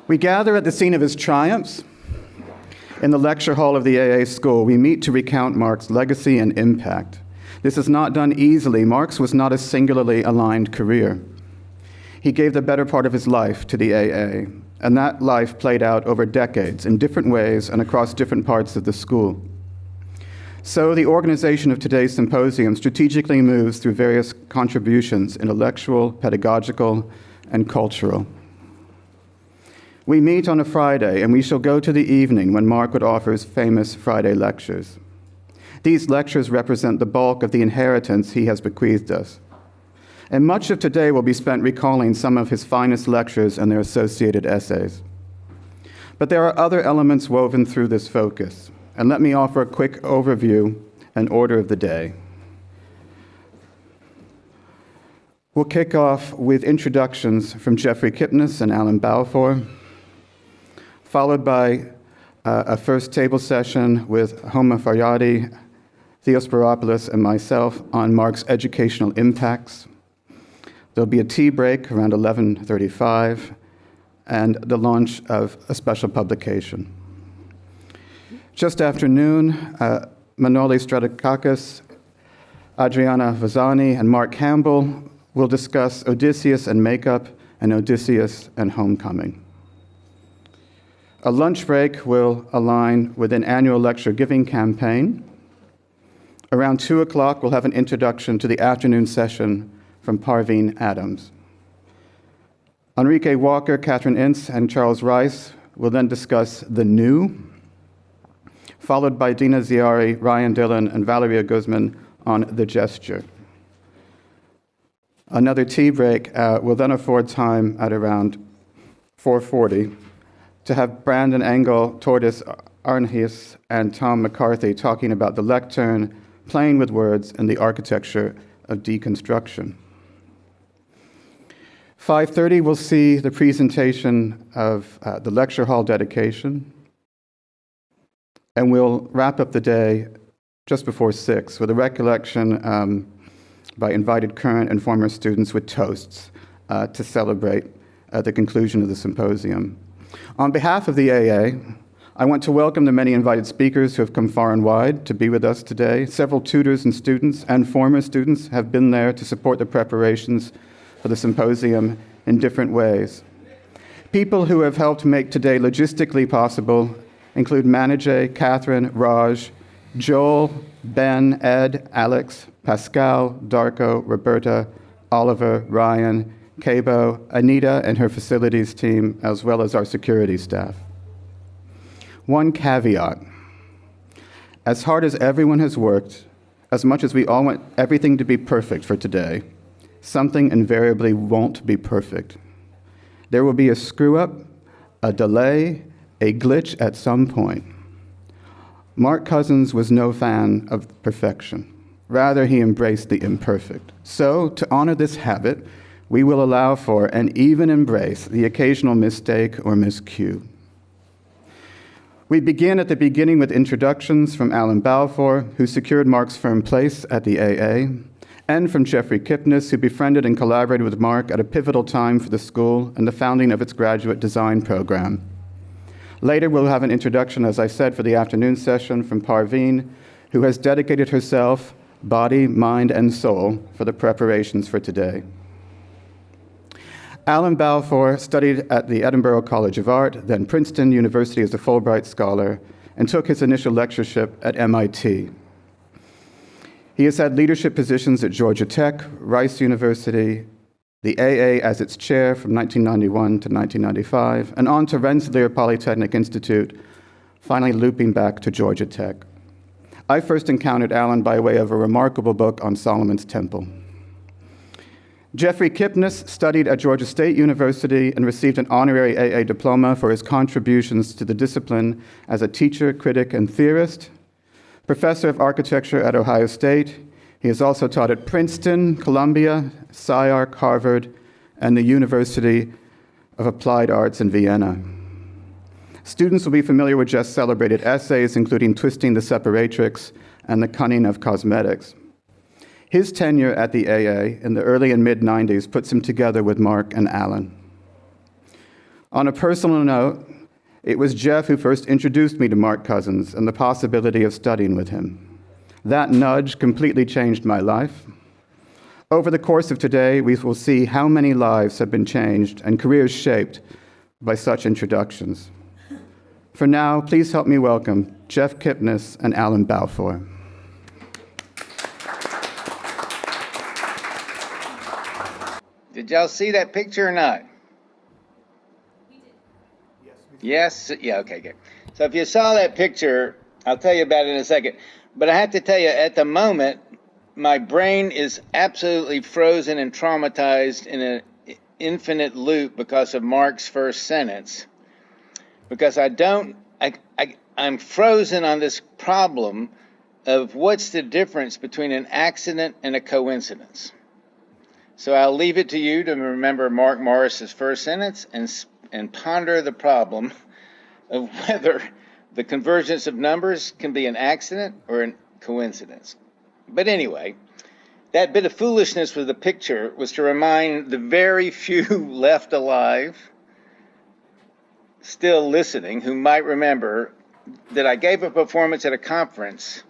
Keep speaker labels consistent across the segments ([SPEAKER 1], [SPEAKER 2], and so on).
[SPEAKER 1] We gather at the scene of his triumphs. In the lecture hall of the AA school, we meet to recount Mark's legacy and impact. This is not done easily. Mark's was not a singularly aligned career. He gave the better part of his life to the AA, and that life played out over decades in different ways and across different parts of the school. So the organization of today's symposium strategically moves through various contributions, intellectual, pedagogical, and cultural. We meet on a Friday, and we shall go to the evening when Mark would offer his famous Friday lectures. These lectures represent the bulk of the inheritance he has bequeathed us. And much of today will be spent recalling some of his finest lectures and their associated essays. But there are other elements woven through this focus, and let me offer a quick overview and order of the day. We'll kick off with introductions from Jeffrey Kipnis and Alan Balfour, followed by a first table session with Homa, Farjadi, Theo, Spyropoulos, and myself on Mark's educational impacts. There'll be a tea break around 11:35 and the launch of a special publication. Just after noon, Manolis, Stavrakakis, Adriana Vozani, and Mark Campbell will discuss Odysseus and makeup and Odysseus and homecoming. A lunch break will align with an annual lecture giving campaign. Around 2 o'clock, we'll have an introduction to the afternoon session from Parveen Adams. Enrique Walker, Catherine Ince, and Charles Rice will then discuss the new, followed by Dena, Ziari, Ryan, Dillon, and Valeria Guzman on the gesture. Another tea break will then afford time at around 4:40 to have Braden, Engel, Thordis, Arrhenius, and Tom McCarthy talking about the lectern, playing with words, and the architecture of deconstruction. 5:30, we'll see the presentation of the lecture hall dedication, and we'll wrap up the day just before 6 with a recollection by invited current and former students with toasts to celebrate the conclusion of the symposium. On behalf of the AA, I want to welcome the many invited speakers who have come far and wide to be with us today. Several tutors and students and former students have been there to support the preparations for the symposium in different ways. People who have helped make today logistically possible include Manijay, Catherine, Raj, Joel, Ben, Ed, Alex, Pascal, Darko, Roberta, Oliver, Ryan, Cabo, Anita and her facilities team, as well as our security staff. One caveat: as hard as everyone has worked, as much as we all want everything to be perfect for today, something invariably won't be perfect. There will be a screw-up, a delay, a glitch at some point. Mark Cousins was no fan of perfection. Rather, he embraced the imperfect. So, to honor this habit, we will allow for and even embrace the occasional mistake or miscue. We begin at the beginning with introductions from Alan Balfour, who secured Mark's firm place at the AA, and from Jeffrey Kipnis, who befriended and collaborated with Mark at a pivotal time for the school and the founding of its graduate design program. Later, we'll have an introduction, as I said, for the afternoon session from Parveen, who has dedicated herself, body, mind, and soul, for the preparations for today. Alan Balfour studied at the Edinburgh College of Art, then Princeton University as a Fulbright Scholar, and took his initial lectureship at MIT. He has had leadership positions at Georgia Tech, Rice University, the AA as its chair from 1991 to 1995, and on to Rensselaer Polytechnic Institute, finally looping back to Georgia Tech. I first encountered Alan by way of a remarkable book on Solomon's Temple. Jeffrey Kipnis studied at Georgia State University and received an honorary AA diploma for his contributions to the discipline as a teacher, critic, and theorist. Professor of architecture at Ohio State, he has also taught at Princeton, Columbia, SCI-Arc, Harvard, and the University of Applied Arts in Vienna. Students will be familiar with just celebrated essays, including Twisting the Separatrix and The Cunning of Cosmetics. His tenure at the AA in the early and mid-90s puts him together with Mark and Alan. On a personal note, it was Jeff who first introduced me to Mark Cousins and the possibility of studying with him. That nudge completely changed my life. Over the course of today, we will see how many lives have been changed and careers shaped by such introductions. For now, please help me welcome Jeff Kipnis and Alan Balfour.
[SPEAKER 2] Did y'all see that picture or not? Yes? Yeah, okay, good. So if you saw that picture, I'll tell you about it in a second. But I have to tell you, at the moment, my brain is absolutely frozen and traumatized in an infinite loop because of Mark's first sentence. Because I'm frozen on this problem of what's the difference between an accident and a coincidence. So I'll leave it to you to remember Mark Morris's first sentence and ponder the problem of whether the convergence of numbers can be an accident or a coincidence. But anyway, that bit of foolishness with the picture was to remind the very few left alive, still listening, who might remember that I gave a performance at a conference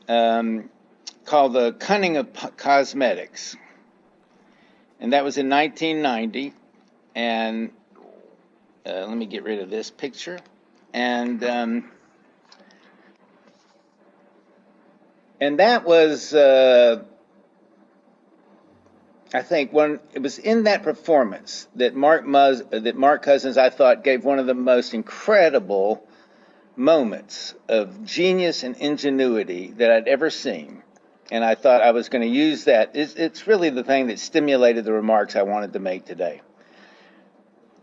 [SPEAKER 2] called The Cunning of Cosmetics. And that was in 1990. And let me get rid of this picture. And that was, I think, it was in that performance that Mark Cousins, I thought, gave one of the most incredible moments of genius and ingenuity that I'd ever seen. And I thought I was going to use that. It's really the thing that stimulated the remarks I wanted to make today.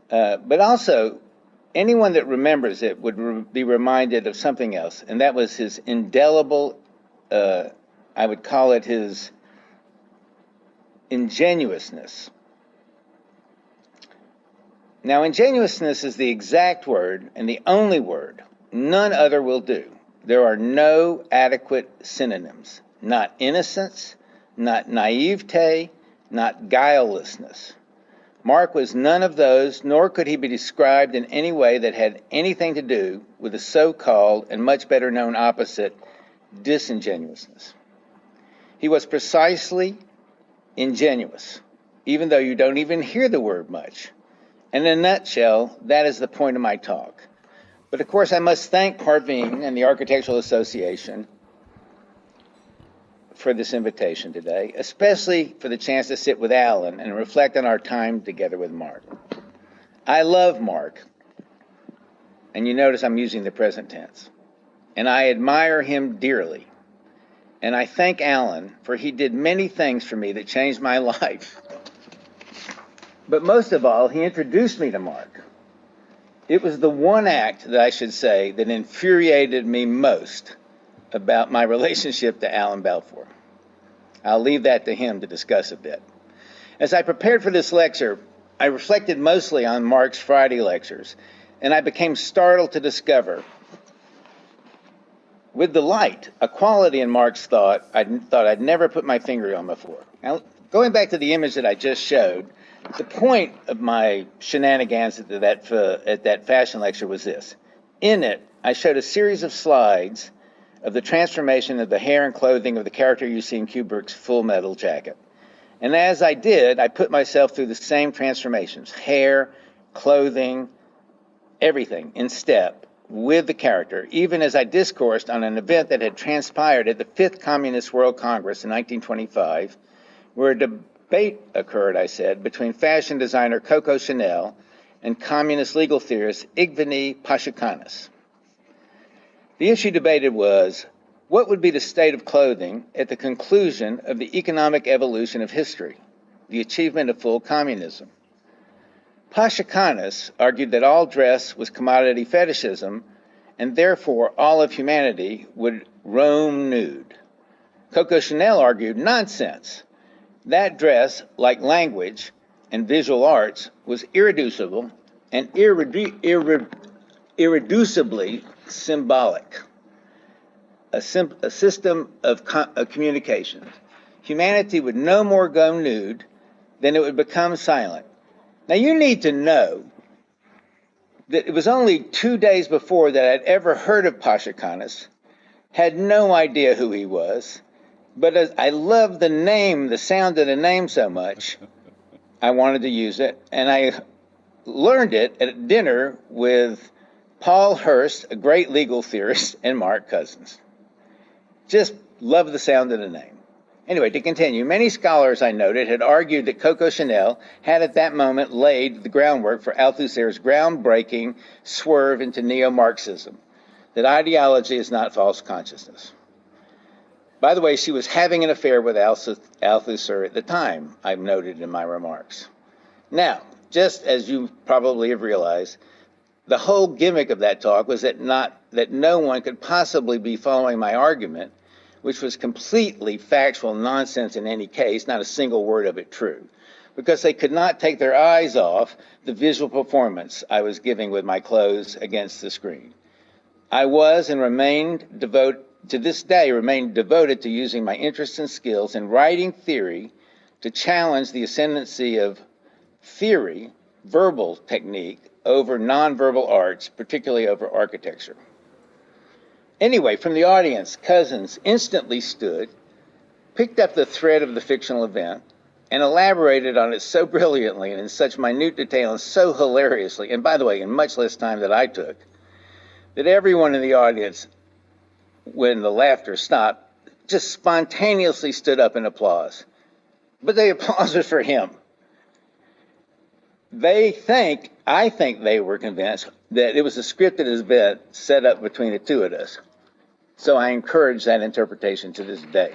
[SPEAKER 2] But also, anyone that remembers it would be reminded of something else, and that was his indelible, I would call it his ingenuousness. Now, ingenuousness is the exact word and the only word. None other will do. There are no adequate synonyms. Not innocence, not naivete, not guilelessness. Mark was none of those, nor could he be described in any way that had anything to do with the so-called and much better known opposite, disingenuousness. He was precisely ingenuous, even though you don't even hear the word much. And in a nutshell, that is the point of my talk. But of course, I must thank Parveen and the Architectural Association for this invitation today, especially for the chance to sit with Alan and reflect on our time together with Mark. I love Mark, and you notice I'm using the present tense, and I admire him dearly. And I thank Alan, for he did many things for me that changed my life. But most of all, he introduced me to Mark. It was the one act that I should say that infuriated me most about my relationship to Alan Balfour. I'll leave that to him to discuss a bit. As I prepared for this lecture, I reflected mostly on Mark's Friday lectures, and I became startled to discover, with delight, a quality in Mark's thought I'd never put my finger on before. Now, going back to the image that I just showed, the point of my shenanigans at that fashion lecture was this. In it, I showed a series of slides of the transformation of the hair and clothing of the character you see in Kubrick's Full Metal Jacket. And as I did, I put myself through the same transformations, hair, clothing, everything in step with the character, even as I discoursed on an event that had transpired at the 5th Communist World Congress in 1925, where a debate occurred, I said, between fashion designer Coco Chanel and communist legal theorist Evgeny Pashikanis. The issue debated was, what would be the state of clothing at the conclusion of the economic evolution of history, the achievement of full communism? Pashikanis argued that all dress was commodity fetishism, and therefore all of humanity would roam nude. Coco Chanel argued nonsense. That dress, like language and visual arts, was irreducible and irreducibly symbolic, a system of communication. Humanity would no more go nude than it would become silent. Now you need to know that it was only 2 days before that I'd ever heard of Paschakanus, had no idea who he was, but as I loved the name, the sound of the name so much, I wanted to use it, and I learned it at dinner with Paul Hurst, a great legal theorist, and Mark Cousins. Just love the sound of the name. Anyway, to continue, many scholars I noted had argued that Coco Chanel had at that moment laid the groundwork for Althusser's groundbreaking swerve into neo-Marxism, that ideology is not false consciousness. By the way, she was having an affair with Althusser at the time, I've noted in my remarks. Now, just as you probably have realized, the whole gimmick of that talk was that no one could possibly be following my argument, which was completely factual nonsense in any case, not a single word of it true, because they could not take their eyes off the visual performance I was giving with my clothes against the screen. I was and to this day remained devoted to using my interests and skills in writing theory to challenge the ascendancy of theory, verbal technique, over nonverbal arts, particularly over architecture. Anyway, from the audience, Cousins instantly stood, picked up the thread of the fictional event, and elaborated on it so brilliantly and in such minute detail and so hilariously, and by the way, in much less time than I took, that everyone in the audience, when the laughter stopped, just spontaneously stood up in applause. But the applause was for him. I think they were convinced that it was a scripted event set up between the two of us. So I encourage that interpretation to this day.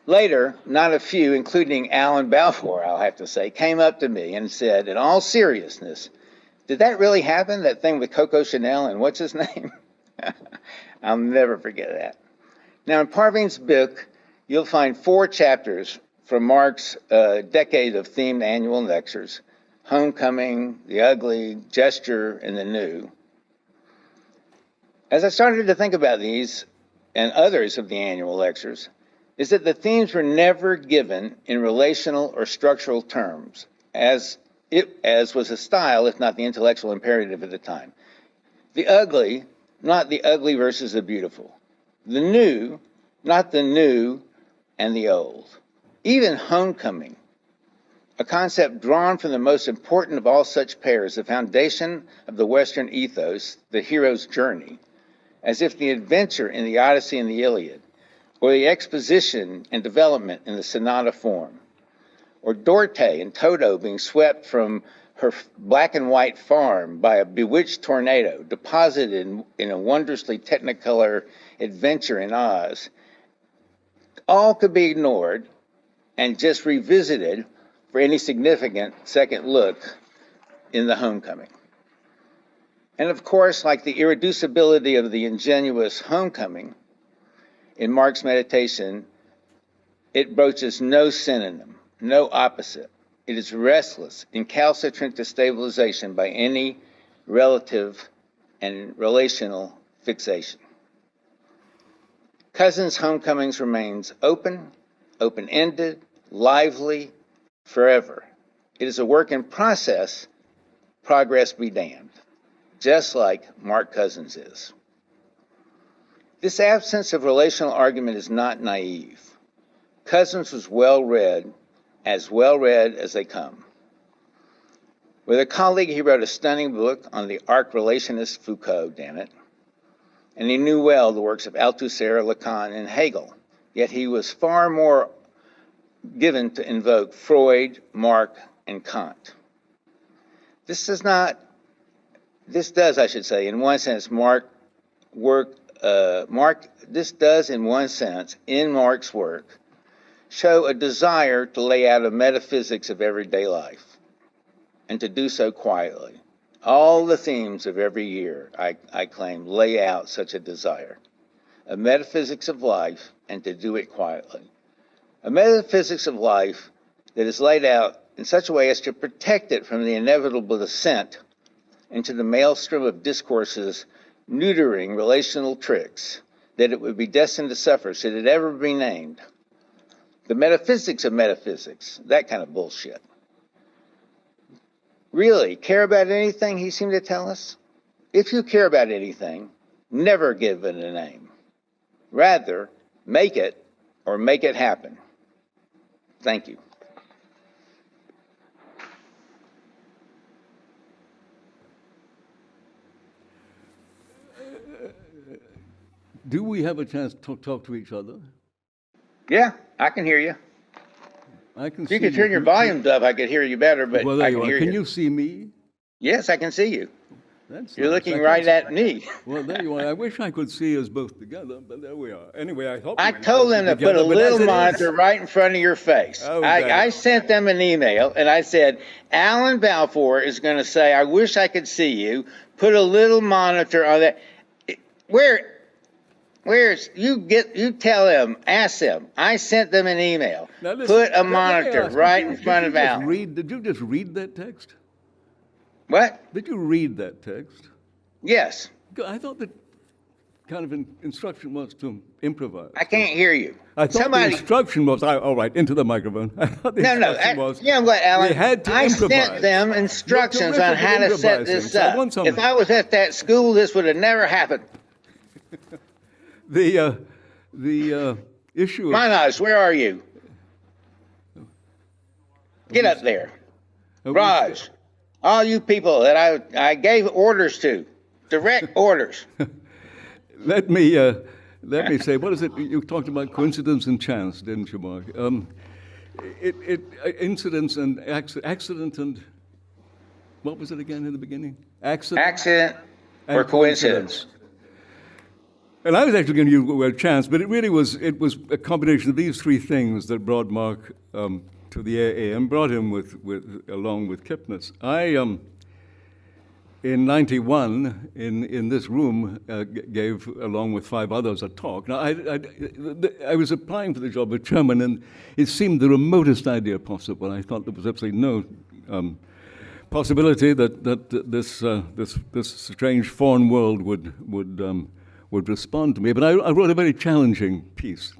[SPEAKER 2] Later, not a few, including Alan Balfour, I'll have to say, came up to me and said, in all seriousness, did that really happen, that thing with Coco Chanel and what's his name? I'll never forget that. Now, in Parveen's book, you'll find 4 chapters from Mark's decade of themed annual lectures: Homecoming, The Ugly, Gesture, and the New. As I started to think about these and others of the annual lectures, is that the themes were never given in relational or structural terms, as was the style, if not the intellectual imperative at the time. The ugly, not the ugly versus the beautiful. The new, not the new and the old. Even homecoming, a concept drawn from the most important of all such pairs, the foundation of the Western ethos, the hero's journey, as if the adventure in the Odyssey and the Iliad, or the exposition and development in the sonata form, or Dorte and Toto being swept from her black and white farm by a bewitched tornado, deposited in a wondrously technicolor adventure in Oz, all could be ignored and just revisited for any significant second look in the homecoming. And of course, like the irreducibility of the ingenuous homecoming, in Mark's meditation, it broaches no synonym, no opposite. It is restless, incalcitrant to stabilization by any relative and relational fixation. Cousins' Homecomings remains open, open-ended, lively, forever. It is a work in process, progress be damned, just like Mark Cousins is. This absence of relational argument is not naive. Cousins was well-read as they come. With a colleague, he wrote a stunning book on the arc relationist Foucault, damn it, and he knew well the works of Althusser, Lacan, and Hegel, yet he was far more given to invoke Freud, Marx, and Kant. This does, I should say, in one sense, in Mark's work, show a desire to lay out a metaphysics of everyday life, and to do so quietly. All the themes of every year, I claim, lay out such a desire. A metaphysics of life, and to do it quietly. A metaphysics of life that is laid out in such a way as to protect it from the inevitable descent into the maelstrom of discourses neutering relational tricks that it would be destined to suffer should it ever be named. The metaphysics of metaphysics, that kind of bullshit. really care about anything, he seemed to tell us? If you care about anything, never give it a name. Rather, make it or make it happen. Thank you.
[SPEAKER 3] Do we have a chance to talk to each other?
[SPEAKER 2] Yeah, I can hear you.
[SPEAKER 3] I can
[SPEAKER 2] If
[SPEAKER 3] see
[SPEAKER 2] you could turn your volume up, I could hear you better, but
[SPEAKER 3] Well, there
[SPEAKER 2] I
[SPEAKER 3] you
[SPEAKER 2] can
[SPEAKER 3] are.
[SPEAKER 2] hear
[SPEAKER 3] Can
[SPEAKER 2] you.
[SPEAKER 3] you see me?
[SPEAKER 2] Yes, I can see you.
[SPEAKER 3] That's
[SPEAKER 2] You're
[SPEAKER 3] nice.
[SPEAKER 2] looking
[SPEAKER 3] I can
[SPEAKER 2] right
[SPEAKER 3] see-
[SPEAKER 2] at me.
[SPEAKER 3] Well, there you are. I wish I could see us both together, but there we are. Anyway, I hope
[SPEAKER 2] I
[SPEAKER 3] we can
[SPEAKER 2] told
[SPEAKER 3] both
[SPEAKER 2] them
[SPEAKER 3] be
[SPEAKER 2] to put
[SPEAKER 3] together,
[SPEAKER 2] a
[SPEAKER 3] but
[SPEAKER 2] little
[SPEAKER 3] as it
[SPEAKER 2] monitor
[SPEAKER 3] is-
[SPEAKER 2] right in front of your face.
[SPEAKER 3] Oh,
[SPEAKER 2] I
[SPEAKER 3] that-
[SPEAKER 2] sent them an email and I said, Alan Balfour is going to say, I wish I could see you. Put a little monitor on that. Where's you tell them, ask them. I sent them an email.
[SPEAKER 3] Now, listen,
[SPEAKER 2] Put a
[SPEAKER 3] let me
[SPEAKER 2] monitor
[SPEAKER 3] ask,
[SPEAKER 2] right in front of Alan.
[SPEAKER 3] Did you just read that text?
[SPEAKER 2] What?
[SPEAKER 3] Did you read that text?
[SPEAKER 2] Yes.
[SPEAKER 3] I thought the kind of instruction was to improvise.
[SPEAKER 2] I can't hear you.
[SPEAKER 3] I thought
[SPEAKER 2] Somebody.
[SPEAKER 3] the instruction was, all right, into the microphone. I thought the
[SPEAKER 2] No,
[SPEAKER 3] instruction was,
[SPEAKER 2] yeah, but Alan,
[SPEAKER 3] we had to
[SPEAKER 2] I
[SPEAKER 3] improvise.
[SPEAKER 2] sent them instructions
[SPEAKER 3] You're
[SPEAKER 2] on
[SPEAKER 3] terrific
[SPEAKER 2] how
[SPEAKER 3] at
[SPEAKER 2] to set
[SPEAKER 3] improvising,
[SPEAKER 2] this
[SPEAKER 3] so I
[SPEAKER 2] up.
[SPEAKER 3] want some-
[SPEAKER 2] If I was at that school, this would have never happened.
[SPEAKER 3] the issue of...
[SPEAKER 2] Manolis, where are you? Get up there. Raj, all you people that I gave orders to, direct orders.
[SPEAKER 3] Let me say, what is it? You talked about coincidence and chance, didn't you, Mark? Incidents and accident and what was it again in the beginning?
[SPEAKER 2] Accident
[SPEAKER 3] and
[SPEAKER 2] or coincidence.
[SPEAKER 3] And I was actually going to use the word chance, but it was a combination of these three things that brought Mark to the AA and brought him along with Kipnis. In '91, in this room, gave, along with 5 others, a talk. Now, I was applying for the job of chairman, and it seemed the remotest idea possible. I thought there was absolutely no possibility that this strange foreign world would respond to me. But I wrote a very challenging piece,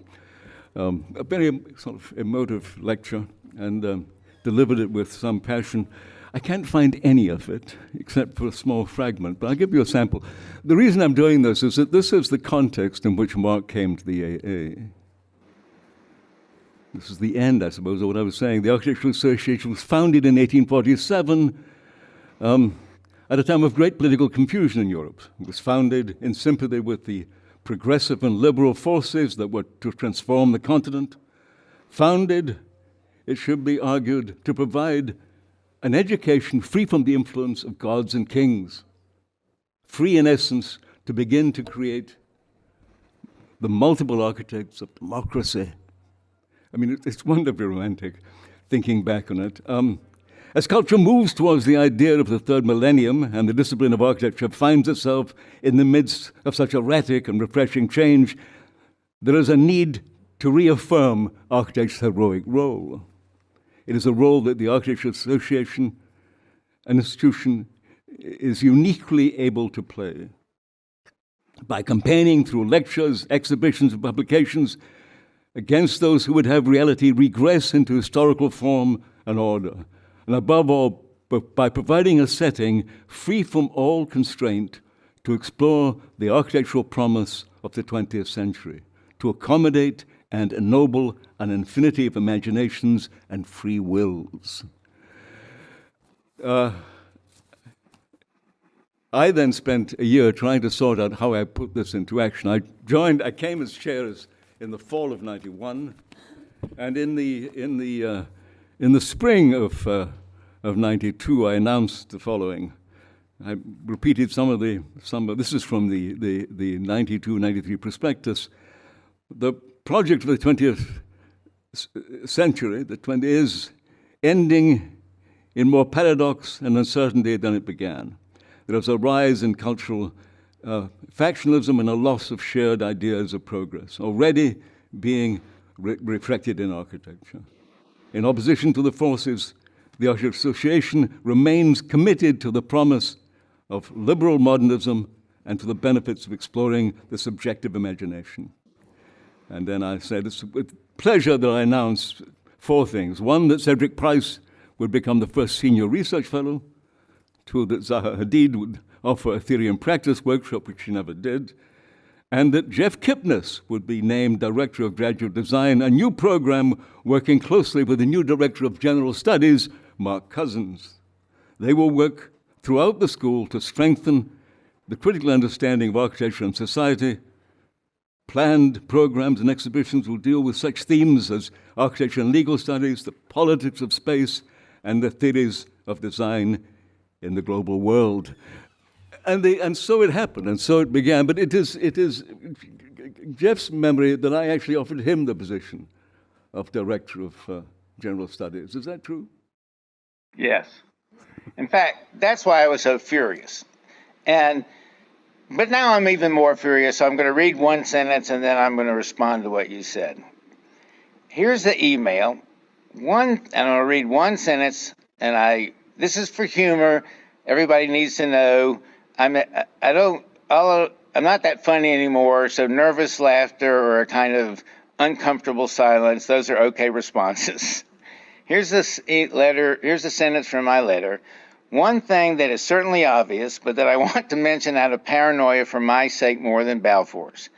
[SPEAKER 3] a very sort of emotive lecture, and delivered it with some passion. I can't find any of it, except for a small fragment, but I'll give you a sample. The reason I'm doing this is that this is the context in which Mark came to the AA. This is the end, I suppose, of what I was saying. The Architectural Association was founded in 1847 at a time of great political confusion in Europe. It was founded in sympathy with the progressive and liberal forces that were to transform the continent. Founded, it should be argued, to provide an education free from the influence of gods and kings, free in essence to begin to create the multiple architects of democracy. I mean, it's wonderfully romantic thinking back on it. As culture moves towards the idea of the third millennium and the discipline of architecture finds itself in the midst of such erratic and refreshing change, there is a need to reaffirm architect's heroic role. It is a role that the Architectural Association, an institution, is uniquely able to play. By campaigning through lectures, exhibitions, and publications against those who would have reality regress into historical form and order. And above all, by providing a setting free from all constraint to explore the architectural promise of the 20th century, to accommodate and ennoble an infinity of imaginations and free wills. I then spent a year trying to sort out how I put this into action. I came as chair in the fall of '91, and in the spring of '92, I announced the following. I repeated this is from the '92-'93 prospectus. The project of the 20th century, is ending in more paradox and uncertainty than it began. There is a rise in cultural factionalism and a loss of shared ideas of progress, already being reflected in architecture. In opposition to the forces, the Architectural Association remains committed to the promise of liberal modernism and to the benefits of exploring the subjective imagination. And then I said, it's with pleasure that I announce 4 things. 1, that Cedric Price would become the first senior research fellow. told that Zaha Hadid would offer a theory and practice workshop, which she never did, and that Jeff Kipnis would be named Director of Graduate Design, a new program working closely with the new Director of General Studies, Mark Cousins. They will work throughout the school to strengthen the critical understanding of architecture and society. Planned programs and exhibitions will deal with such themes as architecture and legal studies, the politics of space, and the theories of design in the global world. And so it happened, and so it began. But it is Jeff's memory that I actually offered him the position of Director of General Studies. Is that true?
[SPEAKER 2] Yes. In fact, that's why I was so furious. But now I'm even more furious, so I'm going to read one sentence and then I'm going to respond to what you said. Here's the email. And I'm going to read one sentence, and this is for humor. Everybody needs to know I'm not that funny anymore, so nervous laughter or a kind of uncomfortable silence, those are okay responses. Here's this letter. Here's a sentence from my letter. One thing that is certainly obvious, but that I want to mention out of paranoia for my sake more than Balfour's.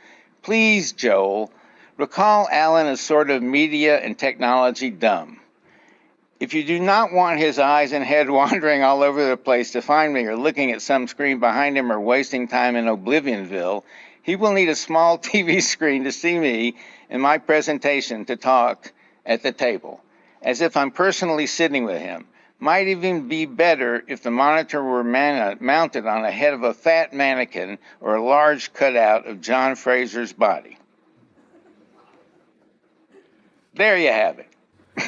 [SPEAKER 2] Please, Joel, recall Alan as sort of media and technology dumb. If you do not want his eyes and head wandering all over the place to find me or looking at some screen behind him or wasting time in Oblivionville, he will need a small TV screen to see me in my presentation to talk at the table, as if I'm personally sitting with him. Might even be better if the monitor were mounted on the head of a fat mannequin or a large cutout of John Fraser's body. There you have it.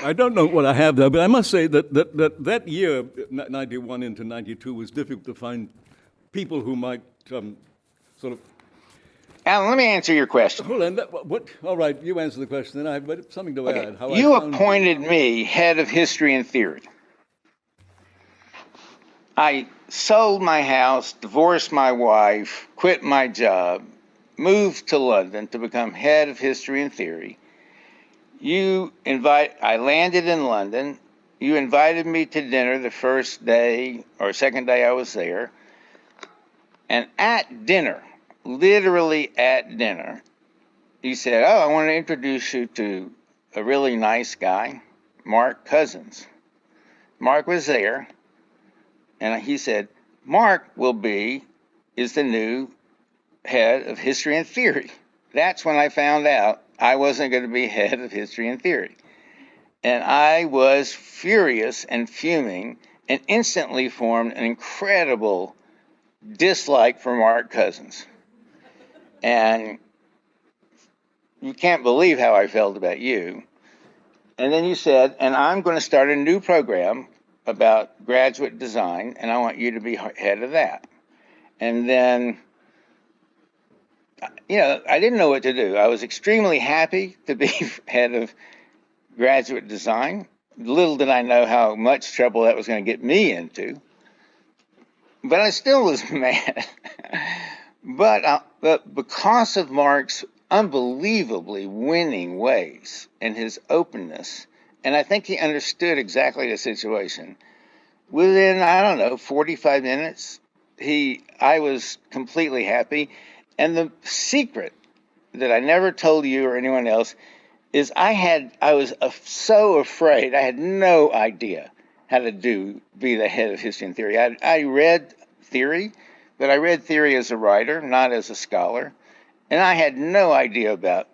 [SPEAKER 3] I don't know what I have there, but I must say that year, 91 into 92, was difficult to find people who might sort of...
[SPEAKER 2] Alan, let me answer your question.
[SPEAKER 3] Hold on. All right, you answer the question, then I have something to add. How
[SPEAKER 2] you appointed me head of history and theory. I sold my house, divorced my wife, quit my job, moved to London to become head of history and theory. I landed in London. You invited me to dinner the first day or second day I was there. And at dinner, literally at dinner, you said, I want to introduce you to a really nice guy, Mark Cousins. Mark was there. And he said, Mark is the new head of history and theory. That's when I found out I wasn't going to be head of history and theory. And I was furious and fuming and instantly formed an incredible dislike for Mark Cousins. And you can't believe how I felt about you. And then you said, and I'm going to start a new program about graduate design, and I want you to be head of that. And then, I didn't know what to do. I was extremely happy to be head of graduate design. Little did I know how much trouble that was going to get me into. But I still was mad. But because of Mark's unbelievably winning ways and his openness, and I think he understood exactly the situation. Within, 45 minutes, I was completely happy. And the secret that I never told you or anyone else is I was so afraid. I had no idea how to be the head of history and theory. I read theory, but I read theory as a writer, not as a scholar. And I had no idea about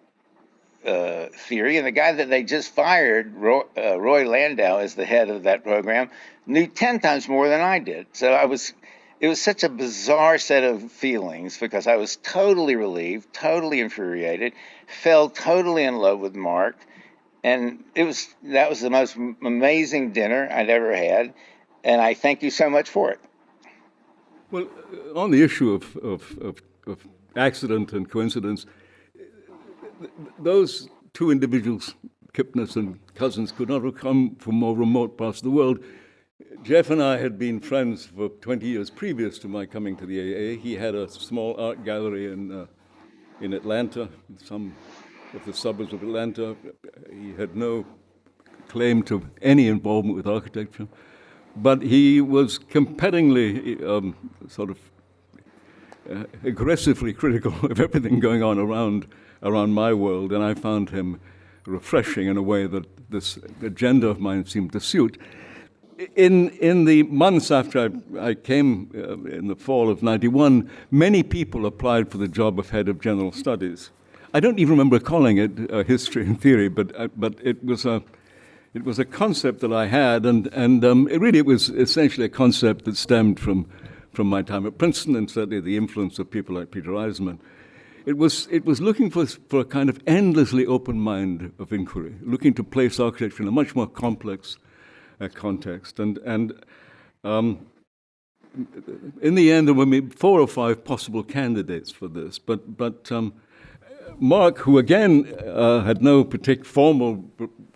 [SPEAKER 2] theory, and the guy that they just fired, Roy Landau, as the head of that program, knew 10 times more than I did. So it was such a bizarre set of feelings because I was totally relieved, totally infuriated, fell totally in love with Mark, and that was the most amazing dinner I'd ever had, and I thank you so much for it.
[SPEAKER 3] Well, on the issue of accident and coincidence, those two individuals, Kipnis and Cousins, could not have come from more remote parts of the world. Jeff and I had been friends for 20 years previous to my coming to the AA. He had a small art gallery in Atlanta, some of the suburbs of Atlanta. He had no claim to any involvement with architecture. but he was compellingly sort of aggressively critical of everything going on around my world, and I found him refreshing in a way that this agenda of mine seemed to suit. In the months after I came in the fall of '91, many people applied for the job of head of general studies. I don't even remember calling it history and theory, but it was a concept that I had, and it was essentially a concept that stemmed from my time at Princeton, and certainly the influence of people like Peter Eisman. It was looking for a kind of endlessly open mind of inquiry, looking to place architecture in a much more complex context. And in the end, there were maybe 4 or 5 possible candidates for this. But Mark, who again had no particular formal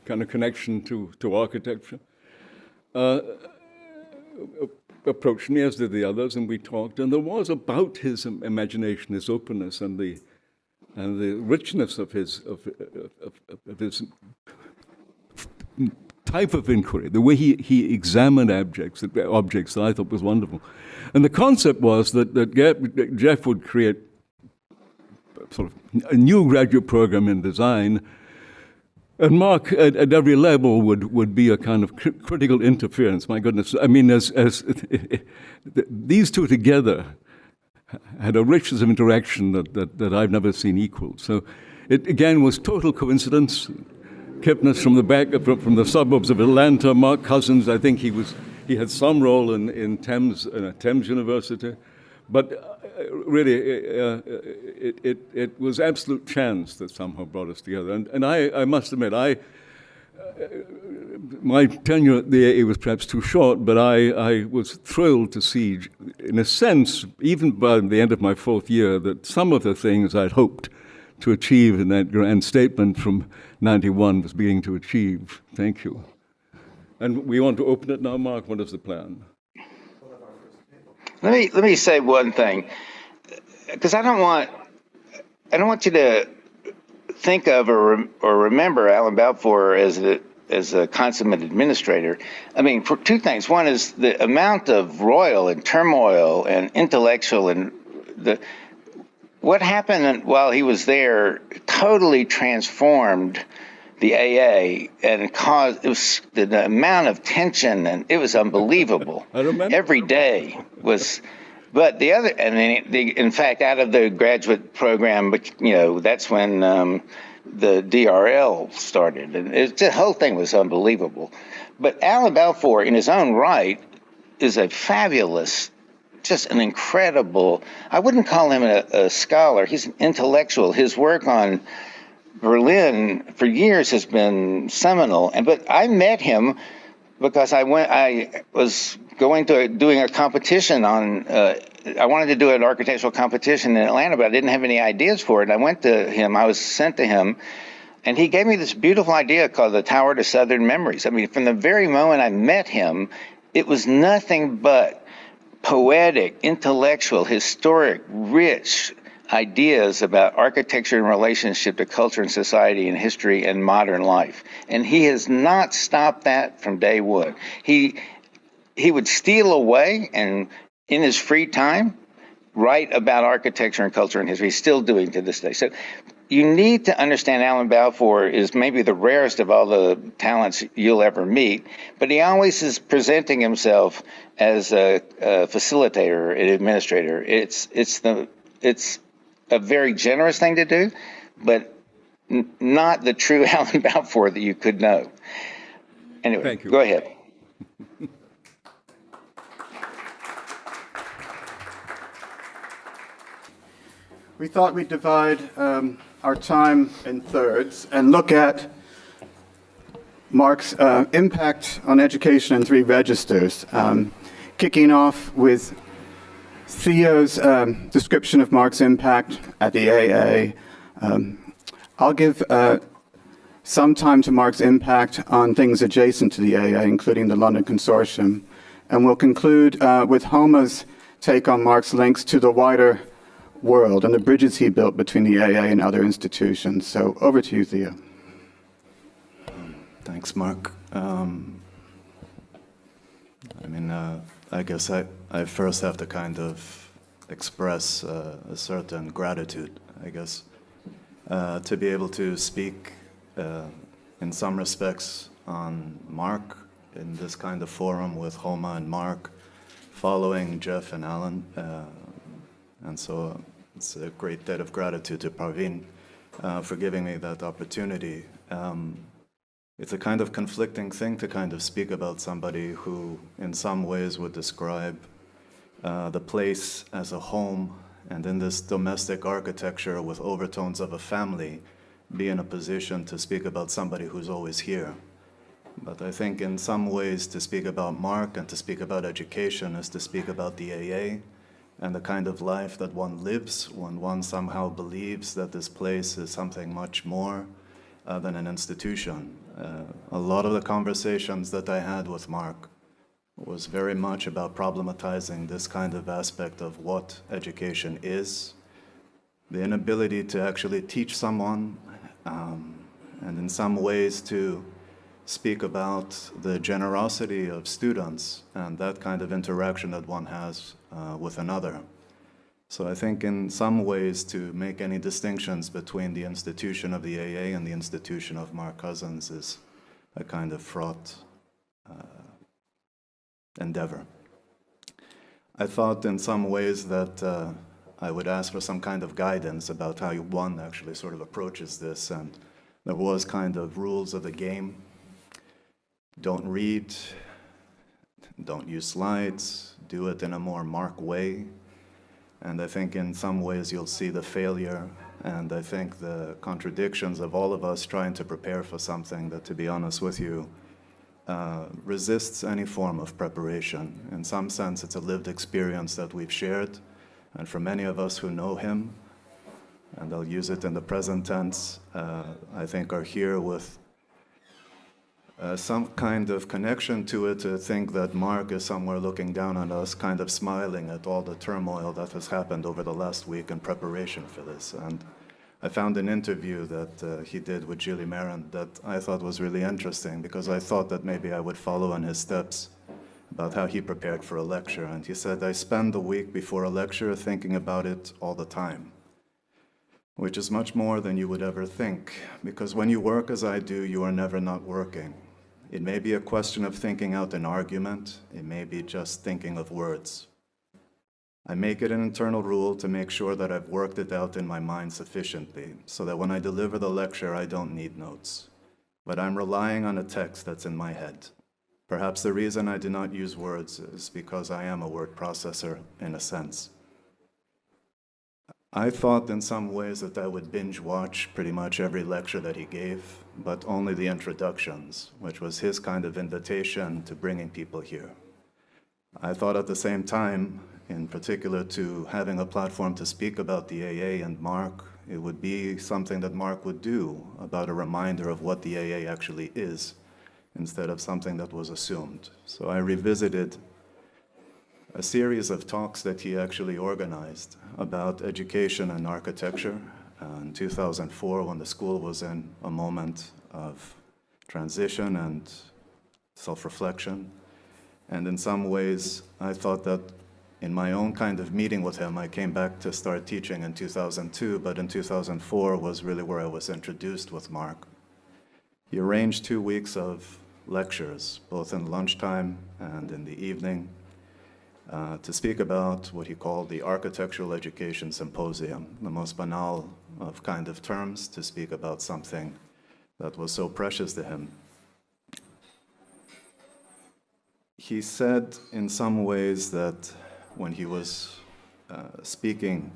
[SPEAKER 3] kind of connection to architecture, approached me, as did the others, and we talked. And there was about his imagination, his openness, and the richness of his type of inquiry, the way he examined objects that I thought was wonderful. And the concept was that Jeff would create sort of a new graduate program in design, and Mark, at every level, would be a kind of critical interference. My goodness, I mean, as these two together had a richness of interaction that I've never seen equaled. So it again was total coincidence. Kipnis from the suburbs of Atlanta. Mark Cousins, I think he had some role in Thames University, but really it was absolute chance that somehow brought us together. And I must admit, my tenure at the AA was perhaps too short, but I was thrilled to see, in a sense, even by the end of my 4th year, that some of the things I'd hoped to achieve in that grand statement from '91 was beginning to achieve. Thank you. And we want to open it now, Mark. What is the plan?
[SPEAKER 2] Let me say one thing, because I don't want you to think of or remember Alan Balfour as a consummate administrator. I mean, for 2 things. One is the amount of roil and turmoil and intellectual and what happened while he was there totally transformed the AA and the amount of tension, and it was unbelievable.
[SPEAKER 3] I remember.
[SPEAKER 2] Every day was, but the other, and then in fact, out of the graduate program, but that's when the DRL started, and the whole thing was unbelievable. But Alan Balfour, in his own right, is a fabulous, just an incredible, I wouldn't call him a scholar, he's an intellectual. His work on Berlin for years has been seminal. But I met him because I was doing a competition on, I wanted to do an architectural competition in Atlanta, but I didn't have any ideas for it. And I went to him, I was sent to him, and he gave me this beautiful idea called the Tower to Southern Memories. I mean, from the very moment I met him, it was nothing but poetic, intellectual, historic, rich ideas about architecture in relationship to culture and society and history and modern life. And he has not stopped that from day one. He would steal away and in his free time write about architecture and culture and history. He's still doing to this day. So you need to understand Alan Balfour is maybe the rarest of all the talents you'll ever meet, but he always is presenting himself as a facilitator, an administrator. It's a very generous thing to do, but not the true Alan Balfour that you could know. Anyway,
[SPEAKER 3] thank you.
[SPEAKER 2] Go ahead.
[SPEAKER 1] We thought we'd divide our time in thirds and look at Mark's impact on education in 3 registers, kicking off with Theo's description of Mark's impact at the AA. I'll give some time to Mark's impact on things adjacent to the AA, including the London Consortium. And we'll conclude with Homa's take on Mark's links to the wider world and the bridges he built between the AA and other institutions. So over to you, Theo.
[SPEAKER 4] Thanks, Mark. I mean, I guess I first have to kind of express a certain gratitude, I guess, to be able to speak in some respects on Mark in this kind of forum with Homa and Mark, following Jeff and Alan. And so it's a great debt of gratitude to Parveen for giving me that opportunity. It's a kind of conflicting thing to kind of speak about somebody who in some ways would describe the place as a home, and in this domestic architecture with overtones of a family, be in a position to speak about somebody who's always here. But I think in some ways to speak about Mark and to speak about education is to speak about the AA and the kind of life that one lives when one somehow believes that this place is something much more than an institution. A lot of the conversations that I had with Mark was very much about problematizing this kind of aspect of what education is, the inability to actually teach someone, and in some ways to speak about the generosity of students and that kind of interaction that one has with another. So I think in some ways to make any distinctions between the institution of the AA and the institution of Mark Cousins is a kind of fraught endeavor. I thought in some ways that I would ask for some kind of guidance about how one actually sort of approaches this, and there was kind of rules of the game. Don't read, don't use slides, do it in a more Mark way. And I think in some ways you'll see the failure, and I think the contradictions of all of us trying to prepare for something that, to be honest with you, resists any form of preparation. In some sense, it's a lived experience that we've shared, and for many of us who know him, and I'll use it in the present tense, I think are here with some kind of connection to it, to think that Mark is somewhere looking down on us, kind of smiling at all the turmoil that has happened over the last week in preparation for this. And I found an interview that he did with Julie Marin that I thought was really interesting, because I thought that maybe I would follow in his steps about how he prepared for a lecture. And he said, I spend the week before a lecture thinking about it all the time, which is much more than you would ever think, because when you work as I do, you are never not working. It may be a question of thinking out an argument. It may be just thinking of words. I make it an internal rule to make sure that I've worked it out in my mind sufficiently, so that when I deliver the lecture, I don't need notes. But I'm relying on a text that's in my head. Perhaps the reason I do not use words is because I am a word processor, in a sense. I thought in some ways that I would binge watch pretty much every lecture that he gave, but only the introductions, which was his kind of invitation to bringing people here. I thought at the same time, in particular to having a platform to speak about the AA and Mark, it would be something that Mark would do, about a reminder of what the AA actually is, instead of something that was assumed. So I revisited a series of talks that he actually organized about education and architecture in 2004, when the school was in a moment of transition and self-reflection. And in some ways, I thought that in my own kind of meeting with him, I came back to start teaching in 2002, but in 2004 was really where I was introduced with Mark. He arranged 2 weeks of lectures, both in lunchtime and in the evening, to speak about what he called the Architectural Education Symposium, the most banal of kind of terms to speak about something that was so precious to him. He said in some ways that when he was speaking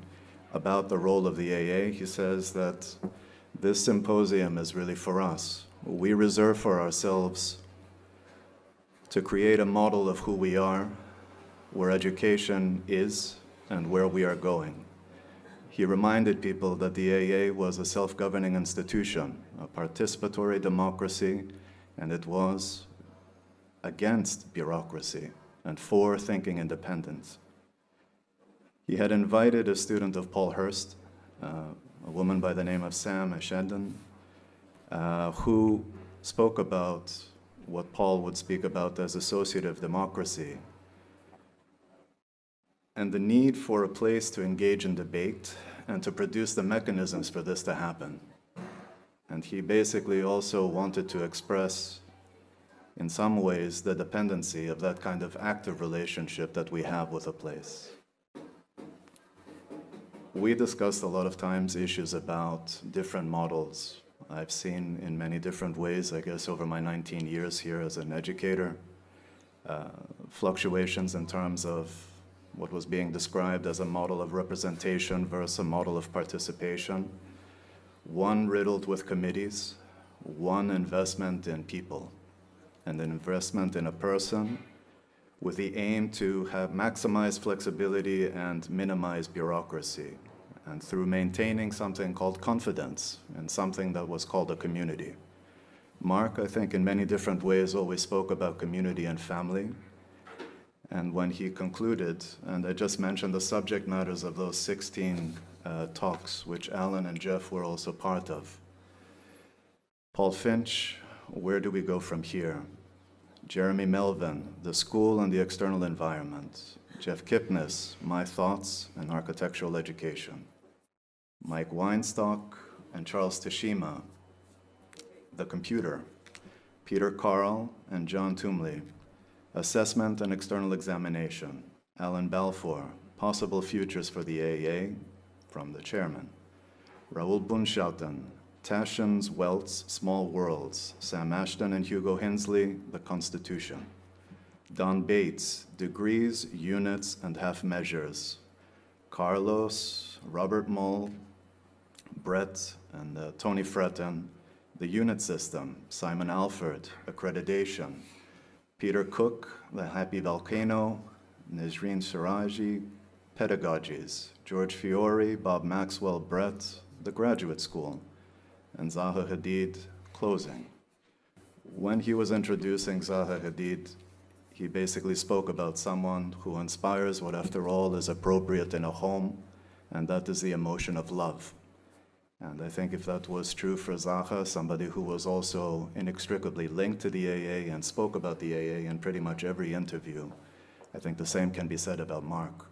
[SPEAKER 4] about the role of the AA, he says that this symposium is really for us. We reserve for ourselves to create a model of who we are, where education is, and where we are going. He reminded people that the AA was a self-governing institution, a participatory democracy, and it was against bureaucracy and for thinking independence. He had invited a student of Paul Hurst, a woman by the name of Sam Eshenden, who spoke about what Paul would speak about as associative democracy, and the need for a place to engage in debate and to produce the mechanisms for this to happen. And he basically also wanted to express, in some ways, the dependency of that kind of active relationship that we have with a place. We discussed a lot of times issues about different models. I've seen in many different ways, I guess, over my 19 years here as an educator, fluctuations in terms of what was being described as a model of representation versus a model of participation. One riddled with committees, one investment in people, and an investment in a person with the aim to have maximize flexibility and minimize bureaucracy, and through maintaining something called confidence in something that was called a community. Mark, I think, in many different ways always spoke about community and family. And when he concluded, and I just mentioned the subject matters of those 16 talks, which Alan and Jeff were also part of. Paul Finch, where do we go from here? Jeremy Melvin, the school and the external environment. Jeff Kipnis, my thoughts and architectural education. Mike Weinstock and Charles Tashima, the computer. Peter Carl and John Toomley, assessment and external examination. Alan Balfour, possible futures for the AA, from the chairman. Raoul Bunschouten, Taschen's Welt's Small Worlds, Sam Ashton and Hugo Hinsley, The Constitution. Don Bates, Degrees, Units, and Half Measures. Carlos, Robert Mull, Brett, and Tony Fretten, The Unit System. Simon Alford, Accreditation. Peter Cook, The Happy Volcano. Nisreen Siraji, Pedagogies. George Fiore, Bob Maxwell, Brett, The Graduate School. And Zaha Hadid, Closing. When he was introducing Zaha Hadid, he basically spoke about someone who inspires what, after all, is appropriate in a home, and that is the emotion of love. And I think if that was true for Zaha, somebody who was also inextricably linked to the AA and spoke about the AA in pretty much every interview, I think the same can be said about Mark.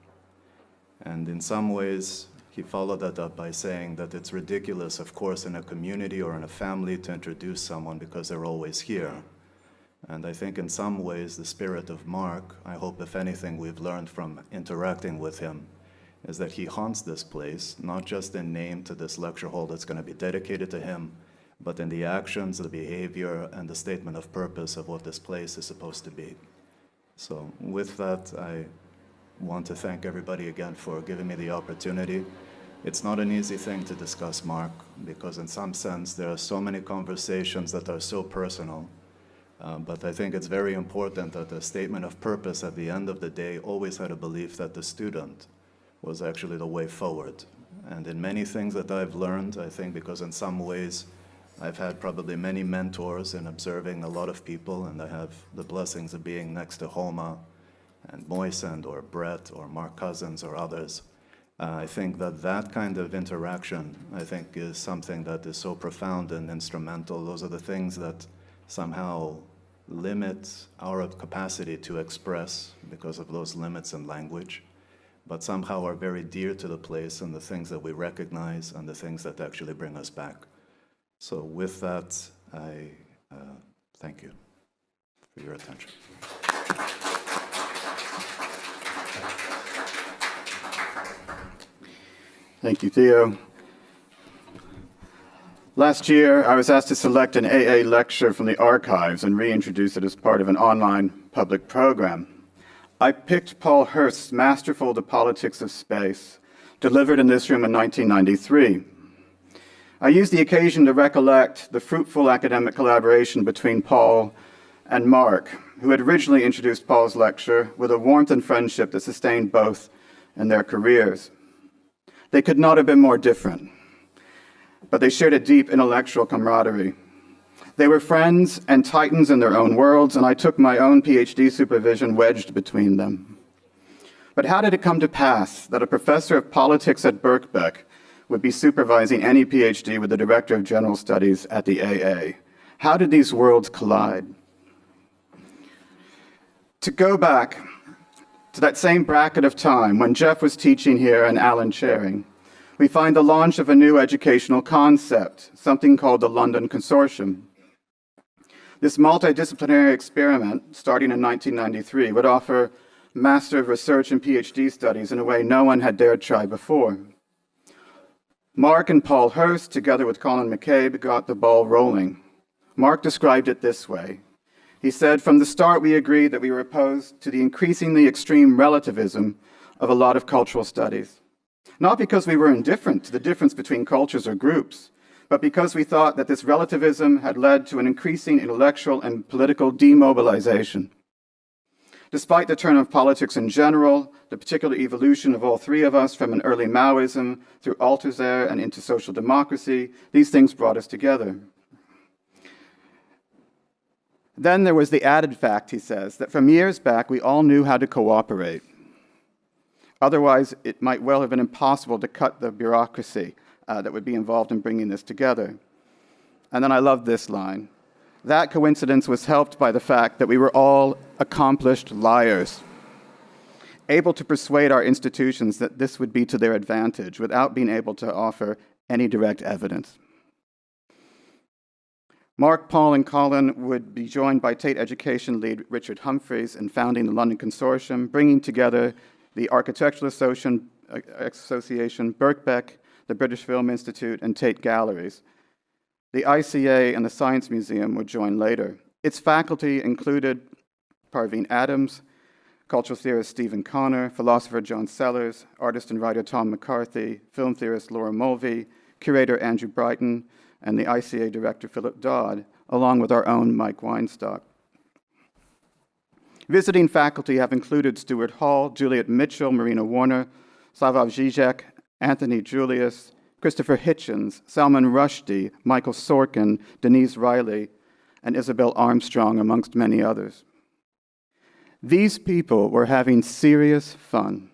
[SPEAKER 4] And in some ways, he followed that up by saying that it's ridiculous, of course, in a community or in a family to introduce someone because they're always here. And I think in some ways, the spirit of Mark, I hope if anything we've learned from interacting with him, is that he haunts this place, not just in name to this lecture hall that's going to be dedicated to him, but in the actions, the behavior, and the statement of purpose of what this place is supposed to be. So with that, I want to thank everybody again for giving me the opportunity. It's not an easy thing to discuss Mark, because in some sense there are so many conversations that are so personal. But I think it's very important that the statement of purpose at the end of the day always had a belief that the student was actually the way forward. And in many things that I've learned, I think because in some ways I've had probably many mentors in observing a lot of people, and I have the blessings of being next to Homa and Moisand or Brett or Mark Cousins or others. I think that that kind of interaction, I think, is something that is so profound and instrumental. Those are the things that somehow limit our capacity to express because of those limits in language, but somehow are very dear to the place and the things that we recognize and the things that actually bring us back. So with that, I thank you for your attention.
[SPEAKER 1] Thank you, Theo. Last year, I was asked to select an AA lecture from the archives and reintroduce it as part of an online public program. I picked Paul Hurst's masterful The Politics of Space, delivered in this room in 1993. I used the occasion to recollect the fruitful academic collaboration between Paul and Mark, who had originally introduced Paul's lecture with a warmth and friendship that sustained both in their careers. They could not have been more different, but they shared a deep intellectual camaraderie. They were friends and titans in their own worlds, and I took my own PhD supervision wedged between them. But how did it come to pass that a professor of politics at Birkbeck would be supervising any PhD with the director of general studies at the AA? How did these worlds collide? To go back to that same bracket of time when Jeff was teaching here and Alan chairing, we find the launch of a new educational concept, something called the London Consortium. This multidisciplinary experiment, starting in 1993, would offer Master of Research and PhD studies in a way no one had dared try before. Mark and Paul Hurst, together with Colin McCabe, got the ball rolling. Mark described it this way. He said, "From the start, we agreed that we were opposed to the increasingly extreme relativism of a lot of cultural studies. Not because we were indifferent to the difference between cultures or groups, but because we thought that this relativism had led to an increasing intellectual and political demobilization. Despite the turn of politics in general, the particular evolution of all three of us from an early Maoism through Althusser and into social democracy, these things brought us together." Then there was the added fact, he says, that from years back we all knew how to cooperate. Otherwise, it might well have been impossible to cut the bureaucracy that would be involved in bringing this together. And then I love this line. That coincidence was helped by the fact that we were all accomplished liars, able to persuade our institutions that this would be to their advantage without being able to offer any direct evidence. Mark, Paul, and Colin would be joined by Tate Education lead Richard Humphreys in founding the London Consortium, bringing together the Architectural Association, Birkbeck, the British Film Institute, and Tate Galleries. The ICA and the Science Museum would join later. Its faculty included Parveen Adams, cultural theorist Stephen Connor, philosopher John Sellers, artist and writer Tom McCarthy, film theorist Laura Mulvey, curator Andrew Brighton, and the ICA director Philip Dodd, along with our own Mike Weinstock. Visiting faculty have included Stuart Hall, Juliet Mitchell, Marina Warner, Slavav Zizek, Anthony Julius, Christopher Hitchens, Salman Rushdie, Michael Sorkin, Denise Riley, and Isabel Armstrong, amongst many others. These people were having serious fun.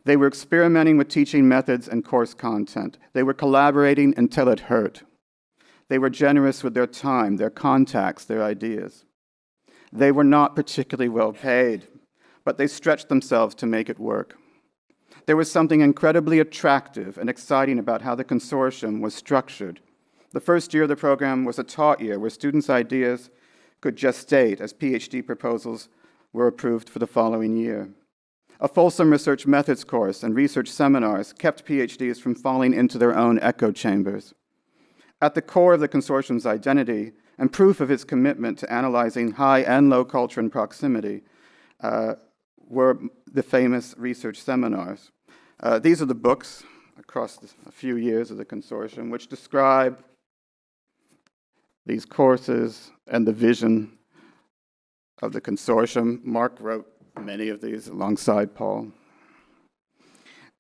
[SPEAKER 1] They were experimenting with teaching methods and course content. They were collaborating until it hurt. They were generous with their time, their contacts, their ideas. They were not particularly well paid, but they stretched themselves to make it work. There was something incredibly attractive and exciting about how the consortium was structured. The first year of the program was a taught year where students' ideas could gestate as PhD proposals were approved for the following year. A fulsome research methods course and research seminars kept PhDs from falling into their own echo chambers. At the core of the consortium's identity, and proof of its commitment to analyzing high and low culture and proximity, were the famous research seminars. These are the books across a few years of the consortium which describe these courses and the vision of the consortium. Mark wrote many of these alongside Paul.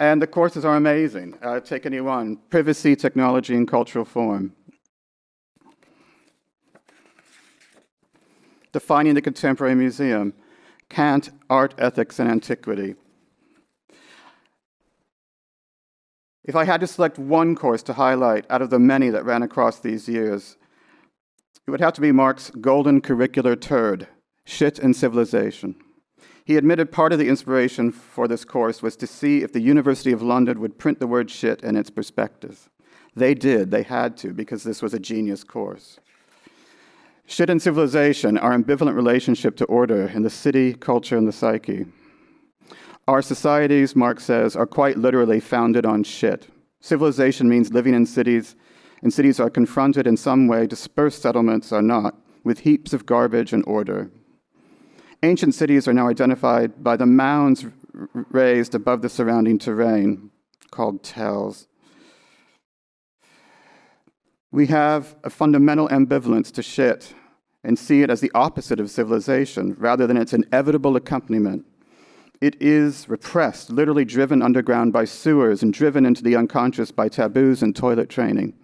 [SPEAKER 1] And the courses are amazing. Take any one. Privacy, Technology, and Cultural Form. Defining the Contemporary Museum. Kant, Art, Ethics, and Antiquity. If I had to select one course to highlight out of the many that ran across these years, it would have to be Mark's golden curricular turd, Shit and Civilization. He admitted part of the inspiration for this course was to see if the University of London would print the word shit in its prospectus. They did, they had to, because this was a genius course. Shit and civilization, our ambivalent relationship to order in the city, culture, and the psyche. Our societies, Mark says, are quite literally founded on shit. Civilization means living in cities, and cities are confronted in some way, dispersed settlements are not, with heaps of garbage and order. Ancient cities are now identified by the mounds raised above the surrounding terrain, called tells. We have a fundamental ambivalence to shit and see it as the opposite of civilization rather than its inevitable accompaniment. It is repressed, literally driven underground by sewers and driven into the unconscious by taboos and toilet training.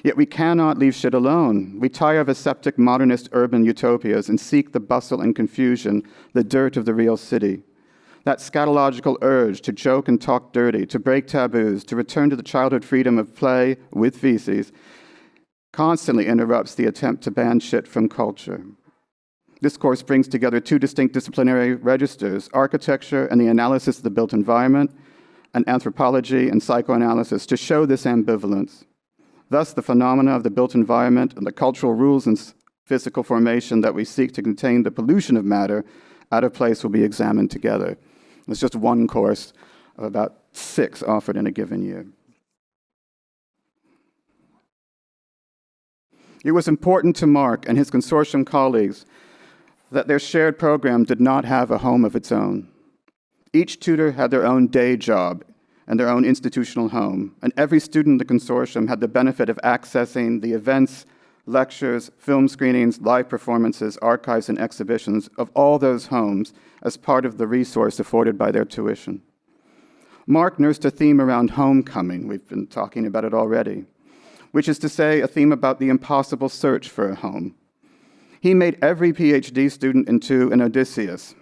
[SPEAKER 1] Yet we cannot leave shit alone. We tire of aseptic modernist urban utopias and seek the bustle and confusion, the dirt of the real city. That scatological urge to joke and talk dirty, to break taboos, to return to the childhood freedom of play with feces, constantly interrupts the attempt to ban shit from culture. This course brings together two distinct disciplinary registers, architecture and the analysis of the built environment, and anthropology and psychoanalysis, to show this ambivalence. Thus, the phenomena of the built environment and the cultural rules and physical formation that we seek to contain the pollution of matter out of place will be examined together. It's just one course of about 6 offered in a given year. It was important to Mark and his consortium colleagues that their shared program did not have a home of its own. Each tutor had their own day job and their own institutional home, and every student in the consortium had the benefit of accessing the events, lectures, film screenings, live performances, archives, and exhibitions of all those homes as part of the resource afforded by their tuition. Mark nursed a theme around homecoming, we've been talking about it already, which is to say a theme about the impossible search for a home. He made every PhD student into an Odysseus,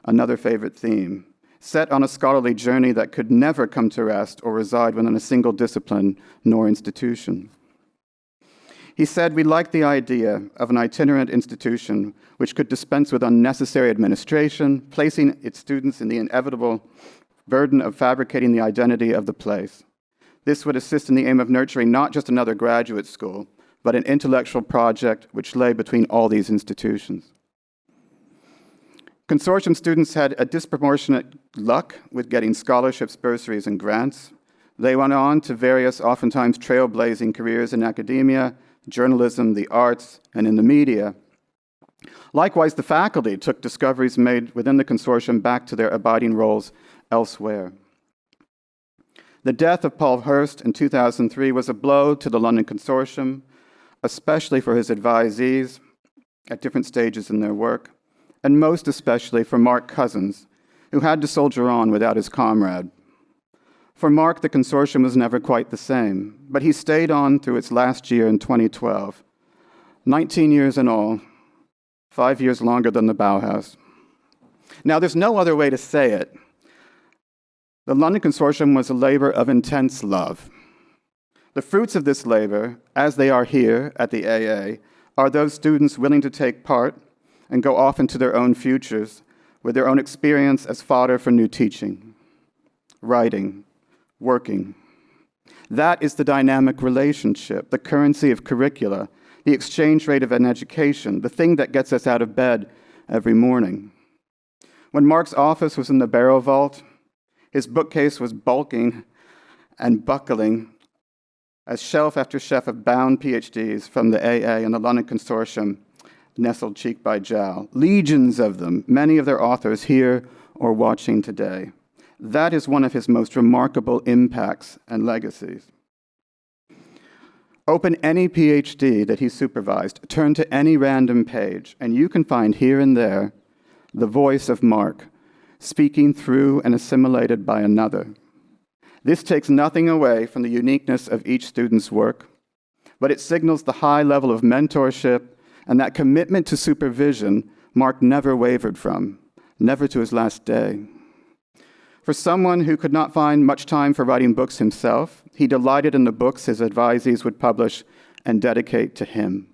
[SPEAKER 1] another favorite theme, set on a scholarly journey that could never come to rest or reside within a single discipline nor institution. He said, "We like the idea of an itinerant institution which could dispense with unnecessary administration, placing its students in the inevitable burden of fabricating the identity of the place. This would assist in the aim of nurturing not just another graduate school, but an intellectual project which lay between all these institutions." Consortium students had a disproportionate luck with getting scholarships, bursaries, and grants. They went on to various, oftentimes trailblazing careers in academia, journalism, the arts, and in the media. Likewise, the faculty took discoveries made within the consortium back to their abiding roles elsewhere. The death of Paul Hirst in 2003 was a blow to the London Consortium, especially for his advisees at different stages in their work, and most especially for Mark Cousins, who had to soldier on without his comrade. For Mark, the consortium was never quite the same, but he stayed on through its last year in 2012. 19 years in all, 5 years longer than the Bauhaus. Now, there's no other way to say it. The London Consortium was a labor of intense love. The fruits of this labor, as they are here at the AA, are those students willing to take part and go off into their own futures with their own experience as fodder for new teaching, writing, working. That is the dynamic relationship, the currency of curricula, the exchange rate of an education, the thing that gets us out of bed every morning. When Mark's office was in the barrel vault, his bookcase was bulking and buckling as shelf after shelf of bound PhDs from the AA and the London Consortium nestled cheek by jowl. Legions of them, many of their authors here or watching today. That is one of his most remarkable impacts and legacies. Open any PhD that he supervised, turn to any random page, and you can find here and there the voice of Mark, speaking through and assimilated by another. This takes nothing away from the uniqueness of each student's work, but it signals the high level of mentorship and that commitment to supervision Mark never wavered from, never to his last day. For someone who could not find much time for writing books himself, he delighted in the books his advisees would publish and dedicate to him.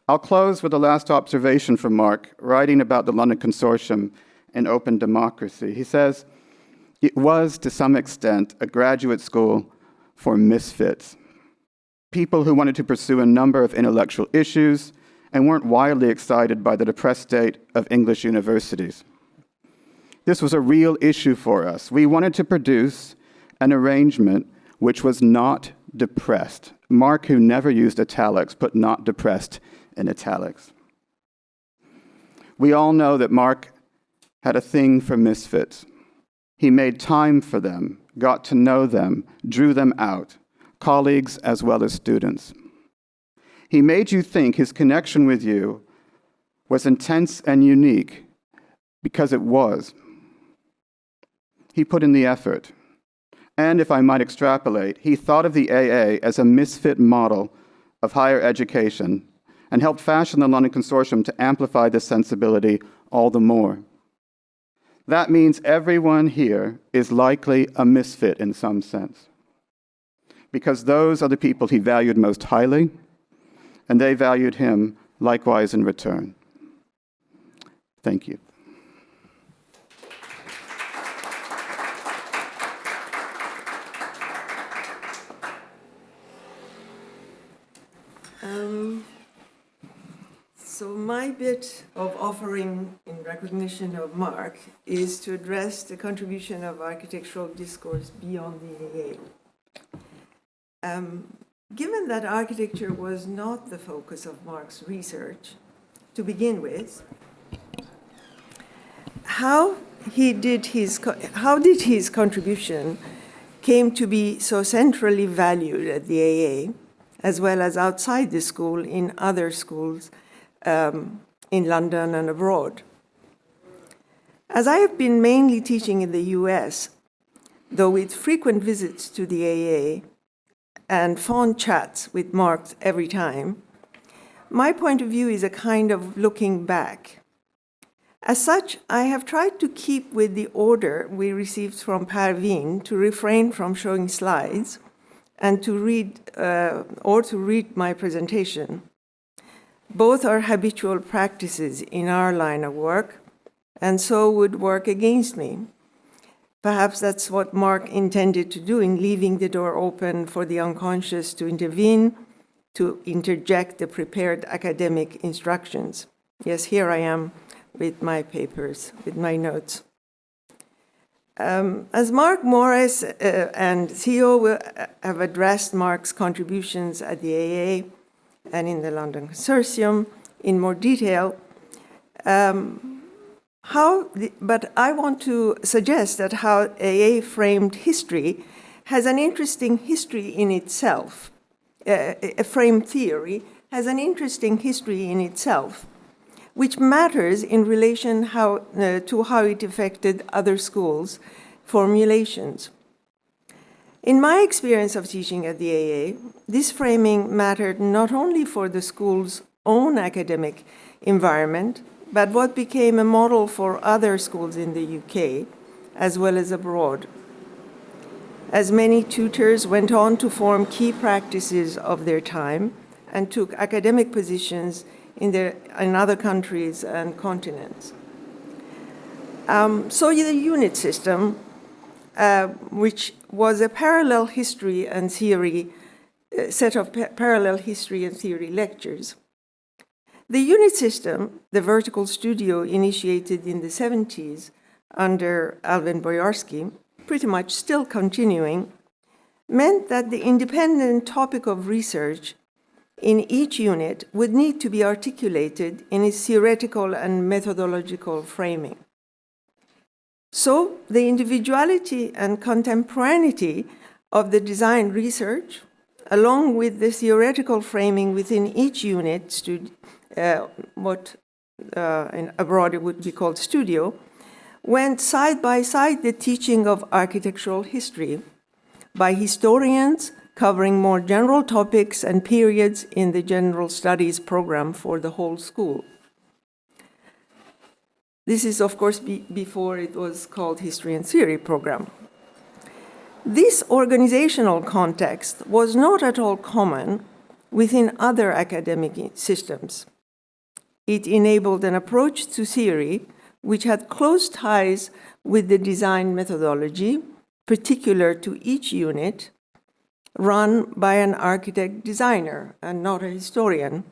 [SPEAKER 1] I'll close with a last observation from Mark, writing about the London Consortium and open democracy. He says, "It was, to some extent, a graduate school for misfits, people who wanted to pursue a number of intellectual issues and weren't wildly excited by the depressed state of English universities. This was a real issue for us. We wanted to produce an arrangement which was not depressed." Mark, who never used italics, put "not depressed" in italics. We all know that Mark had a thing for misfits. He made time for them, got to know them, drew them out, colleagues as well as students. He made you think his connection with you was intense and unique because it was. He put in the effort. And if I might extrapolate, he thought of the AA as a misfit model of higher education and helped fashion the London Consortium to amplify this sensibility all the more. That means everyone here is likely a misfit in some sense, because those are the people he valued most highly, and they valued him likewise in return. Thank you.
[SPEAKER 5] So my bit of offering in recognition of Mark is to address the contribution of architectural discourse beyond the AA. Given that architecture was not the focus of Mark's research to begin with, how did his contribution came to be so centrally valued at the AA, as well as outside the school in other schools in London and abroad? As I have been mainly teaching in the US, though with frequent visits to the AA and fond chats with Mark every time, my point of view is a kind of looking back. As such, I have tried to keep with the order we received from Parveen to refrain from showing slides and to read my presentation. Both are habitual practices in our line of work, and so would work against me. Perhaps that's what Mark intended to do in leaving the door open for the unconscious to intervene, to interject the prepared academic instructions. Yes, here I am with my papers, with my notes. As Mark Morris and Theo have addressed Mark's contributions at the AA and in the London Consortium in more detail, but I want to suggest that how AA framed history has an interesting history in itself. A frame theory has an interesting history in itself, which matters in relation to how it affected other schools' formulations. In my experience of teaching at the AA, this framing mattered not only for the school's own academic environment, but what became a model for other schools in the UK, as well as abroad. As many tutors went on to form key practices of their time and took academic positions in other countries and continents. So the unit system, which was a parallel history and theory, set of parallel history and theory lectures. The unit system, the vertical studio initiated in the 70s under Alvin Boyarsky, pretty much still continuing, meant that the independent topic of research in each unit would need to be articulated in its theoretical and methodological framing. So the individuality and contemporaneity of the design research, along with the theoretical framing within each unit, abroad it would be called studio, went side by side the teaching of architectural history by historians covering more general topics and periods in the general studies program for the whole school. This is, of course, before it was called History and Theory program. This organizational context was not at all common within other academic systems. It enabled an approach to theory which had close ties with the design methodology, particular to each unit, run by an architect designer and not a historian.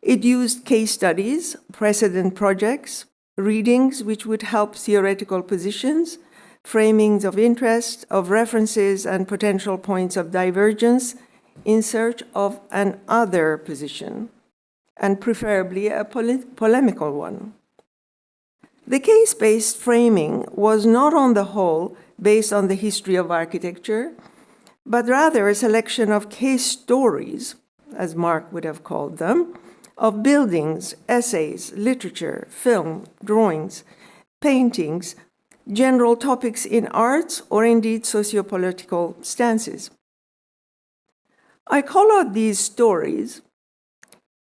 [SPEAKER 5] It used case studies, precedent projects, readings which would help theoretical positions, framings of interest, of references, and potential points of divergence in search of an other position, and preferably a polemical one. The case-based framing was not on the whole based on the history of architecture, but rather a selection of case stories, as Mark would have called them, of buildings, essays, literature, film, drawings, paintings, general topics in arts, or indeed sociopolitical stances. I call out these stories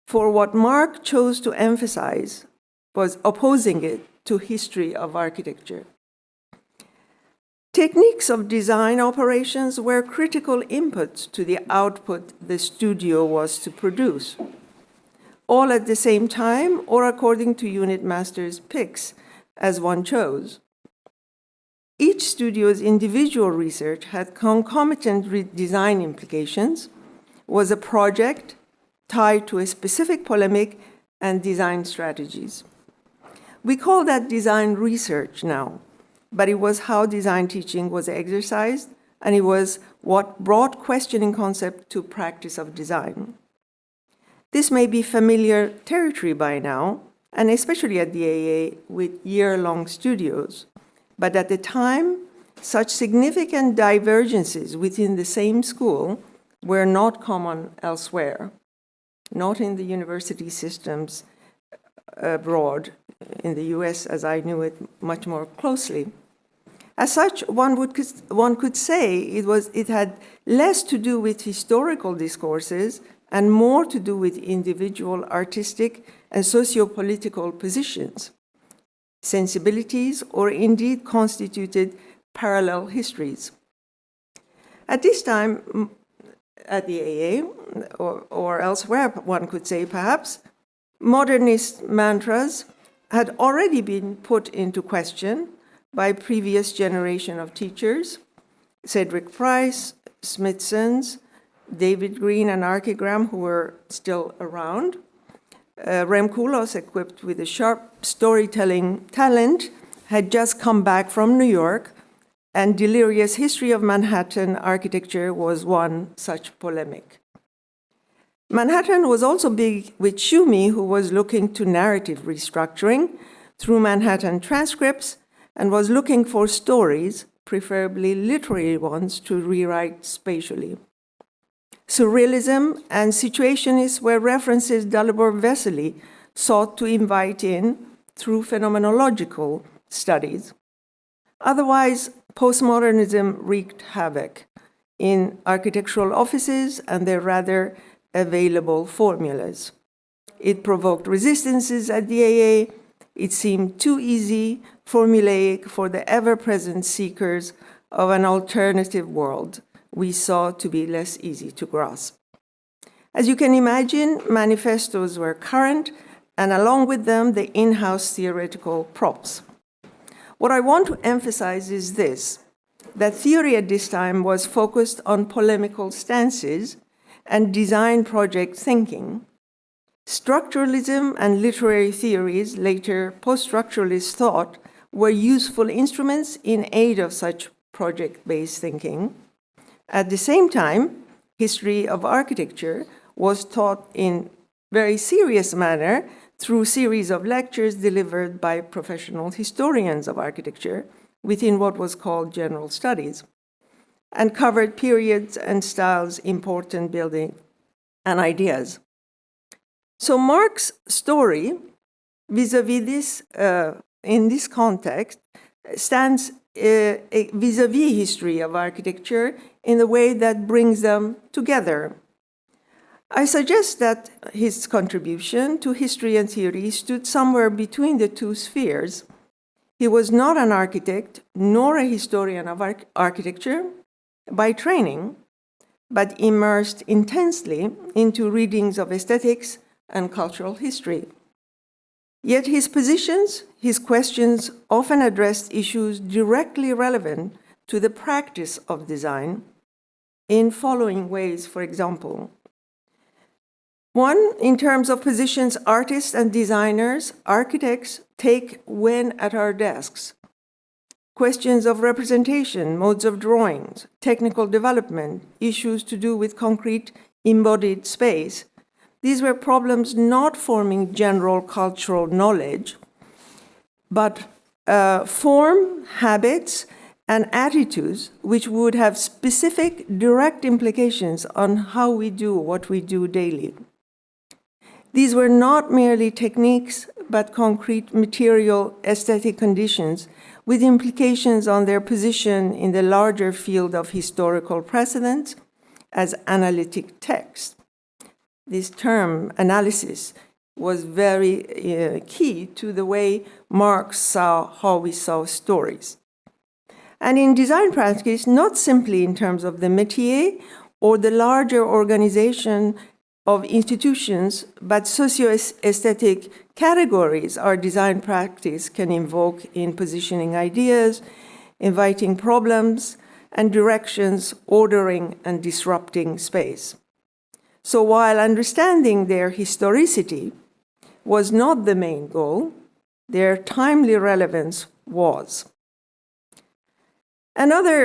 [SPEAKER 5] for what Mark chose to emphasize was opposing it to history of architecture. Techniques of design operations were critical inputs to the output the studio was to produce. all at the same time or according to unit master's picks, as one chose. Each studio's individual research had concomitant design implications, was a project tied to a specific polemic and design strategies. We call that design research now, but it was how design teaching was exercised, and it was what brought questioning concept to practice of design. This may be familiar territory by now, and especially at the AA with year-long studios. But at the time, such significant divergences within the same school were not common elsewhere, not in the university systems abroad, in the US as I knew it much more closely. As such, one could say it had less to do with historical discourses and more to do with individual artistic and socio-political positions, sensibilities, or indeed constituted parallel histories. At this time, at the AA, or elsewhere, one could say perhaps, modernist mantras had already been put into question by previous generation of teachers, Cedric Price, Smithson's, David Green and Archigram, who were still around. Rem Koolhaas, equipped with a sharp storytelling talent, had just come back from New York, and Delirious History of Manhattan Architecture was one such polemic. Manhattan was also big with Schumi, who was looking to narrative restructuring through Manhattan transcripts and was looking for stories, preferably literary ones, to rewrite spatially. Surrealism and Situationists were references Dalibor Vesely sought to invite in through phenomenological studies. Otherwise, postmodernism wreaked havoc in architectural offices and their rather available formulas. It provoked resistances at the AA. It seemed too easy, formulaic for the ever-present seekers of an alternative world we saw to be less easy to grasp. As you can imagine, manifestos were current, and along with them, the in-house theoretical props. What I want to emphasize is this, that theory at this time was focused on polemical stances and design project thinking. Structuralism and literary theories, later post-structuralist thought, were useful instruments in aid of such project-based thinking. At the same time, history of architecture was taught in very serious manner through series of lectures delivered by professional historians of architecture within what was called general studies, and covered periods and styles important building and ideas. So Mark's story vis-a-vis this, in this context, stands vis-a-vis history of architecture in a way that brings them together. I suggest that his contribution to history and theory stood somewhere between the two spheres. He was not an architect nor a historian of architecture by training, but immersed intensely into readings of aesthetics and cultural history. Yet his positions, his questions often addressed issues directly relevant to the practice of design in following ways, for example. One, in terms of positions artists and designers, architects take when at our desks. Questions of representation, modes of drawings, technical development, issues to do with concrete embodied space. These were problems not forming general cultural knowledge, but form, habits, and attitudes which would have specific, direct implications on how we do what we do daily. These were not merely techniques, but concrete material aesthetic conditions with implications on their position in the larger field of historical precedent as analytic text. This term, analysis, was very key to the way Marx saw how we saw stories. And in design practice, not simply in terms of the métier or the larger organization of institutions, but socio-aesthetic categories our design practice can invoke in positioning ideas, inviting problems and directions, ordering and disrupting space. So while understanding their historicity was not the main goal, their timely relevance was. Another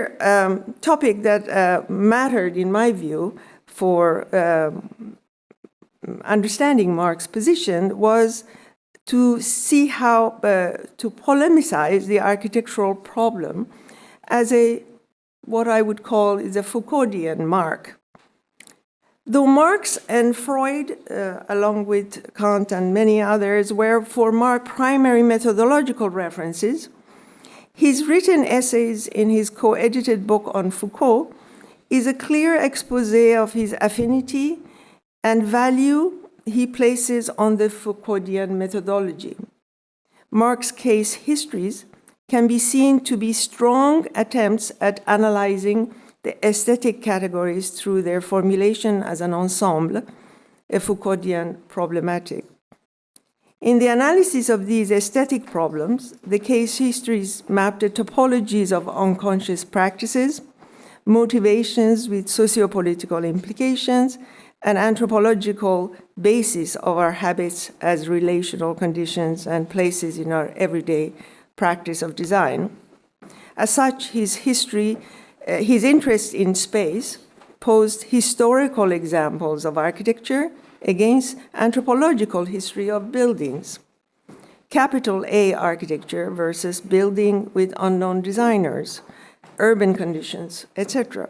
[SPEAKER 5] topic that mattered, in my view, for understanding Marx's position was to see how to polemicize the architectural problem as what I would call is a Foucauldian mark. Though Marx and Freud, along with Kant and many others, were for Marx primary methodological references, his written essays in his co-edited book on Foucault is a clear expose of his affinity and value he places on the Foucauldian methodology. Marx's case histories can be seen to be strong attempts at analyzing the aesthetic categories through their formulation as an ensemble, a Foucauldian problematic. In the analysis of these aesthetic problems, the case histories map the topologies of unconscious practices, motivations with sociopolitical implications, and anthropological basis of our habits as relational conditions and places in our everyday practice of design. As such, his interest in space posed historical examples of architecture against anthropological history of buildings. Capital A architecture versus building with unknown designers, urban conditions, etc.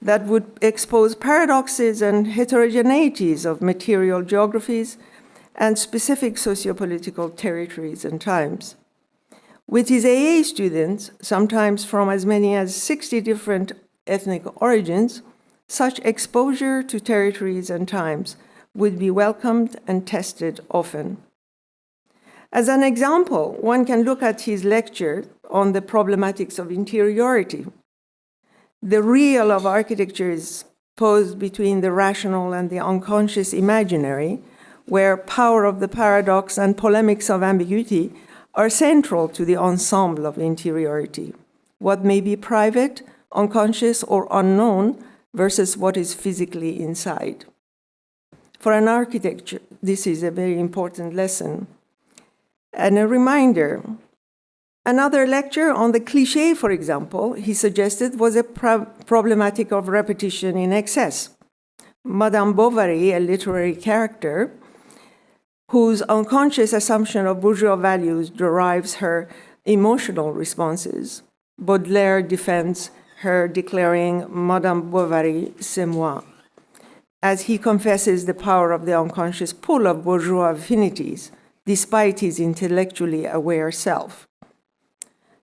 [SPEAKER 5] That would expose paradoxes and heterogeneities of material geographies and specific sociopolitical territories and times. With his AA students, sometimes from as many as 60 different ethnic origins, such exposure to territories and times would be welcomed and tested often. As an example, one can look at his lecture on the problematics of interiority. The real of architecture is posed between the rational and the unconscious imaginary, where power of the paradox and polemics of ambiguity are central to the ensemble of interiority. What may be private, unconscious, or unknown versus what is physically inside. For an architect, this is a very important lesson. And a reminder, another lecture on the cliché, for example, he suggested was a problematic of repetition in excess. Madame Bovary, a literary character, whose unconscious assumption of bourgeois values derives her emotional responses. Baudelaire defends her, declaring, Madame Bovary, c'est moi, as he confesses the power of the unconscious pull of bourgeois affinities, despite his intellectually aware self.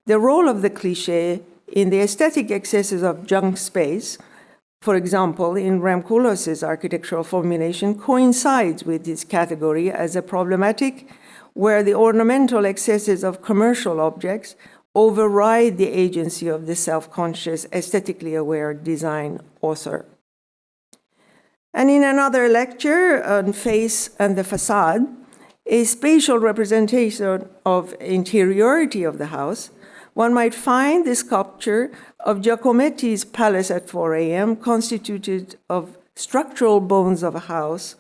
[SPEAKER 5] The role of the cliché in the aesthetic excesses of junk space, for example, in Ramkoulos's architectural formulation, coincides with this category as a problematic where the ornamental excesses of commercial objects override the agency of the self-conscious, aesthetically aware design author. And in another lecture on Face and the Facade, a spatial representation of interiority of the house, one might find the sculpture of Giacometti's Palace at 4 a.m. constituted of structural bones of a house,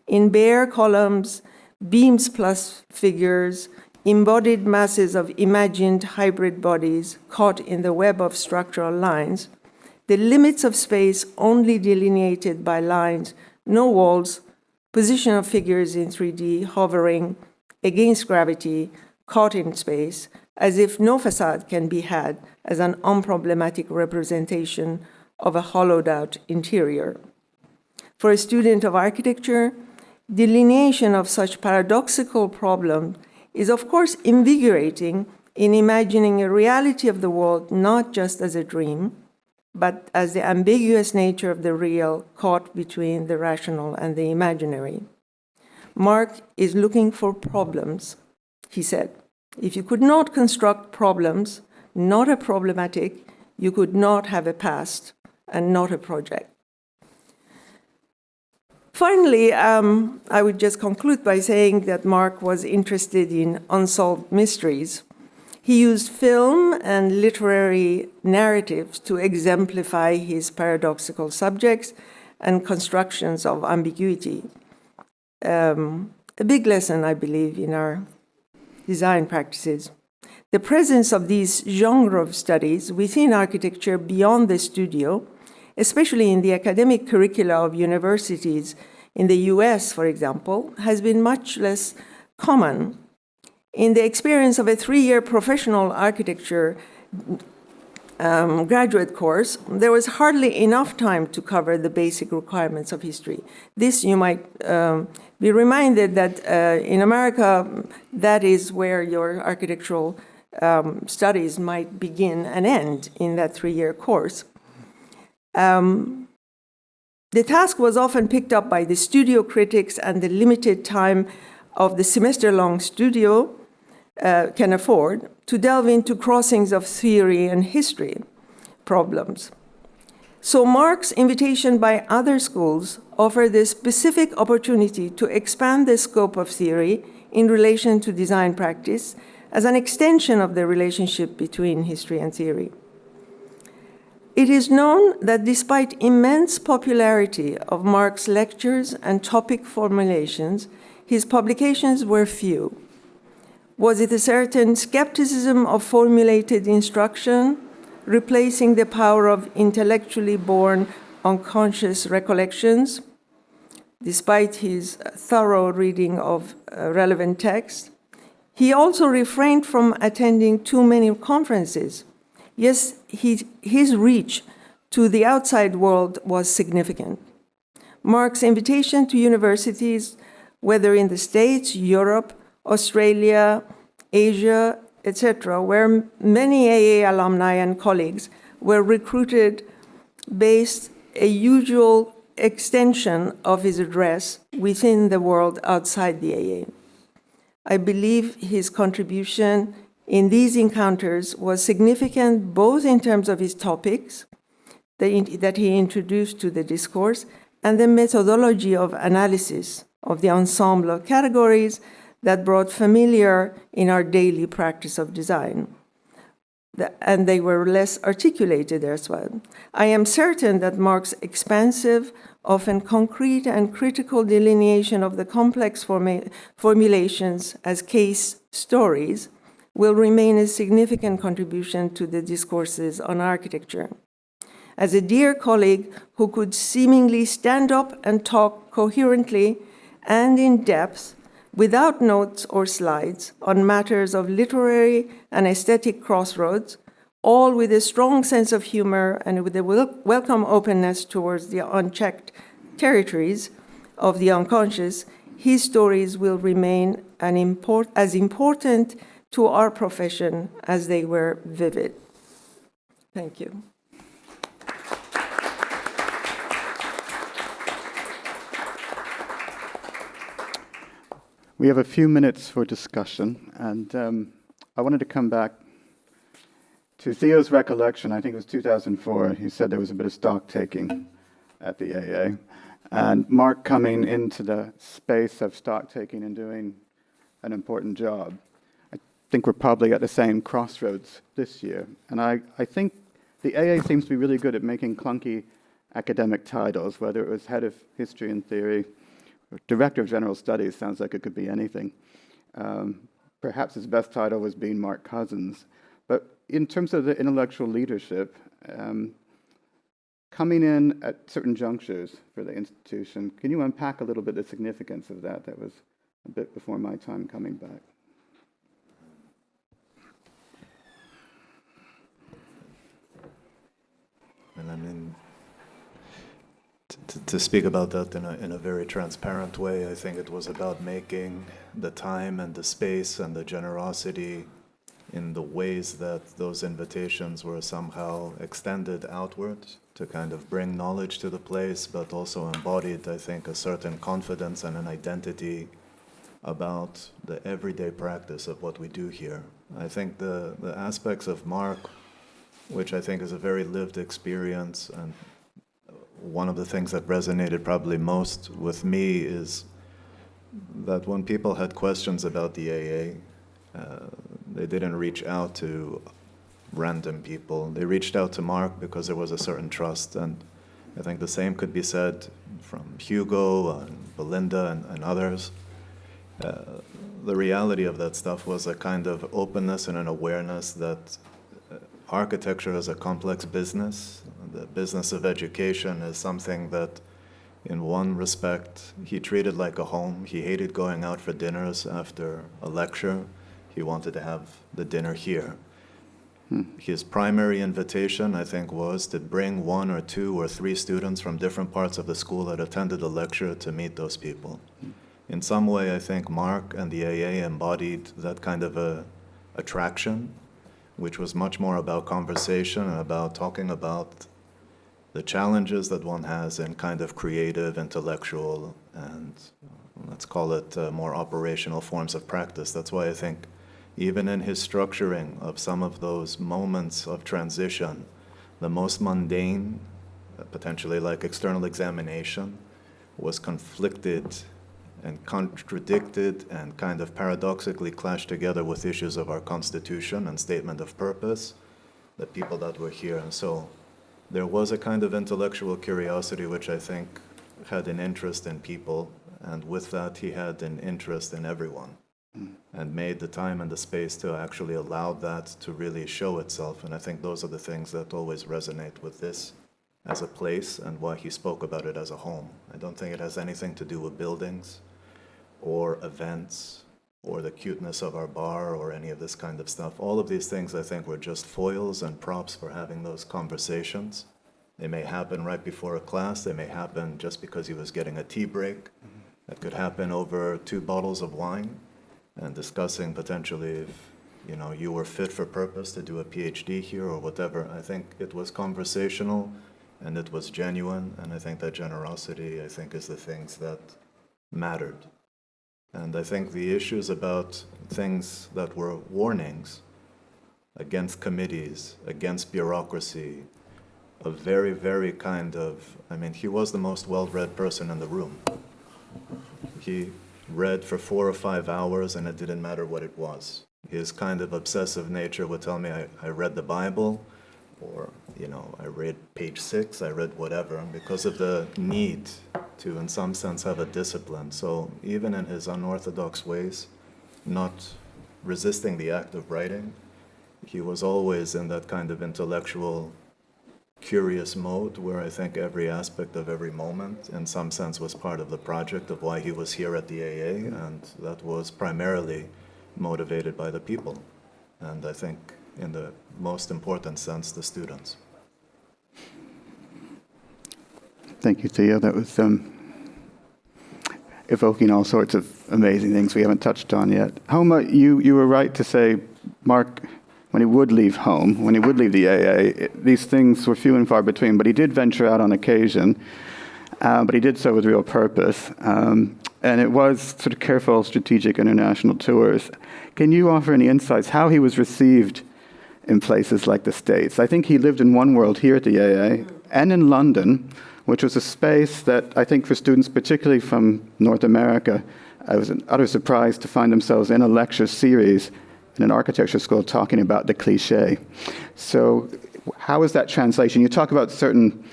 [SPEAKER 5] in bare columns, beams plus figures, embodied masses of imagined hybrid bodies caught in the web of structural lines, the limits of space only delineated by lines, no walls, position of figures in 3D hovering against gravity, caught in space, as if no facade can be had as an unproblematic representation of a hollowed-out interior. For a student of architecture, delineation of such paradoxical problems is, of course, invigorating in imagining a reality of the world not just as a dream, but as the ambiguous nature of the real caught between the rational and the imaginary. Marx is looking for problems, he said. If you could not construct problems, not a problematic, you could not have a past and not a project. Finally, I would just conclude by saying that Mark was interested in unsolved mysteries. He used film and literary narratives to exemplify his paradoxical subjects and constructions of ambiguity. A big lesson, I believe, in our design practices. The presence of these genre of studies within architecture beyond the studio, especially in the academic curricula of universities in the US, for example, has been much less common. In the experience of a 3-year professional architecture graduate course, there was hardly enough time to cover the basic requirements of history. This, you might be reminded that in America, that is where your architectural studies might begin and end in that 3-year course. The task was often picked up by the studio critics, and the limited time of the semester-long studio can afford to delve into crossings of theory and history problems. So Mark's invitation by other schools offered the specific opportunity to expand the scope of theory in relation to design practice as an extension of the relationship between history and theory. It is known that despite immense popularity of Mark's lectures and topic formulations, his publications were few. Was it a certain skepticism of formulated instruction, replacing the power of intellectually born unconscious recollections, despite his thorough reading of relevant texts? He also refrained from attending too many conferences. Yes, his reach to the outside world was significant. Mark's invitation to universities, whether in the States, Europe, Australia, Asia, etc., where many AA alumni and colleagues were recruited based a usual extension of his address within the world outside the AA. I believe his contribution in these encounters was significant both in terms of his topics that he introduced to the discourse and the methodology of analysis of the ensemble of categories that brought familiar in our daily practice of design. And they were less articulated as well. I am certain that Mark's expansive, often concrete and critical delineation of the complex formulations as case stories will remain a significant contribution to the discourses on architecture. As a dear colleague who could seemingly stand up and talk coherently and in depth without notes or slides on matters of literary and aesthetic crossroads, all with a strong sense of humor and with a welcome openness towards the unchecked territories of the unconscious, his stories will remain as important to our profession as they were vivid. Thank you.
[SPEAKER 1] We have a few minutes for discussion, and I wanted to come back to Theo's recollection. I think it was 2004. He said there was a bit of stock taking at the AA. And Mark coming into the space of stock taking and doing an important job. I think we're probably at the same crossroads this year. And I think the AA seems to be really good at making clunky academic titles, whether it was head of history and theory, or director of general studies, sounds like it could be anything. Perhaps his best title was being Mark Cousins. But in terms of the intellectual leadership, coming in at certain junctures for the institution, can you unpack a little bit the significance of that? That was a bit before my time coming back.
[SPEAKER 4] And I mean, to speak about that in a very transparent way, I think it was about making the time and the space and the generosity in the ways that those invitations were somehow extended outwards to kind of bring knowledge to the place, but also embodied, I think, a certain confidence and an identity about the everyday practice of what we do here. I think the aspects of Mark, which I think is a very lived experience and one of the things that resonated probably most with me is that when people had questions about the AA, they didn't reach out to random people. They reached out to Mark because there was a certain trust. And I think the same could be said from Hugo and Belinda and others. The reality of that stuff was a kind of openness and an awareness that architecture is a complex business. The business of education is something that, in one respect, he treated like a home. He hated going out for dinners after a lecture. He wanted to have the dinner here. His primary invitation, I think, was to bring 1 or 2 or 3 students from different parts of the school that attended the lecture to meet those people. In some way, I think Mark and the AA embodied that kind of a attraction, which was much more about conversation and about talking about the challenges that one has in kind of creative, intellectual, and let's call it more operational forms of practice. That's why I think even in his structuring of some of those moments of transition, the most mundane, potentially like external examination, was conflicted and contradicted and kind of paradoxically clashed together with issues of our Constitution and statement of purpose, the people that were here. And so there was a kind of intellectual curiosity which I think had an interest in people, and with that he had an interest in everyone, and made the time and the space to actually allow that to really show itself. And I think those are the things that always resonate with this as a place and why he spoke about it as a home. I don't think it has anything to do with buildings or events or the cuteness of our bar or any of this kind of stuff. All of these things, I think, were just foils and props for having those conversations. They may happen right before a class. They may happen just because he was getting a tea break. That could happen over 2 bottles of wine and discussing potentially if, you know, you were fit for purpose to do a PhD here or whatever. I think it was conversational and it was genuine, and I think that generosity, I think, is the things that mattered. And I think the issues about things that were warnings against committees, against bureaucracy, a very, very kind of, I mean, he was the most well-read person in the room. He read for 4 or 5 hours and it didn't matter what it was. His kind of obsessive nature would tell me, I read the Bible, or, you know, I read page 6, I read whatever, because of the need to, in some sense, have a discipline. So even in his unorthodox ways, not resisting the act of writing, he was always in that kind of intellectual, curious mode where I think every aspect of every moment, in some sense, was part of the project of why he was here at the AA, and that was primarily motivated by the people. And I think, in the most important sense, the students.
[SPEAKER 1] Thank you, Theo. That was evoking all sorts of amazing things we haven't touched on yet. Homa, you were right to say, Mark, when he would leave home, when he would leave the AA, these things were few and far between, but he did venture out on occasion, but he did so with real purpose. And it was sort of careful, strategic international tours. Can you offer any insights how he was received in places like the States? I think he lived in one world here at the AA and in London, which was a space that I think for students, particularly from North America, it was an utter surprise to find themselves in a lecture series in an architecture school talking about the cliché. So how is that translation? You talk about certain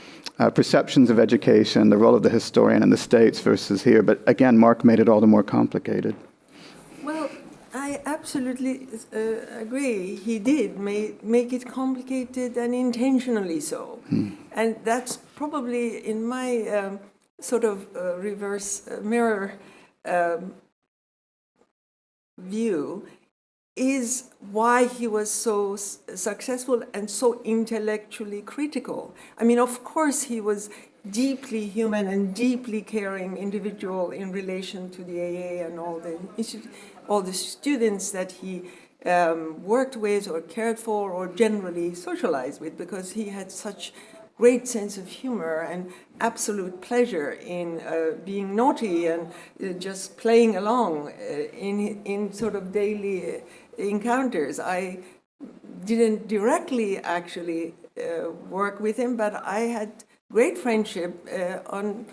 [SPEAKER 1] perceptions of education, the role of the historian in the States versus here, but again, Mark made it all the more complicated.
[SPEAKER 5] Well, I absolutely agree. He did make it complicated and intentionally so. And that's probably, in my sort of reverse mirror view, is why he was so successful and so intellectually critical. I mean, of course, he was deeply human and deeply caring individual in relation to the AA and all the students that he worked with or cared for or generally socialized with, because he had such great sense of humor and absolute pleasure in being naughty and just playing along in sort of daily encounters. I didn't directly actually work with him, but I had great friendship on,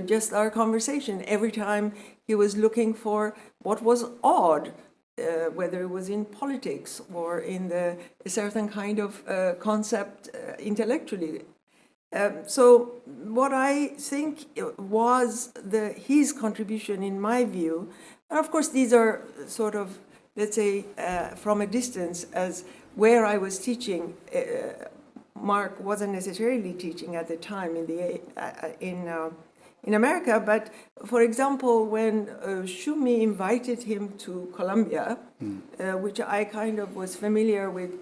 [SPEAKER 5] just our conversation. Every time he was looking for what was odd, whether it was in politics or in a certain kind of concept intellectually. So what I think was his contribution, in my view, and of course these are sort of, let's say, from a distance, as where I was teaching, Mark wasn't necessarily teaching at the time in America, but for example, when Shumi invited him to Columbia, which I kind of was familiar with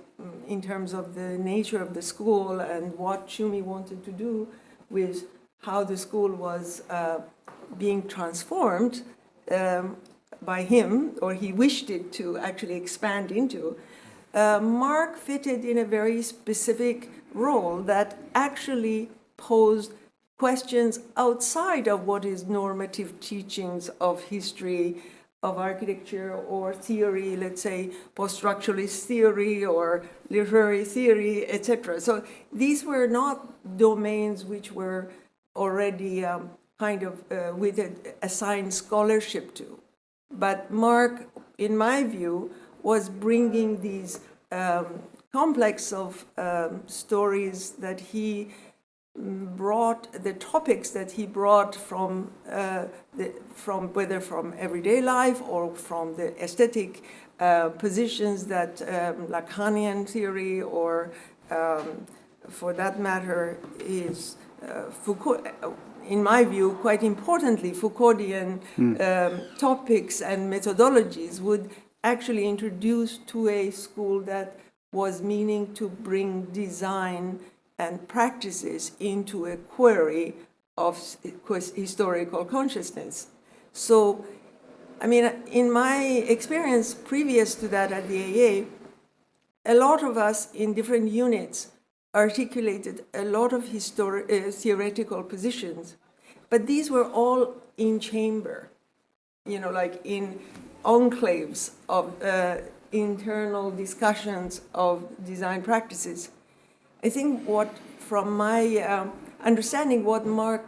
[SPEAKER 5] in terms of the nature of the school and what Shumi wanted to do with how the school was being transformed by him, or he wished it to actually expand into, Mark fitted in a very specific role that actually posed questions outside of what is normative teachings of history, of architecture or theory, let's say post-structuralist theory or literary theory, etc. So these were not domains which were already kind of with assigned scholarship to. But Mark, in my view, was bringing these complex of stories that he brought, the topics that he brought from whether from everyday life or from the aesthetic positions that Lacanian theory or for that matter is Foucault, in my view, quite importantly, Foucauldian topics and methodologies would actually introduce to a school that was meaning to bring design and practices into a query of historical consciousness. So, I mean, in my experience previous to that at the AA, a lot of us in different units articulated a lot of theoretical positions, but these were all in chamber, like in enclaves of internal discussions of design practices. I think from my understanding, what Mark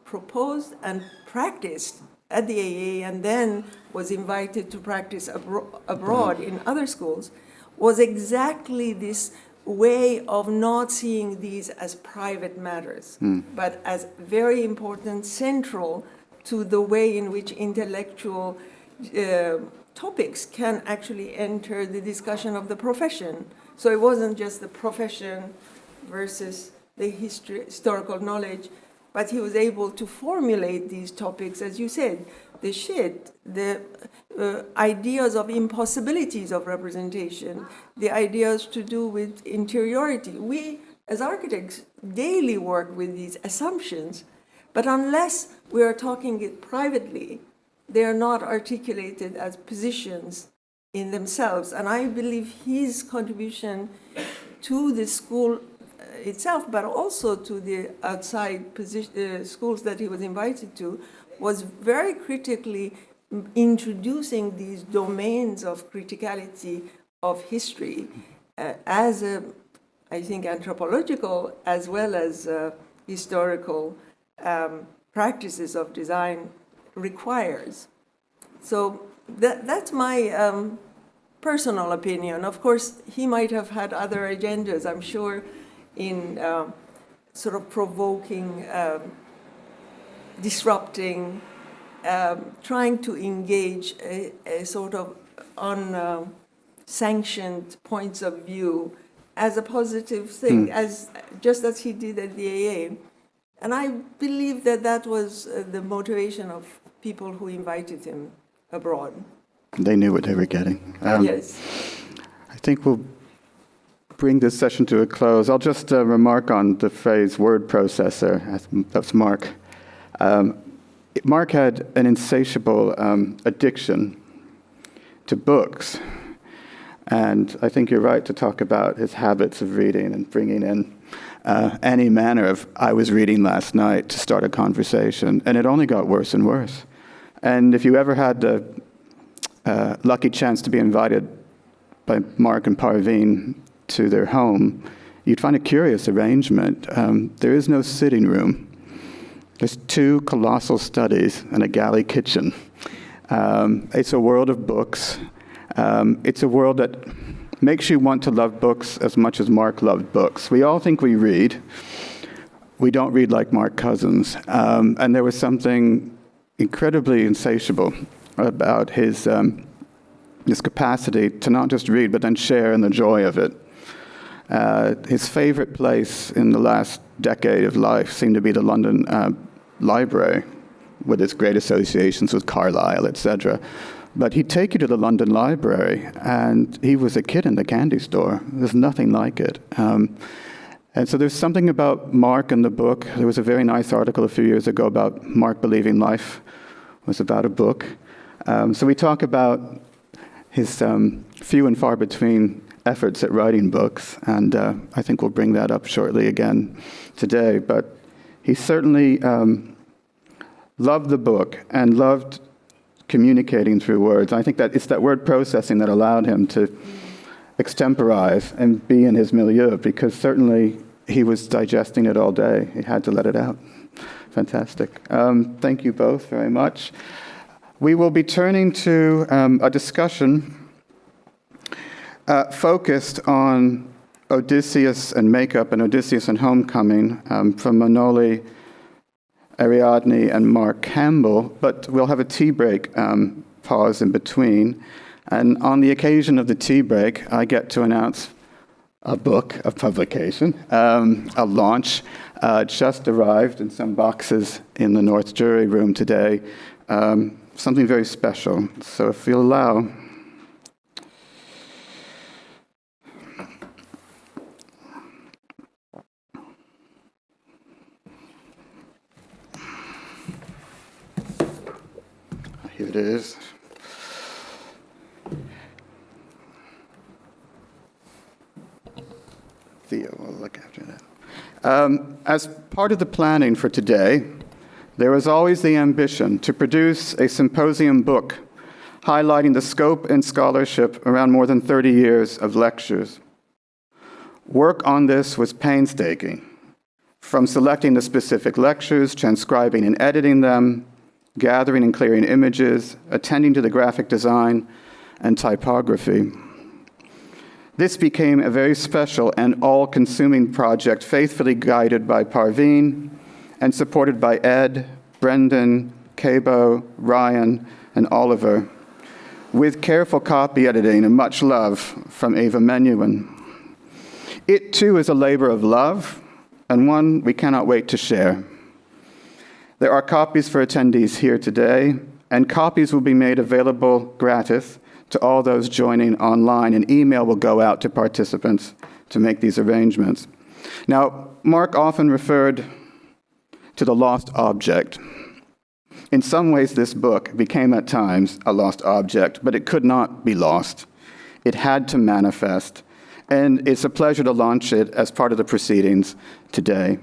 [SPEAKER 5] proposed and practiced at the AA and then was invited to practice abroad in other schools was exactly this way of not seeing these as private matters, but as very important, central to the way in which intellectual topics can actually enter the discussion of the profession. So it wasn't just the profession versus the historical knowledge, but he was able to formulate these topics, as you said, the ideas of impossibilities of representation, the ideas to do with interiority. We, as architects, daily work with these assumptions, but unless we are talking it privately, they are not articulated as positions in themselves. And I believe his contribution to the school itself, but also to the outside schools that he was invited to, was very critically introducing these domains of criticality of history as I think, anthropological as well as historical practices of design requires. So that's my personal opinion. Of course, he might have had other agendas, I'm sure, in sort of provoking, disrupting, trying to engage a sort of unsanctioned points of view as a positive thing, just as he did at the AA. And I believe that was the motivation of people who invited him abroad.
[SPEAKER 1] They knew what they were getting.
[SPEAKER 5] Yes.
[SPEAKER 1] I think we'll bring this session to a close. I'll just remark on the phrase word processor. That's Mark. Mark had an insatiable addiction to books. And I think you're right to talk about his habits of reading and bringing in any manner of, I was reading last night, to start a conversation. And it only got worse and worse. And if you ever had the lucky chance to be invited by Mark and Parveen to their home, you'd find a curious arrangement. There is no sitting room. There's 2 colossal studies and a galley kitchen. It's a world of books. It's a world that makes you want to love books as much as Mark loved books. We all think we read. We don't read like Mark Cousins. And there was something incredibly insatiable about his capacity to not just read, but then share in the joy of it. His favorite place in the last decade of life seemed to be the London Library, with its great associations with Carlyle, etc. But he'd take you to the London Library, and he was a kid in the candy store. There's nothing like it. And so there's something about Mark in the book. There was a very nice article a few years ago about Mark believing life was about a book. So we talk about his few and far between efforts at writing books, and I think we'll bring that up shortly again today. But he certainly loved the book and loved communicating through words. I think that it's that word processing that allowed him to extemporize and be in his milieu, because certainly he was digesting it all day. He had to let it out. Fantastic. Thank you both very much. We will be turning to a discussion focused on Odysseus and makeup and Odysseus and homecoming from Manolis, Ariadni, and Mark Campbell, but we'll have a tea break pause in between. And on the occasion of the tea break, I get to announce a book of publication, a launch, just arrived in some boxes in the North Jury room today, something very special. So if you'll allow. Here it is. Theo will look after that. As part of the planning for today, there was always the ambition to produce a symposium book highlighting the scope and scholarship around more than 30 years of lectures. Work on this was painstaking, from selecting the specific lectures, transcribing and editing them, gathering and clearing images, attending to the graphic design and typography. This became a very special and all-consuming project, faithfully guided by Parveen and supported by Ed, Brendan, Cabo, Ryan, and Oliver, with careful copy editing and much love from Ava Menuhin. It, too, is a labor of love, and one we cannot wait to share. There are copies for attendees here today, and copies will be made available gratis to all those joining online. An email will go out to participants to make these arrangements. Now, Mark often referred to the lost object. In some ways, this book became at times a lost object, but it could not be lost. It had to manifest, and it's a pleasure to launch it as part of the proceedings today.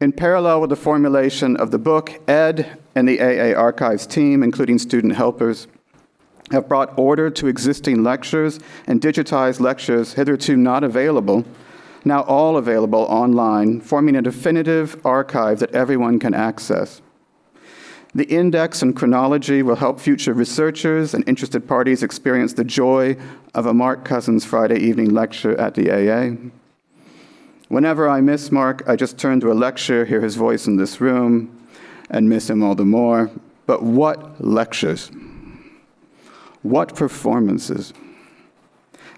[SPEAKER 1] In parallel with the formulation of the book, Ed and the AA Archives team, including student helpers, have brought order to existing lectures and digitized lectures hitherto not available, now all available online, forming a definitive archive that everyone can access. The index and chronology will help future researchers and interested parties experience the joy of a Mark Cousins Friday evening lecture at the AA. Whenever I miss Mark, I just turn to a lecture, hear his voice in this room, and miss him all the more. But what lectures? What performances?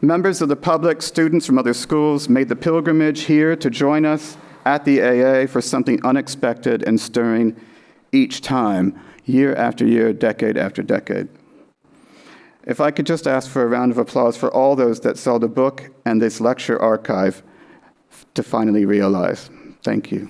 [SPEAKER 1] Members of the public, students from other schools made the pilgrimage here to join us at the AA for something unexpected and stirring each time, year after year, decade after decade. If I could just ask for a round of applause for all those that saw the book and this lecture archive to finally realize. Thank you.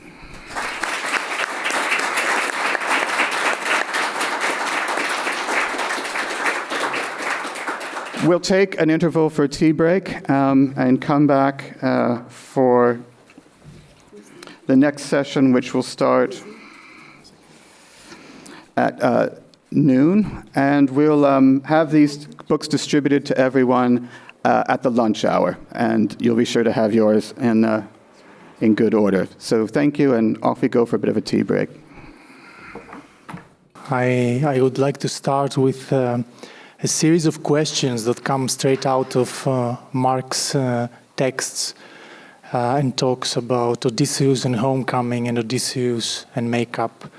[SPEAKER 1] We'll take an interval for a tea break and come back for the next session, which will start at noon. And we'll have these books distributed to everyone at the lunch hour, and you'll be sure to have yours in good order. So thank you, and off we go for a bit of a tea break.
[SPEAKER 6] I would like to start with a series of questions that come straight out of Mark's texts and talks about Odysseus and homecoming and Odysseus and makeup.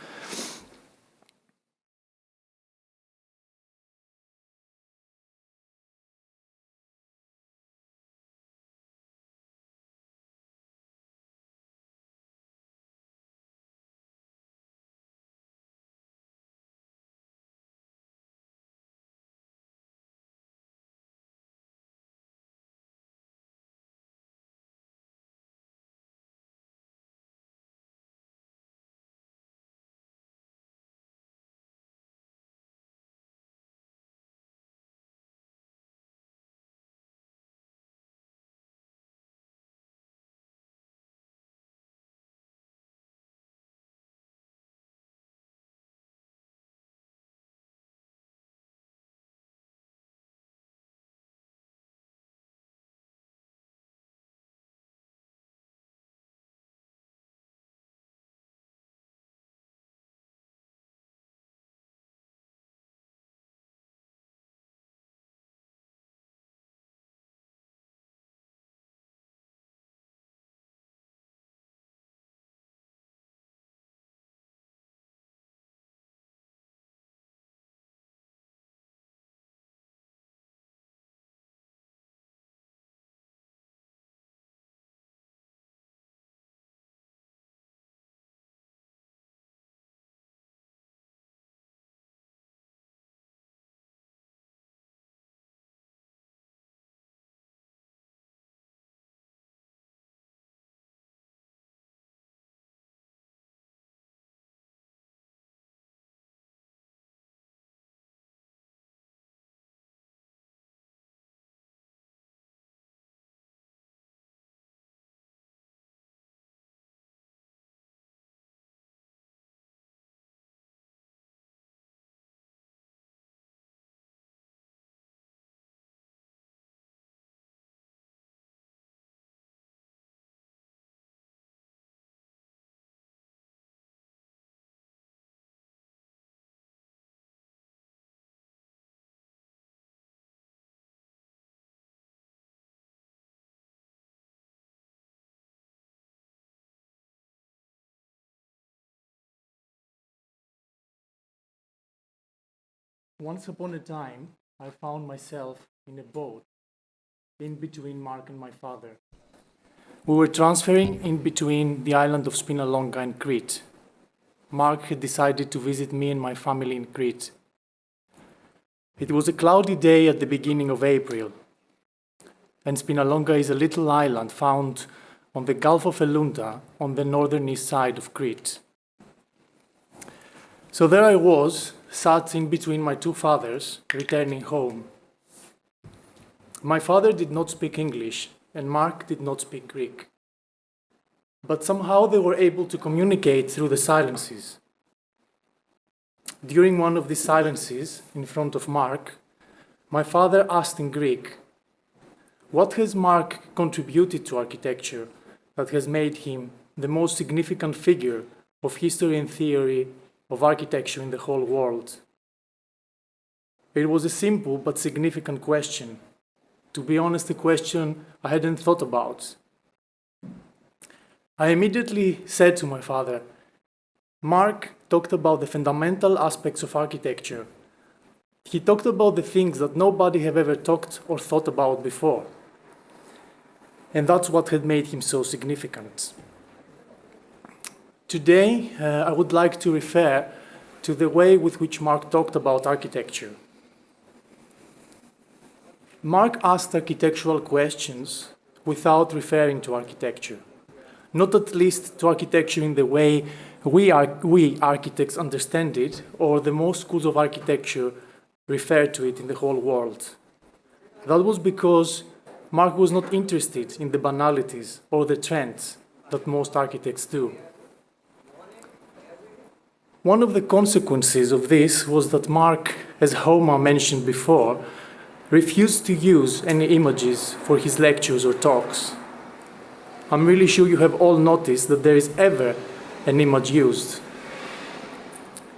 [SPEAKER 6] Once upon a time, I found myself in a boat in between Mark and my father. We were transferring in between the island of Spinalonga and Crete. Mark had decided to visit me and my family in Crete. It was a cloudy day at the beginning of April, and Spinalonga is a little island found on the Gulf of Elunda on the northern east side of Crete. So there I was, sat in between my two fathers, returning home. My father did not speak English, and Mark did not speak Greek. But somehow they were able to communicate through the silences. During one of these silences, in front of Mark, my father asked in Greek, "What has Mark contributed to architecture that has made him the most significant figure of history and theory of architecture in the whole world?" It was a simple but significant question. To be honest, a question I hadn't thought about. I immediately said to my father, "Mark talked about the fundamental aspects of architecture. He talked about the things that nobody had ever talked or thought about before. And that's what had made him so significant." Today, I would like to refer to the way with which Mark talked about architecture. Mark asked architectural questions without referring to architecture, not at least to architecture in the way we architects understand it, or the most schools of architecture refer to it in the whole world. That was because Mark was not interested in the banalities or the trends that most architects do. One of the consequences of this was that Mark, as Homa mentioned before, refused to use any images for his lectures or talks. I'm really sure you have all noticed that there is ever an image used.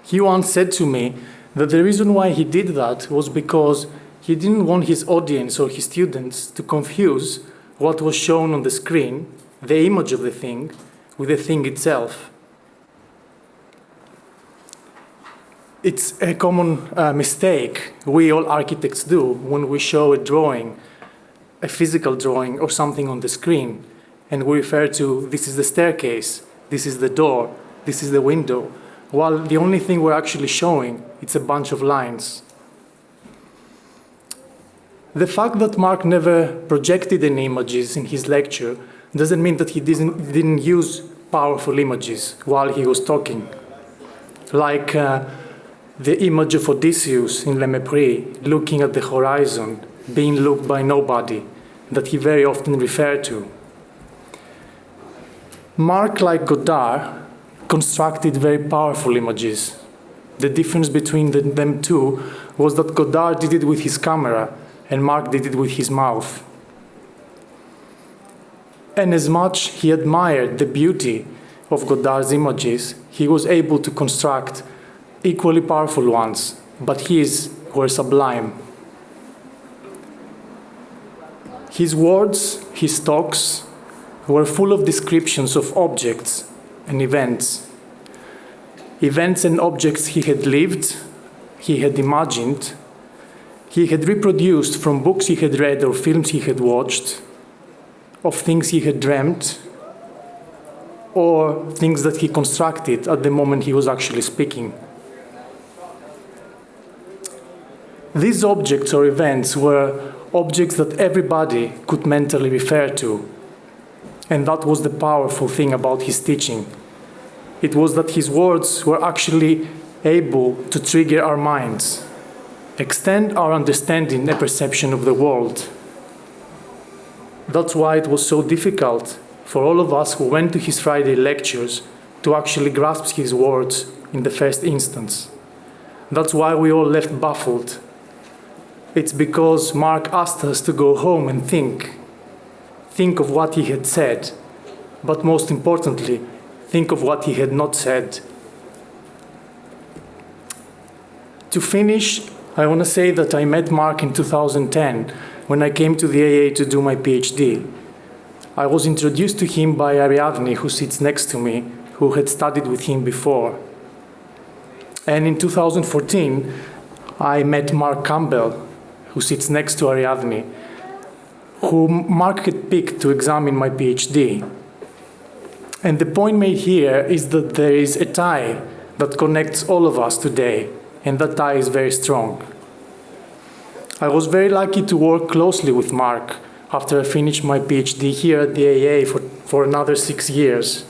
[SPEAKER 6] He once said to me that the reason why he did that was because he didn't want his audience or his students to confuse what was shown on the screen, the image of the thing, with the thing itself. It's a common mistake we all architects do when we show a drawing, a physical drawing or something on the screen, and we refer to this is the staircase, this is the door, this is the window, while the only thing we're actually showing, it's a bunch of lines. The fact that Mark never projected any images in his lecture doesn't mean that he didn't use powerful images while he was talking, like the image of Odysseus in Le Mépris, looking at the horizon, being looked by nobody, that he very often referred to. Mark, like Godard, constructed very powerful images. The difference between them two was that Godard did it with his camera and Mark did it with his mouth. And as much he admired the beauty of Godard's images, he was able to construct equally powerful ones, but his were sublime. His words, his talks, were full of descriptions of objects and events. Events and objects he had lived, he had imagined, he had reproduced from books he had read or films he had watched, of things he had dreamt, or things that he constructed at the moment he was actually speaking. These objects or events were objects that everybody could mentally refer to. And that was the powerful thing about his teaching. It was that his words were actually able to trigger our minds, extend our understanding and perception of the world. That's why it was so difficult for all of us who went to his Friday lectures to actually grasp his words in the first instance. That's why we all left baffled. It's because Mark asked us to go home and think of what he had said, but most importantly, think of what he had not said. To finish, I want to say that I met Mark in 2010 when I came to the AA to do my PhD. I was introduced to him by Ariadni, who sits next to me, who had studied with him before. And in 2014, I met Mark Campbell, who sits next to Ariadni, who Mark had picked to examine my PhD. And the point made here is that there is a tie that connects all of us today, and that tie is very strong. I was very lucky to work closely with Mark after I finished my PhD here at the AA for another 6 years.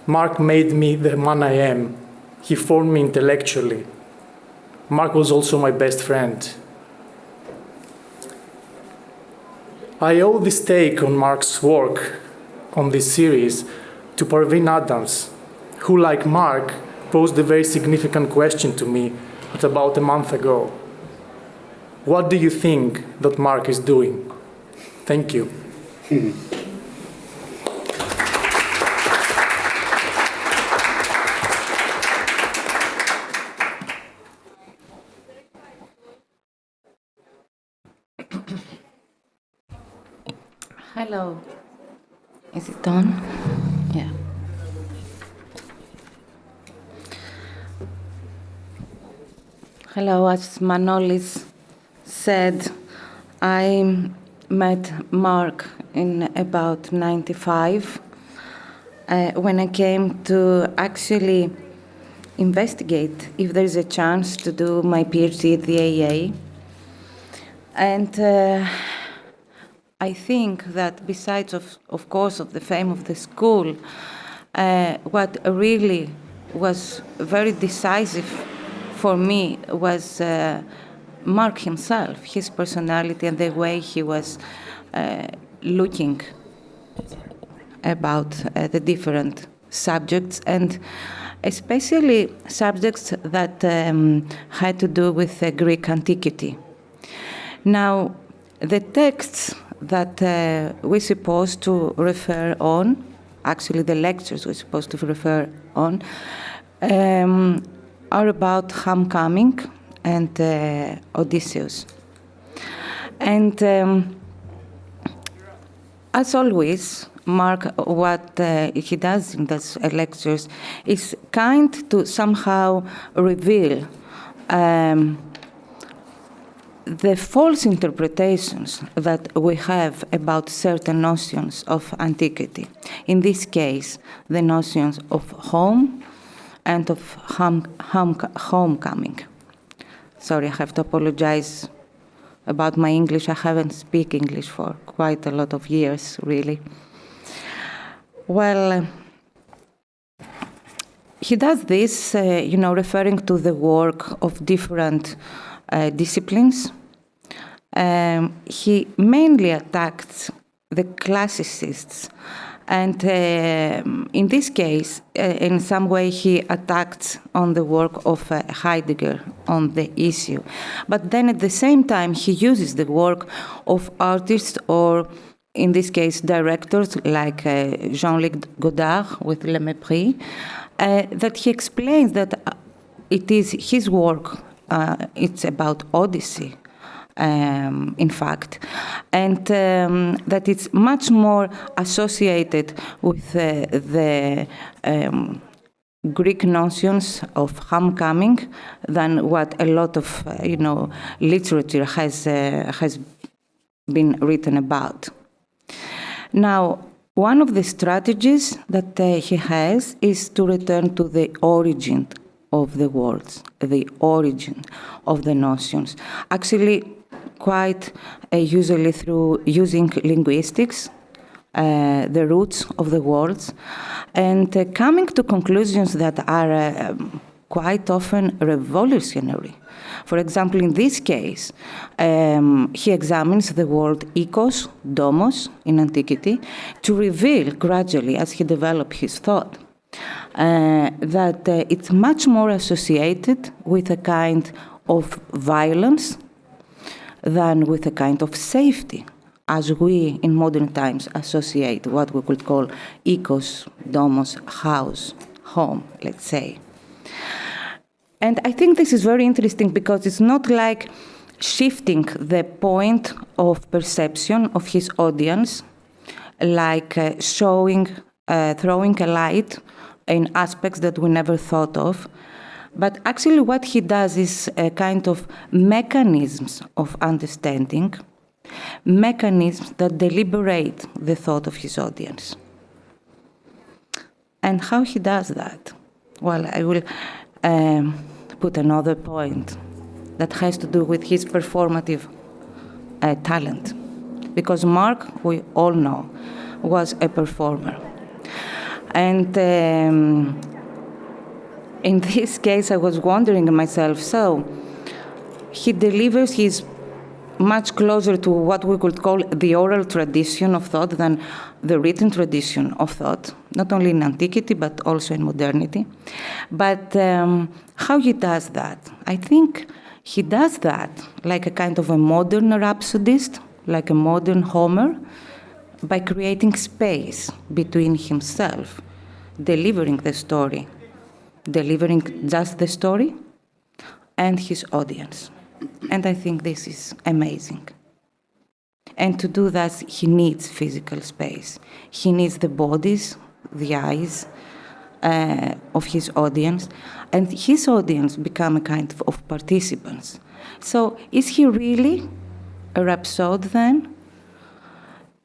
[SPEAKER 6] Mark made me the man I am. He formed me intellectually. Mark was also my best friend. I owe this take on Mark's work on this series to Parveen Adams, who, like Mark, posed a very significant question to me at about a month ago. What do you think that Mark is doing? Thank you.
[SPEAKER 7] Hello. Is it on? Yeah. Hello, as Manolis said, I met Mark in about 95 when I came to actually investigate if there is a chance to do my PhD at the AA. And I think that besides, of course, of the fame of the school, what really was very decisive for me was Mark himself, his personality and the way he was looking about the different subjects, and especially subjects that had to do with Greek antiquity. Now, the texts that we're supposed to refer on, actually the lectures we're supposed to refer on, are about homecoming and Odysseus. And as always, Mark, what he does in those lectures is kind to somehow reveal the false interpretations that we have about certain notions of antiquity. In this case, the notions of home and of homecoming. Sorry, I have to apologize about my English. I haven't speak English for quite a lot of years, really. Well, he does this, referring to the work of different disciplines. He mainly attacked the classicists, and in this case, in some way, he attacked on the work of Heidegger on the issue. But then at the same time, he uses the work of artists, or in this case, directors like Jean-Luc Godard with Le Mépris, that he explains that it is his work, it's about Odyssey, in fact, and that it's much more associated with the Greek notions of homecoming than what a lot of literature has been written about. Now, one of the strategies that he has is to return to the origin of the words, the origin of the notions. Actually, quite usually through using linguistics, the roots of the words, and coming to conclusions that are quite often revolutionary. For example, in this case, he examines the word ikos, domos, in antiquity, to reveal gradually, as he developed his thought, that it's much more associated with a kind of violence than with a kind of safety, as we in modern times associate what we could call ikos, domos, house, home, let's say. And I think this is very interesting because it's not like shifting the point of perception of his audience, like throwing a light in aspects that we never thought of. But actually what he does is a kind of mechanisms of understanding, mechanisms that deliberate the thought of his audience. And how he does that? Well, I will put another point that has to do with his performative talent. Because Mark, we all know, was a performer. And in this case, I was wondering to myself, so he delivers his much closer to what we could call the oral tradition of thought than the written tradition of thought, not only in antiquity, but also in modernity. But how he does that? I think he does that like a kind of a modern rhapsodist, like a modern Homer, by creating space between himself, delivering the story, delivering just the story, and his audience. And I think this is amazing. And to do that, he needs physical space. He needs the bodies, the eyes of his audience, and his audience become a kind of participants. So is he really a rhapsode then?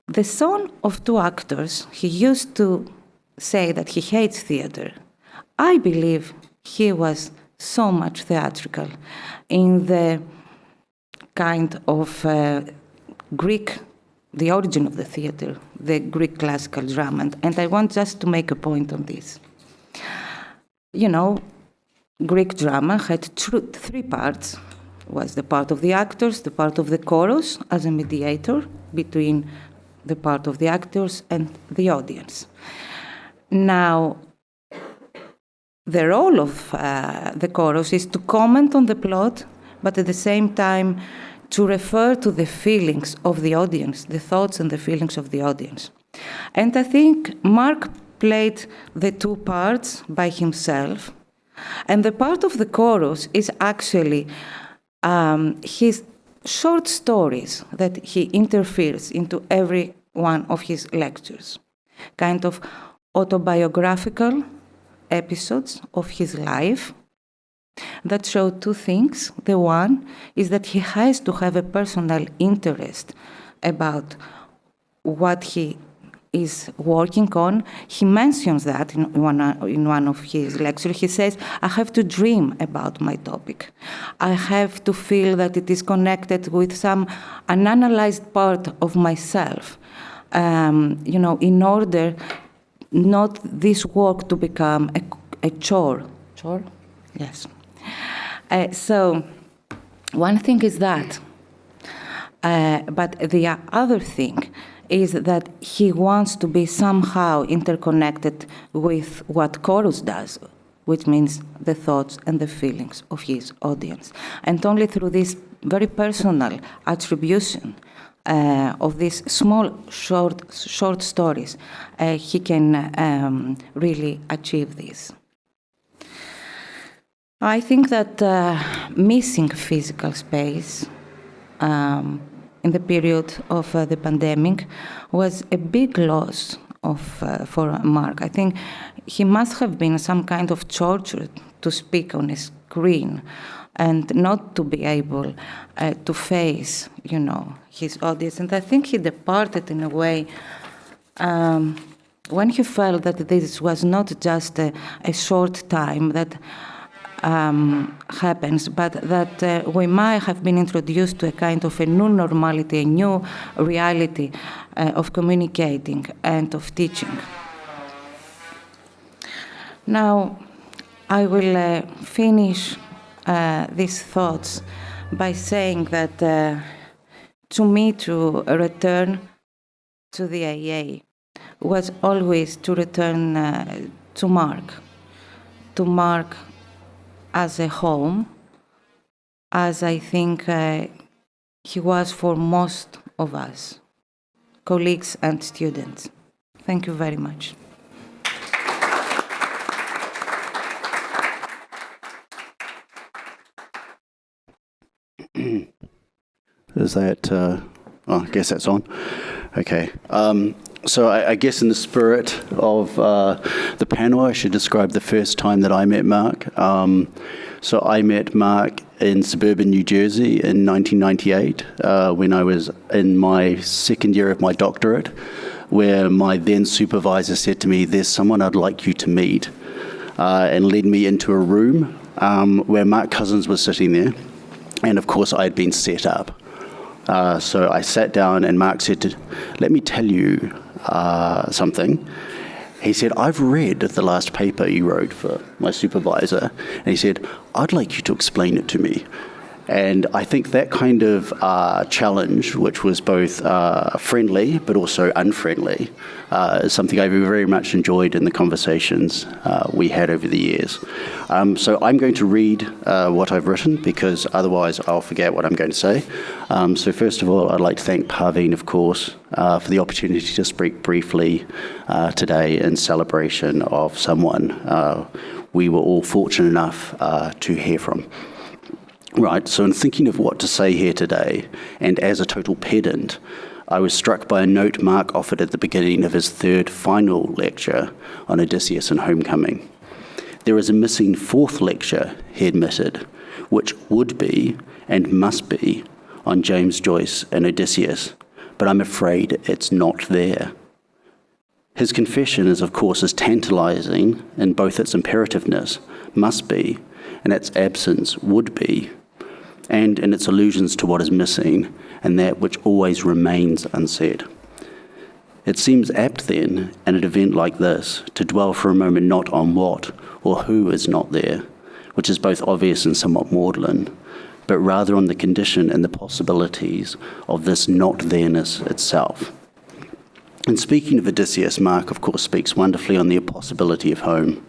[SPEAKER 7] The son of two actors, he used to say that he hates theater. I believe he was so much theatrical in the kind of Greek, the origin of the theater, the Greek classical drama. And I want just to make a point on this. You know, Greek drama had three parts. Was the part of the actors, the part of the chorus as a mediator between the part of the actors and the audience. Now, the role of the chorus is to comment on the plot, but at the same time to refer to the feelings of the audience, the thoughts and the feelings of the audience. And I think Mark played the two parts by himself, and the part of the chorus is actually his short stories that he interferes into every one of his lectures, kind of autobiographical episodes of his life that show two things. The one is that he has to have a personal interest about what he is working on. He mentions that in one of his lectures. He says, I have to dream about my topic. I have to feel that it is connected with some unanalyzed part of myself, in order not this work to become a chore. Chore? Yes. So one thing is that, but the other thing is that he wants to be somehow interconnected with what chorus does, which means the thoughts and the feelings of his audience. And only through this very personal attribution of these small, short stories, he can really achieve this. I think that missing physical space in the period of the pandemic was a big loss for Mark. I think he must have been some kind of torture to speak on a screen and not to be able to face, his audience. And I think he departed in a way when he felt that this was not just a short time that happens, but that we might have been introduced to a kind of a new normality, a new reality of communicating and of teaching. Now, I will finish these thoughts by saying that to me, to return to the AA was always to return to Mark as a home, as I think he was for most of us, colleagues and students. Thank you very much.
[SPEAKER 8] Is that, I guess that's on. Okay. So I guess in the spirit of the panel, I should describe the first time that I met Mark. So I met Mark in suburban New Jersey in 1998 when I was in my second year of my doctorate, where my then supervisor said to me, there's someone I'd like you to meet, and led me into a room where Mark Cousins was sitting there. And of course, I had been set up. So I sat down and Mark said, let me tell you something. He said, I've read the last paper you wrote for my supervisor. And he said, I'd like you to explain it to me. And I think that kind of challenge, which was both friendly but also unfriendly, is something I very much enjoyed in the conversations we had over the years. So I'm going to read what I've written, because otherwise I'll forget what I'm going to say. So first of all, I'd like to thank Parveen, of course, for the opportunity to speak briefly today in celebration of someone we were all fortunate enough to hear from. Right, so in thinking of what to say here today, and as a total pedant, I was struck by a note Mark offered at the beginning of his third final lecture on Odysseus and Homecoming. There is a missing fourth lecture, he admitted, which would be and must be on James Joyce and Odysseus, but I'm afraid it's not there. His confession is, of course, as tantalizing in both its imperativeness, must be, and its absence, would be, and in its allusions to what is missing and that which always remains unsaid. It seems apt then, in an event like this, to dwell for a moment not on what or who is not there, which is both obvious and somewhat maudlin, but rather on the condition and the possibilities of this not there-ness itself. In speaking of Odysseus, Mark, of course, speaks wonderfully on the possibility of home.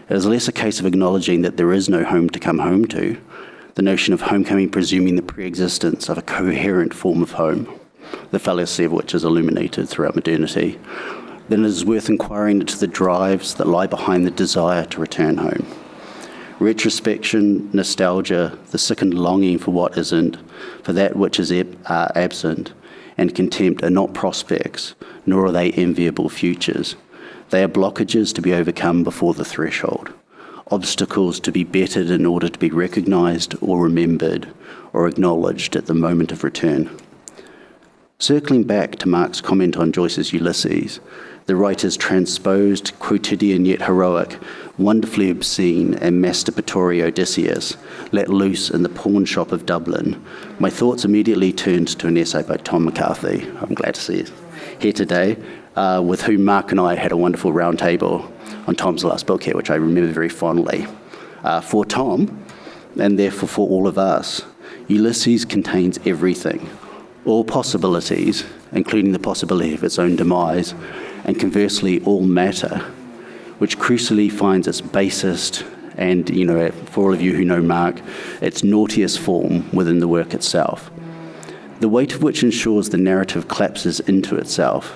[SPEAKER 8] It is less a case of acknowledging that there is no home to come home to, the notion of homecoming presuming the pre-existence of a coherent form of home, the fallacy of which is illuminated throughout modernity, then it is worth inquiring into the drives that lie behind the desire to return home. Retrospection, nostalgia, the sickened longing for what isn't, for that which is absent, and contempt are not prospects, nor are they enviable futures. They are blockages to be overcome before the threshold, obstacles to be bettered in order to be recognised or remembered or acknowledged at the moment of return. Circling back to Mark's comment on Joyce's Ulysses, the writer's transposed, quotidian yet heroic, wonderfully obscene and masturbatory Odysseus, let loose in the pawn shop of Dublin, my thoughts immediately turned to an essay by Tom McCarthy, I'm glad to see you here today, with whom Mark and I had a wonderful round table on Tom's last book here, which I remember very fondly. For Tom, and therefore for all of us, Ulysses contains everything, all possibilities, including the possibility of its own demise, and conversely all matter, which crucially finds its basest and, for all of you who know Mark, its naughtiest form within the work itself. The weight of which ensures the narrative collapses into itself,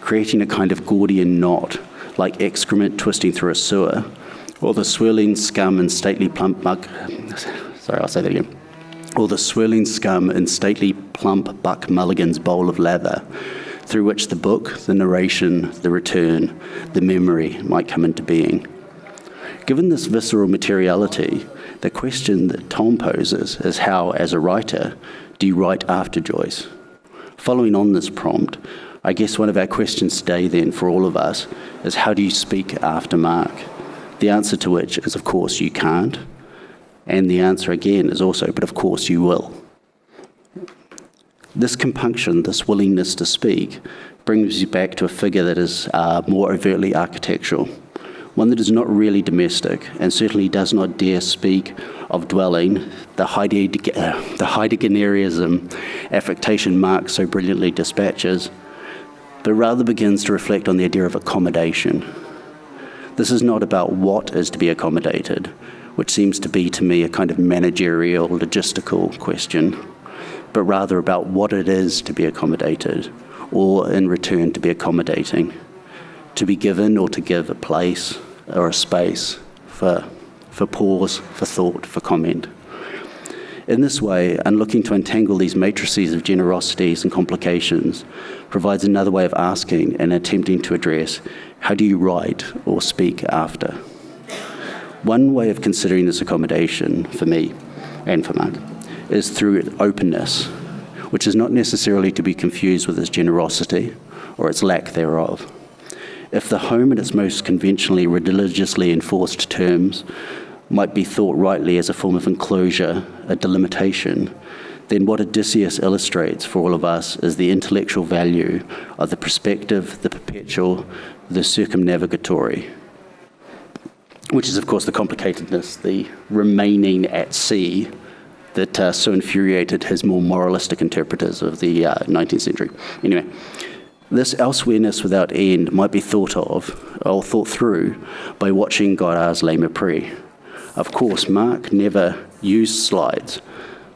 [SPEAKER 8] creating a kind of Gordian knot, like excrement twisting through a sewer, or the swirling scum and stately plump or the swirling scum and stately plump Buck Mulligan's bowl of lather, through which the book, the narration, the return, the memory might come into being. Given this visceral materiality, the question that Tom poses is how, as a writer, do you write after Joyce? Following on this prompt, I guess one of our questions today then for all of us is how do you speak after Mark? The answer to which is, of course, you can't. And the answer again is also, but of course you will. This compunction, this willingness to speak, brings you back to a figure that is more overtly architectural, one that is not really domestic and certainly does not dare speak of dwelling, the Heideggerianism affectation Mark so brilliantly dispatches, but rather begins to reflect on the idea of accommodation. This is not about what is to be accommodated, which seems to be to me a kind of managerial, logistical question, but rather about what it is to be accommodated, or in return to be accommodating, to be given or to give a place or a space for pause, for thought, for comment. In this way, and looking to untangle these matrices of generosities and complications, provides another way of asking and attempting to address, how do you write or speak after? One way of considering this accommodation, for me and for Mark, is through openness, which is not necessarily to be confused with its generosity or its lack thereof. If the home in its most conventionally religiously enforced terms might be thought rightly as a form of enclosure, a delimitation, then what Odysseus illustrates for all of us is the intellectual value of the perspective, the perpetual, the circumnavigatory, which is, of course, the complicatedness, the remaining at sea that so infuriated his more moralistic interpreters of the 19th century. Anyway, this elsewhereness without end might be thought of, or thought through, by watching Godard's Les Mépris. Of course, Mark never used slides,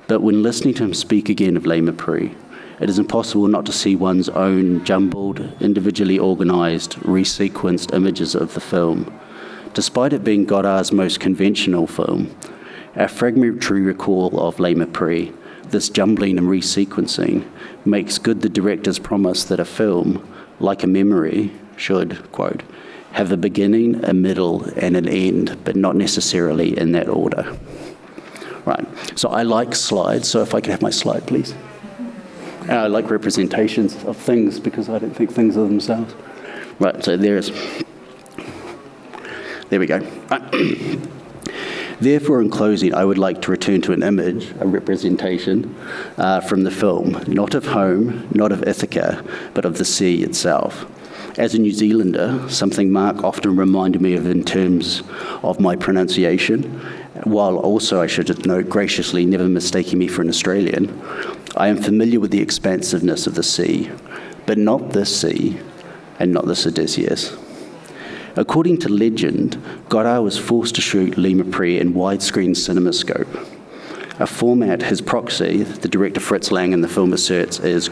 [SPEAKER 8] but when listening to him speak again of Les Mépris, it is impossible not to see one's own jumbled, individually organised, resequenced images of the film. Despite it being Godard's most conventional film, our fragmentary recall of Les Mépris, this jumbling and resequencing, makes good the director's promise that a film, like a memory, should, quote, have a beginning, a middle, and an end, but not necessarily in that order. Right, so I like slides, so if I could have my slide, please. I like representations of things because I don't think things are themselves. Right, so there we go. Therefore, in closing, I would like to return to an image, a representation from the film, not of home, not of Ithaca, but of the sea itself. As a New Zealander, something Mark often reminded me of in terms of my pronunciation, while also, I should note, graciously never mistaking me for an Australian, I am familiar with the expansiveness of the sea, but not this sea, and not this Odysseus. According to legend, Godard was forced to shoot Les Mépris in widescreen cinemascope. A format his proxy, the director Fritz Lang in the film asserts, is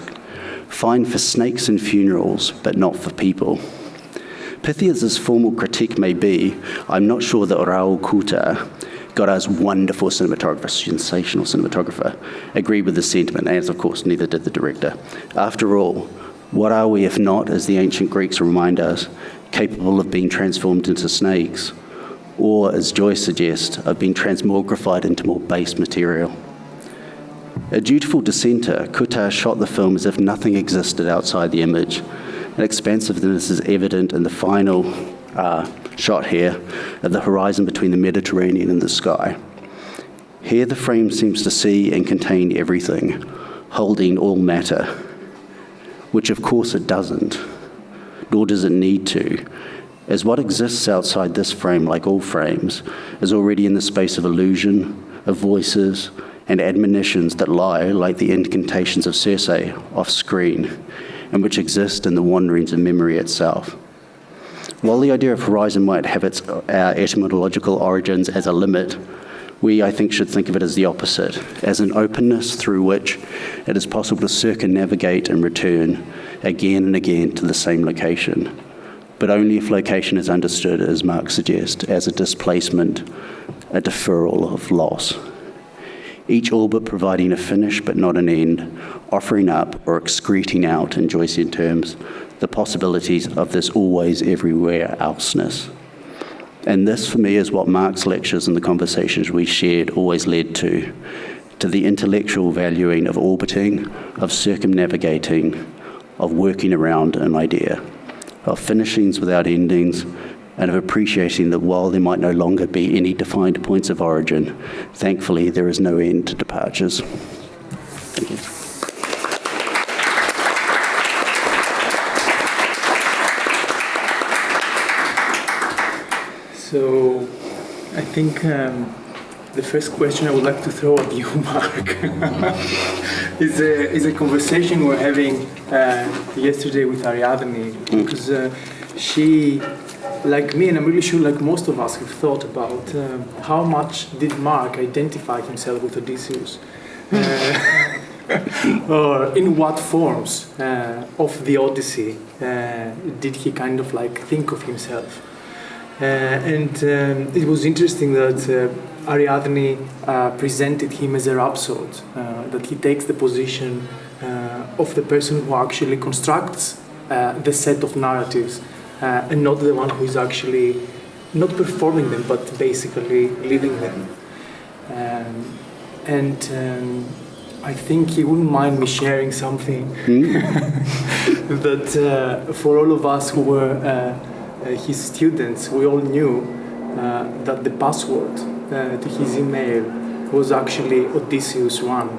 [SPEAKER 8] fine for snakes and funerals, but not for people. Pithy as his formal critique may be, I'm not sure that Raul Kuta, Goda's wonderful cinematographer, sensational cinematographer, agreed with the sentiment, as of course neither did the director. After all, what are we if not, as the ancient Greeks remind us, capable of being transformed into snakes, or, as Joyce suggests, of being transmogrified into more base material? A dutiful dissenter, Kuta shot the film as if nothing existed outside the image. An expansiveness is evident in the final shot here of the horizon between the Mediterranean and the sky. Here the frame seems to see and contain everything, holding all matter, which of course it doesn't, nor does it need to, as what exists outside this frame, like all frames, is already in the space of illusion, of voices, and admonitions that lie, like the incantations of Circe, off screen, and which exist in the wanderings of memory itself. While the idea of horizon might have its etymological origins as a limit, we, I think, should think of it as the opposite, as an openness through which it is possible to circumnavigate and return again and again to the same location, but only if location is understood, as Marx suggests, as a displacement, a deferral of loss. Each orbit providing a finish but not an end, offering up or excreting out, in Joycean terms, the possibilities of this always everywhere elseness. And this, for me, is what Marx's lectures and the conversations we shared always led to the intellectual valuing of orbiting, of circumnavigating, of working around an idea, of finishings without endings, and of appreciating that while there might no longer be any defined points of origin, thankfully there is no end to departures. Thank you.
[SPEAKER 6] So I think the first question I would like to throw at you, Mark, is a conversation we're having yesterday with Ariadni, because she, like me, and I'm really sure like most of us, have thought about how much did Mark identify himself with Odysseus? Or in what forms of the Odyssey did he kind of like think of himself? And it was interesting that Ariadne presented him as a rhapsode, that he takes the position of the person who actually constructs the set of narratives, and not the one who is actually not performing them, but basically living them. I think he wouldn't mind me sharing something that for all of us who were his students, we all knew that the password to his email was actually Odysseus 1.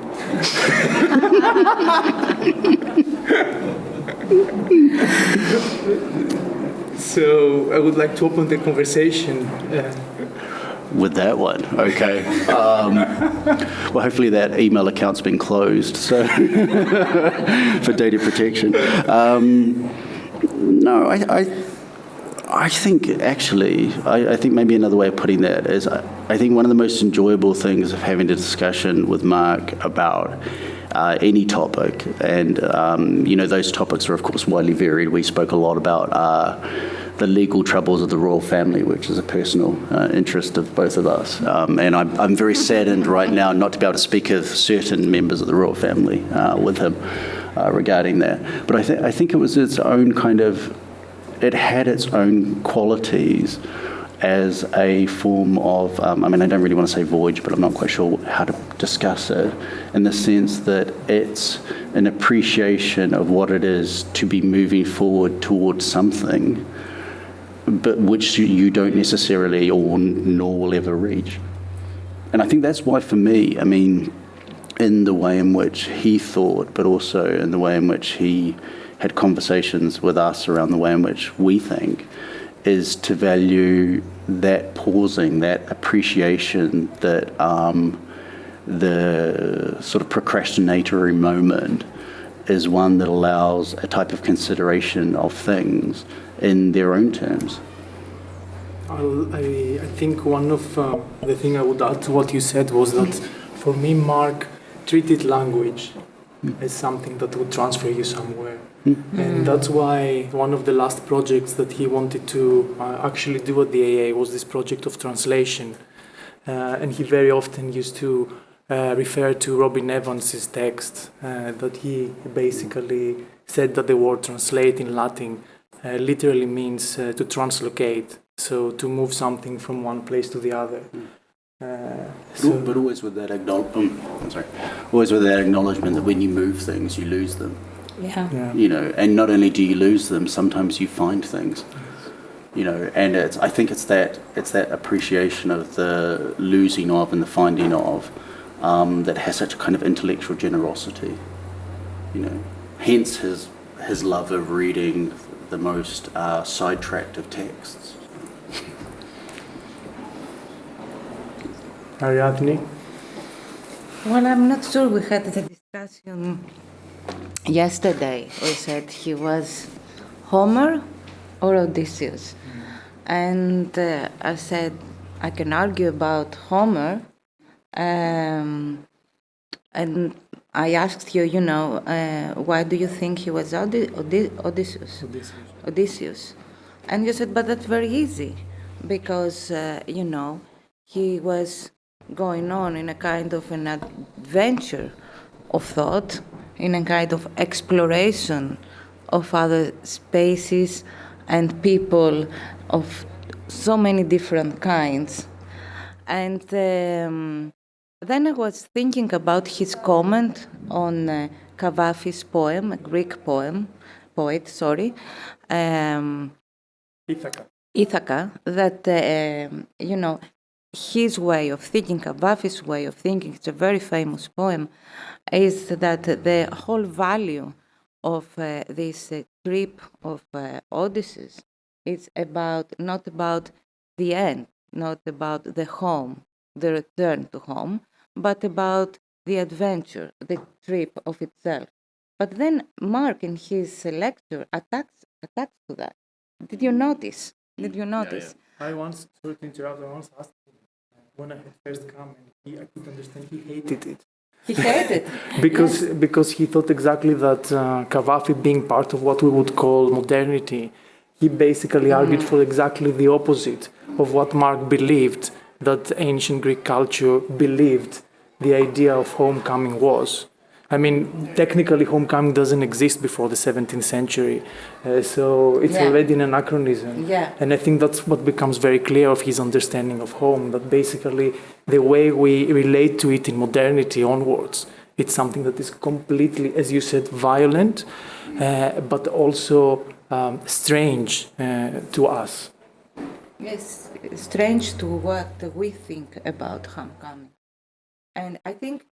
[SPEAKER 6] So I would like to open the conversation
[SPEAKER 8] with that one. Okay. Well, hopefully that email account's been closed, so for data protection. No, I think actually, I think maybe another way of putting that is, I think one of the most enjoyable things of having a discussion with Mark about any topic, and those topics are of course widely varied. We spoke a lot about the legal troubles of the royal family, which is a personal interest of both of us, and I'm very saddened right now not to be able to speak of certain members of the royal family with him regarding that. But I think it was its own kind of, it had its own qualities as a form of, I don't really want to say voyage, but I'm not quite sure how to discuss it, in the sense that it's an appreciation of what it is to be moving forward towards something, but which you don't necessarily nor will ever reach. And I think that's why, for me, in the way in which he thought, but also in the way in which he had conversations with us around the way in which we think, is to value that pausing, that appreciation, that the sort of procrastinatory moment is one that allows a type of consideration of things in their own terms.
[SPEAKER 6] I think one of the things I would add to what you said was that For me, Mark treated language as something that would transfer you somewhere. And that's why one of the last projects that he wanted to actually do at the AA was this project of translation. And he very often used to refer to Robin Evans's text, that he basically said that the word translate in Latin literally means to translocate, so to move something from one place to the other.
[SPEAKER 8] But always with that acknowledgement that when you move things, you lose them.
[SPEAKER 7] Yeah.
[SPEAKER 8] You know, and not only do you lose them, sometimes you find things. You know, and I think it's that appreciation of the losing of and the finding of that has such a kind of intellectual generosity. You know, hence his love of reading the most sidetracked of texts.
[SPEAKER 6] Ariadni?
[SPEAKER 7] Well, I'm not sure. We had the discussion yesterday. We said he was Homer or Odysseus. And I said, I can argue about Homer. And I asked you, why do you think he was Odysseus? And you said, but that's very easy. Because, he was going on in a kind of an adventure of thought, in a kind of exploration of other spaces and people of so many different kinds. And then I was thinking about his comment on Kavafi's poem, a Greek poet, Ithaca, that, his way of thinking, Kavafi's way of thinking, it's a very famous poem, is that the whole value of this trip of Odysseus is not about the end, not about the home, the return to home, but about the adventure, the trip of itself. But then Mark, in his lecture, attacks to that. Did you notice?
[SPEAKER 6] I once, sorry to interrupt, I once asked him when I had first come, and I could understand he hated it.
[SPEAKER 7] He hated it.
[SPEAKER 6] Because he thought exactly that Kavafi, being part of what we would call modernity, he basically argued for exactly the opposite of what Mark believed that ancient Greek culture believed the idea of homecoming was. I mean, technically, homecoming doesn't exist before the 17th century, so it's already an anachronism.
[SPEAKER 7] Yeah.
[SPEAKER 6] And I think that's what becomes very clear of his understanding of home, that basically the way we relate to it in modernity onwards, it's something that is completely, as you said, violent, but also strange to us.
[SPEAKER 7] Yes, strange to what we think about homecoming. And I think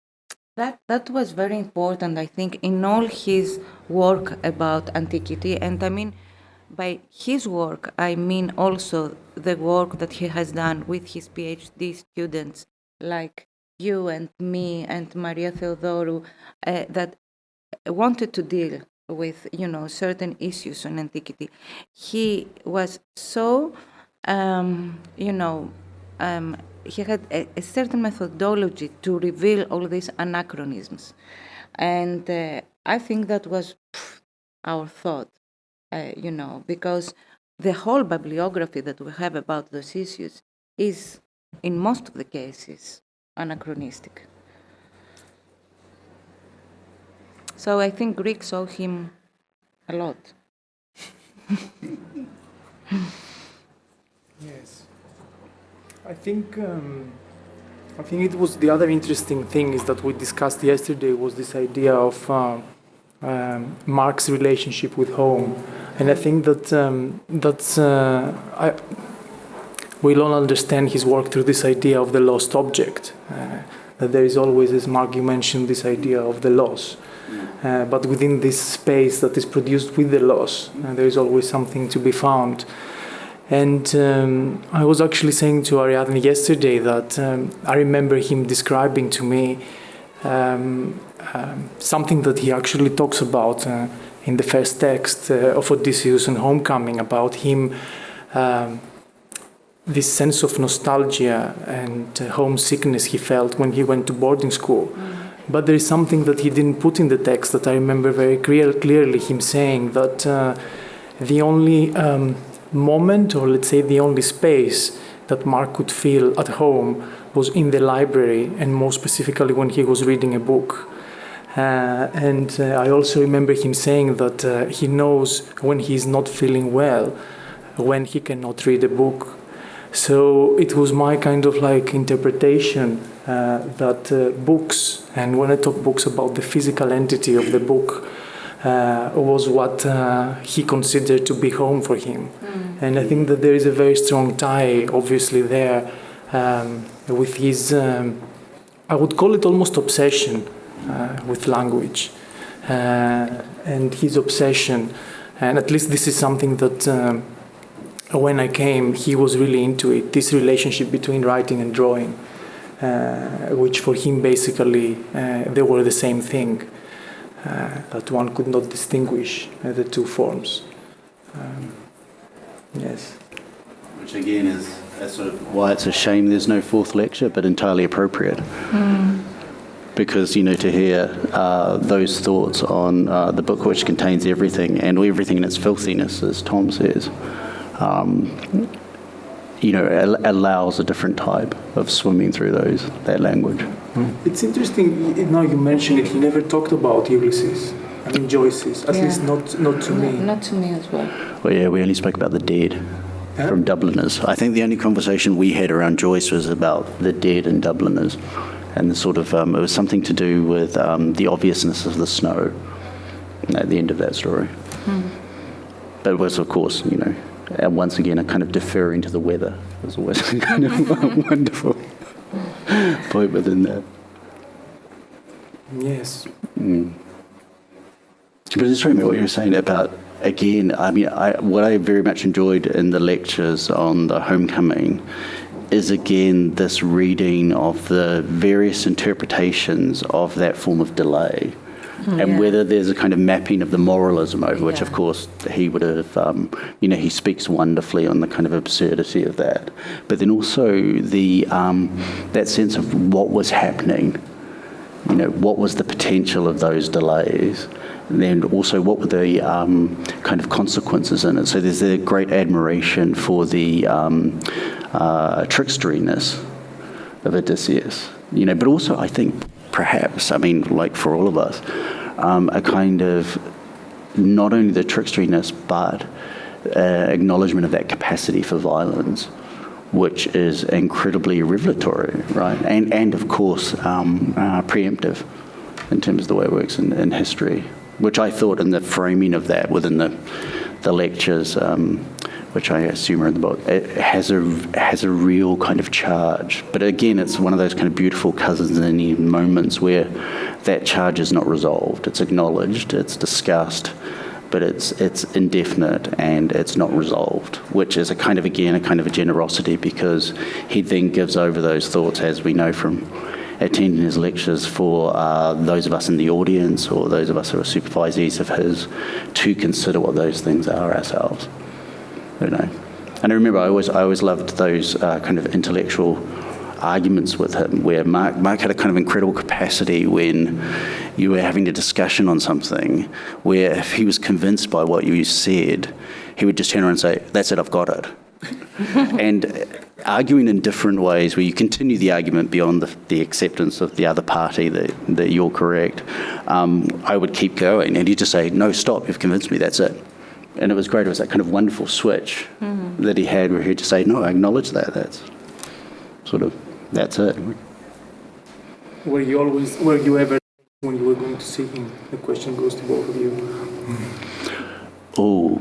[SPEAKER 7] that was very important, I think, in all his work about antiquity. And I mean, by his work, I mean also the work that he has done with his PhD students, like you and me and Maria Theodorou, that wanted to deal with, certain issues on antiquity. He was so, he had a certain methodology to reveal all these anachronisms. And I think that was our thought, because the whole bibliography that we have about those issues is, in most of the cases, anachronistic. So I think Greeks owe him a lot.
[SPEAKER 6] Yes. I think it was the other interesting thing is that we discussed yesterday was this idea of Mark's relationship with home, and I think that we'll all understand his work through this idea of the lost object. That there is always, as Mark, you mentioned, this idea of the loss, but within this space that is produced with the loss, there is always something to be found. And I was actually saying to Ariadni yesterday that I remember him describing to me something that he actually talks about in the first text of Odysseus and Homecoming, about him this sense of nostalgia and homesickness he felt when he went to boarding school. But there is something that he didn't put in the text that I remember very clearly, him saying that the only moment, or let's say the only space that Mark could feel at home was in the library, and more specifically when he was reading a book. And I also remember him saying that he knows when he's not feeling well, when he cannot read a book. So it was my kind of like interpretation that books, and when I talk books, about the physical entity of the book, was what he considered to be home for him. And I think that there is a very strong tie, obviously, there with his, I would call it almost obsession with language, and his obsession. And at least this is something that when I came, he was really into it, this relationship between writing and drawing, which for him basically they were the same thing, that one could not distinguish the two forms. Yes.
[SPEAKER 8] Which again is sort of why it's a shame there's no fourth lecture, but entirely appropriate. Because, you know, to hear those thoughts on the book, which contains everything and everything in its filthiness, as Tom says, you know, allows a different type of swimming through that language.
[SPEAKER 6] It's interesting, now you mention it, he never talked about Ulysses, I mean Joyce's, at least not to me.
[SPEAKER 7] Not to me as well.
[SPEAKER 8] Well, yeah, we only spoke about the dead from Dubliners. I think the only conversation we had around Joyce was about the dead and Dubliners, and the sort of, it was something to do with the obviousness of the snow at the end of that story. But it was, of course, you know, and once again, a kind of deferring to the weather. It was always kind of a wonderful point within that.
[SPEAKER 6] Yes.
[SPEAKER 8] But it struck me what you were saying about, again, I mean, what I very much enjoyed in the lectures on the homecoming is, again, this reading of the various interpretations of that form of delay. And whether there's a kind of mapping of the moralism over which, of course, he would have, you know, he speaks wonderfully on the kind of absurdity of that. But then also the that sense of what was happening, you know, what was the potential of those delays, and then also what were the kind of consequences in it. So there's a great admiration for the tricksteriness of Odysseus, you know, but also I think perhaps, I mean, like for all of us, a kind of not only the tricksteriness, but acknowledgement of that capacity for violence, which is incredibly revelatory, right? And of course, preemptive in terms of the way it works in history, which I thought in the framing of that within the lectures, which I assume are in the book, it has a real kind of charge. But again, it's one of those kind of beautiful cousins in moments where that charge is not resolved. It's acknowledged, it's discussed, but it's indefinite and it's not resolved, which is a kind of a generosity, because he then gives over those thoughts, as we know from attending his lectures, for those of us in the audience or those of us who are supervisees of his to consider what those things are ourselves. You know. And I remember I always loved those kind of intellectual arguments with him, where Mark had a kind of incredible capacity when you were having a discussion on something, where if he was convinced by what you said, he would just turn around and say, "That's it, I've got it." And arguing in different ways, where you continue the argument beyond the acceptance of the other party that you're correct, I would keep going, and he'd just say, "No, stop, you've convinced me, that's it." And it was great. It was that kind of wonderful switch that he had, where he'd just say, "No, I acknowledge that. That's it."
[SPEAKER 6] Were you ever, when you were going to see him, the question goes to both of you.
[SPEAKER 8] Oh.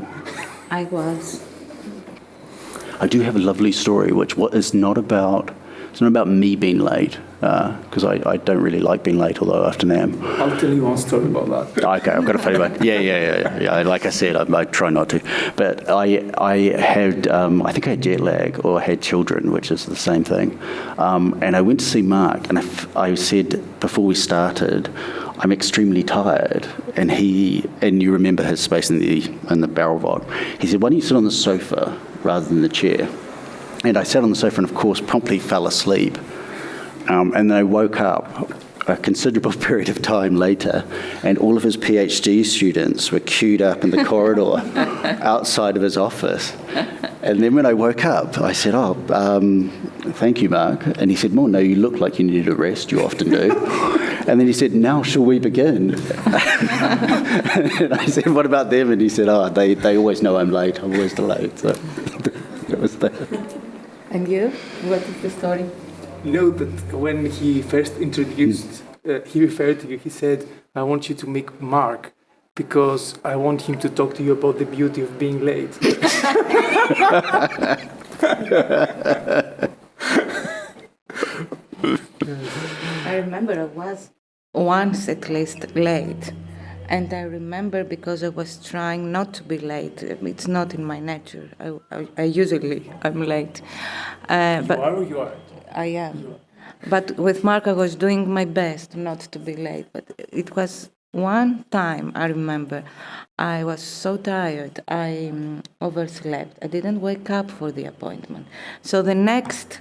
[SPEAKER 7] I was.
[SPEAKER 8] I do have a lovely story, which it's not about me being late, because I don't really like being late, although I often am.
[SPEAKER 6] I'll tell you one story about that.
[SPEAKER 8] Okay, I've got a funny one. Yeah. Like I said, I try not to. But I had, I think I had jet lag, or I had children, which is the same thing. And I went to see Mark, and I said before we started, "I'm extremely tired." And you remember his space in the barrel vault. He said, "Why don't you sit on the sofa rather than the chair?" And I sat on the sofa and, of course, promptly fell asleep. And then I woke up a considerable period of time later, and all of his PhD students were queued up in the corridor outside of his office. And then when I woke up, I said, thank you, Mark. And he said, well, no, you look like you needed a rest. You often do. And then he said, now shall we begin? And I said, what about them? And he said, they always know I'm late. I'm always delayed. So that was that.
[SPEAKER 7] And you? What is the story?
[SPEAKER 6] Know that when he first introduced, he referred to you, he said, I want you to make Mark because I want him to talk to you about the beauty of being late.
[SPEAKER 7] I remember I was once at least late. And I remember because I was trying not to be late. It's not in my nature. I usually I'm late. But
[SPEAKER 6] You are or you are?
[SPEAKER 7] I am. But with Mark, I was doing my best not to be late. But it was one time, I remember, I was so tired, I overslept. I didn't wake up for the appointment. So the next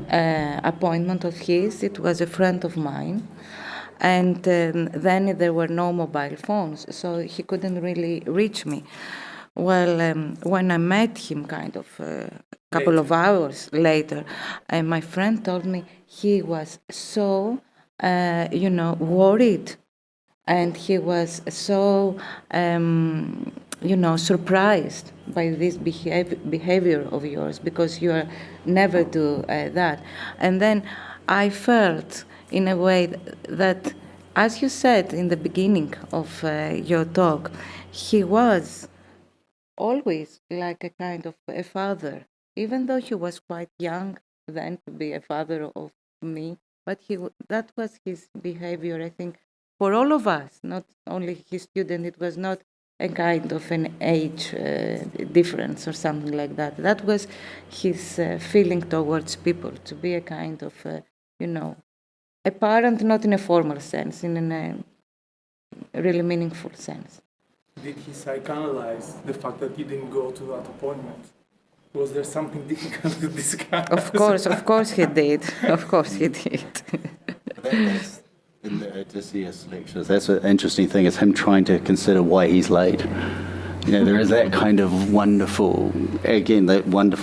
[SPEAKER 7] appointment of his, it was a friend of mine. And then there were no mobile phones, so he couldn't really reach me. Well, when I met him kind of a couple of hours later, my friend told me he was so, worried. And he was so, surprised by this behavior of yours, because you are never do that. And then I felt, in a way that, as you said in the beginning of your talk, he was always like a kind of a father, even though he was quite young then to be a father of me, but that was his behavior, I think, for all of us, not only his student. It was not a kind of an age difference or something like that. That was his feeling towards people, to be a kind of, a parent, not in a formal sense, in a really meaningful sense.
[SPEAKER 6] Did he psychoanalyze the fact that you didn't go to that appointment? Was there something difficult to discuss?
[SPEAKER 7] Of course he did. Of course he did.
[SPEAKER 8] That's in the Odysseus lectures. That's an interesting thing, is him trying to consider why he's late. There is that kind of wonderful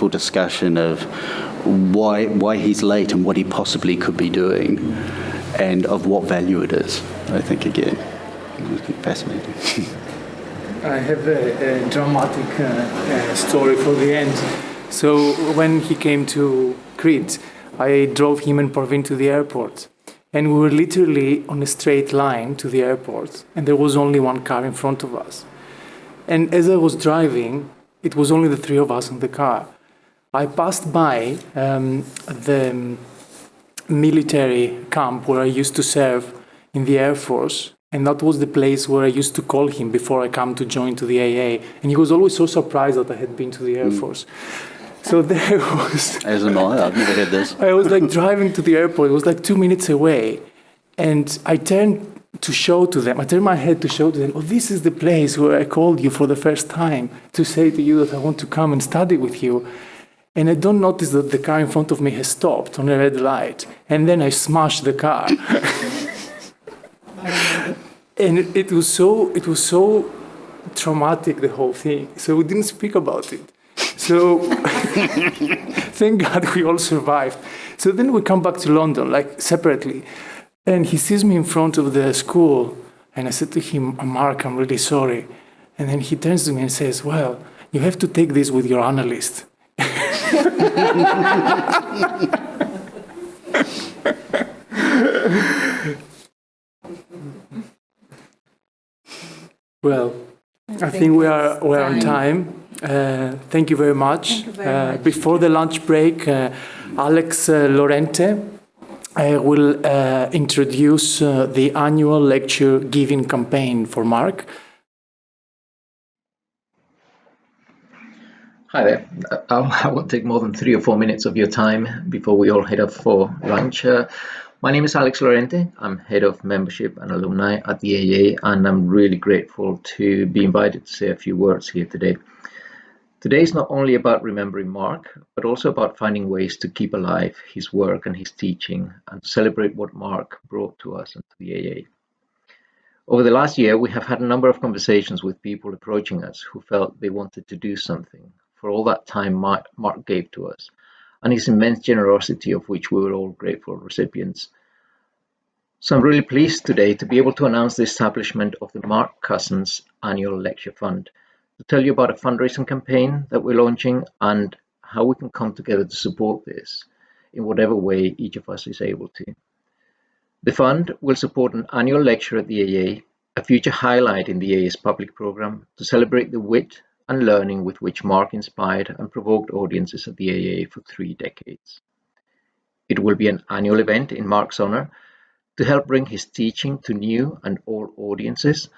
[SPEAKER 8] discussion of why he's late and what he possibly could be doing, and of what value it is. I think, again, fascinating.
[SPEAKER 6] I have a dramatic story for the end. So when he came to Crete, I drove him and Parveen to the airport. And we were literally on a straight line to the airport, and there was only one car in front of us. And as I was driving, it was only the three of us in the car. I passed by the military camp where I used to serve in the Air Force, and that was the place where I used to call him before I come to join to the AA. And he was always so surprised that I had been to the Air Force. So there was...
[SPEAKER 8] As am I. I've never heard this.
[SPEAKER 6] I was driving to the airport. It was 2 minutes away. And I turned to show to them. I turned my head to show to them, this is the place where I called you for the first time to say to you that I want to come and study with you. And I don't notice that the car in front of me has stopped on a red light. And then I smashed the car. And it was so traumatic, the whole thing. So we didn't speak about it. So thank God we all survived. So then we come back to London, separately. And he sees me in front of the school. And I said to him, Mark, I'm really sorry. And then he turns to me and says, well, you have to take this with your analyst. Well, I think we're on time. Thank you very much. Before the lunch break, Alex Lorente will introduce the annual lecture giving campaign for Mark.
[SPEAKER 9] Hi there. I won't take more than 3 or 4 minutes of your time before we all head off for lunch. My name is Alex Lorente. I'm head of membership and alumni at the AA, and I'm really grateful to be invited to say a few words here today. Today is not only about remembering Mark, but also about finding ways to keep alive his work and his teaching and to celebrate what Mark brought to us and to the AA. Over the last year, we have had a number of conversations with people approaching us who felt they wanted to do something for all that time Mark gave to us, and his immense generosity of which we were all grateful recipients. So I'm really pleased today to be able to announce the establishment of the Mark Cousins Annual Lecture Fund, to tell you about a fundraising campaign that we're launching and how we can come together to support this in whatever way each of us is able to. The fund will support an annual lecture at the AA, a future highlight in the AA's public program to celebrate the wit and learning with which Mark inspired and provoked audiences at the AA for 3 decades. It will be an annual event in Mark's honor to help bring his teaching to new and old audiences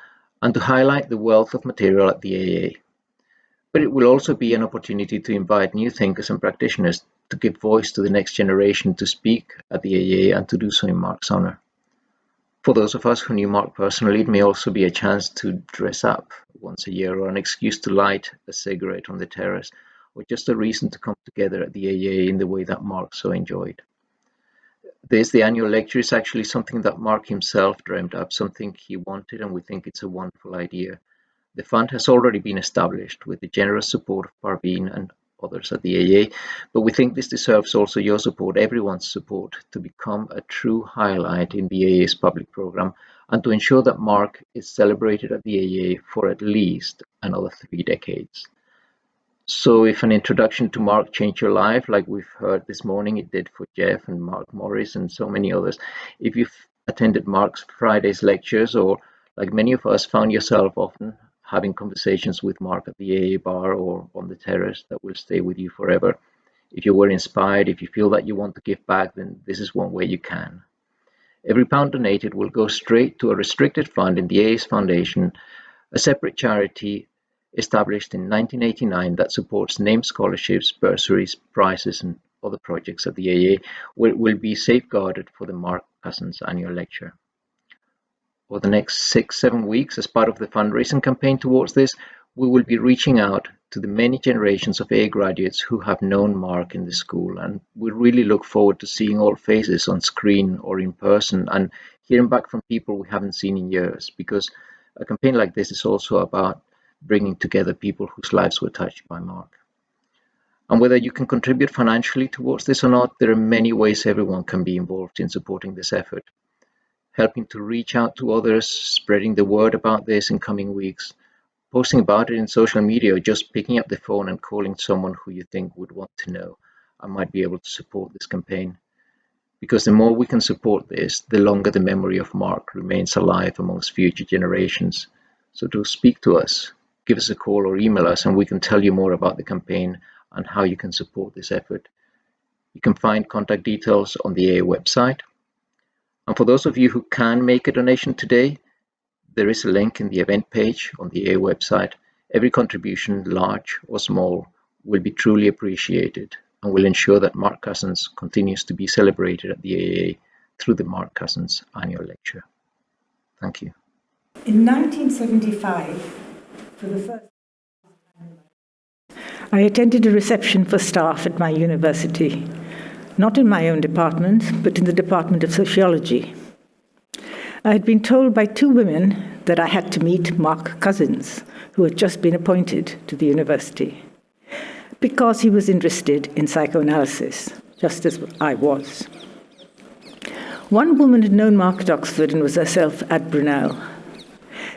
[SPEAKER 9] and to highlight the wealth of material at the AA. But it will also be an opportunity to invite new thinkers and practitioners to give voice to the next generation to speak at the AA and to do so in Mark's honor. For those of us who knew Mark personally, it may also be a chance to dress up once a year or an excuse to light a cigarette on the terrace or just a reason to come together at the AA in the way that Mark so enjoyed. The annual lecture, is actually something that Mark himself dreamed up, something he wanted, and we think it's a wonderful idea. The fund has already been established with the generous support of Parveen and others at the AA, but we think this deserves also your support, everyone's support, to become a true highlight in the AA's public program and to ensure that Mark is celebrated at the AA for at least another 3 decades. So if an introduction to Mark changed your life, like we've heard this morning, it did for Jeff and Mark Morris and so many others, if you've attended Mark's Friday's lectures or, like many of us, found yourself often having conversations with Mark at the AA bar or on the terrace that will stay with you forever. If you were inspired, if you feel that you want to give back, then this is one way you can. Every pound donated will go straight to a restricted fund in the AA's foundation, a separate charity established in 1989 that supports named scholarships, bursaries, prizes, and other projects at the AA, where it will be safeguarded for the Mark Cousins Annual Lecture. For the next 6-7 weeks, as part of the fundraising campaign towards this, we will be reaching out to the many generations of AA graduates who have known Mark in the school, and we really look forward to seeing all faces on screen or in person and hearing back from people we haven't seen in years, because a campaign like this is also about bringing together people whose lives were touched by Mark. And whether you can contribute financially towards this or not, there are many ways everyone can be involved in supporting this effort. Helping to reach out to others, spreading the word about this in coming weeks, posting about it in social media, or just picking up the phone and calling someone who you think would want to know and might be able to support this campaign. Because the more we can support this, the longer the memory of Mark remains alive amongst future generations. So do speak to us, give us a call or email us, and we can tell you more about the campaign and how you can support this effort. You can find contact details on the AA website. And for those of you who can make a donation today, there is a link in the event page on the AA website. Every contribution, large or small, will be truly appreciated and will ensure that Mark Cousins continues to be celebrated at the AA through the Mark Cousins Annual Lecture. Thank you.
[SPEAKER 10] In 1975, for the first time, I attended a reception for staff at my university, not in my own department, but in the Department of Sociology. I had been told by 2 women that I had to meet Mark Cousins, who had just been appointed to the university, because he was interested in psychoanalysis, just as I was. One woman had known Mark at Oxford and was herself at Brunel.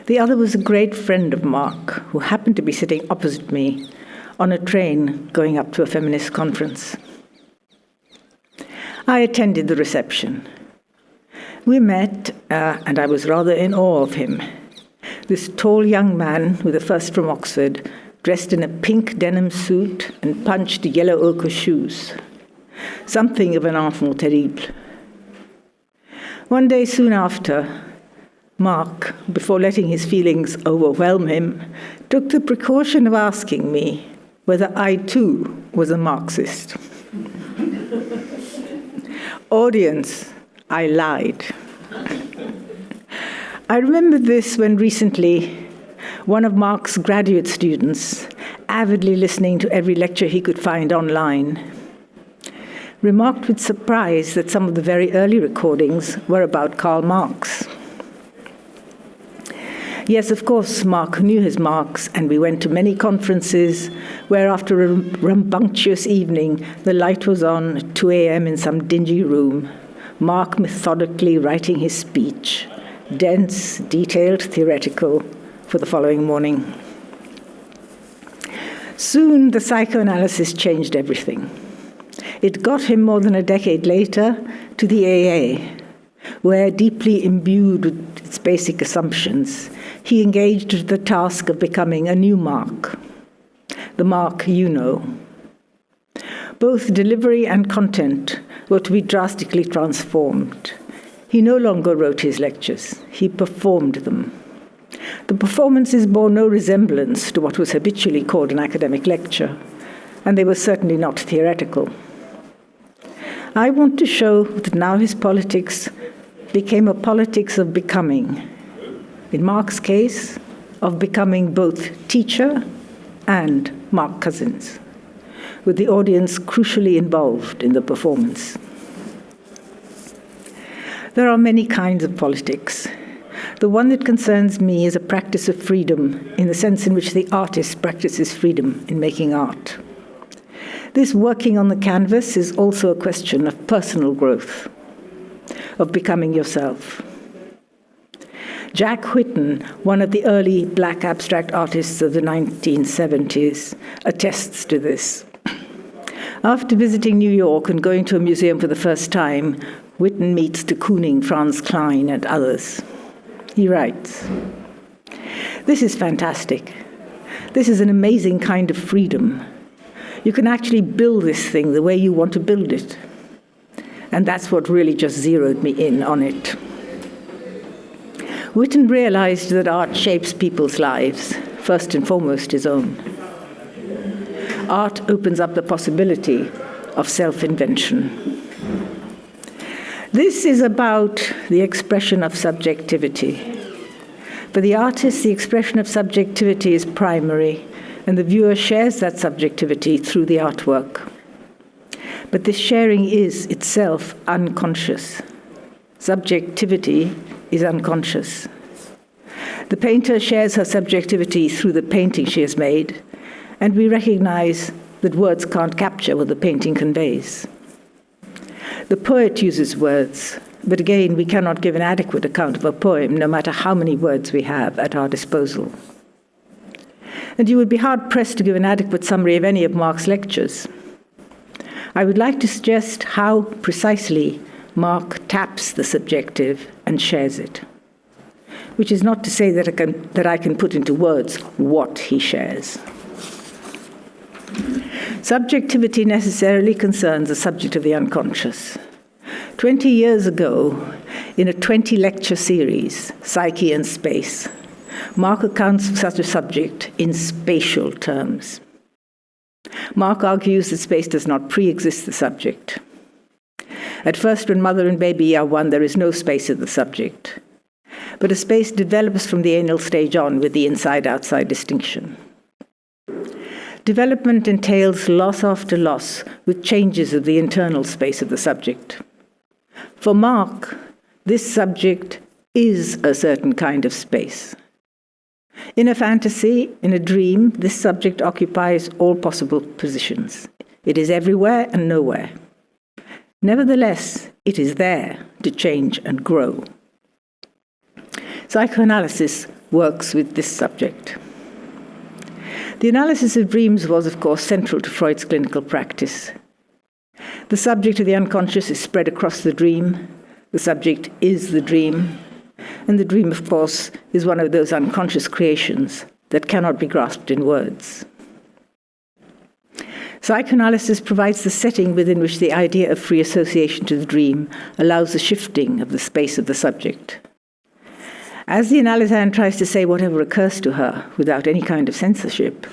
[SPEAKER 10] The other was a great friend of Mark, who happened to be sitting opposite me on a train going up to a feminist conference. I attended the reception. We met, and I was rather in awe of him. This tall young man with a first from Oxford, dressed in a pink denim suit and punched yellow ochre shoes. Something of an enfant terrible. One day soon after, Mark, before letting his feelings overwhelm him, took the precaution of asking me whether I too was a Marxist. Audience, I lied. I remember this when recently one of Mark's graduate students avidly listening to every lecture he could find online, remarked with surprise that some of the very early recordings were about Karl Marx. Yes, of course, Mark knew his Marx, and we went to many conferences where, after a rambunctious evening, the light was on at 2 a.m. in some dingy room, Mark methodically writing his speech, dense, detailed, theoretical, for the following morning. Soon, the psychoanalysis changed everything. It got him more than a decade later to the AA, where, deeply imbued with its basic assumptions, he engaged with the task of becoming a new Mark, the Mark you know. Both delivery and content were to be drastically transformed. He no longer wrote his lectures, he performed them. The performances bore no resemblance to what was habitually called an academic lecture, and they were certainly not theoretical. I want to show that now his politics became a politics of becoming. In Mark's case, of becoming both teacher and Mark Cousins, with the audience crucially involved in the performance. There are many kinds of politics. The one that concerns me is a practice of freedom, in the sense in which the artist practices freedom in making art. This working on the canvas is also a question of personal growth, of becoming yourself. Jack Whitten, one of the early black abstract artists of the 1970s, attests to this. After visiting New York and going to a museum for the first time, Whitten meets de Kooning, Franz Klein, and others. He writes, "This is fantastic. This is an amazing kind of freedom. You can actually build this thing the way you want to build it." And that's what really just zeroed me in on it. Whitten realized that art shapes people's lives, first and foremost his own. Art opens up the possibility of self-invention. This is about the expression of subjectivity. For the artist, the expression of subjectivity is primary, and the viewer shares that subjectivity through the artwork. But this sharing is itself unconscious. Subjectivity is unconscious. The painter shares her subjectivity through the painting she has made, and we recognize that words can't capture what the painting conveys. The poet uses words, but again, we cannot give an adequate account of a poem, no matter how many words we have at our disposal. And you would be hard-pressed to give an adequate summary of any of Mark's lectures. I would like to suggest how precisely Mark taps the subjective and shares it, which is not to say that I can put into words what he shares. Subjectivity necessarily concerns the subject of the unconscious. 20 years ago, in a 20-lecture series, Psyche and Space, Mark accounts for such a subject in spatial terms. Mark argues that space does not pre-exist the subject. At first, when mother and baby are one, there is no space in the subject. But a space develops from the anal stage on with the inside-outside distinction. Development entails loss after loss with changes of the internal space of the subject. For Mark, this subject is a certain kind of space. In a fantasy, in a dream, this subject occupies all possible positions. It is everywhere and nowhere. Nevertheless, it is there to change and grow. Psychoanalysis works with this subject. The analysis of dreams was, of course, central to Freud's clinical practice. The subject of the unconscious is spread across the dream. The subject is the dream. And the dream, of course, is one of those unconscious creations that cannot be grasped in words. Psychoanalysis provides the setting within which the idea of free association to the dream allows the shifting of the space of the subject. As the analysand tries to say whatever occurs to her without any kind of censorship,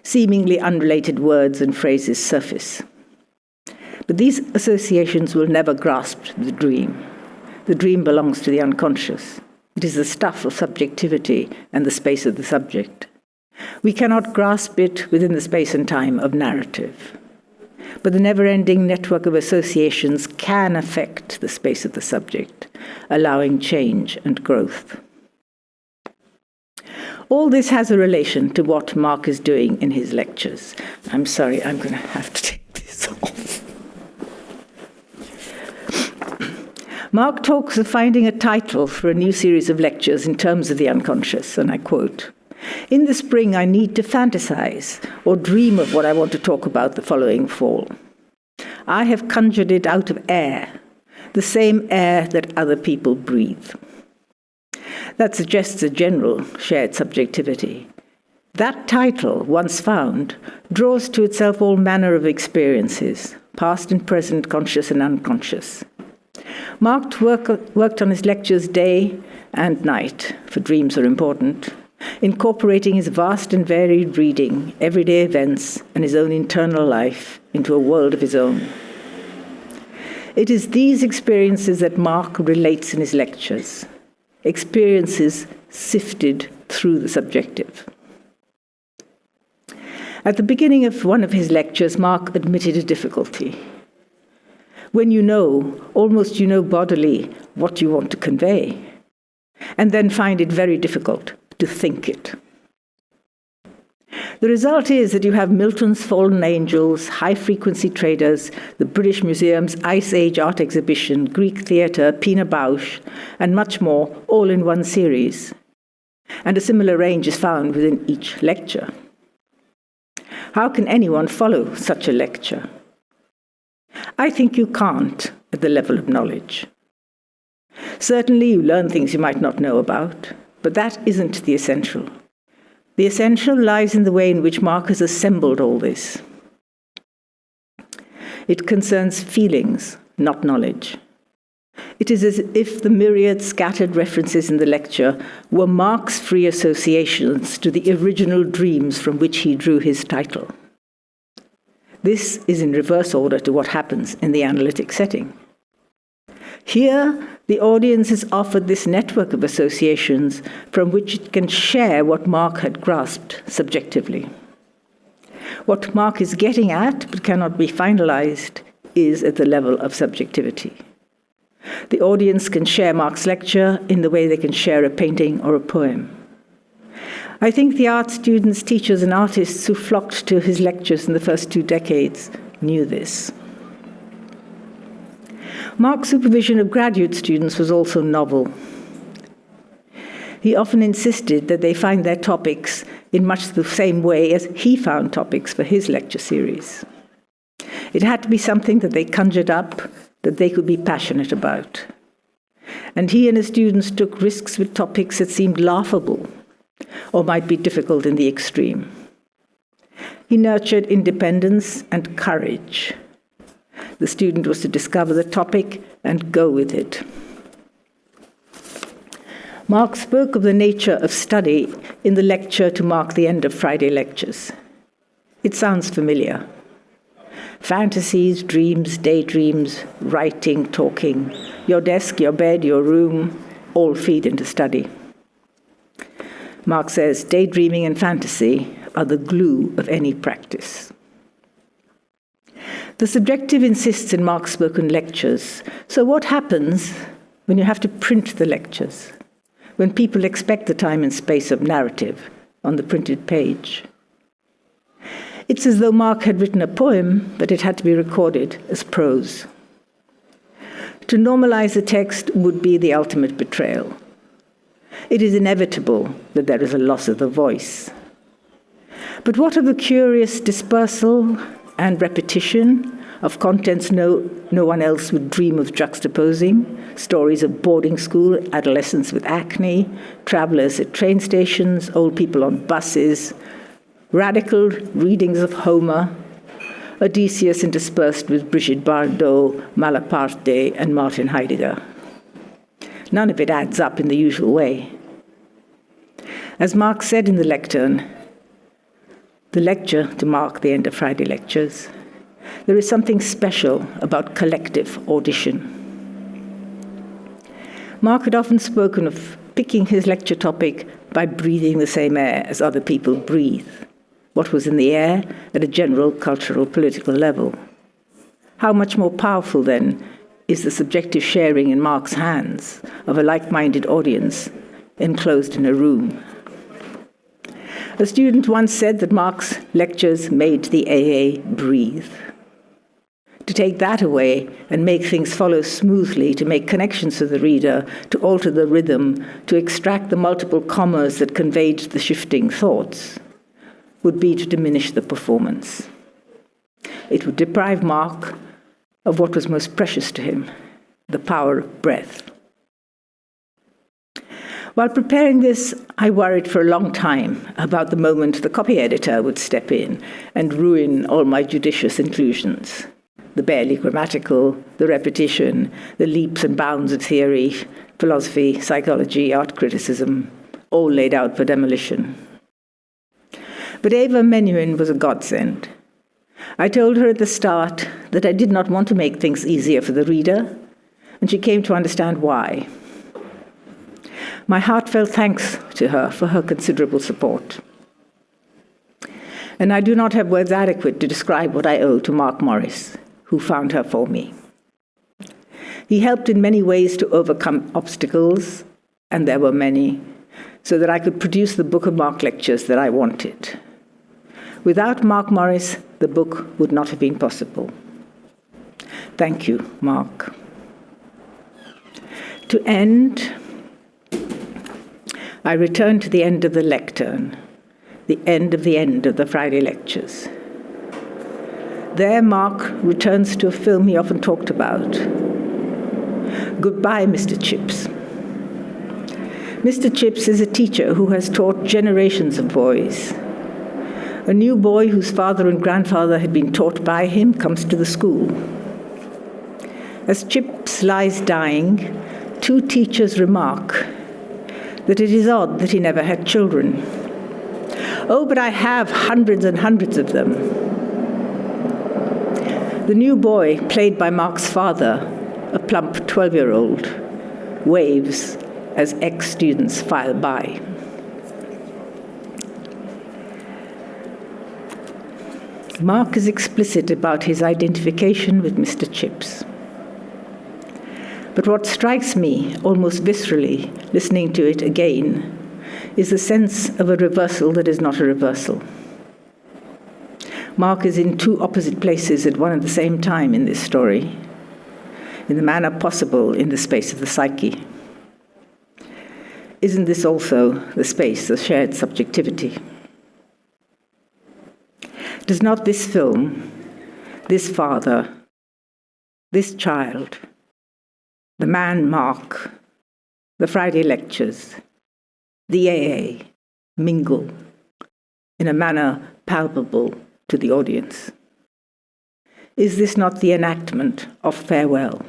[SPEAKER 10] seemingly unrelated words and phrases surface. But these associations will never grasp the dream. The dream belongs to the unconscious. It is the stuff of subjectivity and the space of the subject. We cannot grasp it within the space and time of narrative. But the never-ending network of associations can affect the space of the subject, allowing change and growth. All this has a relation to what Mark is doing in his lectures. I'm sorry, I'm going to have to take this off. Mark talks of finding a title for a new series of lectures in terms of the unconscious, and I quote, "In the spring, I need to fantasize or dream of what I want to talk about the following fall. I have conjured it out of air, the same air that other people breathe." That suggests a general shared subjectivity. That title, once found, draws to itself all manner of experiences, past and present, conscious and unconscious. Mark worked on his lectures day and night, for dreams are important, incorporating his vast and varied reading, everyday events, and his own internal life into a world of his own. It is these experiences that Mark relates in his lectures, experiences sifted through the subjective. At the beginning of one of his lectures, Mark admitted a difficulty. When you know, almost you know bodily, what you want to convey, and then find it very difficult to think it. The result is that you have Milton's Fallen Angels, high-frequency traders, the British Museum's Ice Age art exhibition, Greek theatre, Pina Bausch, and much more, all in one series. And a similar range is found within each lecture. How can anyone follow such a lecture? I think you can't at the level of knowledge. Certainly you learn things you might not know about, but that isn't the essential. The essential lies in the way in which Mark has assembled all this. It concerns feelings, not knowledge. It is as if the myriad scattered references in the lecture were Mark's free associations to the original dreams from which he drew his title. This is in reverse order to what happens in the analytic setting. Here, the audience is offered this network of associations from which it can share what Mark had grasped subjectively. What Mark is getting at, but cannot be finalized, is at the level of subjectivity. The audience can share Mark's lecture in the way they can share a painting or a poem. I think the art students, teachers, and artists who flocked to his lectures in the first 2 decades knew this. Mark's supervision of graduate students was also novel. He often insisted that they find their topics in much the same way as he found topics for his lecture series. It had to be something that they conjured up, that they could be passionate about. And he and his students took risks with topics that seemed laughable or might be difficult in the extreme. He nurtured independence and courage. The student was to discover the topic and go with it. Mark spoke of the nature of study in the lecture to mark the end of Friday lectures. It sounds familiar. Fantasies, dreams, daydreams, writing, talking, your desk, your bed, your room, all feed into study. Mark says daydreaming and fantasy are the glue of any practice. The subjective insists in Mark's spoken lectures. So what happens when you have to print the lectures? When people expect the time and space of narrative on the printed page? It's as though Mark had written a poem, but it had to be recorded as prose. To normalize the text would be the ultimate betrayal. It is inevitable that there is a loss of the voice. But what of the curious dispersal and repetition of contents no one else would dream of juxtaposing? Stories of boarding school, adolescents with acne, travelers at train stations, old people on buses, radical readings of Homa, Odysseus interspersed with Brigitte Bardot, Malaparte, and Martin Heidegger. None of it adds up in the usual way. As Mark said in the lectern, the lecture to mark the end of Friday lectures, there is something special about collective audition. Mark had often spoken of picking his lecture topic by breathing the same air as other people breathe. What was in the air at a general cultural political level? How much more powerful, then, is the subjective sharing in Marx's hands of a like-minded audience enclosed in a room? A student once said that Marx's lectures made the AA breathe. To take that away and make things follow smoothly, to make connections to the reader, to alter the rhythm, to extract the multiple commas that conveyed the shifting thoughts, would be to diminish the performance. It would deprive Marx of what was most precious to him, the power of breath. While preparing this, I worried for a long time about the moment the copy editor would step in and ruin all my judicious inclusions. The barely grammatical, the repetition, the leaps and bounds of theory, philosophy, psychology, art criticism, all laid out for demolition. But Eva Menuhin was a godsend. I told her at the start that I did not want to make things easier for the reader, and she came to understand why. My heartfelt thanks to her for her considerable support. And I do not have words adequate to describe what I owe to Mark Morris, who found her for me. He helped in many ways to overcome obstacles, and there were many, so that I could produce the book of Mark lectures that I wanted. Without Mark Morris, the book would not have been possible. Thank you, Mark. To end, I return to the end of the lectern, the end of the Friday lectures. There, Mark returns to a film he often talked about. Goodbye, Mr. Chips. Mr. Chips is a teacher who has taught generations of boys. A new boy whose father and grandfather had been taught by him comes to the school. As Chips lies dying, two teachers remark that it is odd that he never had children. Oh, but I have hundreds and hundreds of them. The new boy, played by Mark's father, a plump 12-year-old, waves as ex-students file by. Mark is explicit about his identification with Mr. Chips. But what strikes me almost viscerally, listening to it again, is the sense of a reversal that is not a reversal. Mark is in two opposite places at one and the same time in this story, in the manner possible in the space of the psyche. Isn't this also the space of shared subjectivity? Does not this film, this father, this child, the man Mark, the Friday lectures, the AA, mingle in a manner palpable to the audience? Is this not the enactment of farewell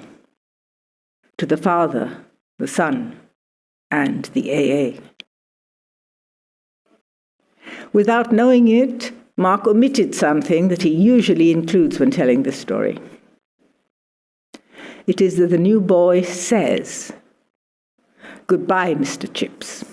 [SPEAKER 10] to the Father, the Son, and the AA? Without knowing it, Mark omitted something that he usually includes when telling this story. It is that the new boy says, "Goodbye, Mr. Chips."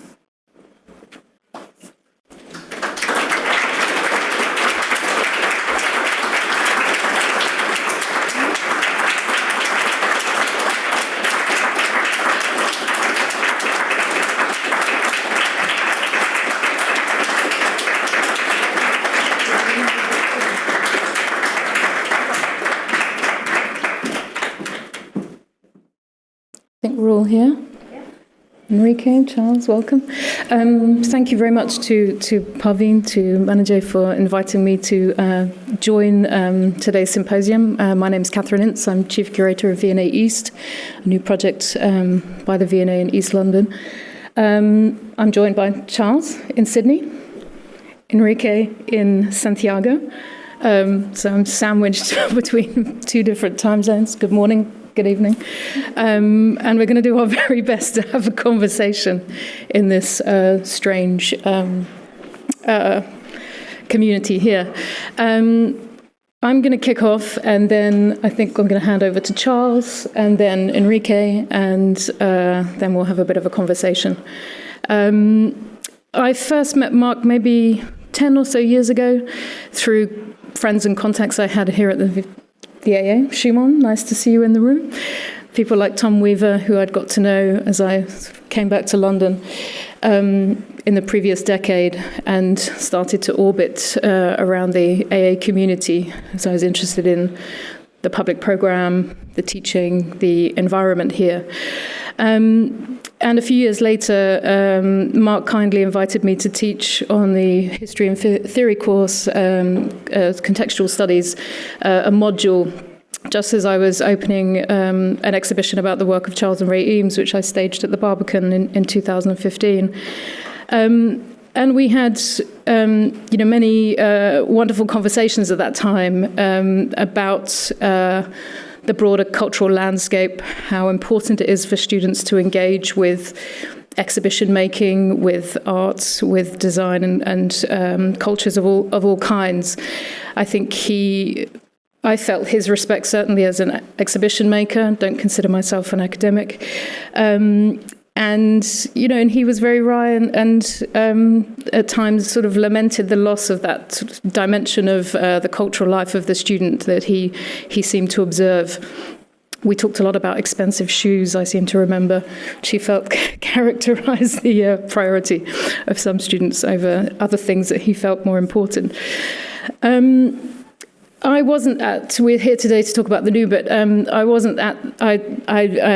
[SPEAKER 11] I think we're all here. Enrique, Charles, welcome. Thank you very much to Parveen, to Manager, for inviting me to join today's symposium. My name is Catherine Ince. I'm Chief Curator of V&A East, a new project by the V&A in East London. I'm joined by Charles in Sydney, Enrique in Santiago. So I'm sandwiched between two different time zones. Good morning. Good evening. And we're going to do our very best to have a conversation in this strange community here. I'm going to kick off, and then I think I'm going to hand over to Charles, and then Enrique, and then we'll have a bit of a conversation. I first met Mark maybe 10 or so years ago through friends and contacts I had here at the AA. Shimon, nice to see you in the room. People like Tom Weaver, who I'd got to know as I came back to London in the previous decade and started to orbit around the AA community. So I was interested in the public program, the teaching, the environment here. And a few years later, Mark kindly invited me to teach on the History and Theory course, Contextual Studies, a module, just as I was opening an exhibition about the work of Charles and Ray Eames, which I staged at the Barbican in 2015. And we had, many wonderful conversations at that time about the broader cultural landscape, how important it is for students to engage with exhibition making, with arts, with design, and cultures of all kinds. I felt his respect certainly as an exhibition maker. Don't consider myself an academic. And he was very wry and at times sort of lamented the loss of that sort of dimension of the cultural life of the student that he seemed to observe. We talked a lot about expensive shoes, I seem to remember, which he felt characterized the priority of some students over other things that he felt more important. We're here today to talk about the new, but I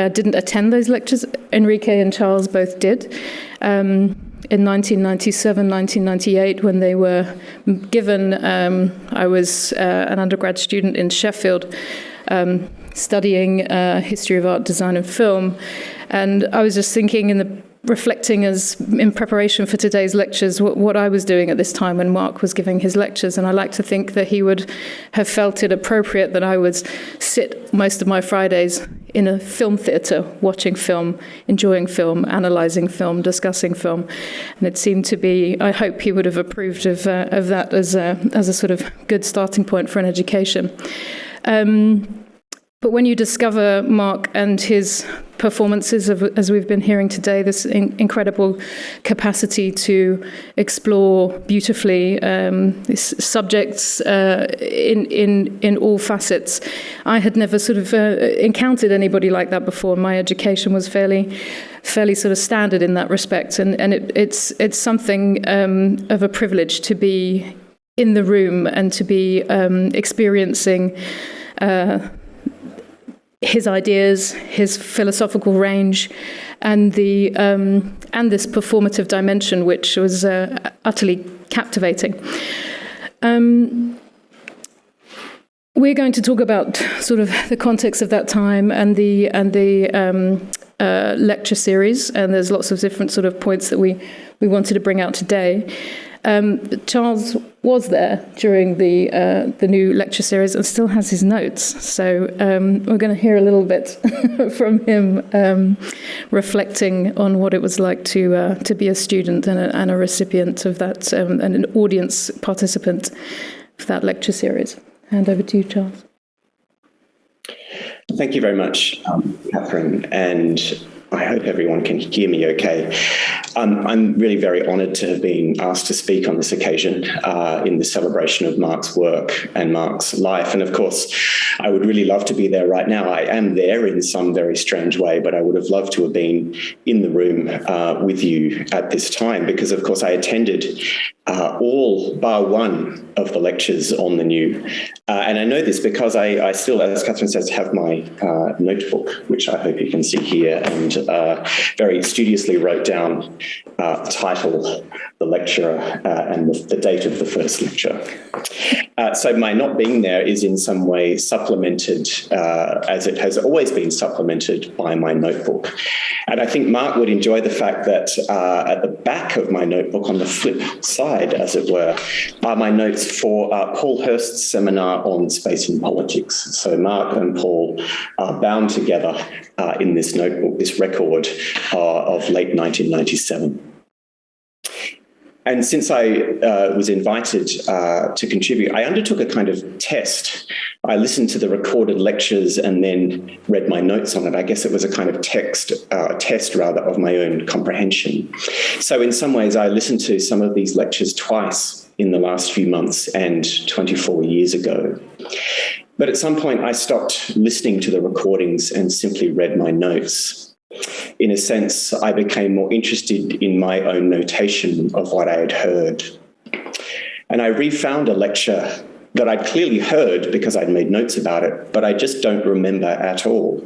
[SPEAKER 11] didn't attend those lectures. Enrique and Charles both did. In 1997, 1998, when they were given, I was an undergrad student in Sheffield, studying history of art, design and film. And I was just thinking reflecting as in preparation for today's lectures, what I was doing at this time when Mark was giving his lectures. And I like to think that he would have felt it appropriate that I would sit most of my Fridays in a film theatre, watching film, enjoying film, analysing film, discussing film. And it seemed to be, I hope he would have approved of that as a sort of good starting point for an education. But when you discover Mark and his performances, as we've been hearing today, this incredible capacity to explore beautifully these subjects in all facets, I had never sort of encountered anybody like that before. My education was fairly sort of standard in that respect, and it's something of a privilege to be in the room and to be experiencing his ideas, his philosophical range, and this performative dimension, which was utterly captivating. We're going to talk about sort of the context of that time and the lecture series, and there's lots of different sort of points that we wanted to bring out today. Charles was there during the new lecture series and still has his notes. So we're going to hear a little bit from him reflecting on what it was like to be a student and a recipient of that, and an audience participant of that lecture series. Hand over to you, Charles.
[SPEAKER 12] Thank you very much, Catherine, and I hope everyone can hear me okay. I'm really very honoured to have been asked to speak on this occasion in the celebration of Mark's work and Mark's life. And of course, I would really love to be there right now. I am there in some very strange way, but I would have loved to have been in the room with you at this time, because of course I attended all bar one of the lectures on the new. And I know this because I still, as Catherine says, have my notebook, which I hope you can see here, and very studiously wrote down the title, the lecturer, and the date of the first lecture. So my not being there is in some way supplemented, as it has always been supplemented, by my notebook. And I think Mark would enjoy the fact that at the back of my notebook, on the flip side, as it were, are my notes for Paul Hurst's seminar on space and politics. So Mark and Paul are bound together in this notebook, this record of late 1997. And since I was invited to contribute, I undertook a kind of test. I listened to the recorded lectures and then read my notes on it. I guess it was a kind of test rather of my own comprehension. So in some ways, I listened to some of these lectures twice in the last few months and 24 years ago. But at some point, I stopped listening to the recordings and simply read my notes. In a sense, I became more interested in my own notation of what I had heard. And I refound a lecture that I'd clearly heard because I'd made notes about it, but I just don't remember at all.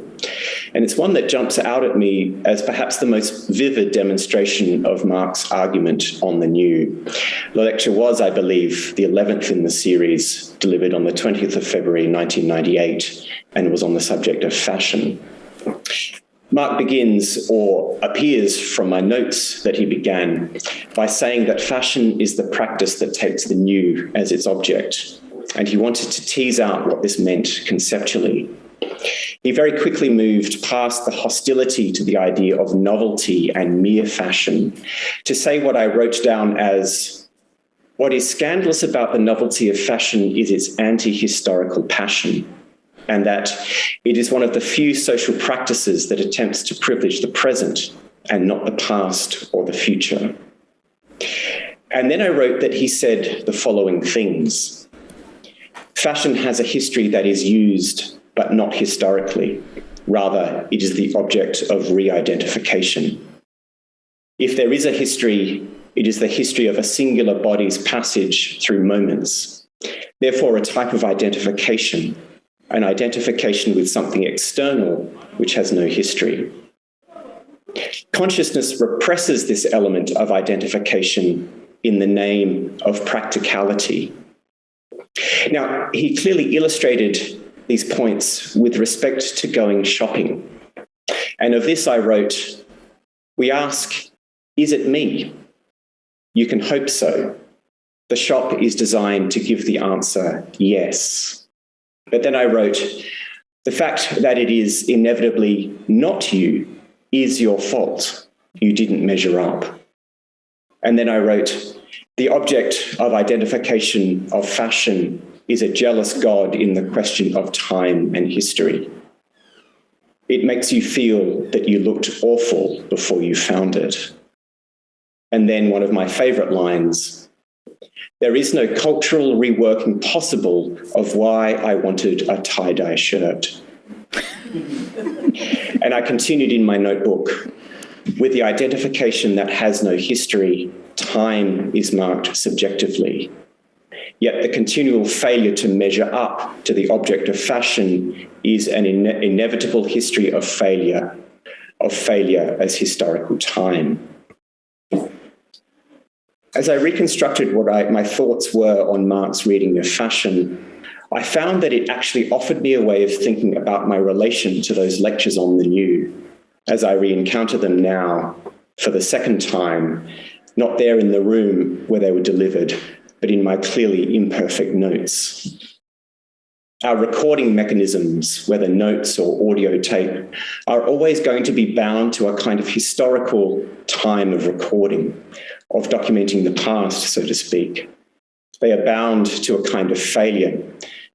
[SPEAKER 12] And it's one that jumps out at me as perhaps the most vivid demonstration of Marx's argument on the new. The lecture was, I believe, the 11th in the series, delivered on the 20th of February 1998, and was on the subject of fashion. Marx begins, or appears from my notes that he began, by saying that fashion is the practice that takes the new as its object, and he wanted to tease out what this meant conceptually. He very quickly moved past the hostility to the idea of novelty and mere fashion to say what I wrote down as, what is scandalous about the novelty of fashion is its anti-historical passion, and that it is one of the few social practices that attempts to privilege the present and not the past or the future. And then I wrote that he said the following things. Fashion has a history that is used, but not historically. Rather, it is the object of re-identification. If there is a history, it is the history of a singular body's passage through moments. Therefore, a type of identification, an identification with something external which has no history. Consciousness represses this element of identification in the name of practicality. Now, he clearly illustrated these points with respect to going shopping. And of this I wrote, we ask, is it me? You can hope so. The shop is designed to give the answer, yes. But then I wrote, the fact that it is inevitably not you is your fault. You didn't measure up. And then I wrote, the object of identification of fashion is a jealous God in the question of time and history. It makes you feel that you looked awful before you found it. And then one of my favorite lines, there is no cultural reworking possible of why I wanted a tie-dye shirt. And I continued in my notebook, with the identification that has no history, time is marked subjectively. Yet the continual failure to measure up to the object of fashion is an inevitable history of failure as historical time. As I reconstructed what my thoughts were on Marx's reading of fashion, I found that it actually offered me a way of thinking about my relation to those lectures on the new, as I re-encounter them now for the second time, not there in the room where they were delivered, but in my clearly imperfect notes. Our recording mechanisms, whether notes or audio tape, are always going to be bound to a kind of historical time of recording, of documenting the past, so to speak. They are bound to a kind of failure,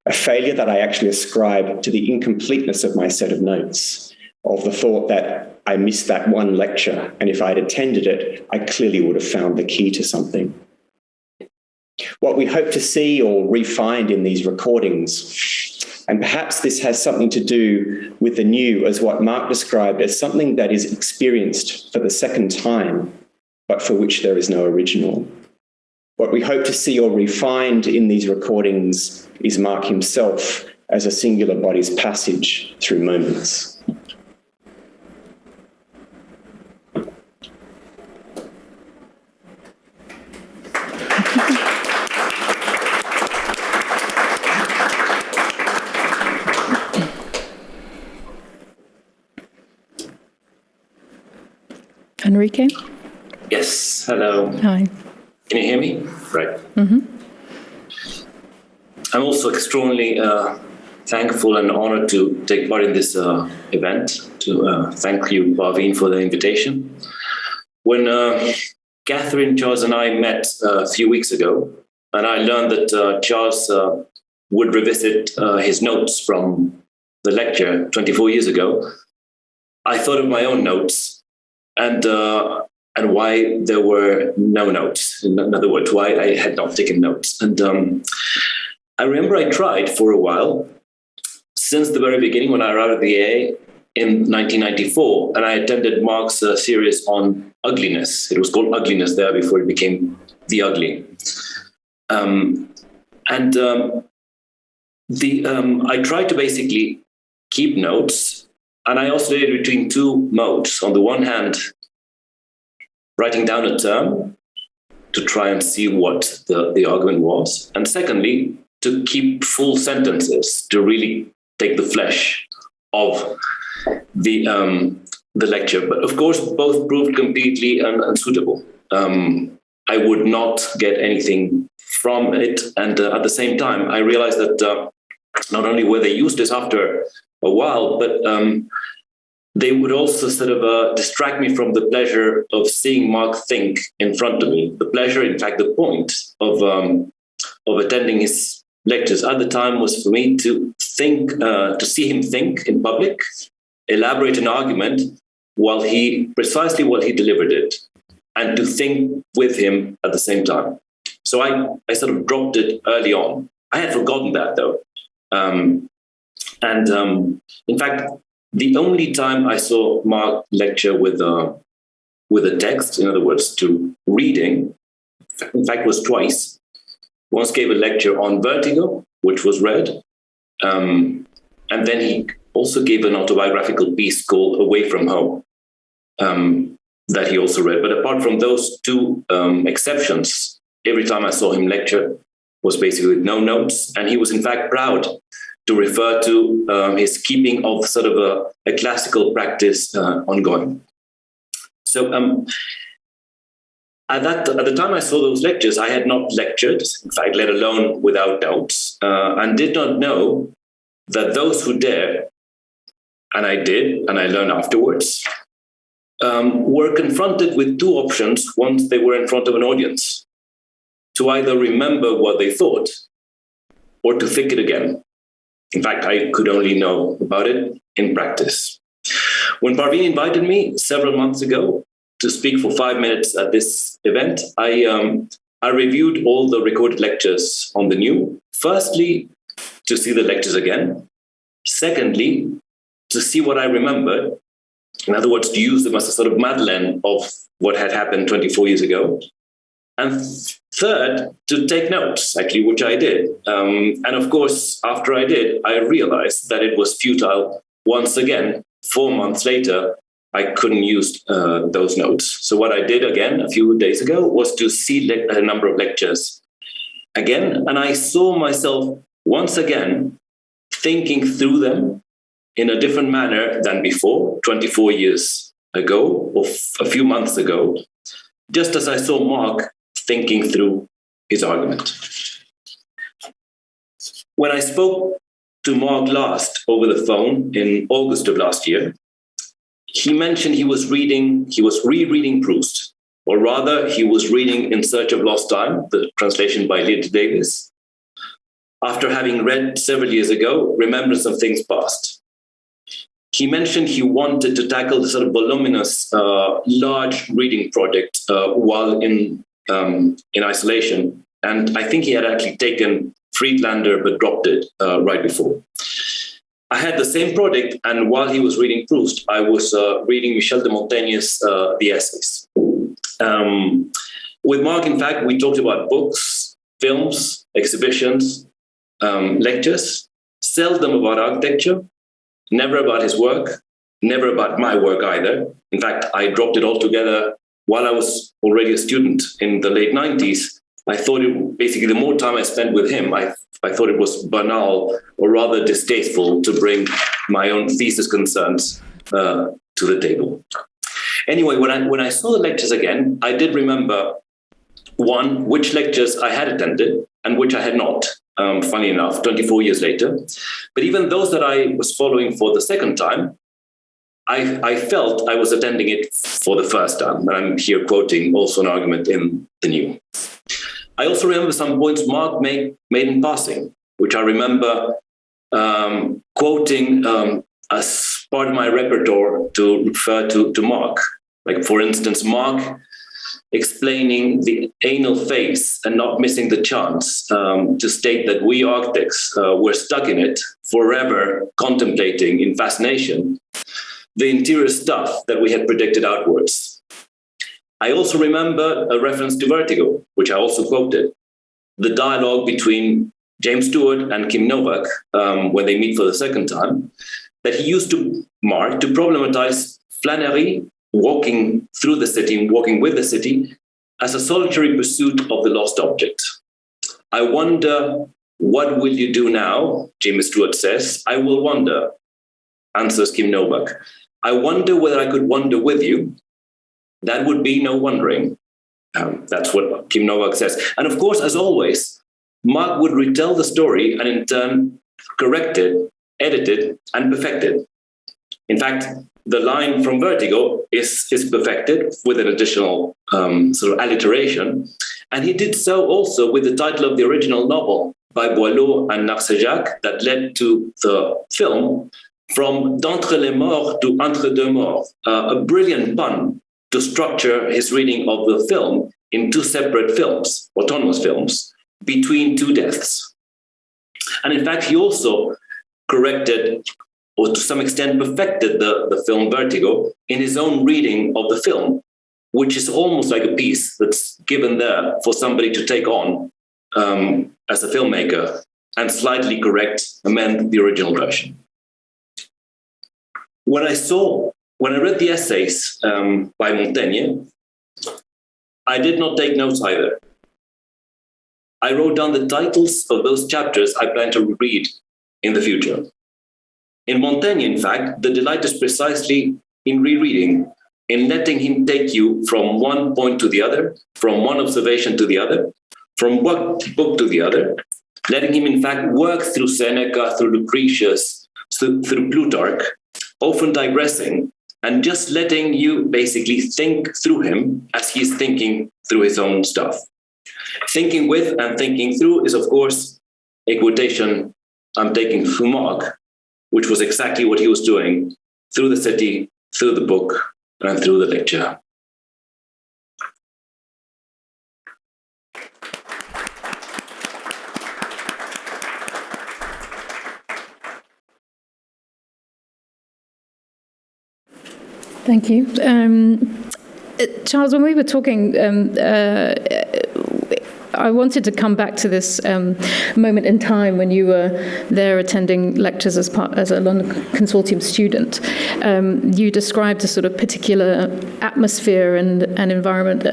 [SPEAKER 12] a failure that I actually ascribe to the incompleteness of my set of notes, of the thought that I missed that one lecture, and if I'd attended it, I clearly would have found the key to something. What we hope to see or re-find in these recordings, and perhaps this has something to do with the new as what Mark described as something that is experienced for the second time, but for which there is no original. What we hope to see or re-find in these recordings is Mark himself as a singular body's passage through moments.
[SPEAKER 11] Enrique?
[SPEAKER 13] Yes, hello.
[SPEAKER 11] Hi.
[SPEAKER 13] Can you hear me? Right.
[SPEAKER 11] Mm-hmm.
[SPEAKER 13] I'm also extremely thankful and honored to take part in this event. To thank you, Parveen, for the invitation. When Catherine, Charles, and I met a few weeks ago, and I learned that Charles would revisit his notes from the lecture 24 years ago. I thought of my own notes and why there were no notes. In other words, why I had not taken notes. And I remember I tried for a while, since the very beginning when I arrived at the AA in 1994, and I attended Mark's series on ugliness. It was called Ugliness there before it became The Ugly. I tried to basically keep notes, and I oscillated between two modes. On the one hand, writing down a term to try and see what the argument was, and secondly, to keep full sentences to really take the flesh of the lecture. But of course, both proved completely unsuitable. I would not get anything from it, and at the same time, I realized that not only were they useless after a while, but they would also sort of distract me from the pleasure of seeing Mark think in front of me. The pleasure, in fact, the point of attending his lectures at the time was for me to think, to see him think in public, elaborate an argument precisely while he delivered it, and to think with him at the same time. So I sort of dropped it early on. I had forgotten that though. In fact, the only time I saw Mark lecture with a text, in other words, to reading, in fact, was twice. Once gave a lecture on vertigo, which was read, and then he also gave an autobiographical piece called Away from Home, that he also read. But apart from those two exceptions, every time I saw him lecture was basically with no notes, and he was in fact proud to refer to his keeping of sort of a classical practice ongoing. So at the time I saw those lectures, I had not lectured, in fact, let alone without notes, and did not know that those who dare, and I did, and I learned afterwards, were confronted with two options once they were in front of an audience: to either remember what they thought or to think it again. In fact, I could only know about it in practice. When Parveen invited me several months ago to speak for 5 minutes at this event, I reviewed all the recorded lectures on the new. Firstly, to see the lectures again. Secondly, to see what I remembered. In other words, to use them as a sort of Madeleine of what had happened 24 years ago. And third, to take notes, actually, which I did. And of course, after I did, I realized that it was futile. Once again, 4 months later, I couldn't use those notes. So what I did again a few days ago was to see a number of lectures again. And I saw myself once again thinking through them in a different manner than before, 24 years ago, or a few months ago, just as I saw Mark thinking through his argument. When I spoke to Mark last over the phone in August of last year, he mentioned he was rereading Proust, or rather he was reading In Search of Lost Time, the translation by Leonard Davis, after having read several years ago, Remembrance of Things Past. He mentioned he wanted to tackle the sort of voluminous, large reading project while in isolation. And I think he had actually taken Friedlander, but dropped it right before. I had the same project, and while he was reading Proust, I was reading Michel de Montaigne's The Essays. With Mark, in fact, we talked about books, films, exhibitions, lectures, seldom about architecture, never about his work, never about my work either. In fact, I dropped it altogether while I was already a student in the late 90s. I thought basically the more time I spent with him, I thought it was banal, or rather distasteful, to bring my own thesis concerns to the table. Anyway, when I saw the lectures again, I did remember, one, which lectures I had attended and which I had not, funny enough, 24 years later. But even those that I was following for the second time, I felt I was attending it for the first time. And I'm here quoting also an argument in the New. I also remember some points Mark made in passing, which I remember quoting as part of my repertoire to refer to Mark. Like, for instance, Mark explaining the anal phase and not missing the chance to state that we Arctics were stuck in it forever, contemplating in fascination the interior stuff that we had predicted outwards. I also remember a reference to Vertigo, which I also quoted, the dialogue between James Stewart and Kim Novak when they meet for the second time, that he used to Mark to problematize Flannery walking through the city, walking with the city, as a solitary pursuit of the lost object. I wonder, what will you do now? James Stewart says. I will wonder, answers Kim Novak. I wonder whether I could wonder with you. That would be no wondering. That's what Kim Novak says. And of course, as always, Mark would retell the story and in turn correct it, edit it, and perfect it. In fact, the line from Vertigo is perfected with an additional sort of alliteration. And he did so also with the title of the original novel by Boileau and Narcejac that led to the film, From D'entre les morts to Entre deux morts, a brilliant pun to structure his reading of the film in two separate films, autonomous films, between two deaths. And in fact, he also corrected, or to some extent perfected, the film Vertigo in his own reading of the film, which is almost like a piece that's given there for somebody to take on as a filmmaker and slightly correct, amend the original version. When I read the essays by Montaigne, I did not take notes either. I wrote down the titles of those chapters I plan to read in the future. In Montaigne, in fact, the delight is precisely in rereading, in letting him take you from one point to the other, from one observation to the other, from one book to the other, letting him, in fact, work through Seneca, through Lucretius, through Plutarch, often digressing, and just letting you basically think through him as he's thinking through his own stuff. Thinking with and thinking through is, of course, a quotation I'm taking from Mark, which was exactly what he was doing through the city, through the book, and through the lecture.
[SPEAKER 11] Thank you. Charles, when we were talking, I wanted to come back to this moment in time when you were there attending lectures as a London Consortium student. You described a sort of particular atmosphere and environment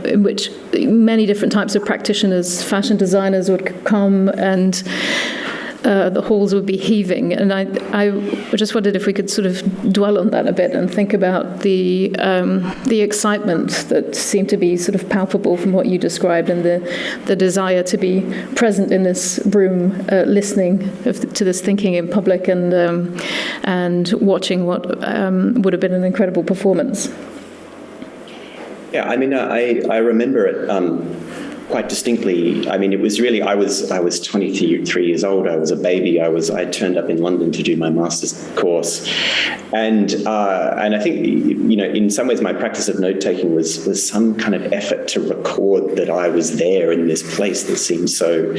[SPEAKER 11] in which many different types of practitioners, fashion designers would come, and the halls would be heaving. And I just wondered if we could sort of dwell on that a bit and think about the excitement that seemed to be sort of palpable from what you described, and the desire to be present in this room, listening to this thinking in public, and watching what would have been an incredible performance.
[SPEAKER 12] Yeah, I mean, I remember it quite distinctly. I mean, it was really, I was 23 years old. I was a baby. I turned up in London to do my master's course, and I think, you know, in some ways, my practice of note taking was some kind of effort to record that I was there in this place that seemed so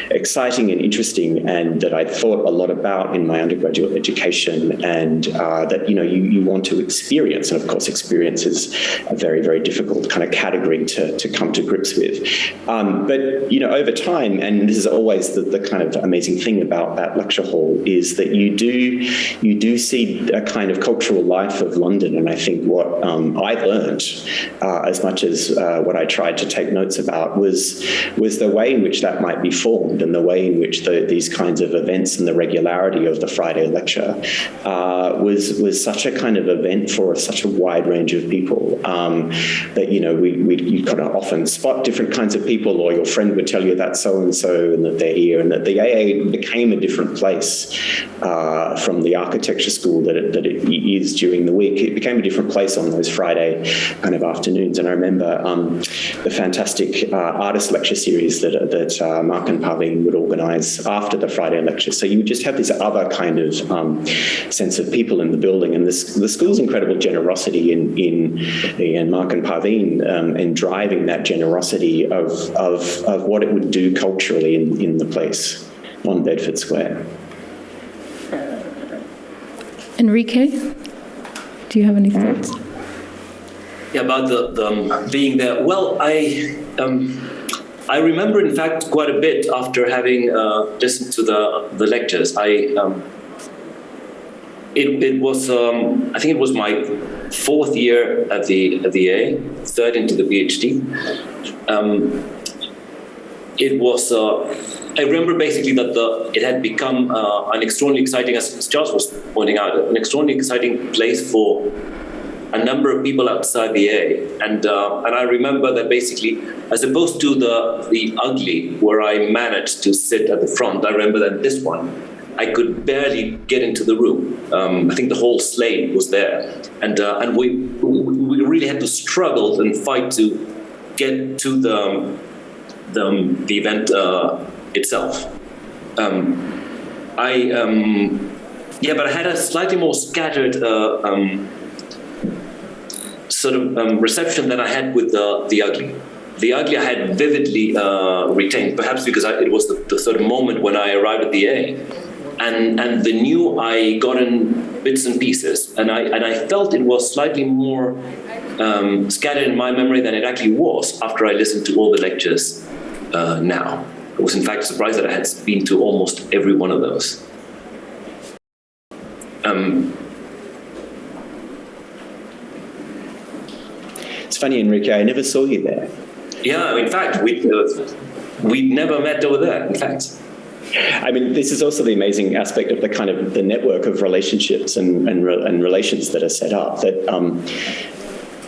[SPEAKER 12] exciting and interesting, and that I'd thought a lot about in my undergraduate education, and that, you know, you want to experience, and of course, experience is a very, very difficult kind of category to come to grips with. But, you know, over time, and this is always the kind of amazing thing about that lecture hall, is that you do see a kind of cultural life of London. And I think what I learned, as much as what I tried to take notes about, was the way in which that might be formed, and the way in which these kinds of events and the regularity of the Friday lecture was such a kind of event for such a wide range of people, that, you know, you kind of often spot different kinds kinds of people, or your friend would tell you that so-and-so and that they're here, and that the AA became a different place from the architecture school that it is during the week. It became a different place on those Friday kind of afternoons. And I remember the fantastic artist lecture series that Mark and Parveen would organise after the Friday lecture. So you would just have this other kind of sense of people in the building, and the school's incredible generosity in Mark and Parveen and driving that generosity of what it would do culturally in the place on Bedford Square.
[SPEAKER 11] Enrique, do you have any thoughts?
[SPEAKER 13] Yeah, about the being there. Well, I remember, in fact, quite a bit after having listened to the lectures. It was I think it was my fourth year at the A, third into the PhD. It was. I remember basically that it had become an extraordinarily exciting, as Charles was pointing out, an extraordinarily exciting place for a number of people outside the A, and I remember that basically, as opposed to the ugly, where I managed to sit at the front, I remember that this one, I could barely get into the room. I think the whole slate was there, and we really had to struggle and fight to get to the event itself. But I had a slightly more scattered sort of reception than I had with the ugly. The ugly I had vividly retained, perhaps because it was the sort of moment when I arrived at the A, and the new I got in bits and pieces, and I felt it was slightly more scattered in my memory than it actually was after I listened to all the lectures now. I was in fact surprised that I had been to almost every one of those.
[SPEAKER 12] It's funny, Enrique, I never saw you there.
[SPEAKER 13] Yeah, in fact, we'd never met over there, in fact.
[SPEAKER 12] I mean, this is also the amazing aspect of the kind of the network of relationships and relations that are set up, that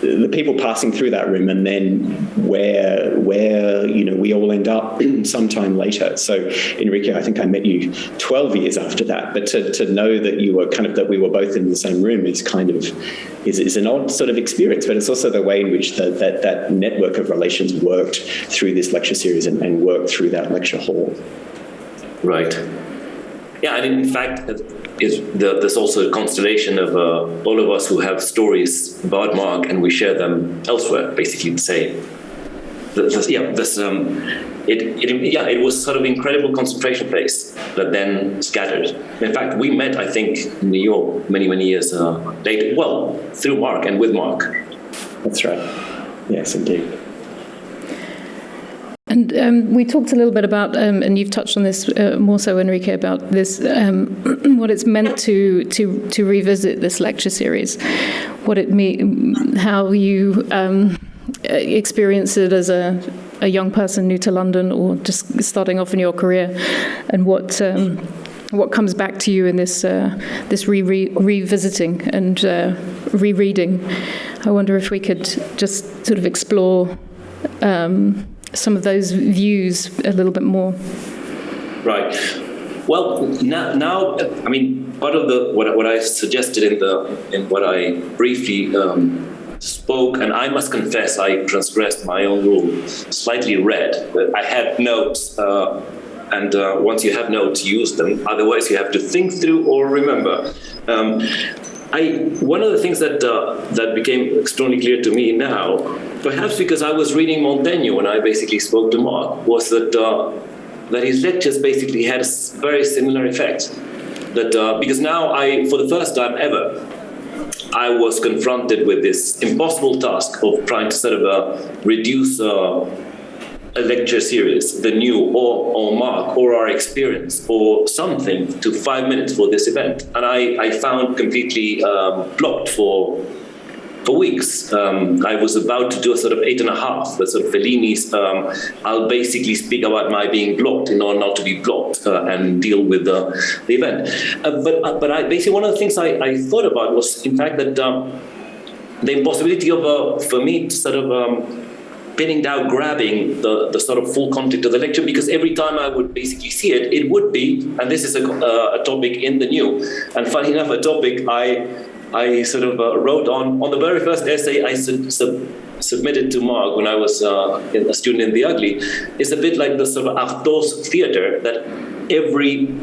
[SPEAKER 12] the people passing through that room, and then where we all end up sometime later. So Enrique, I think I met you 12 years after that, but to know that you were that we were both in the same room is is an odd sort of experience, but it's also the way in which that network of relations worked through this lecture series and worked through that lecture hall.
[SPEAKER 13] Right. Yeah, and in fact, there's also a constellation of all of us who have stories about Mark, and we share them elsewhere, basically the same. It was sort of incredible concentration place that then scattered. In fact, we met, I think, in New York many years later. Well, through Mark and with Mark.
[SPEAKER 12] That's right. Yes, indeed.
[SPEAKER 11] And we talked a little bit about, and you've touched on this more so, Enrique, about this, what it's meant to revisit this lecture series, what it how you experience it as a young person new to London or just starting off in your career, and what comes back to you in this revisiting and rereading. I wonder if we could just sort of explore some of those views a little bit more.
[SPEAKER 13] Right. Well, now, I mean, part of what I suggested in what I briefly spoke, and I must confess I transgressed my own rule, slightly read. I had notes, and once you have notes, use them. Otherwise, you have to think through or remember. One of the things that became extremely clear to me now, perhaps because I was reading Montaigne when I basically spoke to Mark, was that his lectures basically had a very similar effect. That because now for the first time ever, I was confronted with this impossible task of trying to sort of reduce a lecture series, the new or Mark or our experience or something, to 5 minutes for this event. And I found completely blocked for weeks. I was about to do a sort of 8.5, the sort of Fellini's, I'll basically speak about my being blocked in order not to be blocked and deal with the event. But I basically, one of the things I thought about was, in fact, that the impossibility of, for me to sort of pinning down, grabbing the sort of full content of the lecture, because every time I would basically see it, it would be, and this is a topic in the new, and funny enough, a topic I sort of wrote on the very first essay I submitted to Mark when I was a student in The Ugly. Is a bit like the sort of Artaud's theater, that every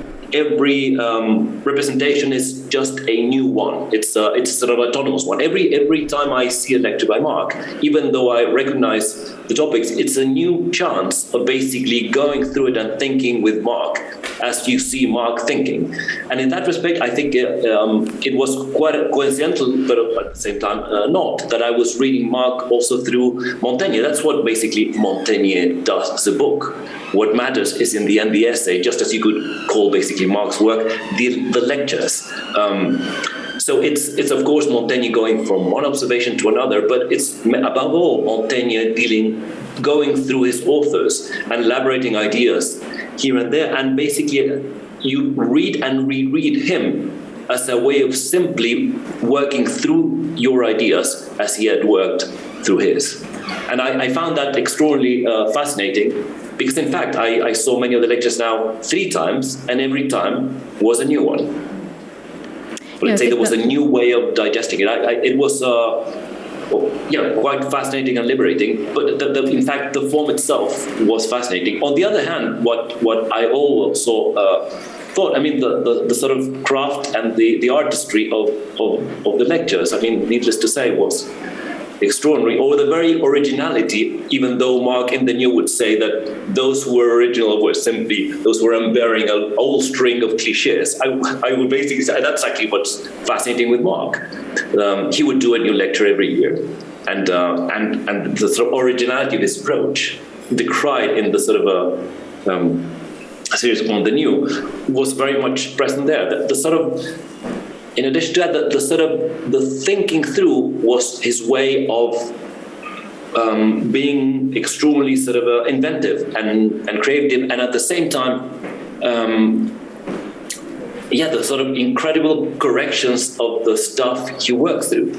[SPEAKER 13] representation is just a new one. It's sort of autonomous one. Every time I see a lecture by Mark, even though I recognize the topics, it's a new chance of basically going through it and thinking with Mark as you see Mark thinking. And in that respect, I think it was quite coincidental, but at the same time not, that I was reading Mark also through Montaigne. That's what basically Montaigne does as a book. What matters is in the end the essay, just as you could call basically Mark's work the lectures. So it's of course Montaigne going from one observation to another, but it's above all Montaigne going through his authors and elaborating ideas here and there, and basically you read and reread him as a way of simply working through your ideas as he had worked through his. And I found that extraordinarily fascinating, because in fact I saw many of the lectures now 3 times, and every time was a new one. But let's say there was a new way of digesting it. It was quite fascinating and liberating, but in fact the form itself was fascinating. On the other hand, what I also thought, I mean, the sort of craft and the artistry of the lectures, I mean, needless to say, was extraordinary, or the very originality, even though Mark in the New would say that those who were original were simply those who were unbearing an old string of cliches. I would basically say that's actually what's fascinating with Mark. He would do a new lecture every year, and the sort of originality of his approach, decried in the sort of a series on the New, was very much present there. The sort of, in addition to that, the sort of the thinking through was his way of being extremely sort of inventive and creative, and at the same time, the sort of incredible corrections of the stuff he works through.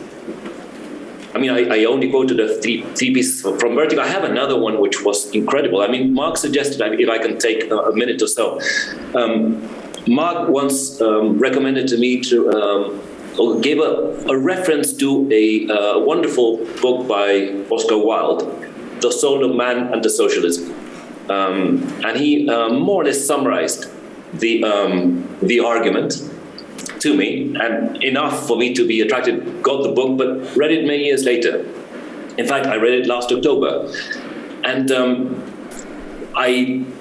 [SPEAKER 13] I mean, I only quoted the three pieces from Vertigo. I have another one which was incredible. I mean, Mark suggested, if I can take a minute or so, Mark once recommended to me or gave a reference to a wonderful book by Oscar Wilde, The Soul of Man and the Socialism. And he more or less summarized the argument to me, and enough for me to be attracted, got the book, but read it many years later. In fact, I read it last October. And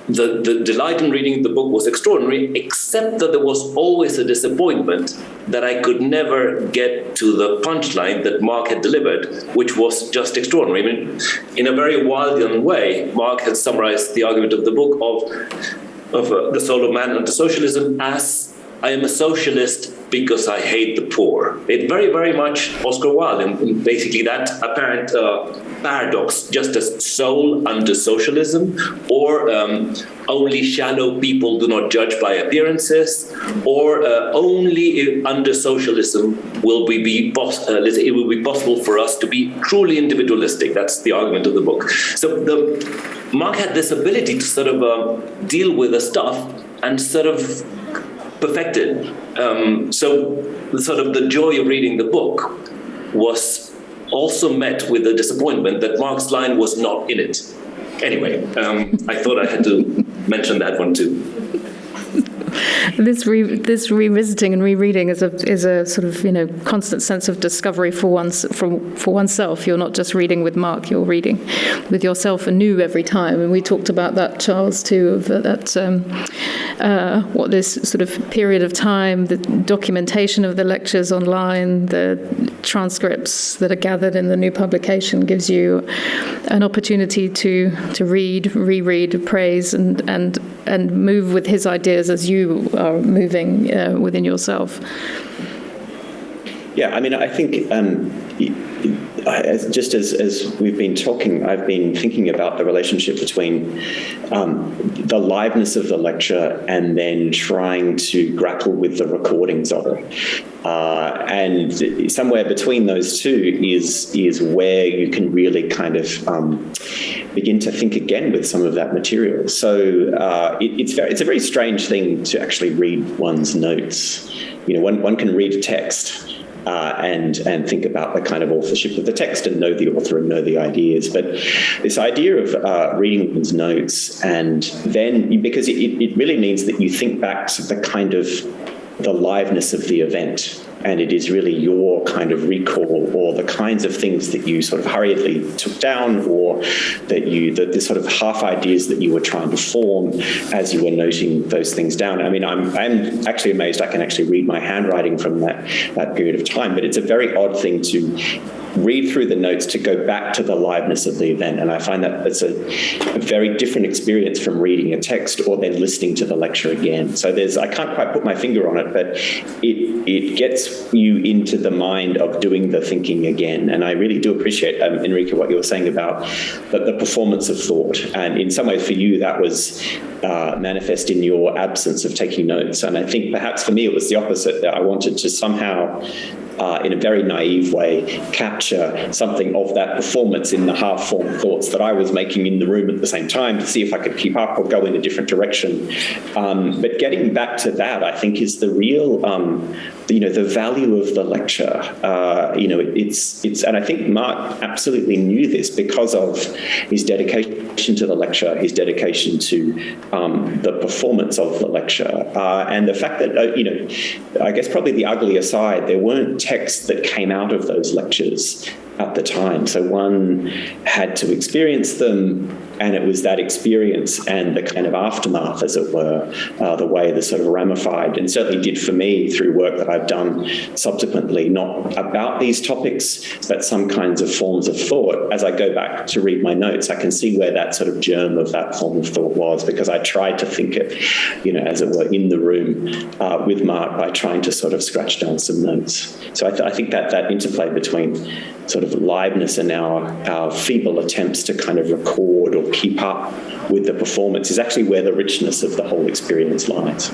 [SPEAKER 13] the delight in reading the book was extraordinary, except that there was always a disappointment that I could never get to the punchline that Mark had delivered, which was just extraordinary. I mean, in a very Wildian way, Mark had summarized the argument of the book of The Soul of Man and the Socialism as, I am a socialist because I hate the poor. It very, very much Oscar Wilde, and basically that apparent paradox, just as soul under socialism, or only shallow people do not judge by appearances, or only under socialism it will be possible for us to be truly individualistic. That's the argument of the book. So Mark had this ability to sort of deal with the stuff and sort of perfected. So the joy of reading the book was also met with the disappointment that Mark's line was not in it. Anyway, I thought I had to mention that one too.
[SPEAKER 11] This revisiting and rereading is a sort of constant sense of discovery for oneself. You're not just reading with Mark; you're reading with yourself anew every time. And we talked about that, Charles, too. Of what this sort of period of time, the documentation of the lectures online, the transcripts that are gathered in the new publication gives you an opportunity to read, reread, praise, and move with his ideas as you are moving within yourself.
[SPEAKER 12] Yeah, I mean, I think as we've been talking, I've been thinking about the relationship between the liveness of the lecture and then trying to grapple with the recordings of it. And somewhere between those two is where you can really kind of begin to think again with some of that material. So it's a very strange thing to actually read one's notes. You know, one can read a text and think about the kind of authorship of the text and know the author and know the ideas. But this idea of reading one's notes, and then, because it really means that you think back to the kind of the liveness of the event, and it is really your kind of recall or the kinds of things that you sort of hurriedly took down, or that the sort of half ideas that you were trying to form as you were noting those things down. I mean, I'm actually amazed I can actually read my handwriting from that period of time, but it's a very odd thing to read through the notes to go back to the liveness of the event. And I find that it's a very different experience from reading a text or then listening to the lecture again. So I can't quite put my finger on it, but it gets you into the mind of doing the thinking again. And I really do appreciate, Enrique, what you were saying about the performance of thought. And in some ways for you, that was manifest in your absence of taking notes. And I think perhaps for me, it was the opposite, that I wanted to somehow, in a very naive way, capture something of that performance in the half-formed thoughts that I was making in the room at the same time, to see if I could keep up or go in a different direction. But getting back to that, I think, is the real, the value of the lecture. It's, and I think Mark absolutely knew this because of his dedication to the lecture, his dedication to the performance of the lecture, and the fact that, I guess probably the uglier side, there weren't texts that came out of those lectures at the time. So one had to experience them, and it was that experience and the kind of aftermath, as it were, the way the sort of ramified, and certainly did for me through work that I've done subsequently, not about these topics, but some kinds of forms of thought. As I go back to read my notes, I can see where that sort of germ of that form of thought was, because I tried to think it, as it were, in the room with Mark by trying to sort of scratch down some notes. So I think that interplay between sort of liveness and our feeble attempts to kind of record or keep up with the performance is actually where the richness of the whole experience lies.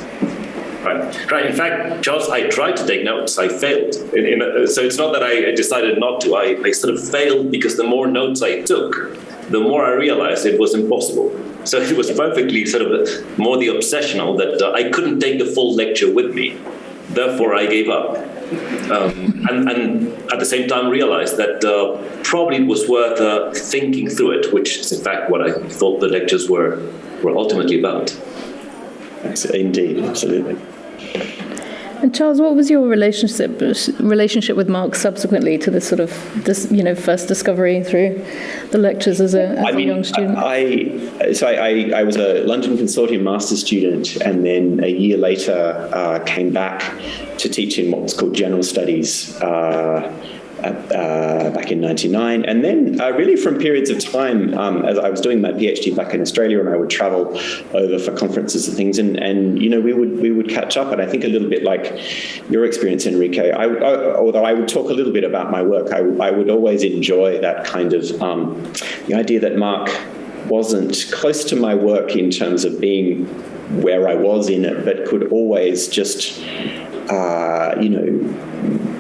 [SPEAKER 13] Right. In fact, Charles, I tried to take notes. I failed. So it's not that I decided not to. I sort of failed because the more notes I took, the more I realized it was impossible. So it was perfectly sort of more the obsessional that I couldn't take the full lecture with me. Therefore, I gave up. And at the same time realized that probably it was worth thinking through it, which is in fact what I thought the lectures were ultimately about.
[SPEAKER 12] Indeed, absolutely.
[SPEAKER 11] And Charles, what was your relationship with Mark subsequently to this first discovery through the lectures as a young student?
[SPEAKER 12] I was a London Consortium master's student, and then a year later came back to teach in what's called general studies back in 99. And then really from periods of time, as I was doing my PhD back in Australia, and I would travel over for conferences and things, and we would catch up. And I think a little bit like your experience, Enrique, although I would talk a little bit about my work, I would always enjoy that kind of the idea that Mark wasn't close to my work in terms of being where I was in it, but could always just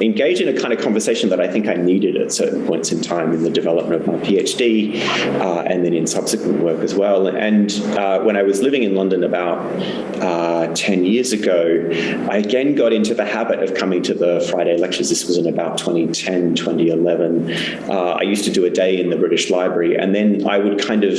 [SPEAKER 12] engage in a kind of conversation that I think I needed at certain points in time in the development of my PhD, and then in subsequent work as well. And when I was living in London about 10 years ago, I again got into the habit of coming to the Friday lectures. This was in about 2010, 2011. I used to do a day in the British Library, and then I would kind of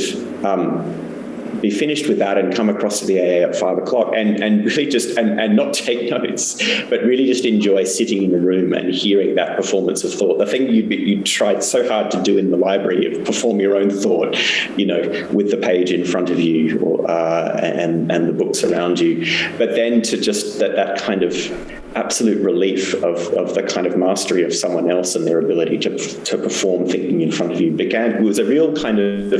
[SPEAKER 12] be finished with that and come across to the AA at 5 o'clock and really just, and not take notes, but really just enjoy sitting in the room and hearing that performance of thought. The thing you tried so hard to do in the library of perform your own thought, with the page in front of you and the books around you. But then to just that kind of absolute relief of the kind of mastery of someone else and their ability to perform thinking in front of you it was a real kind of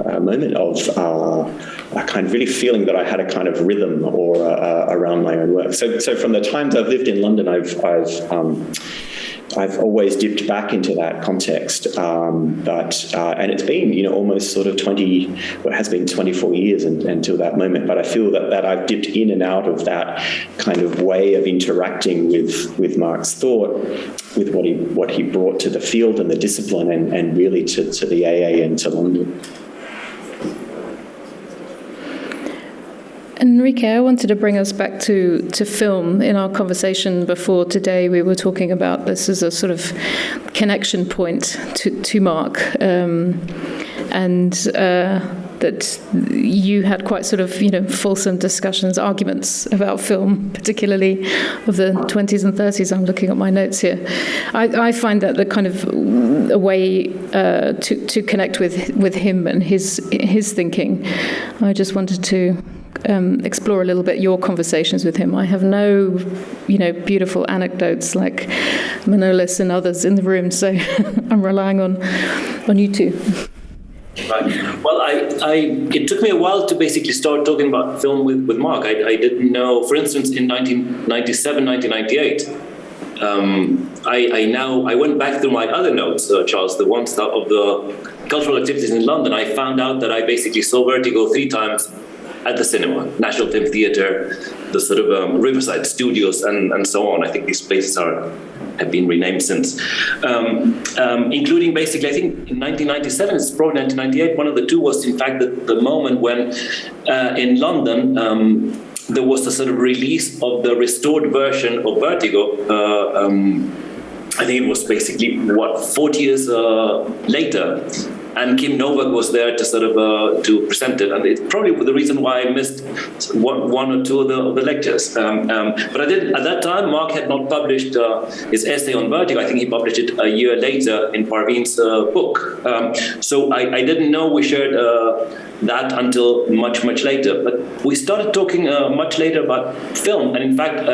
[SPEAKER 12] a moment of a kind of really feeling that I had a kind of rhythm I've always dipped back into that context, and it's been almost sort of it has been 24 years until that moment. But I feel that I've dipped in and out of that kind of way of interacting with Mark's thought, with what he brought to the field and the discipline, and really to the AA and to London.
[SPEAKER 11] Enrique, I wanted to bring us back to film. In our conversation before today, we were talking about this as a sort of connection point to Mark, and that you had quite sort of, fulsome discussions, arguments about film, particularly of the 20s and 30s. I'm looking at my notes here. I find that the kind of a way to connect with him and his thinking. I just wanted to explore a little bit your conversations with him. I have no, beautiful anecdotes like Manolis and others in the room, so I'm relying on you two.
[SPEAKER 13] Right. Well, it took me a while to basically start talking about film with Mark. I didn't know, for instance, in 1997, 1998, I went back through my other notes, Charles, the ones of the cultural activities in London. I found out that I basically saw Vertigo 3 times at the cinema, National Film Theatre, the sort of Riverside Studios, and so on. I think these places have been renamed since, including basically, I think in 1997, it's probably 1998, one of the two was in fact the moment when in London there was a sort of release of the restored version of Vertigo. I think it was basically, 40 years later. And Kim Novak was there to sort of to present it, and it's probably the reason why I missed one or two of the lectures. But I did at that time. Mark had not published his essay on Vertigo. I think he published it a year later in Parveen's book. So I didn't know we shared that until much later. But we started talking much later about film, and in fact.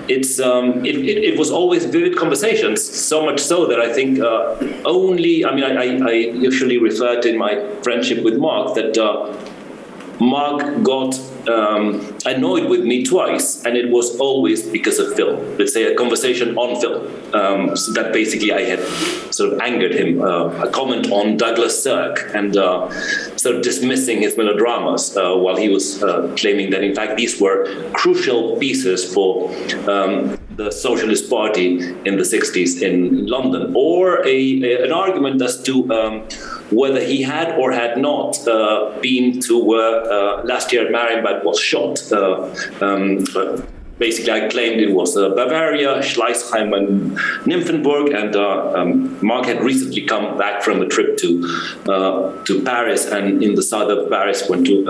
[SPEAKER 13] It was always vivid conversations, so much so that I think I usually refer to in my friendship with Mark that Mark got annoyed with me twice, and it was always because of film. Let's say a conversation on film. So that basically I had sort of angered him. A comment on Douglas Sirk and sort of dismissing his melodramas while he was claiming that in fact these were crucial pieces for the Socialist Party in the 60s in London, or an argument as to whether he had or had not been to last year at Marienbad was shot. Basically, I claimed it was Bavaria, Schleißheim, and Nymphenburg, and Mark had recently come back from a trip to Paris, and in the south of Paris went to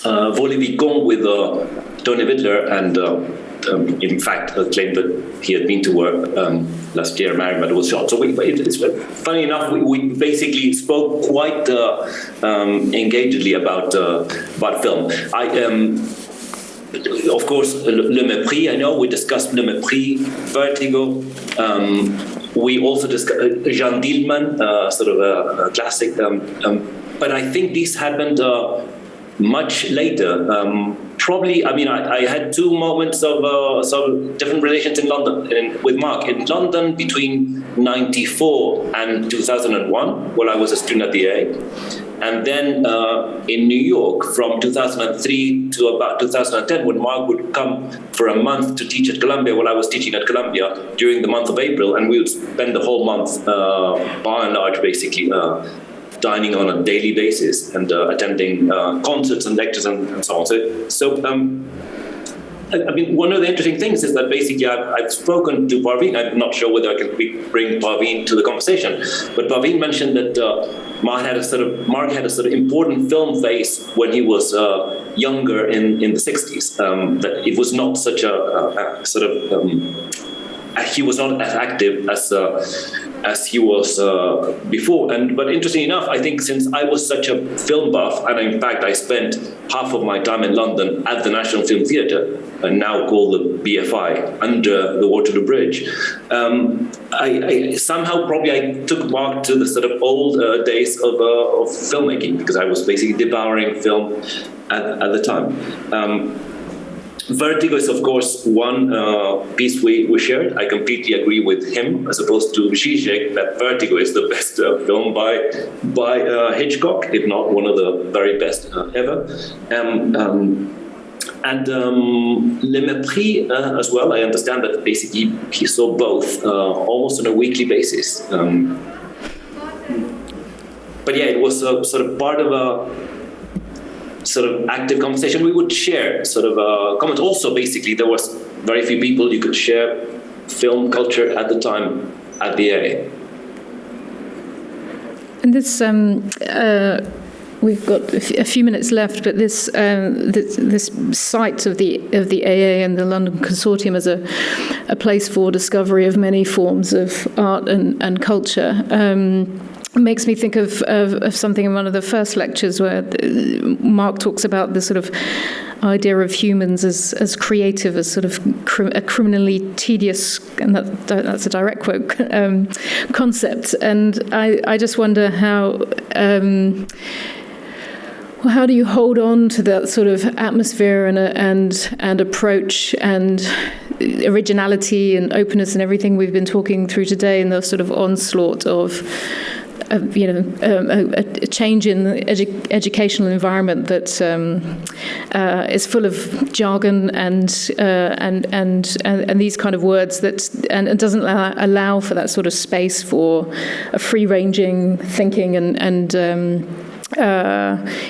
[SPEAKER 13] Vaux-le-Vicomte with Tony Wittler, and in fact claimed that he had been to work last year, Marienbad was shot. So it's funny enough, we basically spoke quite engagedly about film. Of course, Le Mépris, I know we discussed Le Mépris, Vertigo. We also discussed Jean Dillman, sort of a classic. But I think these happened much later. Probably, I had two moments of different relations in London with Mark. In London between 94 and 2001, while I was a student at the AA. And then in New York from 2003 to about 2010, when Mark would come for a month to teach at Columbia, while I was teaching at Columbia during the month of April, and we would spend the whole month, by and large, basically dining on a daily basis and attending concerts and lectures and so on. So one of the interesting things is that basically I've spoken to Parveen. I'm not sure whether I can bring Parveen to the conversation, but Parveen mentioned that Mark had a sort of important film phase when he was younger in the 60s. That it was not such a sort of he was not as active as he was before. But interestingly enough, I think since I was such a film buff, and in fact I spent half of my time in London at the National Film Theatre, and now called the BFI, under the Waterloo Bridge, I somehow I took Mark to the sort of old days of filmmaking, because I was basically devouring film at the time. Vertigo is, of course, one piece we shared. I completely agree with him, as opposed to Zizek, that Vertigo is the best film by Hitchcock, if not one of the very best ever. And Le Mépris as well, I understand that basically he saw both almost on a weekly basis. But yeah, it was sort of part of a sort of active conversation we would share, sort of comments. Also, basically, there was very few people you could share film culture at the time at the AA.
[SPEAKER 11] And this, we've got a few minutes left, but this site of the AA and the London Consortium as a place for discovery of many forms of art and culture. Makes me think of something in one of the first lectures where Mark talks about the sort of idea of humans as creative, as sort of a criminally tedious, and that's a direct quote, concept. And I just wonder how do you hold on to that sort of atmosphere and approach and originality and openness and everything we've been talking through today, in the sort of onslaught of a change in the educational environment that is full of jargon and these kind of words that and doesn't allow for that sort of space for a free-ranging thinking and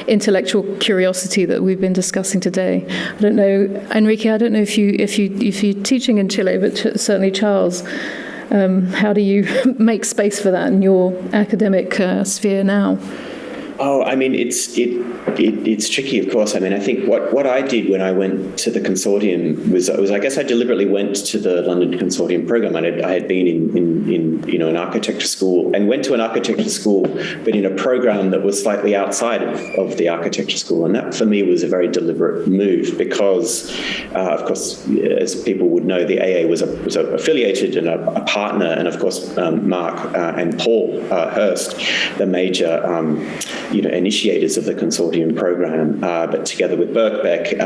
[SPEAKER 11] intellectual curiosity that we've been discussing today. I don't know, Enrique. I don't know if you're teaching in Chile, but certainly Charles. How do you make space for that in your academic sphere now?
[SPEAKER 12] Oh, I mean, it's tricky, of course. I mean, I think what I did when I went to the consortium was I guess I deliberately went to the London Consortium program. I had been in an architecture school and went to an architecture school, but in a program that was slightly outside of the architecture school. And that for me was a very deliberate move because, of course, as people would know, the AA was affiliated and a partner, and of course, Mark and Paul Hurst, the major initiators of the consortium program, but together with Birkbeck,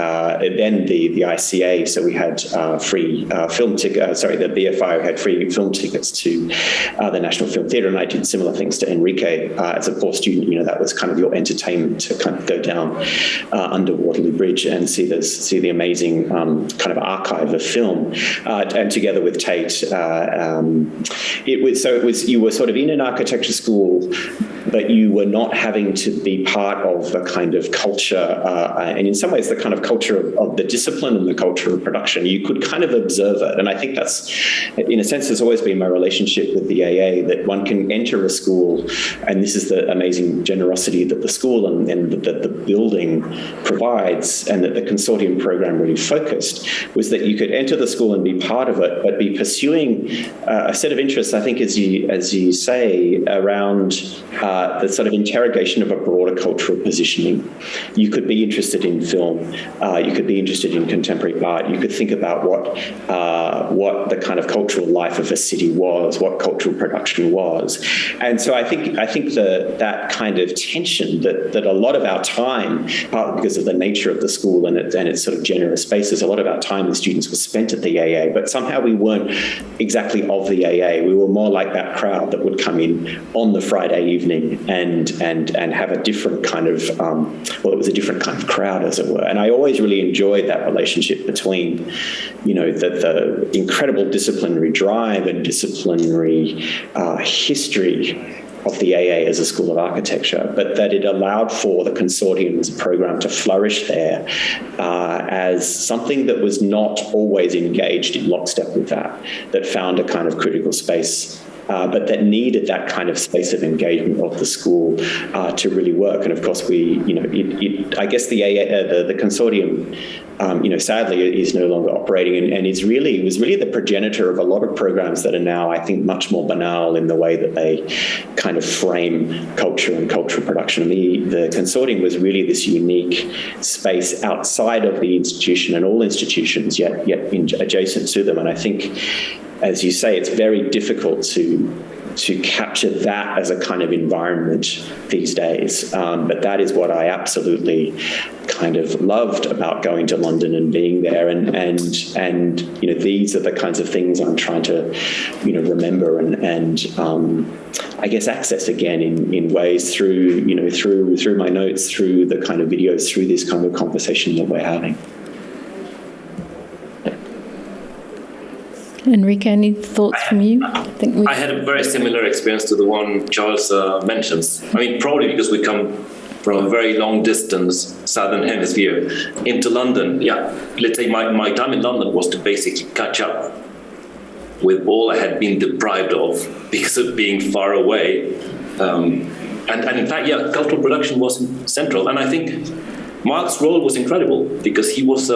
[SPEAKER 12] then the ICA, so we had free film tickets, the BFI had free film tickets to the National Film Theatre, and I did similar things to Enrique as a poor student. That was kind of your entertainment to kind of go down under Waterloo Bridge and see the amazing kind of archive of film, and together with Tate, you were sort of in an architecture school, but you were not having to be part of the kind of culture, and in some ways the kind of culture of the discipline and the culture of production. You could kind of observe it. And I think that's, in a sense, has always been my relationship with the AA, that one can enter a school, and this is the amazing generosity that the school and that the building provides, and that the consortium program really focused, was that you could enter the school and be part of it, but be pursuing a set of interests, I think, as you say, around the sort of interrogation of a broader cultural positioning. You could be interested in film, you could be interested in contemporary art, you could think about what the kind of cultural life of a city was, what cultural production was. And so I think that kind of tension that a lot of our time, partly because of the nature of the school and its sort of generous spaces, a lot of our time as students was spent at the AA, but somehow we weren't exactly of the AA. We were more like that crowd that would come in on the Friday evening and have a different kind of, it was a different kind of crowd, as it were. And I always really enjoyed that relationship between, the incredible disciplinary drive and disciplinary history of the AA as a school of architecture, but that it allowed for the consortium as a program to flourish there as something that was not always engaged in lockstep with that found a kind of critical space, but that needed that kind of space of engagement of the school to really work. And of course, I guess the AA, the consortium, sadly is no longer operating, and was really the progenitor of a lot of programs that are now, I think, much more banal in the way that they kind of frame culture and cultural production. The consortium was really this unique space outside of the institution and all institutions, yet adjacent to them. And I think, as you say, it's very difficult to capture that as a kind of environment these days. But that is what I absolutely kind of loved about going to London and being there, and these are the kinds of things I'm trying to remember and I guess access again in ways through my notes, through the kind of videos, through this kind of conversation that we're having.
[SPEAKER 11] Enrique, any thoughts from you?
[SPEAKER 13] I had a very similar experience to the one Charles mentions. I mean, probably because we come from a very long distance, southern hemisphere, into London. Yeah, let's say my time in London was to basically catch up with all I had been deprived of because of being far away. And in fact, yeah, cultural production was central. And I think Mark's role was incredible because he was,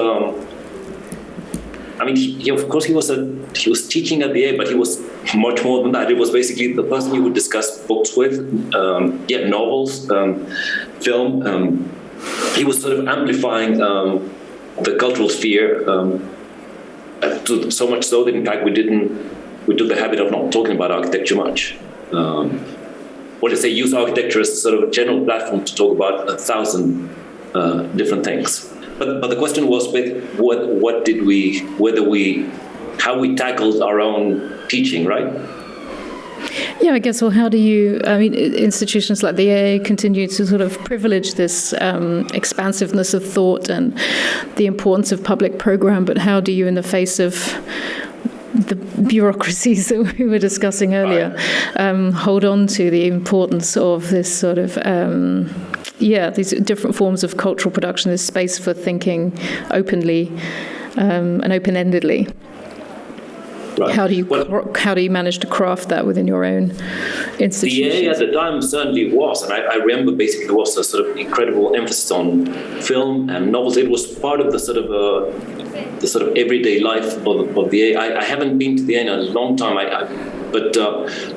[SPEAKER 13] he was teaching at the A, but he was much more than that. It was basically the person you would discuss books with, novels, film. He was sort of amplifying the cultural sphere, so much so that in fact we took the habit of not talking about architecture much. Use architecture as a sort of general platform to talk about 1,000 different things. But the question was how we tackled our own teaching, right?
[SPEAKER 11] Yeah, I guess, well, how do you, institutions like the AA continue to sort of privilege this expansiveness of thought and the importance of public program, but how do you, in the face of the bureaucracies that we were discussing earlier, hold on to the importance of this sort of, these different forms of cultural production, this space for thinking openly and open-endedly?
[SPEAKER 13] Right.
[SPEAKER 11] How do you manage to craft that within your own institution?
[SPEAKER 13] The AA at the time certainly was, and I remember basically there was a sort of incredible emphasis on film and novels. It was part of the sort of everyday life of the AA. I haven't been to the AA in a long time, but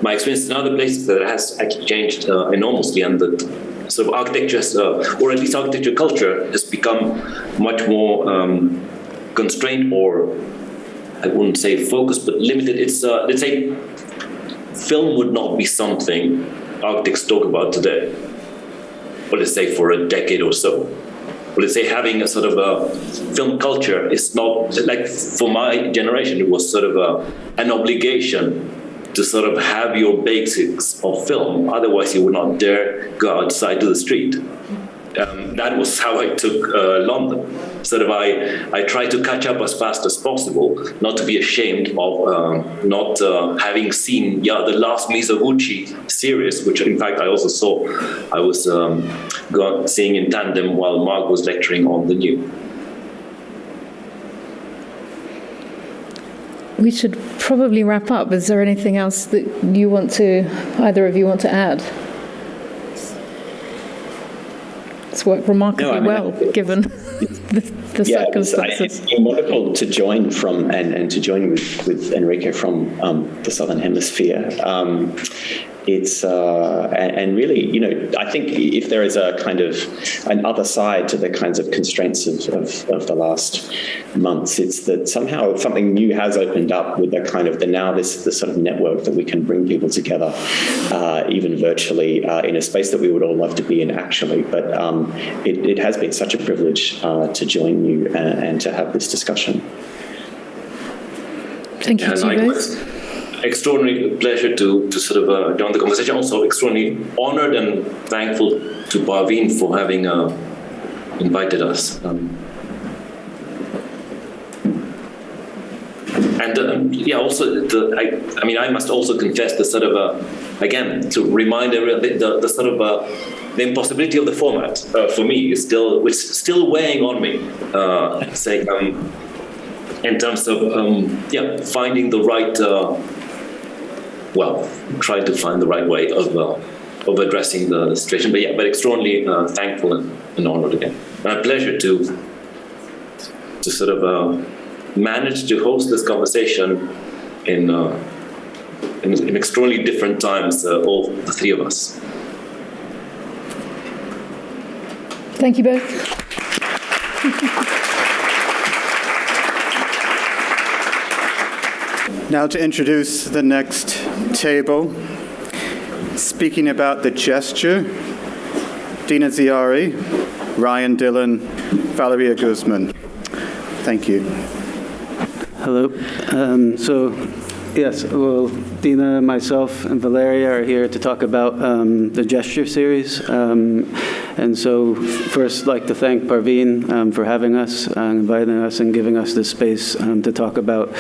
[SPEAKER 13] my experience in other places that it has actually changed enormously, and that sort of architecture, or at least architecture culture, has become much more constrained, or I wouldn't say focused, but limited. It's, let's say, film would not be something architects talk about today, or let's say for a decade or so. Or let's say having a sort of a film culture is not, like for my generation, it was sort of an obligation to sort of have your basics of film. Otherwise, you would not dare go outside to the street. That was how I took London. Sort of, I tried to catch up as fast as possible, not to be ashamed of not having seen the last Mizoguchi series, which in fact I also saw. I was seeing in tandem while Mark was lecturing on the new.
[SPEAKER 11] We should probably wrap up. Is there anything else that either of you want to add? It's worked remarkably well, given the circumstances.
[SPEAKER 12] It's been wonderful to join from and to join with Enrique from the Southern Hemisphere. It's and really, I think if there is a kind of an other side to the kinds of constraints of the last months, it's that somehow something new has opened up with the sort of network that we can bring people together, even virtually, in a space that we would all love to be in actually. But it has been such a privilege to join you and to have this discussion.
[SPEAKER 11] Thank you to you both.
[SPEAKER 13] Extraordinary pleasure to sort of join the conversation. Also extraordinarily honored and thankful to Parveen for having invited us. I must also confess the sort of, again, to remind everyone, the sort of the impossibility of the format for me is still weighing on me. In terms of finding the right. Try to find the right way of addressing the situation. But extraordinarily thankful and honored again. And a pleasure to sort of manage to host this conversation in extraordinarily different times, all the three of us.
[SPEAKER 11] Thank you both.
[SPEAKER 1] Now to introduce the next table, speaking about the gesture, Dena Ziari, Ryan Dillon, Valeria Guzman. Thank you.
[SPEAKER 14] Hello. Yes, well, Dena, myself, and Valeria are here to talk about the gesture series. And so first, I'd like to thank Parveen for having us, inviting us, and giving us this space to talk about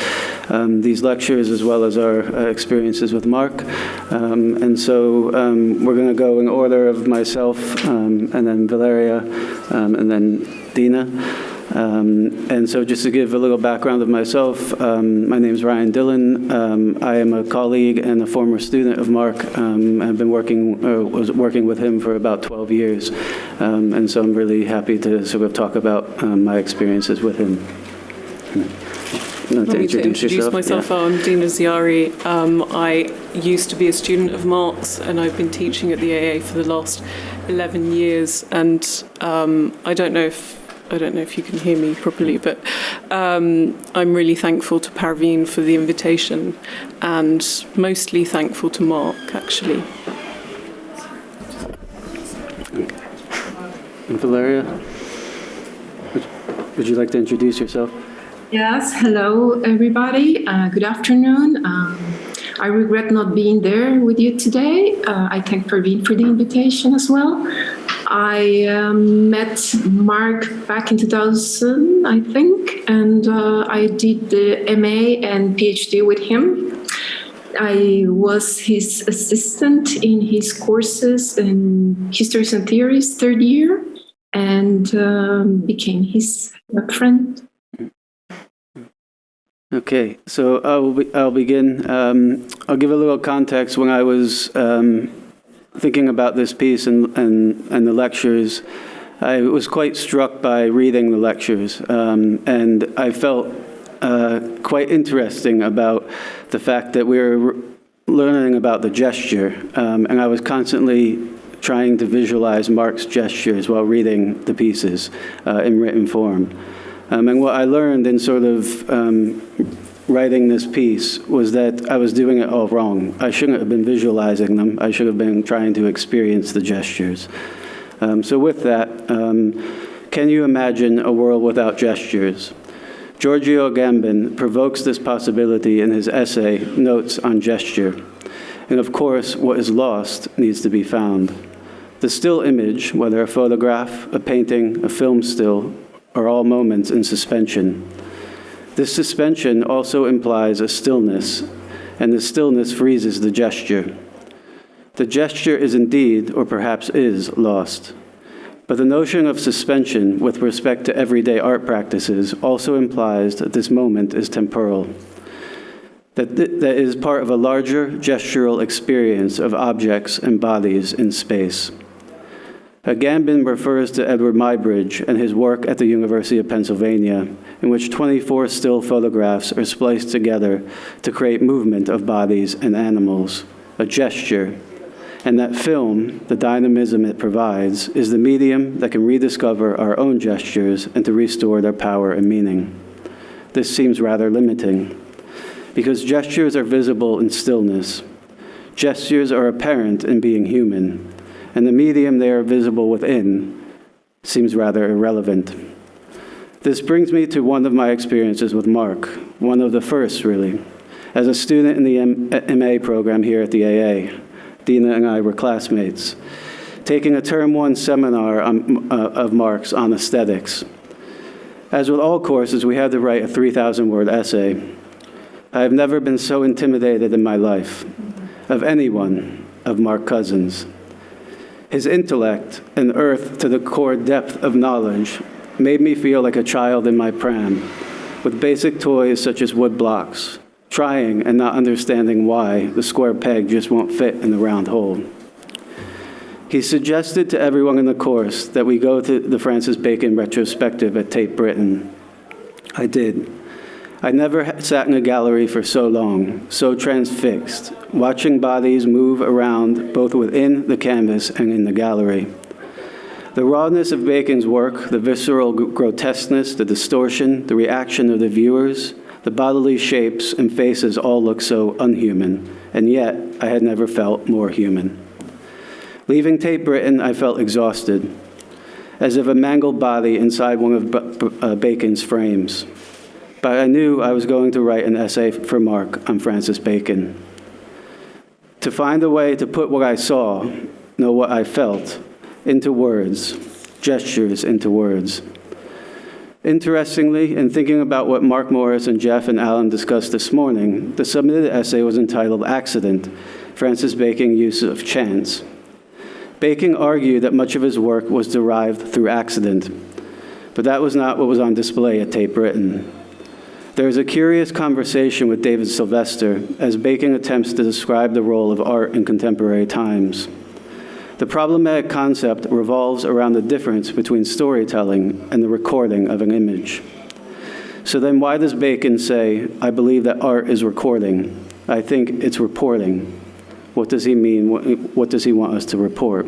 [SPEAKER 14] these lectures as well as our experiences with Mark. And so we're going to go in order of myself, and then Valeria, and then Dena. And so just to give a little background of myself, my name is Dillon. I am a colleague and a former student of Mark. I've been was working with him for about 12 years. And so I'm really happy to sort of talk about my experiences with him.
[SPEAKER 15] Let me introduce myself.
[SPEAKER 14] Yeah.
[SPEAKER 15] I'm Dena Ziari. I used to be a student of Mark's, and I've been teaching at the AA for the last 11 years. And I don't know if you can hear me properly, but I'm really thankful to Parveen for the invitation, and mostly thankful to Mark, actually.
[SPEAKER 14] And Valeria, would you like to introduce yourself?
[SPEAKER 16] Yes, hello everybody. Good afternoon. I regret not being there with you today. I thank Parveen for the invitation as well. I met Mark back in 2000, I think, and I did the MA and PhD with him. I was his assistant in his courses in Histories and Theories, third year, and became his friend.
[SPEAKER 14] Okay, so I'll begin. I'll give a little context. When I was thinking about this piece and the lectures, I was quite struck by reading the lectures, and I felt quite interesting about the fact that we were learning about the gesture, and I was constantly trying to visualize Mark's gestures while reading the pieces in written form. And what I learned in sort of writing this piece was that I was doing it all wrong. I shouldn't have been visualizing them. I should have been trying to experience the gestures. So with that, can you imagine a world without gestures? Giorgio Agamben provokes this possibility in his essay, Notes on Gesture. And of course, what is lost needs to be found. The still image, whether a photograph, a painting, a film still, are all moments in suspension. This suspension also implies a stillness, and the stillness freezes the gesture. The gesture is indeed, or perhaps is, lost. But the notion of suspension with respect to everyday art practices also implies that this moment is temporal, that is part of a larger gestural experience of objects and bodies in space. Agamben refers to Edward Muybridge and his work at the University of Pennsylvania, in which 24 still photographs are spliced together to create movement of bodies and animals, a gesture, and that film, the dynamism it provides, is the medium that can rediscover our own gestures and to restore their power and meaning. This seems rather limiting, because gestures are visible in stillness. Gestures are apparent in being human, and the medium they are visible within seems rather irrelevant. This brings me to one of my experiences with Mark, one of the first, really. As a student in the MA program here at the AA, Dena and I were classmates, taking a Term 1 seminar of Mark's on aesthetics. As with all courses, we had to write a 3,000-word essay. I have never been so intimidated in my life, of anyone, of Mark Cousins. His intellect and earth to the core depth of knowledge made me feel like a child in my pram, with basic toys such as wood blocks, trying and not understanding why the square peg just won't fit in the round hole. He suggested to everyone in the course that we go to the Francis Bacon retrospective at Tate Britain. I did. I never sat in a gallery for so long, so transfixed, watching bodies move around both within the canvas and in the gallery. The rawness of Bacon's work, the visceral grotesqueness, the distortion, the reaction of the viewers, the bodily shapes and faces all look so unhuman, and yet I had never felt more human. Leaving Tate Britain, I felt exhausted. as if a mangled body inside one of Bacon's frames. But I knew I was going to write an essay for Mark on Francis Bacon. To find a way to put what I saw, no, what I felt, into words, gestures into words. Interestingly, in thinking about what Mark Morris and Jeff and Alan discussed this morning, the submitted essay was entitled Accident, Francis Bacon's Use of Chance. Bacon argued that much of his work was derived through accident, but that was not what was on display at Tate Britain. There is a curious conversation with David Sylvester as Bacon attempts to describe the role of art in contemporary times. The problematic concept revolves around the difference between storytelling and the recording of an image. So then why does Bacon say, I believe that art is recording? I think it's reporting. What does he mean? What does he want us to report?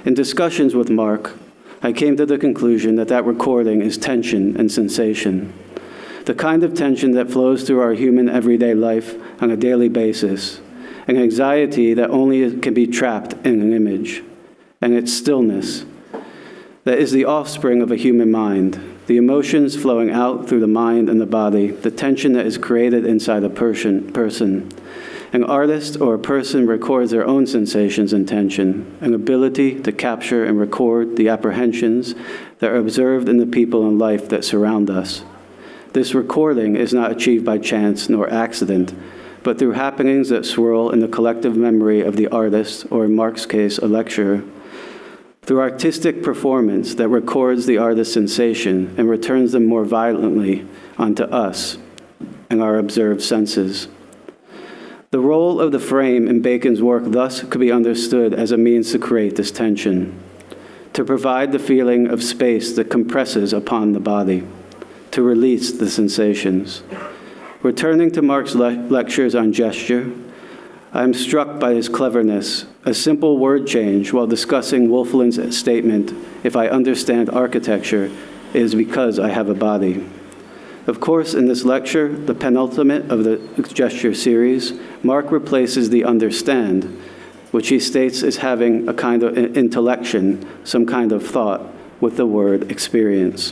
[SPEAKER 14] In discussions with Mark, I came to the conclusion that that recording is tension and sensation. The kind of tension that flows through our human everyday life on a daily basis, an anxiety that only can be trapped in an image, and its stillness, that is the offspring of a human mind, the emotions flowing out through the mind and the body, the tension that is created inside a person. An artist or a person records their own sensations and tension, an ability to capture and record the apprehensions that are observed in the people and life that surround us. This recording is not achieved by chance nor accident, but through happenings that swirl in the collective memory of the artist, or in Mark's case, a lecturer, through artistic performance that records the artist's sensation and returns them more violently onto us and our observed senses. The role of the frame in Bacon's work thus could be understood as a means to create this tension, to provide the feeling of space that compresses upon the body, to release the sensations. Returning to Mark's lectures on gesture, I am struck by his cleverness, a simple word change while discussing Wolflin's statement, if I understand architecture, it is because I have a body. Of course, in this lecture, the penultimate of the gesture series, Mark replaces the understand, which he states is having a kind of intellection, some kind of thought, with the word experience.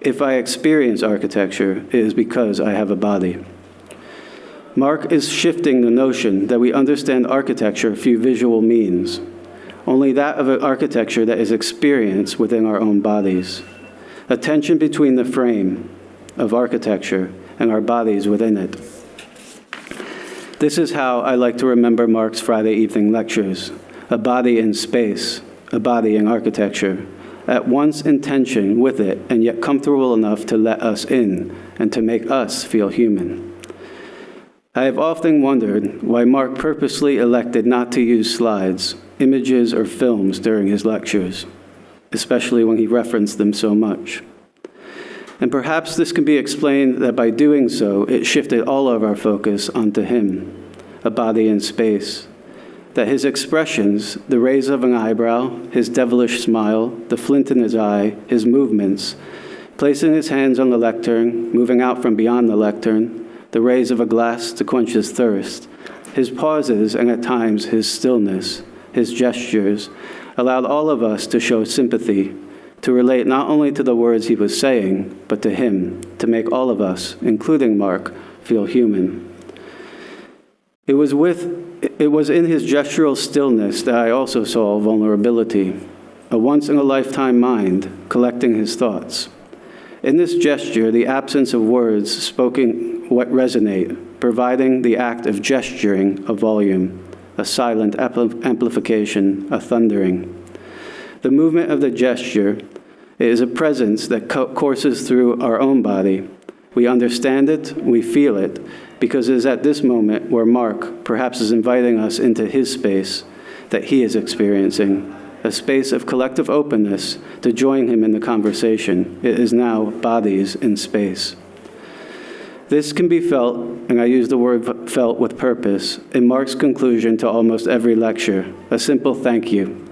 [SPEAKER 14] If I experience architecture, it is because I have a body. Mark is shifting the notion that we understand architecture through visual means, only that of an architecture that is experienced within our own bodies, a tension between the frame of architecture and our bodies within it. This is how I like to remember Mark's Friday evening lectures, a body in space, a body in architecture, at once in tension with it and yet comfortable enough to let us in and to make us feel human. I have often wondered why Mark purposely elected not to use slides, images, or films during his lectures, especially when he referenced them so much. And perhaps this can be explained that by doing so, it shifted all of our focus onto him, a body in space, that his expressions, the raise of an eyebrow, his devilish smile, the flint in his eye, his movements, placing his hands on the lectern, moving out from beyond the lectern, the raise of a glass to quench his thirst, his pauses and at times his stillness, his gestures, allowed all of us to show sympathy, to relate not only to the words he was saying, but to him, to make all of us, including Mark, feel human. It was in his gestural stillness that I also saw vulnerability, a once-in-a-lifetime mind collecting his thoughts. In this gesture, the absence of words spoken what resonate, providing the act of gesturing a volume, a silent amplification, a thundering. The movement of the gesture is a presence that courses through our own body. We understand it, we feel it, because it is at this moment where Mark perhaps is inviting us into his space that he is experiencing, a space of collective openness to join him in the conversation. It is now bodies in space. This can be felt, and I use the word felt with purpose, in Mark's conclusion to almost every lecture, a simple thank you,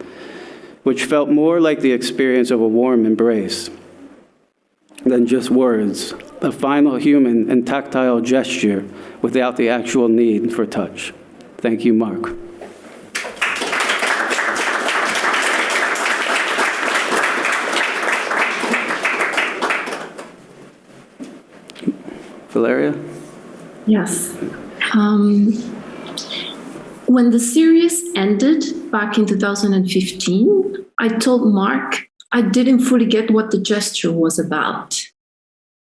[SPEAKER 14] which felt more like the experience of a warm embrace than just words, a final human and tactile gesture without the actual need for touch. Thank you, Mark. Valeria?
[SPEAKER 16] Yes. When the series ended back in 2015, I told Mark I didn't fully get what the gesture was about.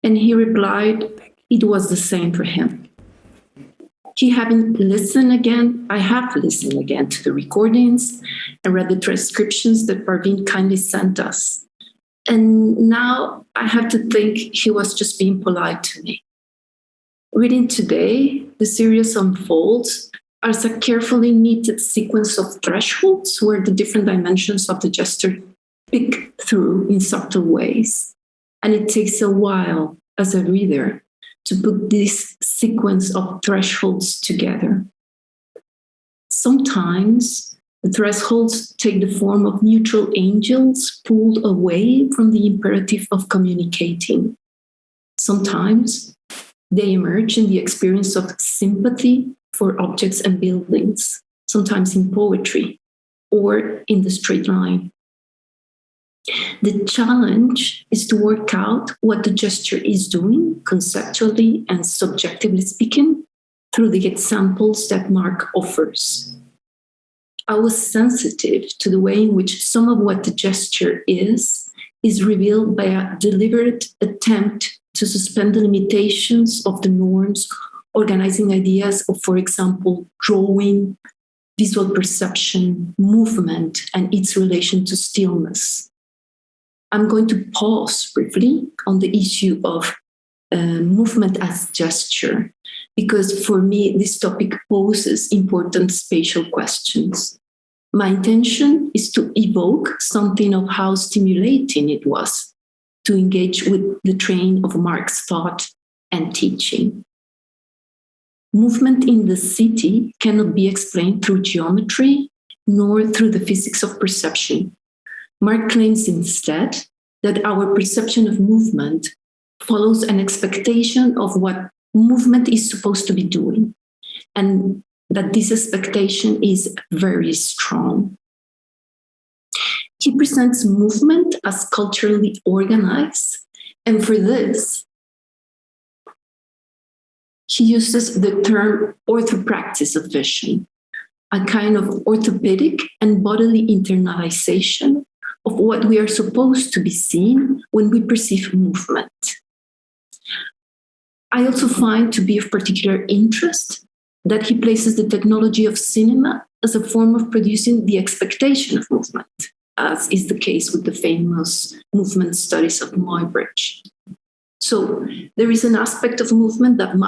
[SPEAKER 16] And he replied, it was the same for him. I have listened again to the recordings and read the transcriptions that Parveen kindly sent us. And now I have to think he was just being polite to me. Reading today, the series unfolds as a carefully knitted sequence of thresholds where the different dimensions of the gesture pick through in subtle ways. And it takes a while as a reader to put this sequence of thresholds together. Sometimes the thresholds take the form of neutral angels pulled away from the imperative of communicating. Sometimes they emerge in the experience of sympathy for objects and buildings, sometimes in poetry or in the straight line. The challenge is to work out what the gesture is doing, conceptually and subjectively speaking, through the examples that Mark offers. I was sensitive to the way in which some of what the gesture is revealed by a deliberate attempt to suspend the limitations of the norms, organizing ideas of, for example, drawing, visual perception, movement, and its relation to stillness. I'm going to pause briefly on the issue of movement as gesture, because for me, this topic poses important spatial questions. My intention is to evoke something of how stimulating it was to engage with the train of Mark's thought and teaching. Movement in the city cannot be explained through geometry, nor through the physics of perception. Mark claims instead that our perception of movement follows an expectation of what movement is supposed to be doing, and that this expectation is very strong. He presents movement as culturally organized, and for this, he uses the term orthopraxis of vision, a kind of orthopedic and bodily internalization of what we are supposed to be seeing when we perceive movement. I also find to be of particular interest that he places the technology of cinema as a form of producing the expectation of movement, as is the case with the famous movement studies of Muybridge. So there is an aspect of movement that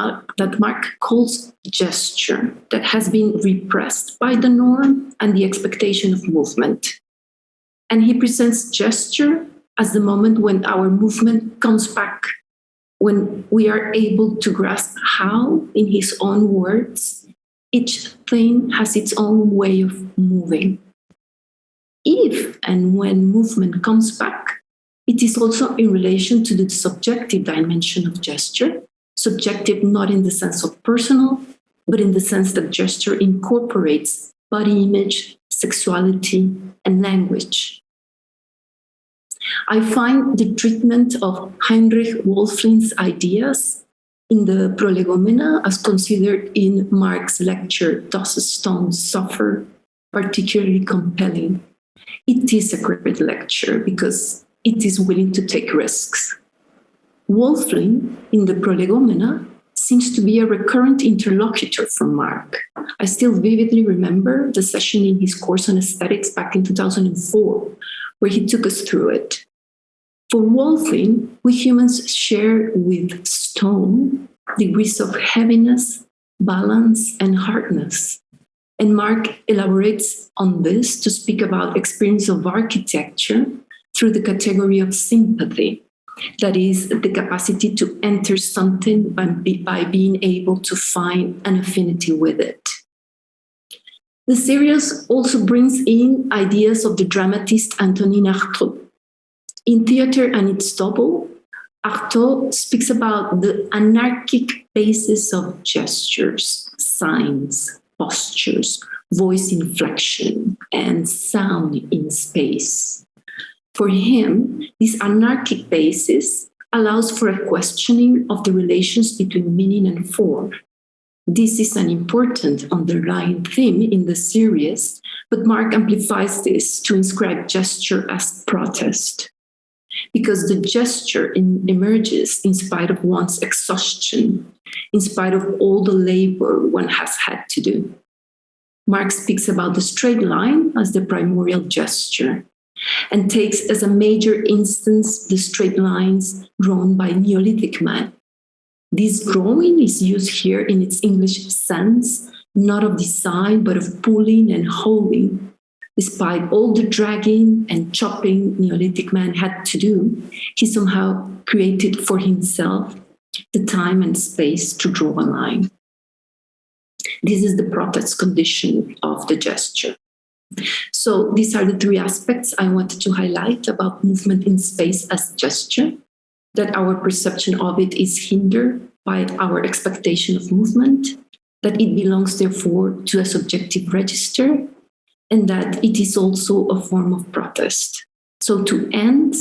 [SPEAKER 16] Mark calls gesture that has been repressed by the norm and the expectation of movement. And he presents gesture as the moment when our movement comes back, when we are able to grasp how, in his own words, each thing has its own way of moving. If and when movement comes back, it is also in relation to the subjective dimension of gesture, subjective not in the sense of personal, but in the sense that gesture incorporates body image, sexuality, and language. I find the treatment of Heinrich Wölfflin's ideas in the Prolegomena, as considered in Mark's lecture, Does Stone Suffer, particularly compelling. It is a great lecture because it is willing to take risks. Wölfflin, in the Prolegomena, seems to be a recurrent interlocutor from Mark. I still vividly remember the session in his course on aesthetics back in 2004, where he took us through it. For Wölfflin, we humans share with stone degrees of heaviness, balance, and hardness. And Mark elaborates on this to speak about experience of architecture through the category of sympathy, that is, the capacity to enter something by being able to find an affinity with it. The series also brings in ideas of the dramatist Antonin Artaud. In Theatre and its Double, Artaud speaks about the anarchic basis of gestures, signs, postures, voice inflection, and sound in space. For him, this anarchic basis allows for a questioning of the relations between meaning and form. This is an important underlying theme in the series, but Mark amplifies this to inscribe gesture as protest, because the gesture emerges in spite of one's exhaustion, in spite of all the labor one has had to do. Mark speaks about the straight line as the primordial gesture, and takes as a major instance the straight lines drawn by Neolithic man. This drawing is used here in its English sense, not of design, but of pulling and hauling. Despite all the dragging and chopping Neolithic man had to do, he somehow created for himself the time and space to draw a line. This is the protest condition of the gesture. So these are the three aspects I wanted to highlight about movement in space as gesture, that our perception of it is hindered by our expectation of movement, that it belongs therefore to a subjective register, and that it is also a form of protest. So to end,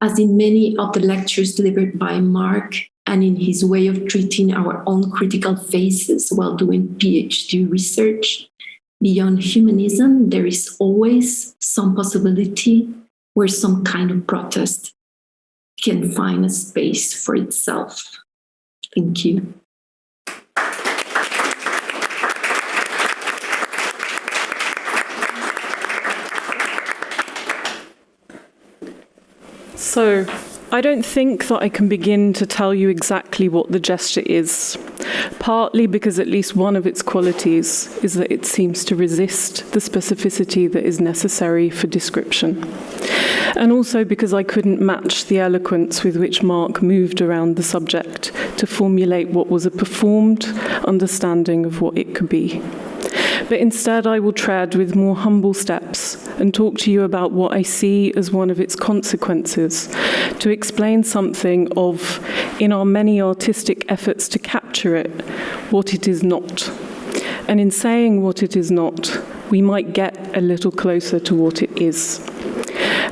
[SPEAKER 16] as in many of the lectures delivered by Mark and in his way of treating our own critical phases while doing PhD research, beyond humanism, there is always some possibility where some kind of protest can find a space for itself. Thank you.
[SPEAKER 15] So, I don't think that I can begin to tell you exactly what the gesture is, partly because at least one of its qualities is that it seems to resist the specificity that is necessary for description, and also because I couldn't match the eloquence with which Mark moved around the subject to formulate what was a performed understanding of what it could be. But instead I will tread with more humble steps and talk to you about what I see as one of its consequences, to explain something of, in our many artistic efforts to capture it, what it is not. And in saying what it is not, we might get a little closer to what it is.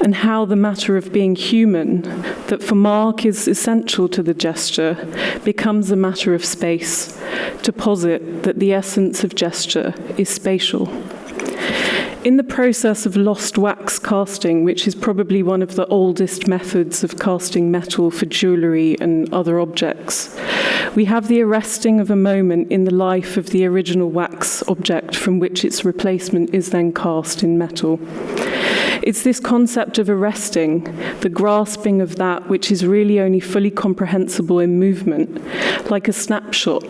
[SPEAKER 15] And how the matter of being human, that for Mark is essential to the gesture, becomes a matter of space, to posit that the essence of gesture is spatial. In the process of lost wax casting, which is probably one of the oldest methods of casting metal for jewellery and other objects, we have the arresting of a moment in the life of the original wax object from which its replacement is then cast in metal. It's this concept of arresting, the grasping of that which is really only fully comprehensible in movement, like a snapshot,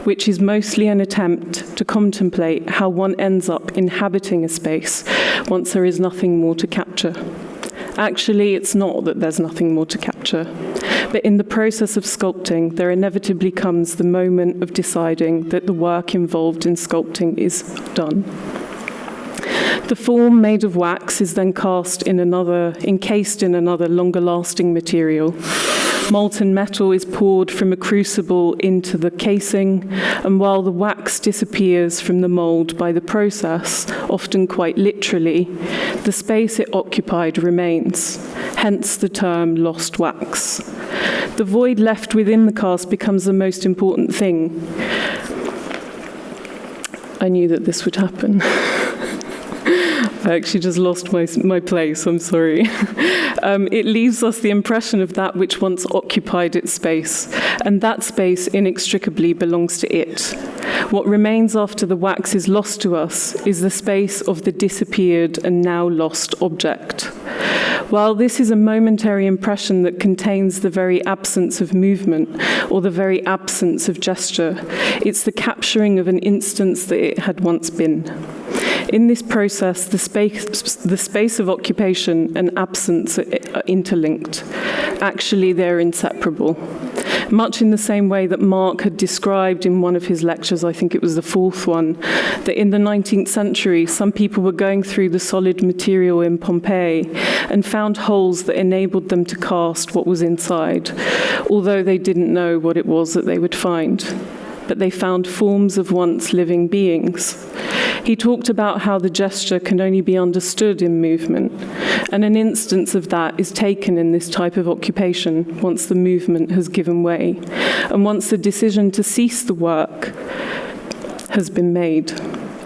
[SPEAKER 15] which is mostly an attempt to contemplate how one ends up inhabiting a space once there is nothing more to capture. Actually, it's not that there's nothing more to capture, but in the process of sculpting, there inevitably comes the moment of deciding that the work involved in sculpting is done. The form made of wax is then encased in another longer-lasting material. Molten metal is poured from a crucible into the casing, and while the wax disappears from the mold by the process, often quite literally, the space it occupied remains, hence the term lost wax. The void left within the cast becomes the most important thing. I knew that this would happen. I actually just lost my place, I'm sorry. It leaves us the impression of that which once occupied its space, and that space inextricably belongs to it. What remains after the wax is lost to us is the space of the disappeared and now lost object. While this is a momentary impression that contains the very absence of movement or the very absence of gesture, it's the capturing of an instance that it had once been. In this process, the space of occupation and absence are interlinked. Actually, they're inseparable. Much in the same way that Mark had described in one of his lectures, I think it was the fourth one, that in the 19th century, some people were going through the solid material in Pompeii and found holes that enabled them to cast what was inside, although they didn't know what it was that they would find. but they found forms of once living beings. He talked about how the gesture can only be understood in movement, and an instance of that is taken in this type of occupation once the movement has given way, and once the decision to cease the work has been made,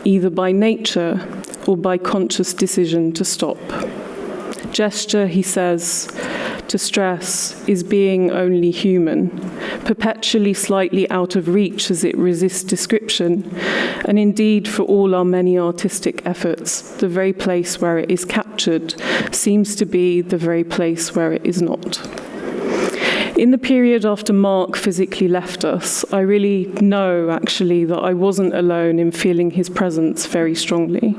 [SPEAKER 15] either by nature or by conscious decision to stop. Gesture, he says, to stress, is being only human, perpetually slightly out of reach as it resists description, and indeed for all our many artistic efforts, the very place where it is captured seems to be the very place where it is not. In the period after Mark physically left us, I really know, actually, that I wasn't alone in feeling his presence very strongly,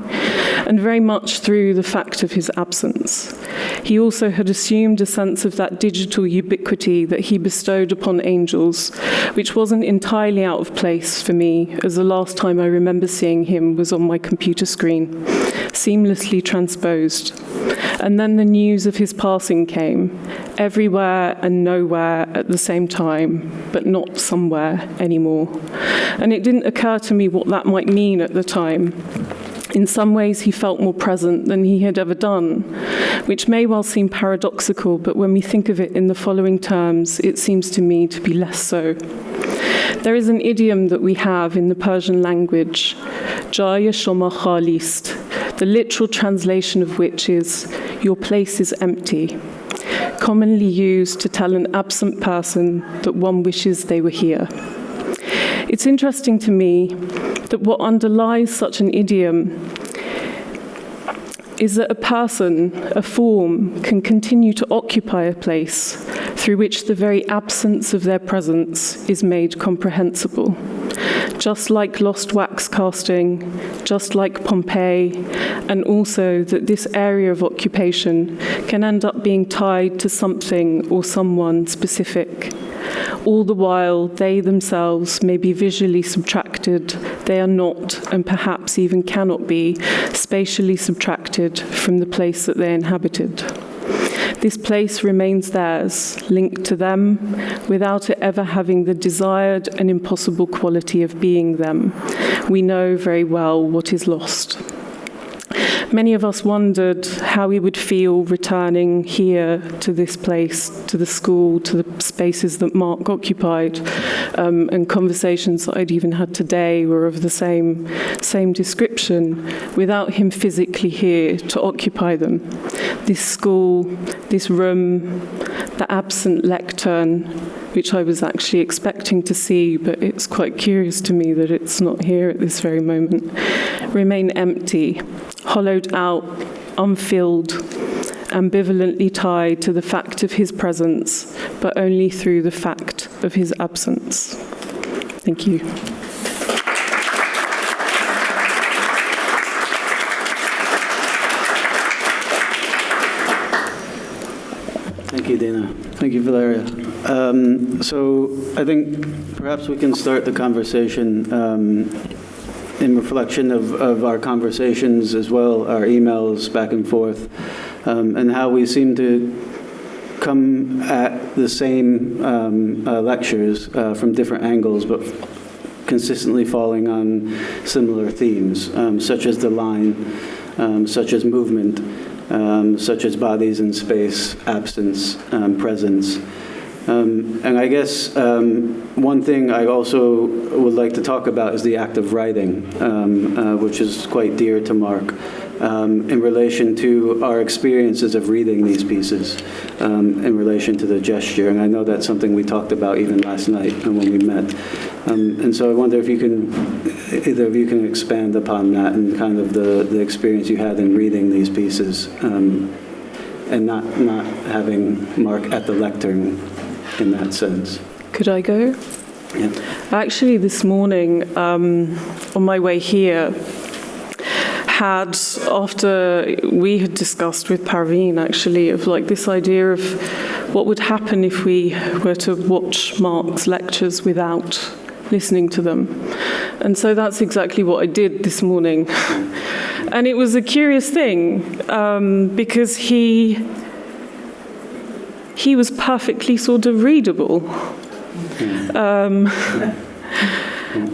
[SPEAKER 15] and very much through the fact of his absence. He also had assumed a sense of that digital ubiquity that he bestowed upon angels, which wasn't entirely out of place for me, as the last time I remember seeing him was on my computer screen, seamlessly transposed. And then the news of his passing came, everywhere and nowhere at the same time, but not somewhere anymore. And it didn't occur to me what that might mean at the time. In some ways, he felt more present than he had ever done, which may well seem paradoxical, but when we think of it in the following terms, it seems to me to be less so. There is an idiom that we have in the Persian language, Jaya Shoma Khalist, the literal translation of which is, your place is empty, commonly used to tell an absent person that one wishes they were here. It's interesting to me that what underlies such an idiom is that a person, a form, can continue to occupy a place through which the very absence of their presence is made comprehensible. Just like lost wax casting, just like Pompeii, and also that this area of occupation can end up being tied to something or someone specific. All the while, they themselves may be visually subtracted, they are not, and perhaps even cannot be, spatially subtracted from the place that they inhabited. This place remains theirs, linked to them, without it ever having the desired and impossible quality of being them. We know very well what is lost. Many of us wondered how we would feel returning here to this place, to the school, to the spaces that Mark occupied, and conversations that I'd even had today were of the same description, without him physically here to occupy them. This school, this room, the absent lectern, which I was actually expecting to see, but it's quite curious to me that it's not here at this very moment, remain empty, hollowed out, unfilled, ambivalently tied to the fact of his presence, but only through the fact of his absence. Thank you.
[SPEAKER 14] Thank you, Dena. Thank you, Valeria. So I think perhaps we can start the conversation in reflection of our conversations as well, our emails back and forth, and how we seem to come at the same lectures from different angles, but consistently falling on similar themes, such as the line, such as movement, such as bodies in space, absence, presence. And I guess one thing I also would like to talk about is the act of writing, which is quite dear to Mark, in relation to our experiences of reading these pieces, in relation to the gesture. And I know that's something we talked about even last night when we met. And so I wonder if either of you can expand upon that and kind of the experience you had in reading these pieces, and not having Mark at the lectern in that sense.
[SPEAKER 15] Could I go?
[SPEAKER 14] Yeah.
[SPEAKER 15] Actually, this morning, on my way here, after we had discussed with Parveen, actually, of like this idea of what would happen if we were to watch Mark's lectures without listening to them. And so that's exactly what I did this morning. And it was a curious thing, because he was perfectly sort of readable.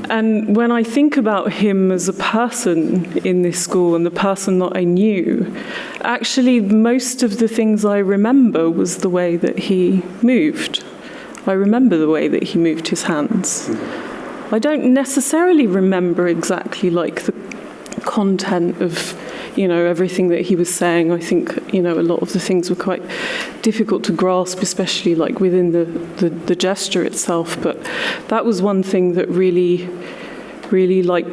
[SPEAKER 15] And when I think about him as a person in this school and the person that I knew, actually most of the things I remember was the way that he moved. I remember the way that he moved his hands. I don't necessarily remember exactly like the content of, everything that he was saying. I think, a lot of the things were quite difficult to grasp, especially like within the gesture itself. But that was one thing that really, really like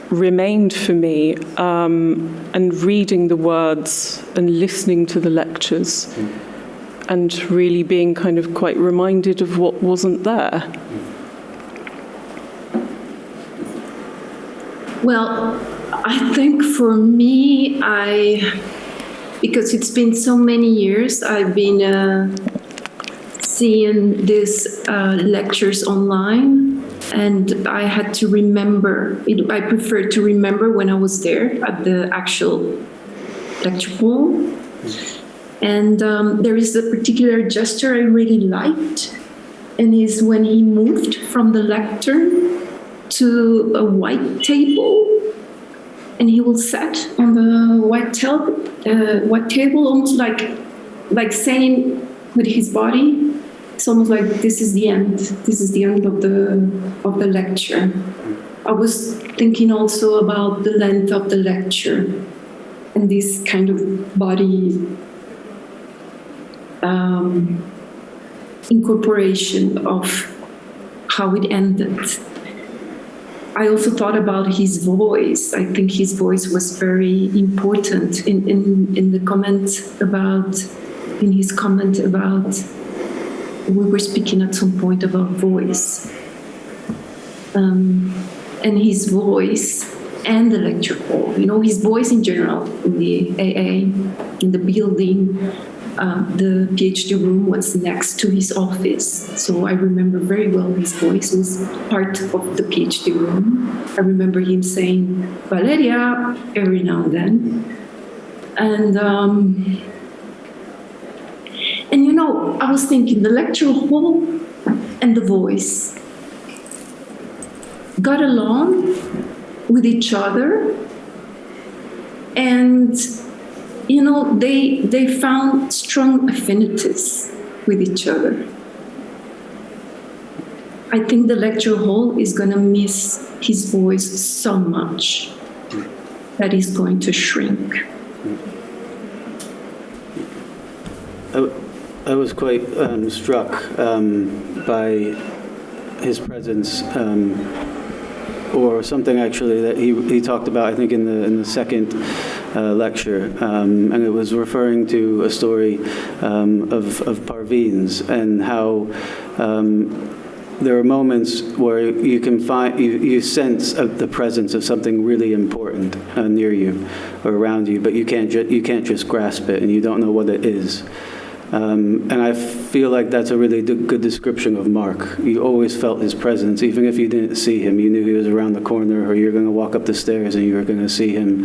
[SPEAKER 15] remained for me, and reading the words and listening to the lectures and really being kind of quite reminded of what wasn't there.
[SPEAKER 16] Well, I think for me, because it's been so many years, I've been seeing these lectures online, and I had to remember. I prefer to remember when I was there at the actual lecture hall. And there is a particular gesture I really liked, and is when he moved from the lectern to a white table, and he will sit on the white table, almost like saying with his body, it's almost like this is the end. This is the end of the lecture. I was thinking also about the length of the lecture and this kind of body incorporation of how it ended. I also thought about his voice. I think his voice was very important in the comment about, in his comment about, we were speaking at some point about voice. And his voice and the lecture hall, his voice in general, in the AA, in the building. The PhD room was next to his office, so I remember very well his voice was part of the PhD room. I remember him saying Valeria every now and then. And I was thinking the lecture hall and the voice got along with each other, and they found strong affinities with each other. I think the lecture hall is going to miss his voice so much that he's going to shrink.
[SPEAKER 14] I was quite struck by his presence, or something actually that he talked about, I think, in the second lecture, and it was referring to a story of Parveen's, and how there are moments where you can you sense the presence of something really important near you or around you, but you can't just grasp it, and you don't know what it is. And I feel like that's a really good description of Mark. You always felt his presence, even if you didn't see him. You knew he was around the corner, or you're going to walk up the stairs and you were going to see him.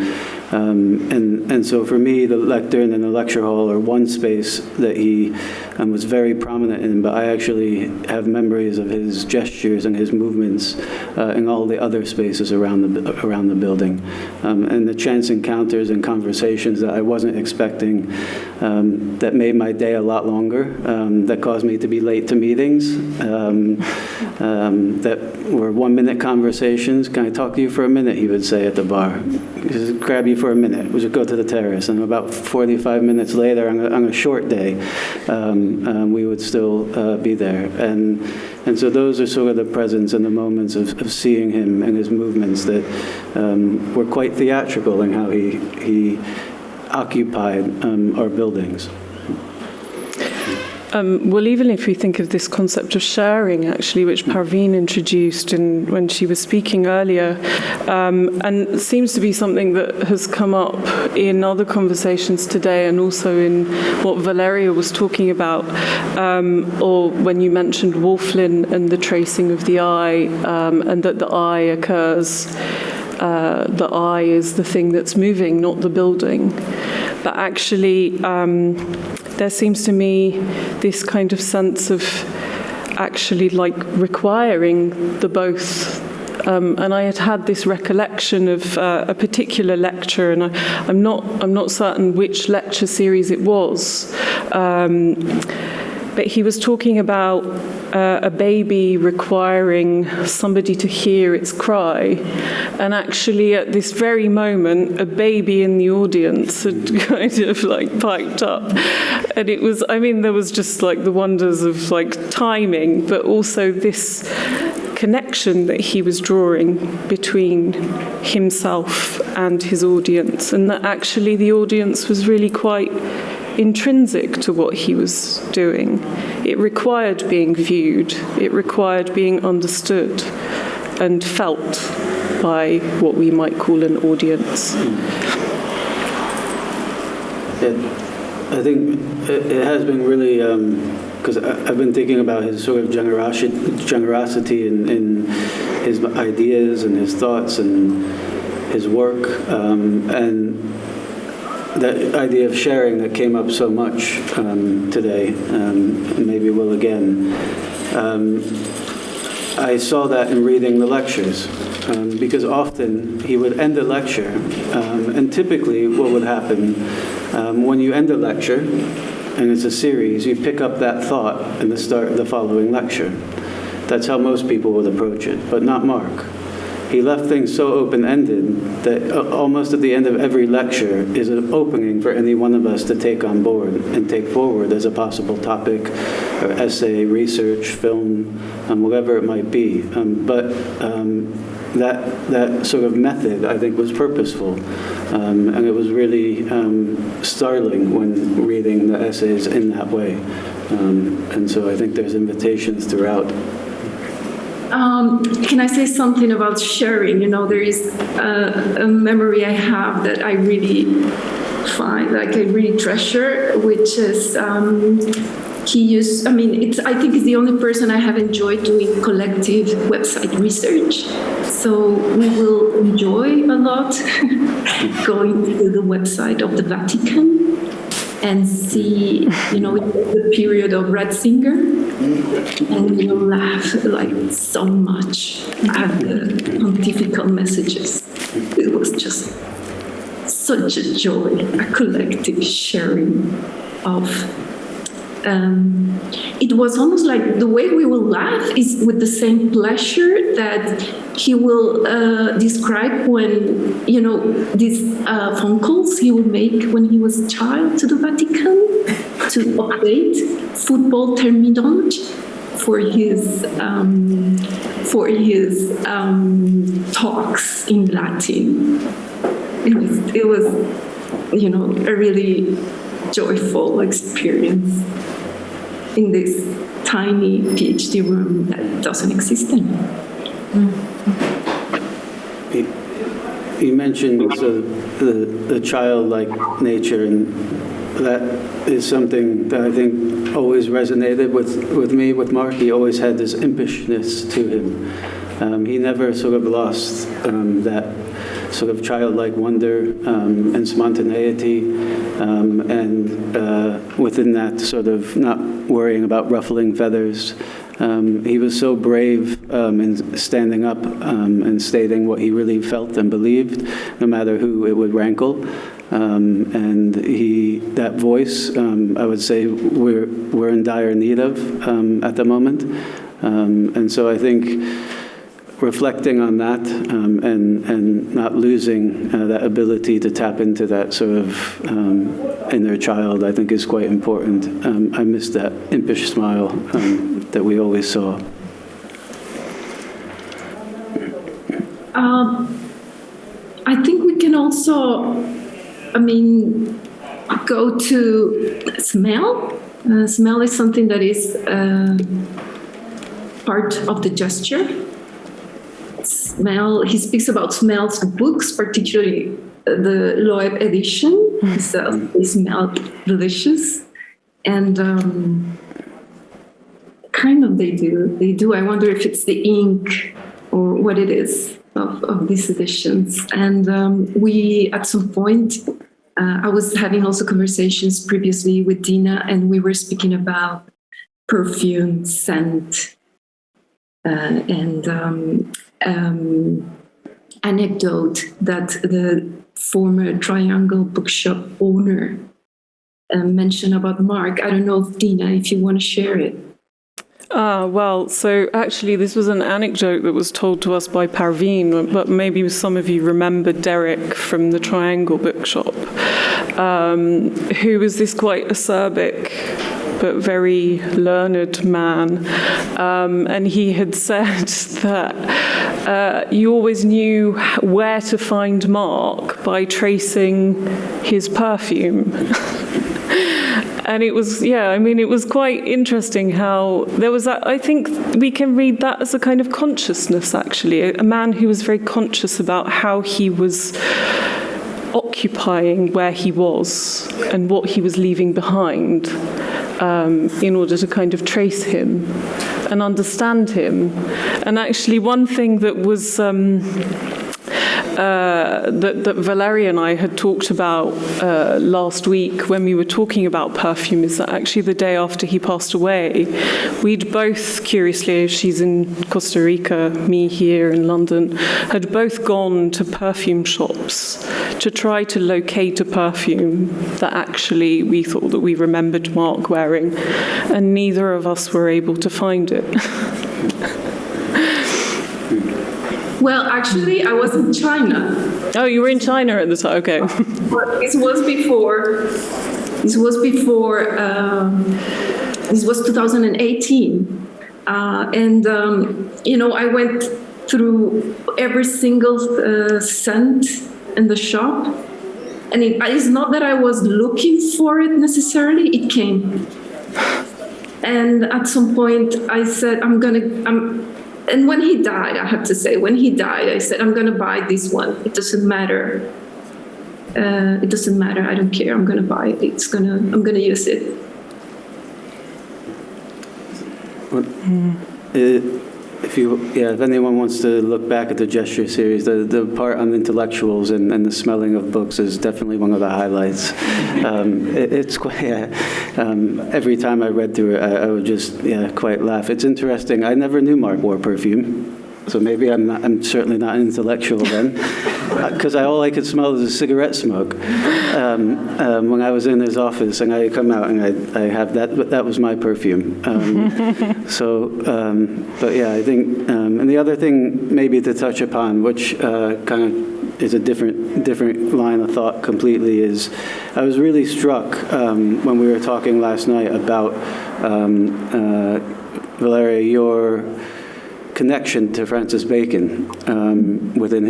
[SPEAKER 14] And so for me, the lectern and the lecture hall are one space that he was very prominent in, but I actually have memories of his gestures and his movements in all the other spaces around the building. And the chance encounters and conversations that I wasn't expecting that made my day a lot longer, that caused me to be late to meetings, that were 1-minute conversations. Can I talk to you for a minute, he would say at the bar. Just grab you for a minute. We should go to the terrace. And about 45 minutes later, on a short day, we would still be there. And so those are sort of the presence and the moments of seeing him and his movements that were quite theatrical in how he occupied our buildings.
[SPEAKER 15] Well, even if we think of this concept of sharing, actually, which Parveen introduced when she was speaking earlier, and seems to be something that has come up in other conversations today, and also in what Valeria was talking about, or when you mentioned Wolflin and the tracing of the eye, and that the eye occurs, the eye is the thing that's moving, not the building. But actually, there seems to me this kind of sense of actually like requiring the both and I had this recollection of a particular lecture, and I'm not certain which lecture series it was, but he was talking about a baby requiring somebody to hear its cry, and actually at this very moment a baby in the audience had kind of like piped up, and it was, I mean, there was just like the wonders of like timing, but also this connection that he was drawing between himself and his audience, and that actually the audience was really quite intrinsic to what he was doing. It required being viewed, it required being understood and felt by what we might call an audience.
[SPEAKER 14] I think it has been really, because I've been thinking about his sort of generosity in his ideas and his thoughts and his work, and that idea of sharing that came up so much today, and maybe will again. I saw that in reading the lectures, because often he would end a lecture, and typically what would happen when you end a lecture, and it's a series, you pick up that thought in the start of the following lecture. That's how most people would approach it, but not Mark. He left things so open-ended that almost at the end of every lecture is an opening for any one of us to take on board and take forward as a possible topic or essay, research, film, whatever it might be. But that sort of method, I think, was purposeful. And it was really startling when reading the essays in that way. And so I think there's invitations throughout.
[SPEAKER 16] Can I say something about sharing? You know, there is a memory I have that I really find, like I really treasure, which is he used, I mean, I think he's the only person I have enjoyed doing collective website research. So we will enjoy a lot going to the website of the Vatican and see, you know, the period of Ratzinger. And we'll laugh like so much at the pontifical messages. It was just such a joy, a collective sharing of. It was almost like the way we will laugh is with the same pleasure that he will describe when, you know, these phone calls he would make when he was a child to the Vatican to update football terminology for his talks in Latin. It was, you know, a really joyful experience in this tiny PhD room that doesn't exist anymore.
[SPEAKER 14] You mentioned the childlike nature, and that is something that I think always resonated with me, with Mark. He always had this impishness to him. He never sort of lost that sort of childlike wonder and spontaneity, and within that sort of not worrying about ruffling feathers. He was so brave in standing up and stating what he really felt and believed, no matter who it would rankle. And that voice, I would say, we're in dire need of at the moment. And so I think reflecting on that and not losing that ability to tap into that sort of inner child, I think is quite important. I miss that impish smile that we always saw.
[SPEAKER 16] I think we can also, go to smell. Smell is something that is part of the gesture. Smell, he speaks about smells of books, particularly the Loeb edition. He says they smell delicious. And kind of they do. I wonder if it's the ink or what it is of these editions. And we, at some point, I was having also conversations previously with Dena, and we were speaking about perfume, scent, anecdote that the former Triangle bookshop owner mentioned about Mark. I don't know, Dena, if you want to share it.
[SPEAKER 15] Well, so actually this was an anecdote that was told to us by Parveen, but maybe some of you remember Derek from the Triangle bookshop, who was this quite acerbic but very learned man. And he had said that you always knew where to find Mark by tracing his perfume. And it was, it was quite interesting how there was that. I think we can read that as a kind of consciousness, actually. A man who was very conscious about how he was occupying where he was and what he was leaving behind in order to kind of trace him and understand him. And actually, one thing that was that Valeria and I had talked about last week when we were talking about perfume is that actually the day after he passed away, we'd both, curiously, she's in Costa Rica, me here in London, had both gone to perfume shops to try to locate a perfume that actually we thought that we remembered Mark wearing, and neither of us were able to find it.
[SPEAKER 16] Well, actually, I was in China.
[SPEAKER 15] Oh, you were in China at the time. Okay.
[SPEAKER 16] This was 2018, I went through every single scent in the shop, and it's not that I was looking for it necessarily. It came, and at some point, I said, And when he died, I have to say, I said, I'm going to buy this one. It doesn't matter. I don't care. I'm going to buy it. I'm going to use it.
[SPEAKER 14] If anyone wants to look back at the gesture series, the part on intellectuals and the smelling of books is definitely one of the highlights. It's quite, every time I read through it, I would just, quite laugh. It's interesting. I never knew Mark wore perfume, so maybe I'm certainly not an intellectual then, because all I could smell was a cigarette smoke when I was in his office, and I come out and I have that, but that was my perfume. But yeah, I think, and the other thing maybe to touch upon, which kind of is a different line of thought completely, is I was really struck when we were talking last night about Valeria, your connection to Francis Bacon within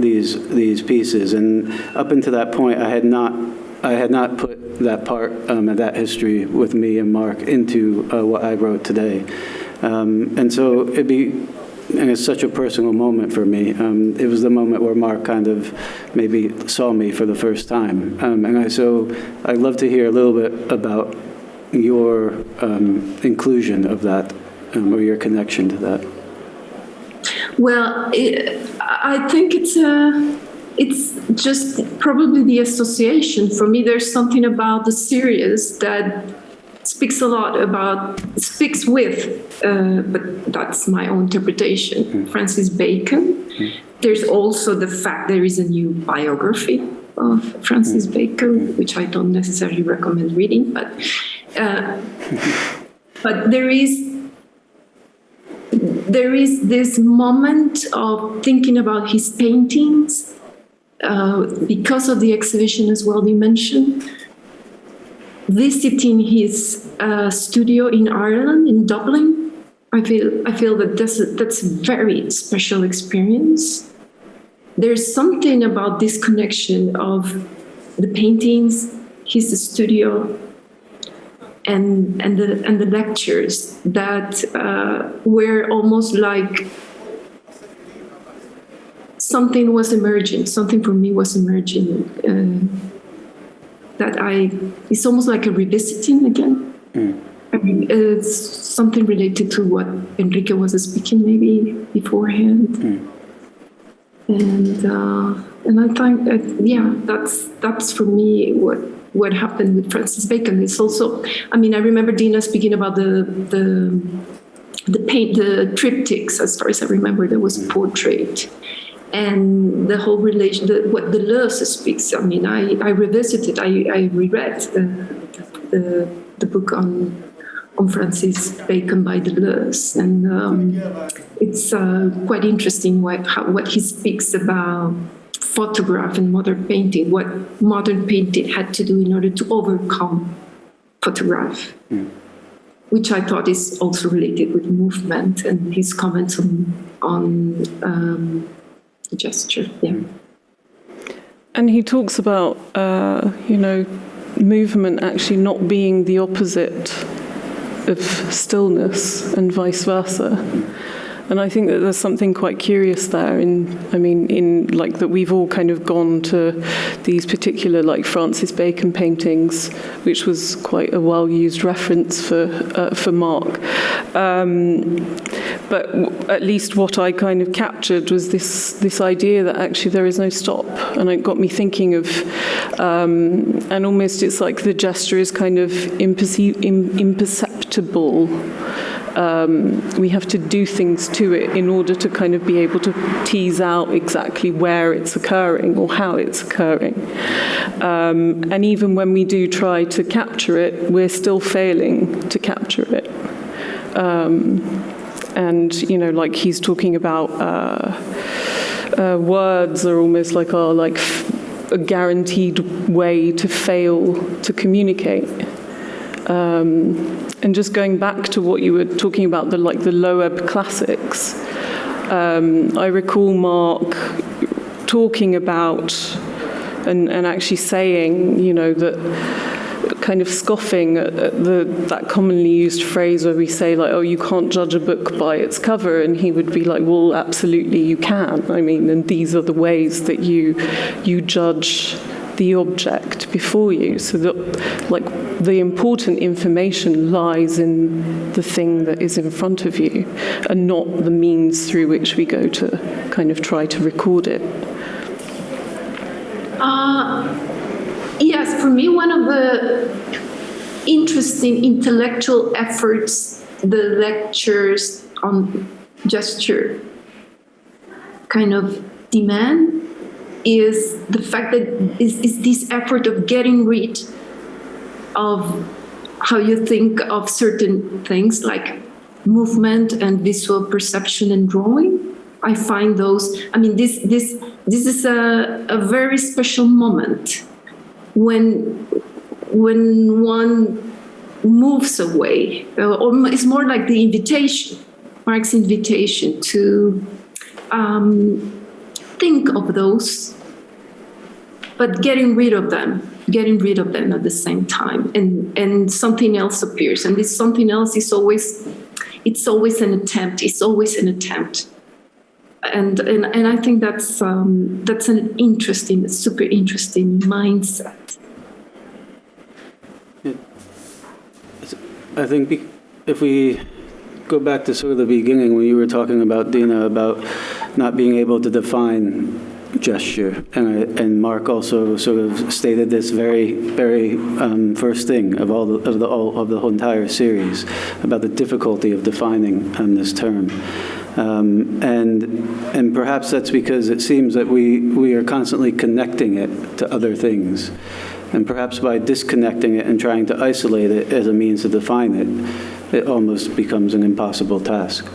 [SPEAKER 14] these pieces, and up until that point, I had not put that part of that history with me and Mark into what I wrote today, and so it's such a personal moment for me. It was the moment where Mark kind of maybe saw me for the first time, and I'd love to hear a little bit about your inclusion of that. Or your connection to that?
[SPEAKER 16] Well, I think it's just probably the association. For me, there's something about the series that speaks with, but that's my own interpretation, Francis Bacon. There's also the fact there is a new biography of Francis Bacon, which I don't necessarily recommend reading, but there is this moment of thinking about his paintings because of the exhibition as well you mentioned, visiting his studio in Ireland, in Dublin. I feel that that's a very special experience. There's something about this connection of the paintings, his studio, and the lectures that were almost like something was emerging. Something for me was emerging. It's almost like a revisiting again. It's something related to what Enrique was speaking maybe beforehand. And I think that's for me what happened with Francis Bacon. It's also, I remember Dena speaking about the the triptychs, as far as I remember, there was portrait. And the whole relation, what Deleuze speaks. I mean, I revisited, I reread the book on Francis Bacon by Deleuze, and it's quite interesting what he speaks about photograph and modern painting, what modern painting had to do in order to overcome photograph, which I thought is also related with movement and his comments on gesture. Yeah.
[SPEAKER 15] And he talks about, movement actually not being the opposite of stillness and vice versa. And I think that there's something quite curious there that we've all kind of gone to these particular like Francis Bacon paintings, which was quite a well-used reference for Mark. But at least what I kind of captured was this idea that actually there is no stop. And it got me thinking of, and almost it's like the gesture is kind of imperceptible. We have to do things to it in order to kind of be able to tease out exactly where it's occurring or how it's occurring. And even when we do try to capture it, we're still failing to capture it. And, like he's talking about words are almost like a guaranteed way to fail to communicate. And just going back to what you were talking about, the Loeb classics, I recall Mark talking about and actually saying, that kind of scoffing at that commonly used phrase where we say like, oh, you can't judge a book by its cover, and he would be like, well, absolutely you can. I mean, and these are the ways that you judge the object before you, so that the important information lies in the thing that is in front of you and not the means through which we go to kind of try to record it.
[SPEAKER 16] Yes, for me, one of the interesting intellectual efforts the lectures on gesture kind of demand is the fact that is this effort of getting rid of how you think of certain things like movement and visual perception and drawing. I find those, this is a very special moment when one moves away, or it's more like the invitation, Mark's invitation to think of those, but getting rid of them at the same time, and something else appears, and this something else is always an attempt. It's always an attempt, and I think that's an interesting, super interesting mindset.
[SPEAKER 14] I think if we go back to sort of the beginning when you were talking about, Dena, about not being able to define gesture, and Mark also sort of stated this very, very first thing of the whole entire series about the difficulty of defining this term, and perhaps that's because it seems that we are constantly connecting it to other things. And perhaps by disconnecting it and trying to isolate it as a means to define it, it almost becomes an impossible task.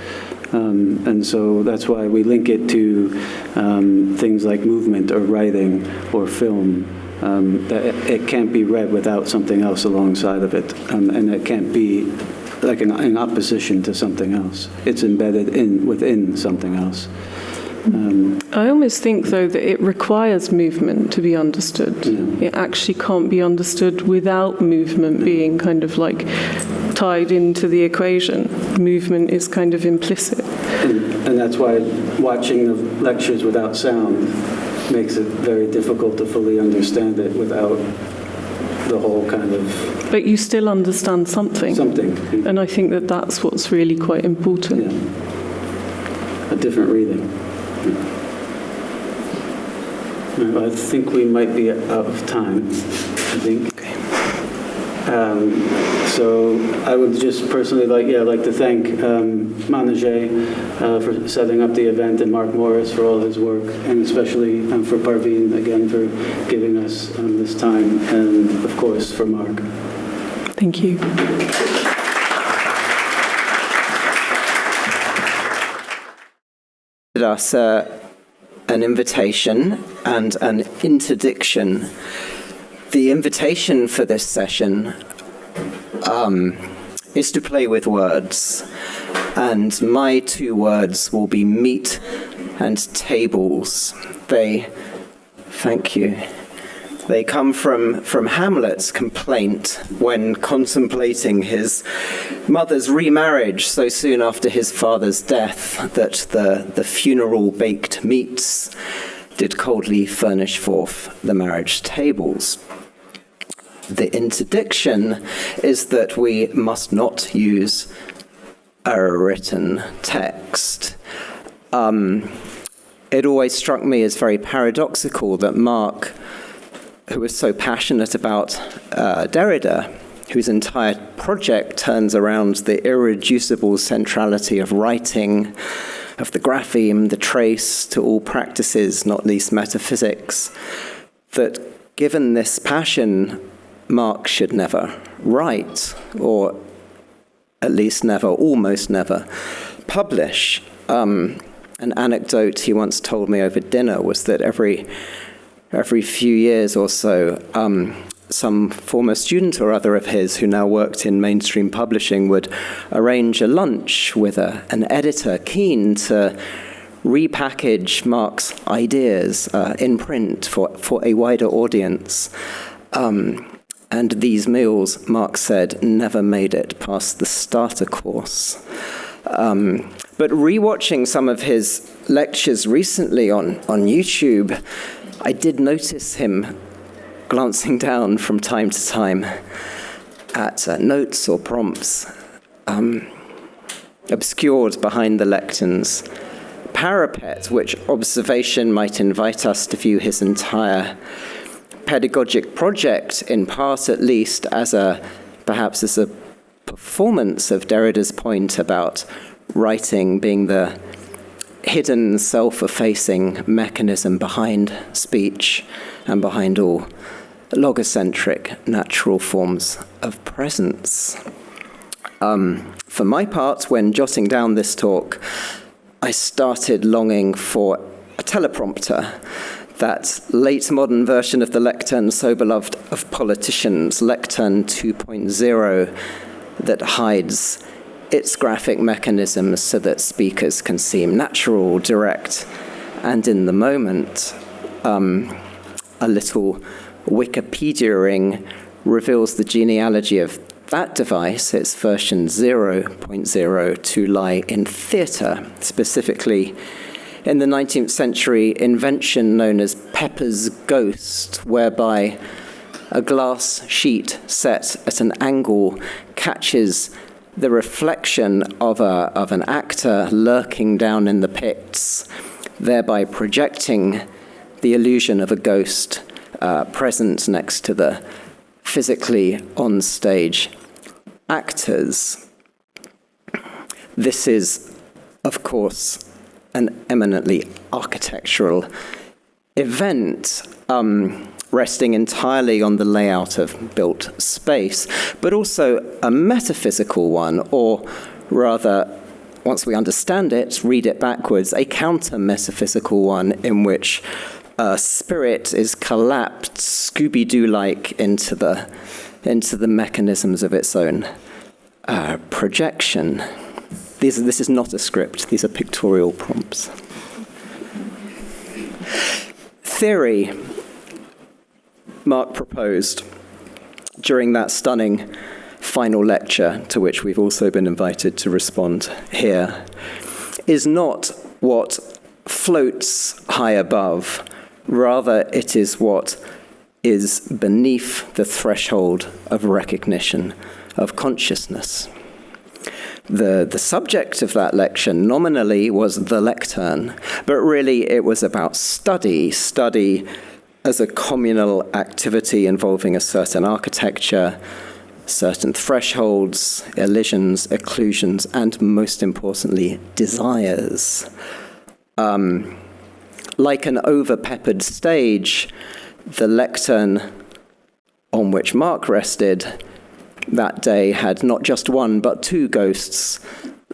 [SPEAKER 14] And so that's why we link it to things like movement or writing or film. That it can't be read without something else alongside of it. And it can't be like in opposition to something else. It's embedded within something else.
[SPEAKER 15] I almost think, though, that it requires movement to be understood. Yeah. It actually can't be understood without movement being kind of like tied into the equation. Movement is kind of implicit.
[SPEAKER 14] And that's why watching the lectures without sound makes it very difficult to fully understand it without the whole kind of...
[SPEAKER 15] But you still understand something.
[SPEAKER 14] Something.
[SPEAKER 15] And I think that that's what's really quite important.
[SPEAKER 14] Yeah. A different reading. I think we might be out of time, I think. Okay. So I would just personally like to thank Manager for setting up the event and Mark Morris for all his work, and especially for Parveen again for giving us this time, and of course for Mark.
[SPEAKER 15] Thank you.
[SPEAKER 17] Us an invitation and an interdiction. The invitation for this session is to play with words, and my two words will be meat and tables. Thank you. They come from Hamlet's complaint when contemplating his mother's remarriage so soon after his father's death, that the funeral baked meats did coldly furnish forth the marriage tables. The interdiction is that we must not use a written text. It always struck me as very paradoxical that Mark, who was so passionate about Derrida, whose entire project turns around the irreducible centrality of writing, of the grapheme, the trace, to all practices, not least metaphysics, that given this passion, Mark should never write, or at least never, almost never, publish. An anecdote he once told me over dinner was that every few years or so, some former student or other of his who now worked in mainstream publishing would arrange a lunch with an editor keen to repackage Mark's ideas in print for a wider audience. And these meals, Mark said, never made it past the starter course. But rewatching some of his lectures recently on YouTube, I did notice him glancing down from time to time at notes or prompts, obscured behind the lectern's parapet, which observation might invite us to view his entire pedagogic project, in part at least, perhaps as a performance of Derrida's point about writing being the hidden, self-effacing mechanism behind speech and behind all logocentric natural forms of presence. For my part, when jotting down this talk, I started longing for a teleprompter, that late modern version of the lectern so beloved of politicians, Lectern 2.0, that hides its graphic mechanisms so that speakers can seem natural, direct, and in the moment. A little Wikipedia-ing reveals the genealogy of that device, its version 0.0, to lie in theatre, specifically in the 19th century invention known as Pepper's Ghost, whereby a glass sheet set at an angle catches the reflection of an actor lurking down in the pits, thereby projecting the illusion of a ghost present next to the physically on-stage actors. This is, of course, an eminently architectural event, resting entirely on the layout of built space, but also a metaphysical one, or rather, once we understand it, read it backwards, a counter-metaphysical one in which spirit is collapsed Scooby-Doo-like into the mechanisms of its own projection. This is not a script, these are pictorial prompts. Theory, Mark proposed during that stunning final lecture, to which we've also been invited to respond here, is not what floats high above, rather it is what is beneath the threshold of recognition of consciousness. The subject of that lecture nominally was the lectern, but really it was about study as a communal activity involving a certain architecture, certain thresholds, elisions, occlusions, and most importantly, desires. Like an over-peppered stage, the lectern on which Mark rested that day had not just one, but two ghosts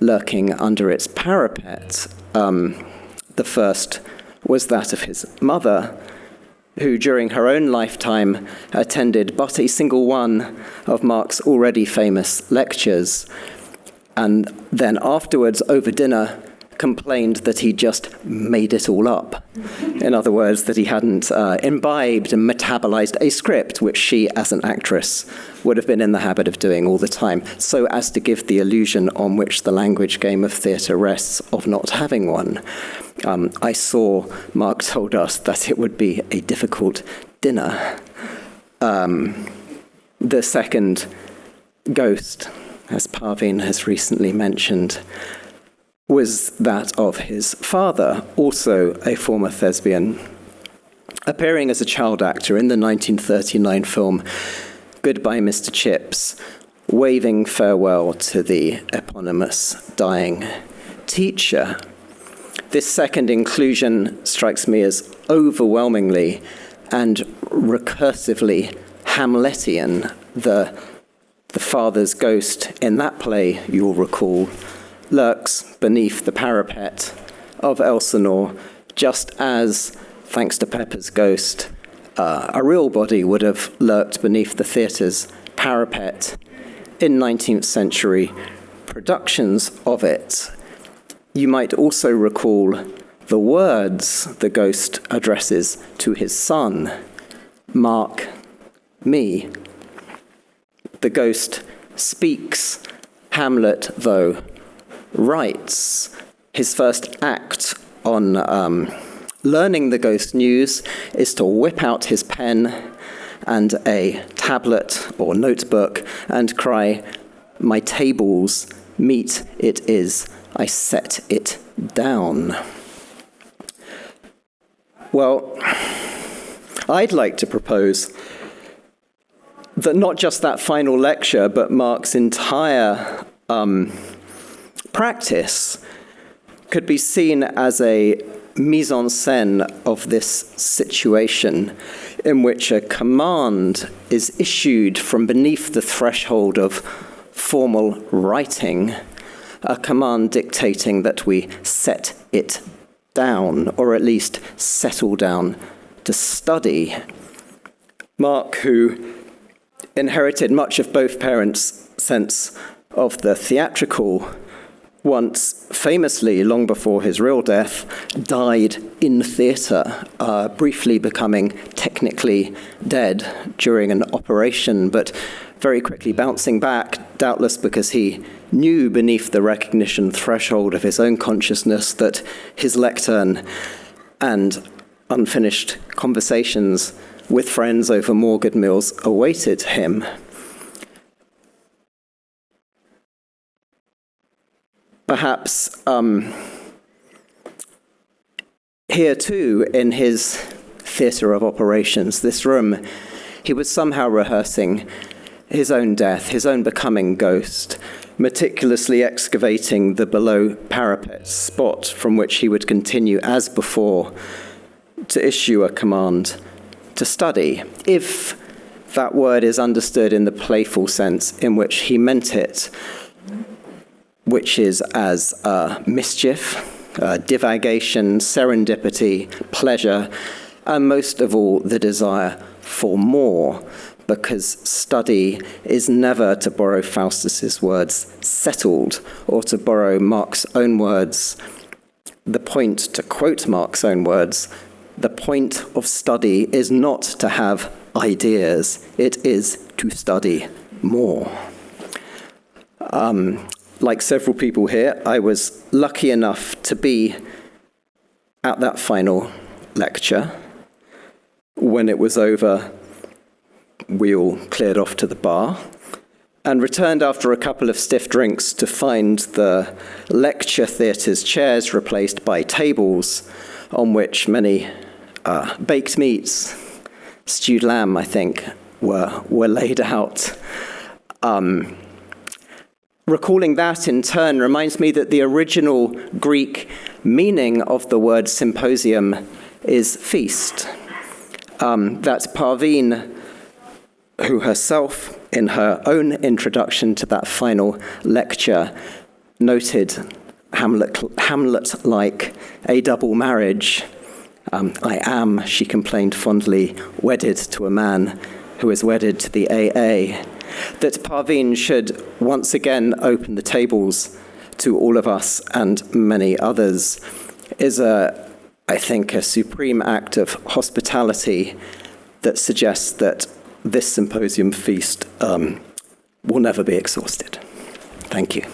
[SPEAKER 17] lurking under its parapet. The first was that of his mother, who during her own lifetime attended but a single one of Mark's already famous lectures, and then afterwards over dinner complained that he just made it all up. In other words, that he hadn't imbibed and metabolized a script, which she, as an actress, would have been in the habit of doing all the time, so as to give the illusion on which the language game of theatre rests of not having one. I saw Mark told us that it would be a difficult dinner. The second ghost, as Parveen has recently mentioned, was that of his father, also a former thespian, appearing as a child actor in the 1939 film Goodbye, Mr. Chips, waving farewell to the eponymous dying teacher. This second inclusion strikes me as overwhelmingly and recursively Hamletian. The father's ghost in that play, you'll recall, lurks beneath the parapet of Elsinore, just as, thanks to Pepper's ghost, a real body would have lurked beneath the theatre's parapet in 19th century productions of it. You might also recall the words the ghost addresses to his son, Mark, me. The ghost speaks, Hamlet, though, writes. His first act on learning the ghost news is to whip out his pen and a tablet or notebook and cry, "My tables, meat it is, I set it down." Well, I'd like to propose that not just that final lecture, but Mark's entire practice could be seen as a mise en scène of this situation in which a command is issued from beneath the threshold of formal writing, a command dictating that we set it down, or at least settle down to study. Mark, who inherited much of both parents' sense of the theatrical, once famously, long before his real death, died in theatre, briefly becoming technically dead during an operation, but very quickly bouncing back, doubtless because he knew beneath the recognition threshold of his own consciousness that his lectern and unfinished conversations with friends over more good meals awaited him. Perhaps here too, in his theatre of operations, this room, he was somehow rehearsing his own death, his own becoming ghost, meticulously excavating the below parapet spot from which he would continue, as before, to issue a command to study, if that word is understood in the playful sense in which he meant it, which is as mischief, divagation, serendipity, pleasure, and most of all, the desire for more, because study is never, to borrow Faustus's words, settled, or to borrow Mark's own words, the point, to quote Mark's own words, the point of study is not to have ideas, it is to study more. Like several people here, I was lucky enough to be at that final lecture. When it was over, we all cleared off to the bar and returned after a couple of stiff drinks to find the lecture theatre's chairs replaced by tables on which many baked meats, stewed lamb, I think, were laid out. Recalling that in turn reminds me that the original Greek meaning of the word symposium is feast. That Parveen, who herself, in her own introduction to that final lecture, noted Hamlet-like a double marriage. I am, she complained fondly, wedded to a man who is wedded to the AA. That Parveen should once again open the tables to all of us and many others is, I think, a supreme act of hospitality that suggests that this symposium feast will never be exhausted. Thank you.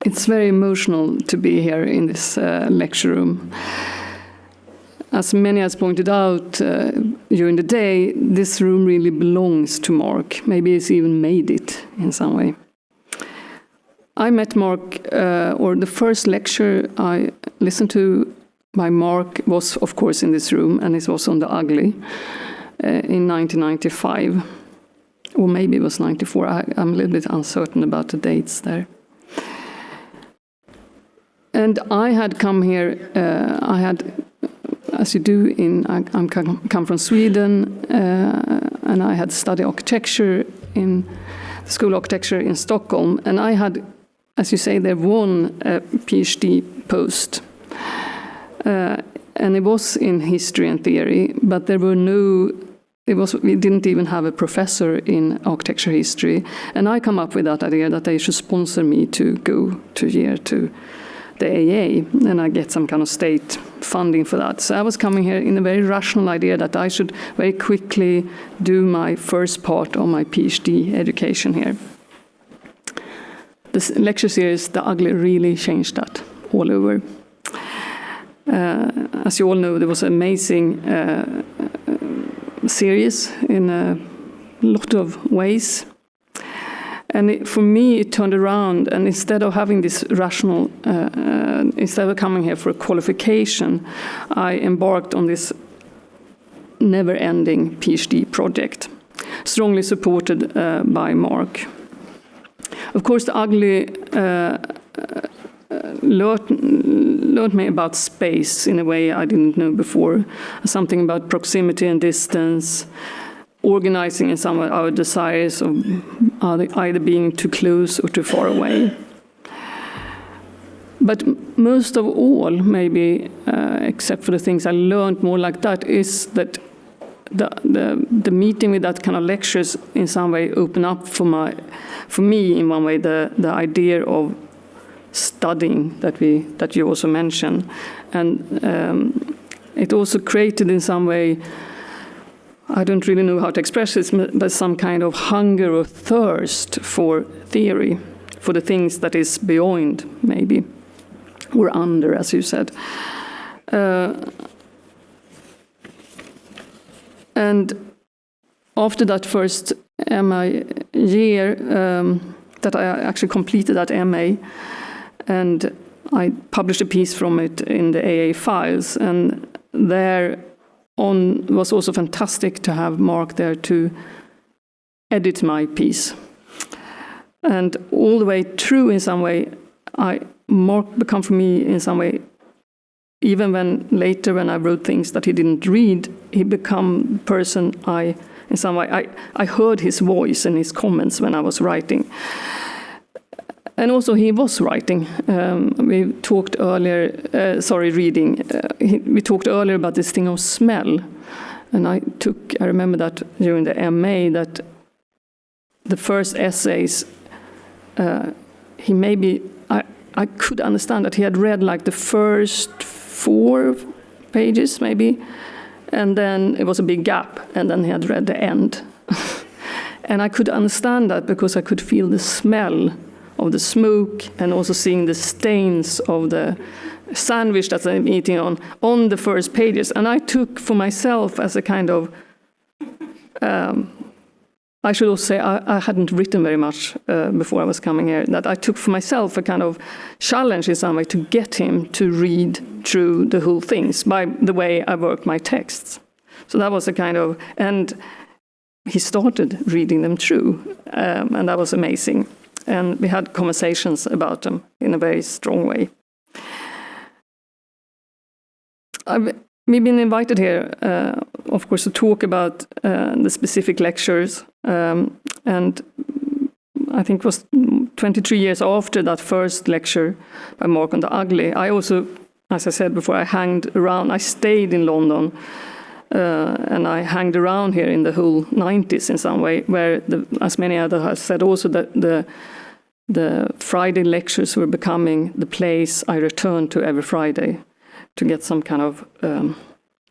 [SPEAKER 18] It's very emotional to be here in this lecture room. As many has pointed out during the day, this room really belongs to Mark. Maybe he's even made it in some way. I met Mark, or the first lecture I listened to by Mark was, of course, in this room, and it was on the Ugly in 1995. Or maybe it was 94. I'm a little bit uncertain about the dates there. And I had come here, as you do, I come from Sweden, and I had studied architecture in the School of Architecture in Stockholm, and I had, as you say, there won a PhD post. And it was in history and theory, but there were we didn't even have a professor in architecture history. And I come up with that idea that they should sponsor me to go to the AA, and I get some kind of state funding for that. So I was coming here in a very rational idea that I should very quickly do my first part of my PhD education here. This lecture series, The Ugly, really changed that all over. As you all know, there was an amazing series in a lot of ways. And for me, it turned around, and instead of having this rational, instead of coming here for a qualification, I embarked on this never-ending PhD project, strongly supported by Mark. Of course, The Ugly learned me about space in a way I didn't know before, something about proximity and distance, organizing in some of our desires of either being too close or too far away. But most of all, maybe, except for the things I learned more like that, is that the meeting with that kind of lectures in some way open up for me in one way the idea of studying that you also mentioned, and it also created in some way, I don't really know how to express this, but some kind of hunger or thirst for theory, for the things that is beyond, maybe, or under, as you said. And after that first MA year, that I actually completed that MA, and I published a piece from it in the AA files, and there on was also fantastic to have Mark there to edit my piece. And all the way through, in some way, Mark became for me in some way, even when later when I wrote things that he didn't read, he became the person in some way, I heard his voice and his comments when I was writing. And also he was writing. We talked earlier, reading. We talked earlier about this thing of smell. And I remember that during the MA, that the first essays, I could understand that he had read like the first 4 pages maybe, and then it was a big gap, and then he had read the end. And I could understand that because I could feel the smell of the smoke, and also seeing the stains of the sandwich that I'm eating on the first pages. And I took for myself as a kind of I should also say I hadn't written very much before I was coming here, that I took for myself a kind of challenge in some way to get him to read through the whole things by the way I worked my texts. So that was a kind of, and he started reading them through, and that was amazing. And we had conversations about them in a very strong way. We've been invited here, of course, to talk about the specific lectures, and I think it was 23 years after that first lecture by Mark on the ugly. I also, as I said before, I hanged around. I stayed in London, and I hanged around here in the whole 90s in some way, where, as many others have said also, that the Friday lectures were becoming the place I returned to every Friday to get some kind of,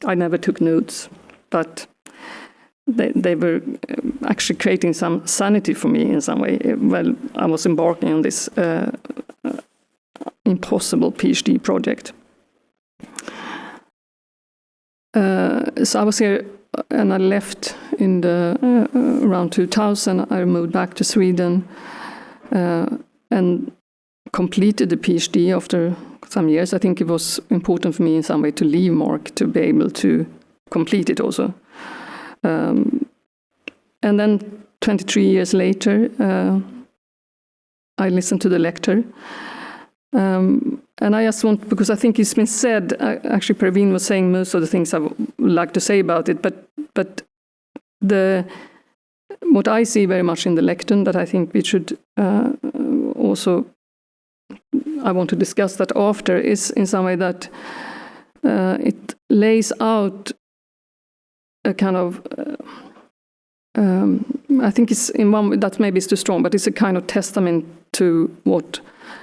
[SPEAKER 18] I never took notes, but they were actually creating some sanity for me in some way. Well, I was embarking on this impossible PhD project. So I was here, and I left in the around 2000. I moved back to Sweden and completed the PhD after some years. I think it was important for me in some way to leave Mark to be able to complete it also. And then 23 years later, I listened to the lecture. And I just want, because I think it's been said, actually Parveen was saying most of the things I would like to say about it, but what I see very much in the lectern that I think we should also, I want to discuss that after, is in some way that it lays out a kind of, I think it's in one way, that maybe is too strong, but it's a kind of testament to what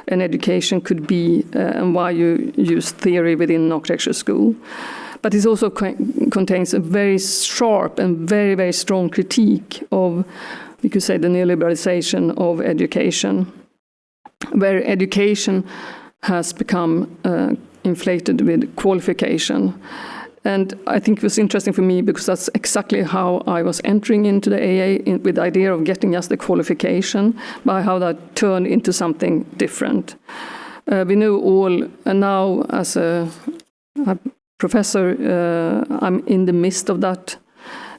[SPEAKER 18] an education could be and why you use theory within an architecture school. But it also contains a very sharp and very, very strong critique of, you could say, the neoliberalization of education, where education has become inflated with qualification. And I think it was interesting for me because that's exactly how I was entering into the AA, with the idea of getting just the qualification, by how that turned into something different. We know all, and now as a professor, I'm in the midst of that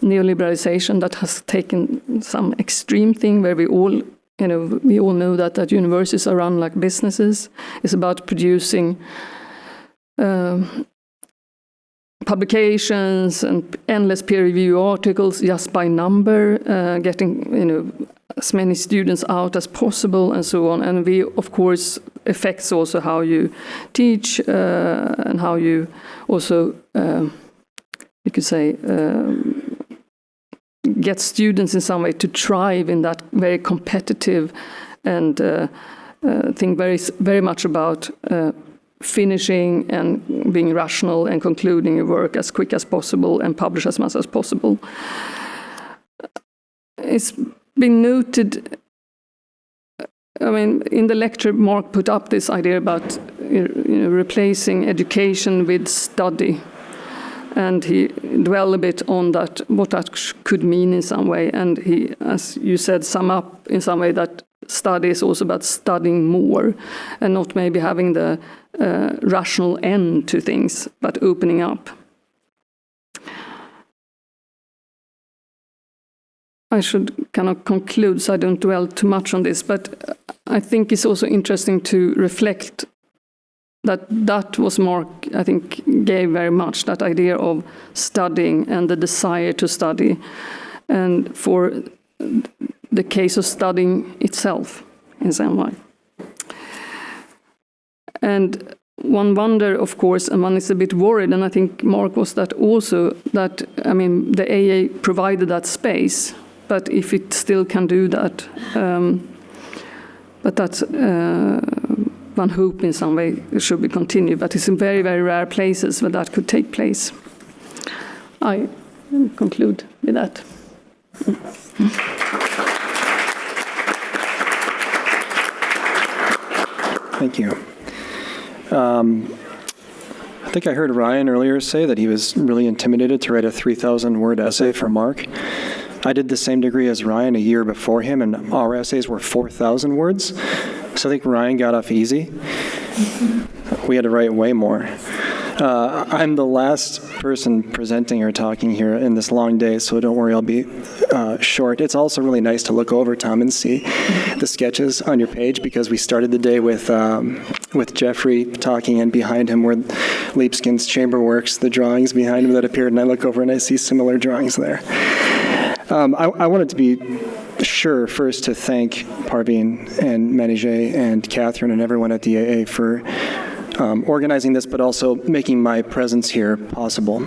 [SPEAKER 18] neoliberalization that has taken some extreme thing where we all know that universities are run like businesses. It's about producing publications and endless peer review articles just by number, getting as many students out as possible and so on. And we, of course, affects also how you teach and how you also, you could say, get students in some way to thrive in that very competitive and think very, very much about finishing and being rational and concluding your work as quick as possible and publish as much as possible. It's been noted, I mean, in the lecture, Mark put up this idea about replacing education with study. And he dwelled a bit on that, what that could mean in some way. And he, as you said, sum up in some way that study is also about studying more and not maybe having the rational end to things, but opening up. I should kind of conclude so I don't dwell too much on this, but I think it's also interesting to reflect that was Mark, I think, gave very much that idea of studying and the desire to study, and for the case of studying itself in some way. And one wonder, of course, and one is a bit worried, and I think Mark was that also, that, I mean, the AA provided that space, but if it still can do that, but that's one hope in some way it should be continued, but it's in very, very rare places where that could take place. I conclude with that.
[SPEAKER 19] Thank you. I think I heard Ryan earlier say that he was really intimidated to write a 3,000-word essay for Mark. I did the same degree as Ryan a year before him, and our essays were 4,000 words. So I think Ryan got off easy. We had to write way more. I'm the last person presenting or talking here in this long day, so don't worry, I'll be short. It's also really nice to look over, Tom, and see the sketches on your page, because we started the day with Jeffrey talking, and behind him were Leapskin's Chamber Works, the drawings behind him that appeared, and I look over and I see similar drawings there. I wanted to be sure first to thank Parveen and Manijay and Catherine and everyone at the AA for organizing this, but also making my presence here possible.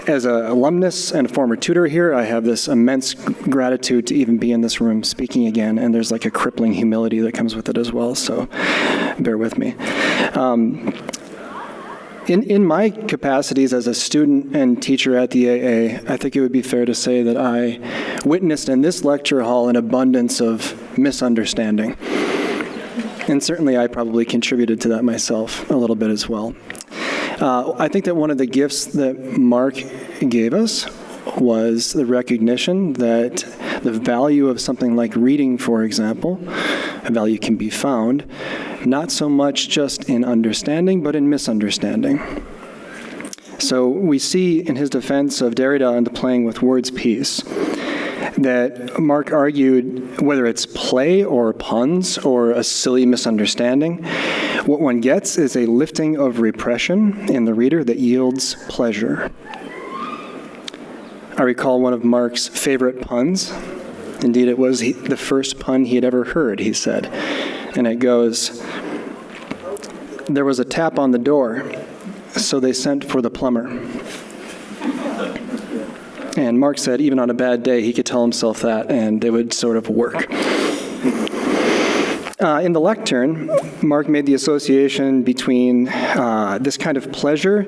[SPEAKER 19] As an alumnus and a former tutor here, I have this immense gratitude to even be in this room speaking again, and there's like a crippling humility that comes with it as well, so bear with me. In my capacities as a student and teacher at the AA, I think it would be fair to say that I witnessed in this lecture hall an abundance of misunderstanding. And certainly I probably contributed to that myself a little bit as well. I think that one of the gifts that Mark gave us was the recognition that the value of something like reading, for example, a value can be found not so much just in understanding, but in misunderstanding. So we see in his defense of Derrida and the playing with words piece that Mark argued whether it's play or puns or a silly misunderstanding, what one gets is a lifting of repression in the reader that yields pleasure. I recall one of Mark's favorite puns. Indeed, it was the first pun he had ever heard, he said. And it goes, "There was a tap on the door, so they sent for the plumber." And Mark said even on a bad day, he could tell himself that, and it would sort of work. In the lectern, Mark made the association between this kind of pleasure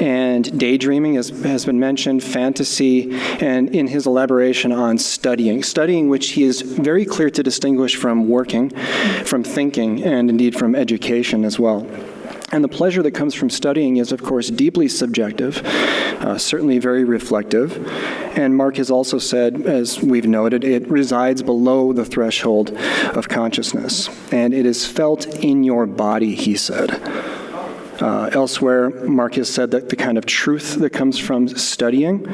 [SPEAKER 19] and daydreaming, as has been mentioned, fantasy, and in his elaboration on studying which he is very clear to distinguish from working, from thinking, and indeed from education as well. And the pleasure that comes from studying is, of course, deeply subjective, certainly very reflective. And Mark has also said, as we've noted, it resides below the threshold of consciousness. And it is felt in your body, he said. Elsewhere, Mark has said that the kind of truth that comes from studying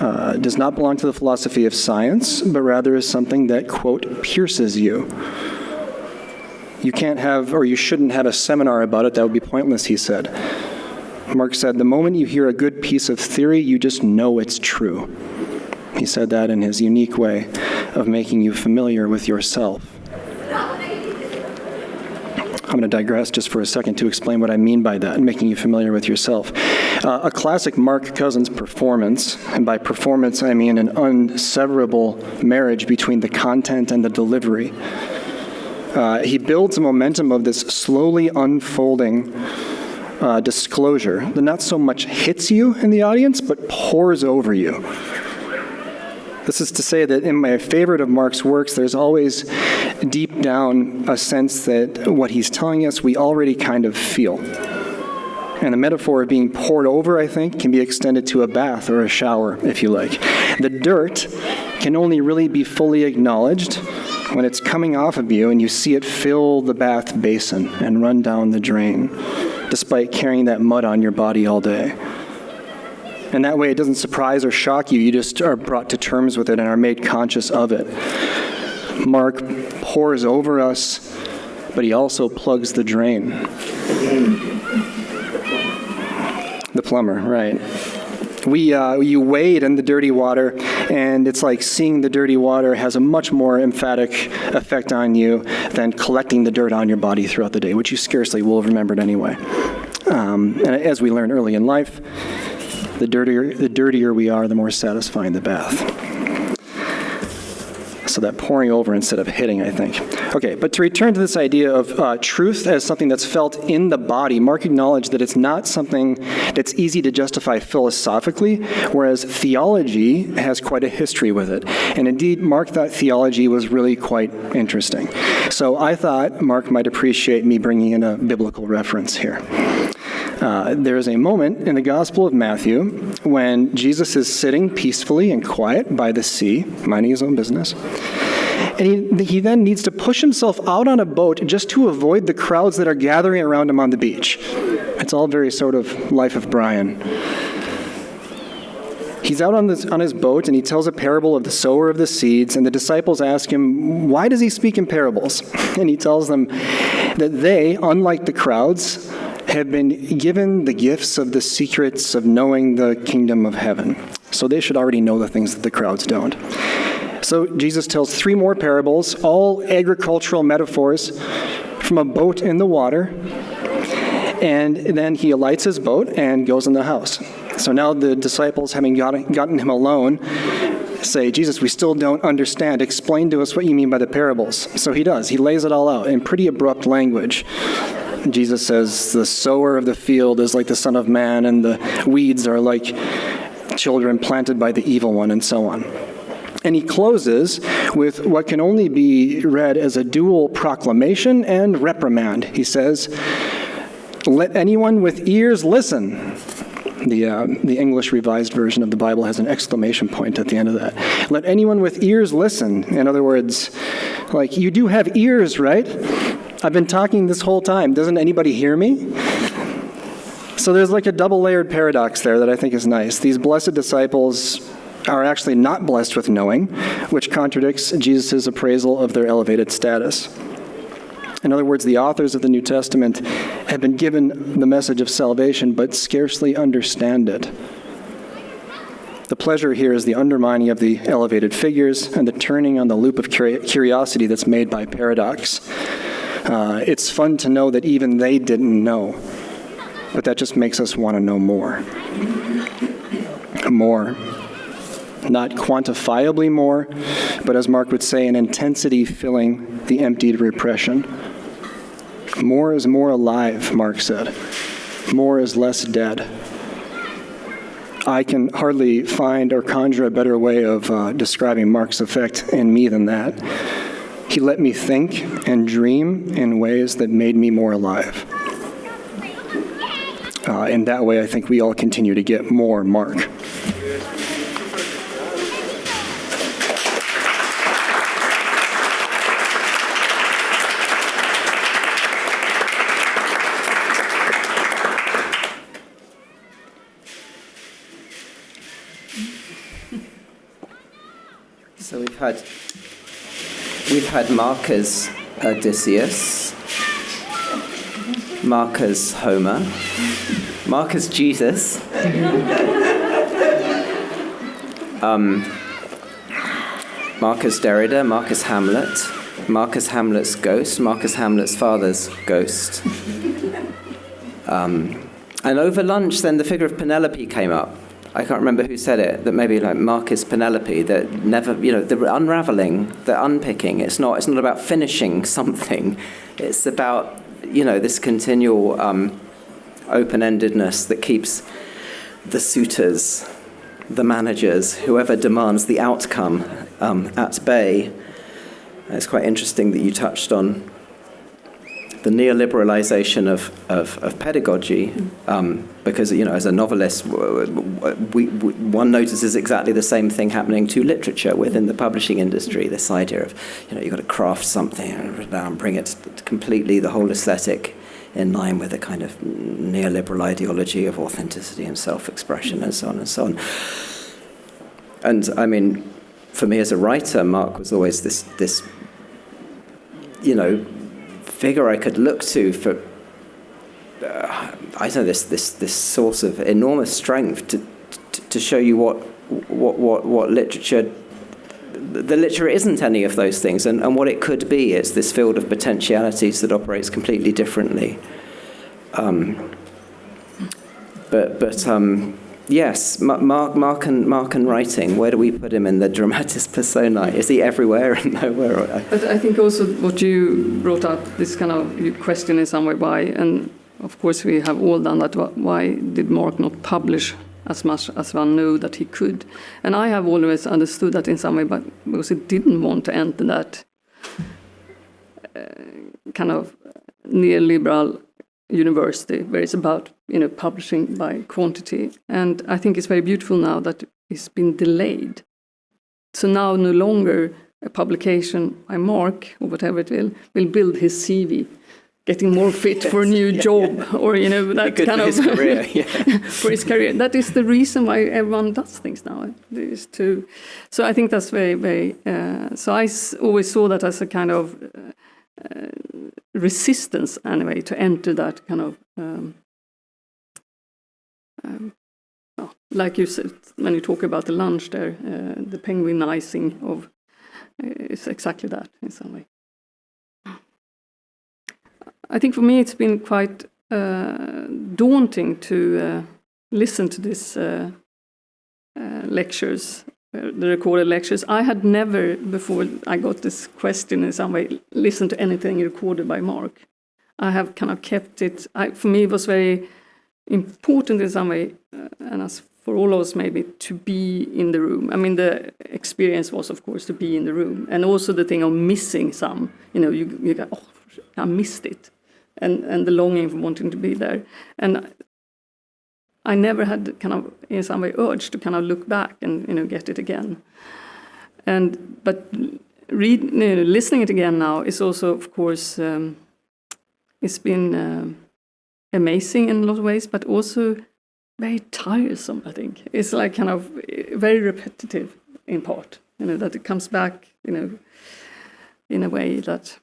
[SPEAKER 19] does not belong to the philosophy of science, but rather is something that, quote, pierces you. You can't have, or you shouldn't have a seminar about it. That would be pointless, he said. Mark said, the moment you hear a good piece of theory, you just know it's true. He said that in his unique way of making you familiar with yourself. I'm going to digress just for a second to explain what I mean by that, making you familiar with yourself. A classic Mark Cousins performance, and by performance I mean an unseverable marriage between the content and the delivery. He builds a momentum of this slowly unfolding disclosure that not so much hits you in the audience, but pours over you. This is to say that in my favorite of Mark's works, there's always deep down a sense that what he's telling us we already kind of feel. And the metaphor of being poured over, I think, can be extended to a bath or a shower, if you like. The dirt can only really be fully acknowledged when it's coming off of you and you see it fill the bath basin and run down the drain, despite carrying that mud on your body all day. And that way it doesn't surprise or shock you. You just are brought to terms with it and are made conscious of it. Mark pours over us, but he also plugs the drain. The plumber, right. You wade in the dirty water, and it's like seeing the dirty water has a much more emphatic effect on you than collecting the dirt on your body throughout the day, which you scarcely will have remembered anyway. And as we learn early in life, the dirtier we are, the more satisfying the bath. So that pouring over instead of hitting, I think. Okay, but to return to this idea of truth as something that's felt in the body, Mark acknowledged that it's not something that's easy to justify philosophically, whereas theology has quite a history with it. And indeed, Mark thought theology was really quite interesting. So I thought Mark might appreciate me bringing in a biblical reference here. There is a moment in the Gospel of Matthew when Jesus is sitting peacefully and quiet by the sea, minding his own business. And he then needs to push himself out on a boat just to avoid the crowds that are gathering around him on the beach. It's all very sort of Life of Brian. He's out on his boat, and he tells a parable of the sower of the seeds, and the disciples ask him, why does he speak in parables? And he tells them that they, unlike the crowds, have been given the gifts of the secrets of knowing the kingdom of heaven. So they should already know the things that the crowds don't. So Jesus tells 3 more parables, all agricultural metaphors from a boat in the water. And then he alights his boat and goes in the house. So now the disciples, having gotten him alone, say, Jesus, we still don't understand. Explain to us what you mean by the parables. So he does. He lays it all out in pretty abrupt language. Jesus says, the sower of the field is like the Son of Man, and the weeds are like children planted by the evil one, and so on. And he closes with what can only be read as a dual proclamation and reprimand. He says, let anyone with ears listen. The English Revised Version of the Bible has an exclamation point at the end of that. Let anyone with ears listen. In other words, like, you do have ears, right? I've been talking this whole time. Doesn't anybody hear me? So there's like a double-layered paradox there that I think is nice. These blessed disciples are actually not blessed with knowing, which contradicts Jesus' appraisal of their elevated status. In other words, the authors of the New Testament have been given the message of salvation, but scarcely understand it. The pleasure here is the undermining of the elevated figures and the turning on the loop of curiosity that's made by paradox. It's fun to know that even they didn't know, but that just makes us want to know more. More. Not quantifiably more, but as Mark would say, an intensity filling the emptied repression. More is more alive, Mark said. More is less dead. I can hardly find or conjure a better way of describing Mark's effect in me than that. He let me think and dream in ways that made me more alive. In that way, I think we all continue to get more Mark.
[SPEAKER 17] So we've had Mark as Odysseus, Mark as Homa, Mark as Jesus, Mark as Derrida, Mark as Hamlet, Mark as Hamlet's ghost, Mark as Hamlet's father's ghost. And over lunch, then the figure of Penelope came up. I can't remember who said it, that maybe like Mark is Penelope, that never, the unraveling, the unpicking. It's not about finishing something. It's about, this continual open-endedness that keeps the suitors, the managers, whoever demands the outcome at bay. And it's quite interesting that you touched on the neoliberalization of pedagogy, because as a novelist, one notices exactly the same thing happening to literature within the publishing industry. This idea of you've got to craft something and bring it completely, the whole aesthetic, in line with a kind of neoliberal ideology of authenticity and self-expression and so on and so on. And I mean, for me as a writer, Mark was always this figure I could look to for, this source of enormous strength to show you what literature, the literature isn't any of those things, and what it could be is this field of potentialities that operates completely differently. Yes, Mark and writing, where do we put him in the dramatis personae? Is he everywhere and nowhere?
[SPEAKER 18] But I think also what you brought up, this kind of question in some way, why, and of course we have all done that, why did Mark not publish as much as one knew that he could? And I have always understood that in some way, but because he didn't want to enter that kind of neoliberal university, where it's about publishing by quantity. And I think it's very beautiful now that it's been delayed. So now no longer a publication by Mark or whatever it will build his CV, getting more fit for a new job, or that
[SPEAKER 17] good
[SPEAKER 18] kind
[SPEAKER 17] for
[SPEAKER 18] of
[SPEAKER 17] his career,
[SPEAKER 18] for his career. That is the reason why everyone does things now. So I think that's very, very. So I always saw that as a kind of resistance, anyway, to enter that kind of. Like you said, when you talk about the lunch there, the penguinizing of, it's exactly that in some way. I think for me it's been quite daunting to listen to these lectures, the recorded lectures. I had never, before I got this question in some way, listened to anything recorded by Mark. I have kind of kept it, for me it was very important in some way, and as for all of us maybe, to be in the room. I mean, the experience was, of course, to be in the room. And also the thing of missing some, you go, oh, I missed it. And the longing for wanting to be there. And I never had kind of, in some way, urge to kind of look back and, get it again. But listening it again now is also, of course, it's been amazing in a lot of ways, but also very tiresome, I think. It's like kind of very repetitive in part, that it comes back, in a way that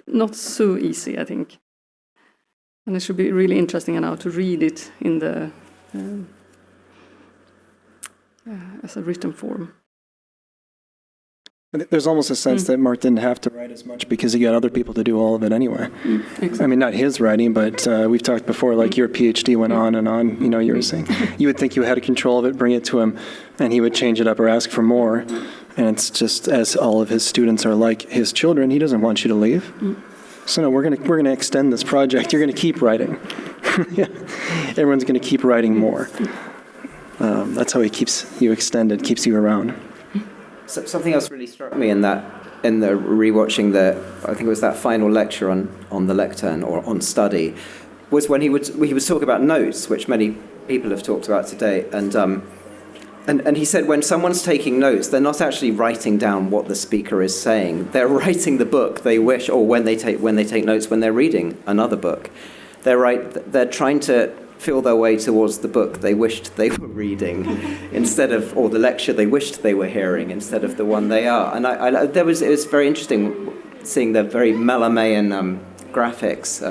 [SPEAKER 18] not so easy, I think. And it should be really interesting now to read it in the as a written form.
[SPEAKER 19] There's almost a sense that Mark didn't have to write as much because he got other people to do all of it anyway.
[SPEAKER 18] Exactly.
[SPEAKER 19] I mean, not his writing, but we've talked before, like your PhD went on and on. You were saying you would think you had control of it, bring it to him, and he would change it up or ask for more. And it's just, as all of his students are like his children, he doesn't want you to leave. So no, we're gonna extend this project. You're gonna keep writing. Everyone's gonna keep writing more. That's how he keeps you extended, keeps you around.
[SPEAKER 17] So something else really struck me in the rewatching I think it was that final lecture on the lectern or on study, was when he was talking about notes, which many people have talked about today, and he said when someone's taking notes, they're not actually writing down what the speaker is saying. They're writing the book they wish, or when they take notes when they're reading another book, they're trying to feel their way towards the book they wished they were reading, or the lecture they wished they were hearing, instead of the one they are. And it was very interesting seeing the very Malamayan graphics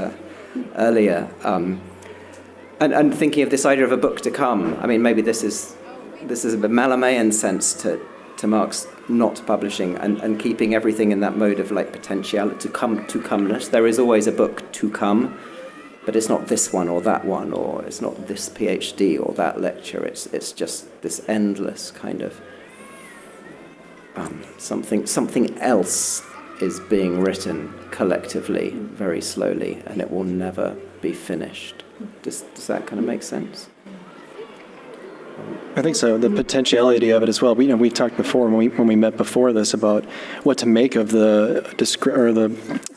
[SPEAKER 17] earlier, and thinking of this idea of a book to come. I mean, maybe this is a Malamayan sense to Mark's not publishing and keeping everything in that mode of like potentiality, to comeness. There is always a book to come. But it's not this one or that one, or it's not this PhD or that lecture. It's just this endless kind of something else is being written collectively, very slowly, and it will never be finished. Does that kind of make sense?
[SPEAKER 19] I think so. The potentiality of it as well. We talked before when we met before this about what to make of the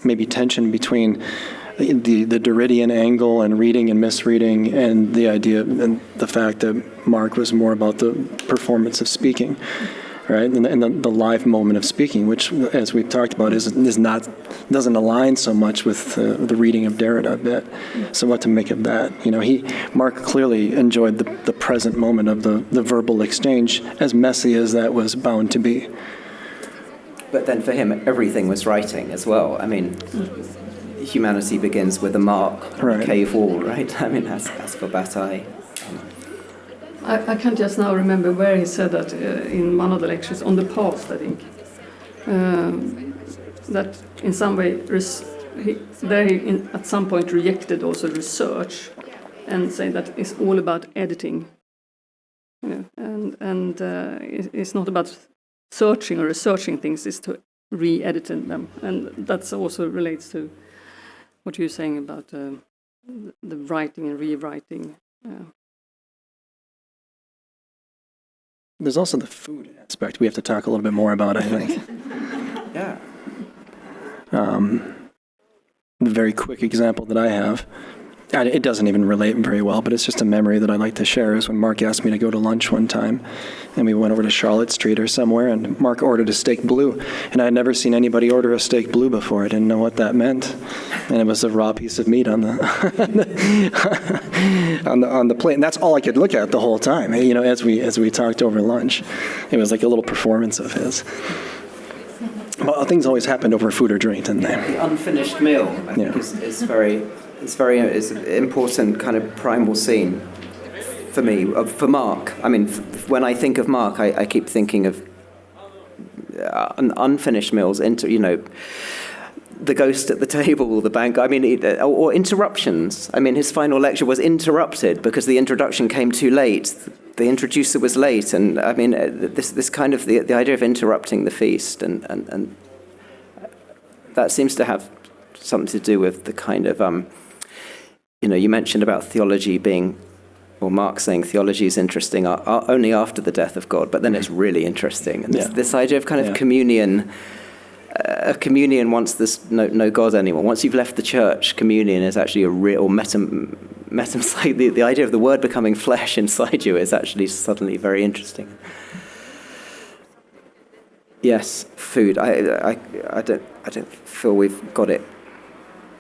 [SPEAKER 19] maybe tension between the Derridian angle and reading and misreading, and the idea and the fact that Mark was more about the performance of speaking, right? And the live moment of speaking, which, as we've talked about, doesn't align so much with the reading of Derrida a bit. So what to make of that? Mark clearly enjoyed the present moment of the verbal exchange, as messy as that was bound to be.
[SPEAKER 17] But then for him, everything was writing as well. I mean, humanity begins with a mark on a cave wall, right? I mean, as for Bataille.
[SPEAKER 18] I can't just now remember where he said that in one of the lectures on the past, I think. That in some way, he at some point rejected also research and saying that it's all about editing. And it's not about searching or researching things, it's to re-editing them. And that also relates to what you're saying about the writing and rewriting.
[SPEAKER 19] There's also the food aspect we have to talk a little bit more about, I think.
[SPEAKER 17] Yeah.
[SPEAKER 19] very quick example that I have. It doesn't even relate very well, but it's just a memory that I like to share, is when Mark asked me to go to lunch one time, and we went over to Charlotte Street or somewhere, and Mark ordered a steak bleu, and I had never seen anybody order a steak bleu before. I didn't know what that meant, and it was a raw piece of meat on the on the plate, and that's all I could look at the whole time. You know, as we talked over lunch, it was like a little performance of his. Well, things always happened over food or drink, didn't they?
[SPEAKER 17] The unfinished meal, I think, is very. It's an important kind of primal scene for me, for Mark. I mean, when I think of Mark, I keep thinking of unfinished meals, the ghost at the table, the bank, or interruptions. I mean, his final lecture was interrupted because the introduction came too late. The introducer was late, and I mean, this kind of the idea of interrupting the feast, and that seems to have something to do with the kind of you mentioned about theology being, or Mark saying theology is interesting only after the death of God, but then it's really interesting. And this idea of kind of communion, a communion once there's no God anymore. Once you've left the church, communion is actually a real the idea of the word becoming flesh inside you is actually suddenly very interesting. Yes, food. I don't feel we've got it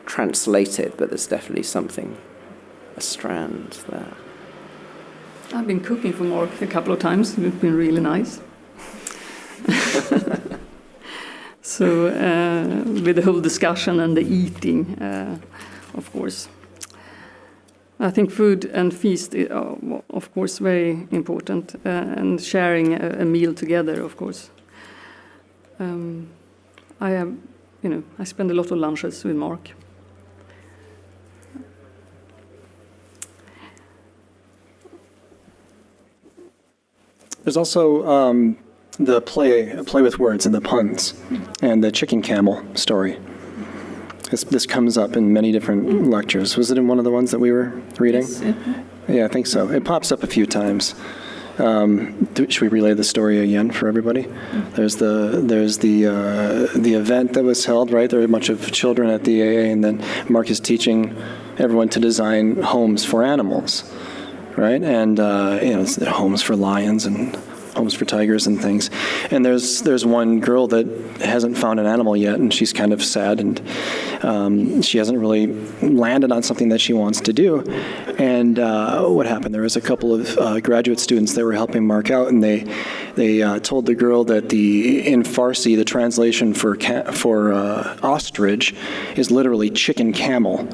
[SPEAKER 17] translated, but there's definitely something, a strand there.
[SPEAKER 18] I've been cooking for Mark a couple of times. It's been really nice. So with the whole discussion and the eating, of course. I think food and feast are, of course, very important, and sharing a meal together, of course. I spend a lot of lunches with Mark.
[SPEAKER 19] There's also the play with words and the puns, and the chicken camel story. This comes up in many different lectures. Was it in one of the ones that we were reading?
[SPEAKER 18] Yes.
[SPEAKER 19] Yeah, I think so. It pops up a few times. Should we relay the story again for everybody? There's the event that was held, right? There were a bunch of children at the AA, and then Mark is teaching everyone to design homes for animals, right? And it's homes for lions and homes for tigers and things. And there's one girl that hasn't found an animal yet, and she's kind of sad, and she hasn't really landed on something that she wants to do. And what happened? There was a couple of graduate students that were helping Mark out, and they told the girl that in Farsi, the translation for ostrich is literally chicken camel.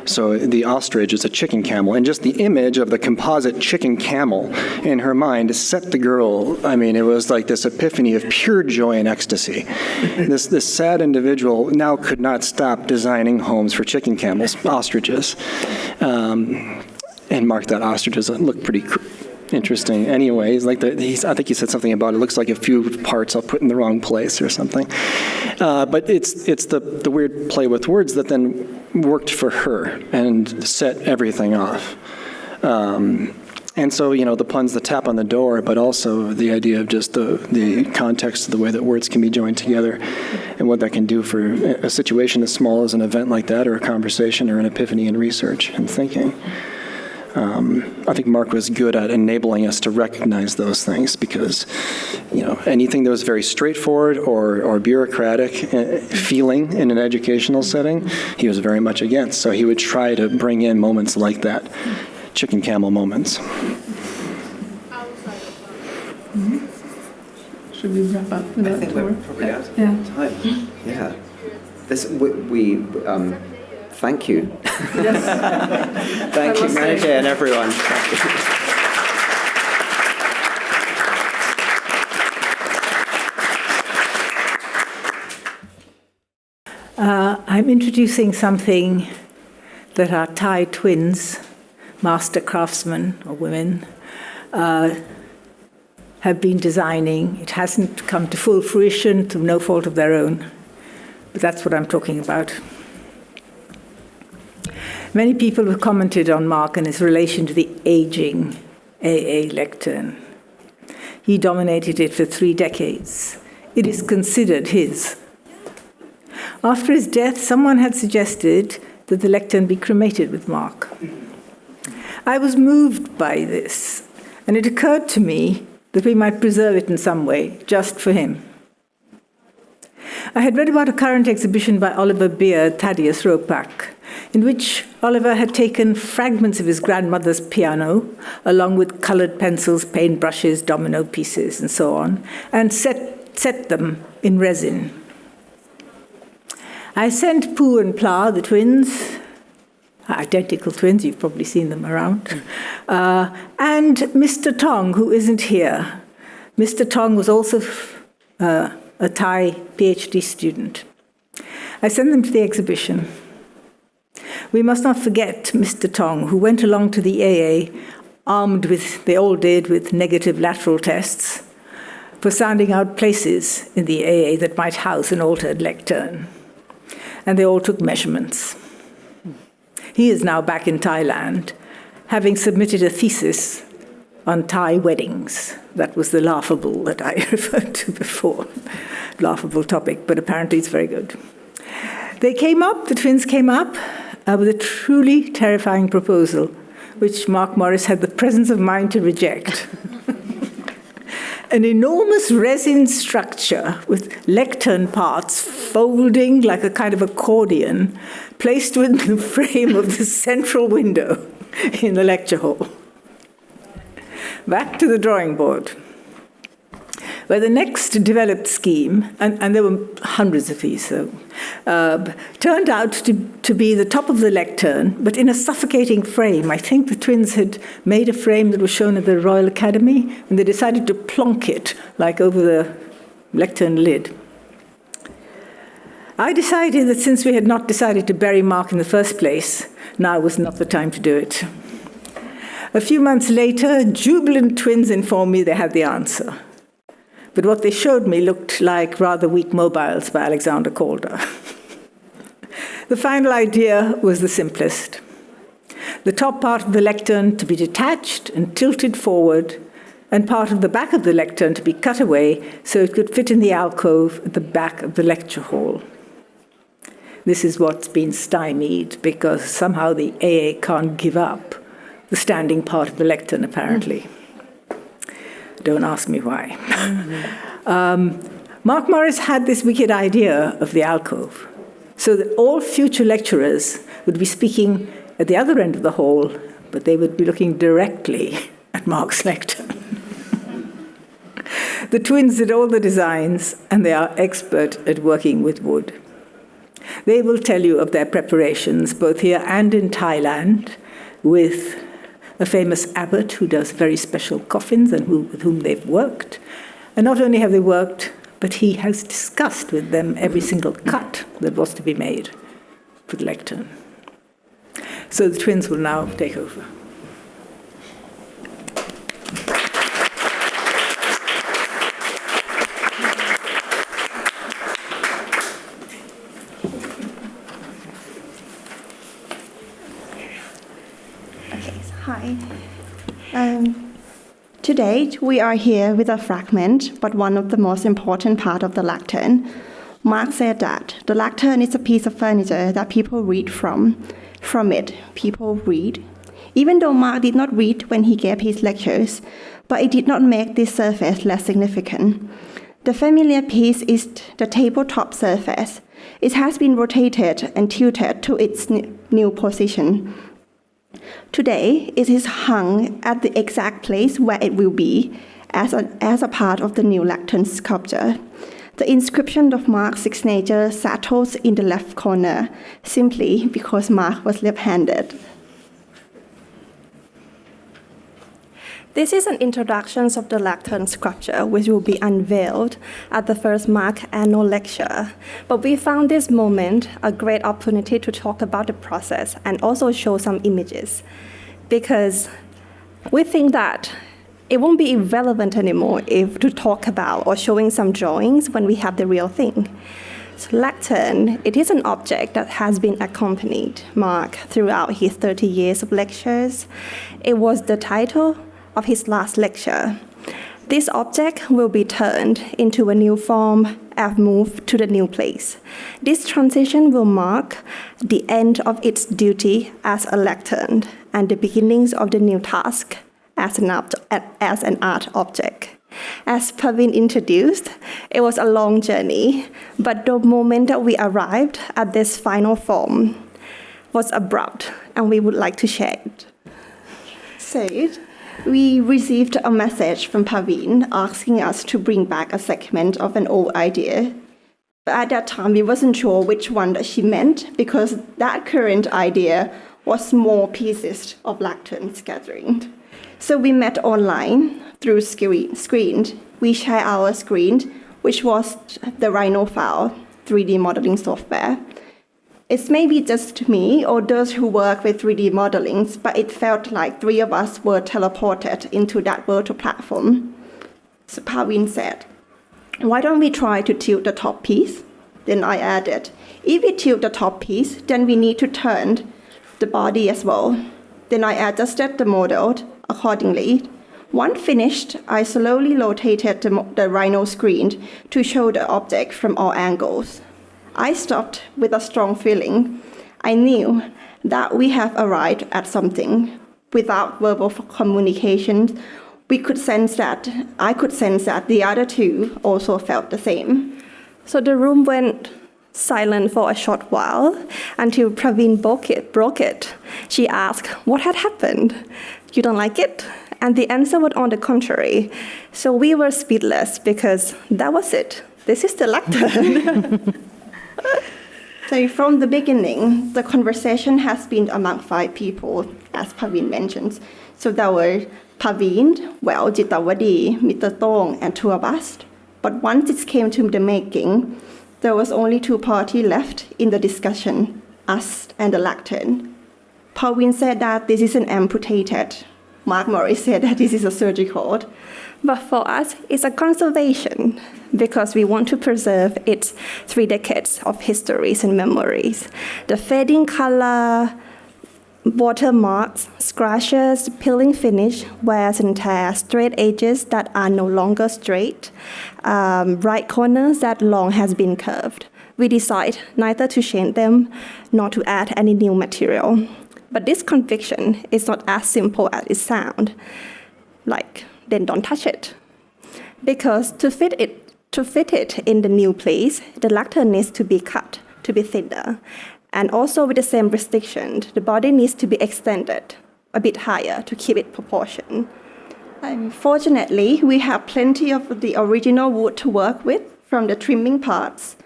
[SPEAKER 19] So the ostrich is a chicken camel, and just the image of the composite chicken camel in her mind set the girl. I mean, it was like this epiphany of pure joy and ecstasy. This sad individual now could not stop designing homes for chicken camels, ostriches. And Mark thought ostriches look pretty interesting anyways. I think he said something about it looks like a few parts I'll put in the wrong place or something. But it's the weird play with words that then worked for her and set everything off. And so, the puns, the tap on the door, but also the idea of just the context of the way that words can be joined together and what that can do for a situation as small as an event like that, or a conversation, or an epiphany in research and thinking. I think Mark was good at enabling us to recognize those things, because, anything that was very straightforward or bureaucratic feeling in an educational setting, he was very much against. So he would try to bring in moments like that, chicken camel moments.
[SPEAKER 11] Mm-hmm. Should we wrap up with that?
[SPEAKER 17] I think we're probably out of time. Yeah. Thank you.
[SPEAKER 11] Yes.
[SPEAKER 17] Thank you, Manager, and everyone. Thank you.
[SPEAKER 10] I'm introducing something that our Thai twins, master craftsmen or women, have been designing. It hasn't come to full fruition through no fault of their own, but that's what I'm talking about. Many people have commented on Mark and his relation to the aging AA lectern. He dominated it for 3 decades. It is considered his. After his death, someone had suggested that the lectern be cremated with Mark. I was moved by this, and it occurred to me that we might preserve it in some way, just for him. I had read about a current exhibition by Oliver Beard, Thaddeus Ropac, in which Oliver had taken fragments of his grandmother's piano, along with colored pencils, paintbrushes, domino pieces, and so on, and set them in resin. I sent Pooh and Pla, the twins, identical twins, you've probably seen them around, and Mr. Tong, who isn't here. Mr. Tong was also a Thai PhD student. I sent them to the exhibition. We must not forget Mr. Tong, who went along to the AA armed with, they all did, with negative lateral tests for sounding out places in the AA that might house an altered lectern. And they all took measurements. He is now back in Thailand, having submitted a thesis on Thai weddings. That was the laughable that I referred to before. Laughable topic, but apparently it's very good. They came up, the twins came up, with a truly terrifying proposal, which Mark Morris had the presence of mind to reject. An enormous resin structure with lectern parts folding like a kind of accordion, placed within the frame of the central window in the lecture hall. Back to the drawing board, where the next developed scheme, and there were hundreds of these, turned out to be the top of the lectern, but in a suffocating frame. I think the twins had made a frame that was shown at the Royal Academy, and they decided to plonk it, like over the lectern lid. I decided that since we had not decided to bury Mark in the first place, now was not the time to do it. A few months later, jubilant twins informed me they had the answer. But what they showed me looked like rather weak mobiles by Alexander Calder. The final idea was the simplest. The top part of the lectern to be detached and tilted forward, and part of the back of the lectern to be cut away so it could fit in the alcove at the back of the lecture hall. This is what's been stymied, because somehow the AA can't give up the standing part of the lectern, apparently. Don't ask me why. Mark Morris had this wicked idea of the alcove, so that all future lecturers would be speaking at the other end of the hall, but they would be looking directly at Mark's lectern. The twins did all the designs, and they are expert at working with wood. They will tell you of their preparations, both here and in Thailand, with a famous abbot who does very special coffins and with whom they've worked. And not only have they worked, but he has discussed with them every single cut that was to be made for the lectern. So the twins will now take over.
[SPEAKER 20] Hi. Today, we are here with a fragment, but one of the most important part of the lectern. Mark said that the lectern is a piece of furniture that people read from. From it, people read. Even though Mark did not read when he gave his lectures, but it did not make this surface less significant. The familiar piece is the tabletop surface. It has been rotated and tilted to its new position. Today, it is hung at the exact place where it will be as a part of the new lectern sculpture. The inscription of Mark's signature settles in the left corner, simply because Mark was left-handed. This is an introduction of the lectern sculpture, which will be unveiled at the first Mark annual lecture. But we found this moment a great opportunity to talk about the process and also show some images, because we think that it won't be irrelevant anymore if to talk about or showing some drawings when we have the real thing. So lectern, it is an object that has been accompanied Mark throughout his 30 years of lectures. It was the title of his last lecture. This object will be turned into a new form and moved to the new place. This transition will mark the end of its duty as a lectern and the beginnings of the new task as an art object. As Parveen introduced, it was a long journey, but the moment that we arrived at this final form was abrupt, and we would like to share it. So, we received a message from Parveen asking us to bring back a segment of an old idea. But at that time, we wasn't sure which one that she meant, because that current idea was small pieces of lectern scattering. So we met online through screen. We share our screen, which was the Rhino file 3D modeling software. It's maybe just me or those who work with 3D modeling, but it felt like 3 of us were teleported into that virtual platform. So Parveen said, why don't we try to tilt the top piece? Then I added, if we tilt the top piece, then we need to turn the body as well. Then I adjusted the model accordingly. Once finished, I slowly rotated the Rhino screen to show the object from all angles. I stopped with a strong feeling. I knew that we have arrived at something. Without verbal communication, I could sense that the other two also felt the same. So the room went silent for a short while until Parveen broke it. She asked, what had happened? You don't like it? And the answer was on the contrary. So we were speechless because that was it. This is the lectern. So from the beginning, the conversation has been among 5 people, as Parveen mentioned. So there were Parveen, Jitawadi, Mr. Tong, and 2 of us. But once it came to the making, there was only 2 parties left in the discussion, us and the lectern. Parveen said that this is an amputated. Mark Morris said that this is a surgical. But for us, it's a conservation because we want to preserve its 3 decades of histories and memories. The fading color, watermarks, scratches, peeling finish, wears and tears, straight edges that are no longer straight, right corners that long has been curved. We decide neither to change them nor to add any new material. But this conviction is not as simple as it sounds. Then don't touch it. Because to fit it in the new place, the lectern needs to be cut to be thinner. And also with the same restriction, the body needs to be extended a bit higher to keep it proportion. Fortunately, we have plenty of the original wood to work with from the trimming parts.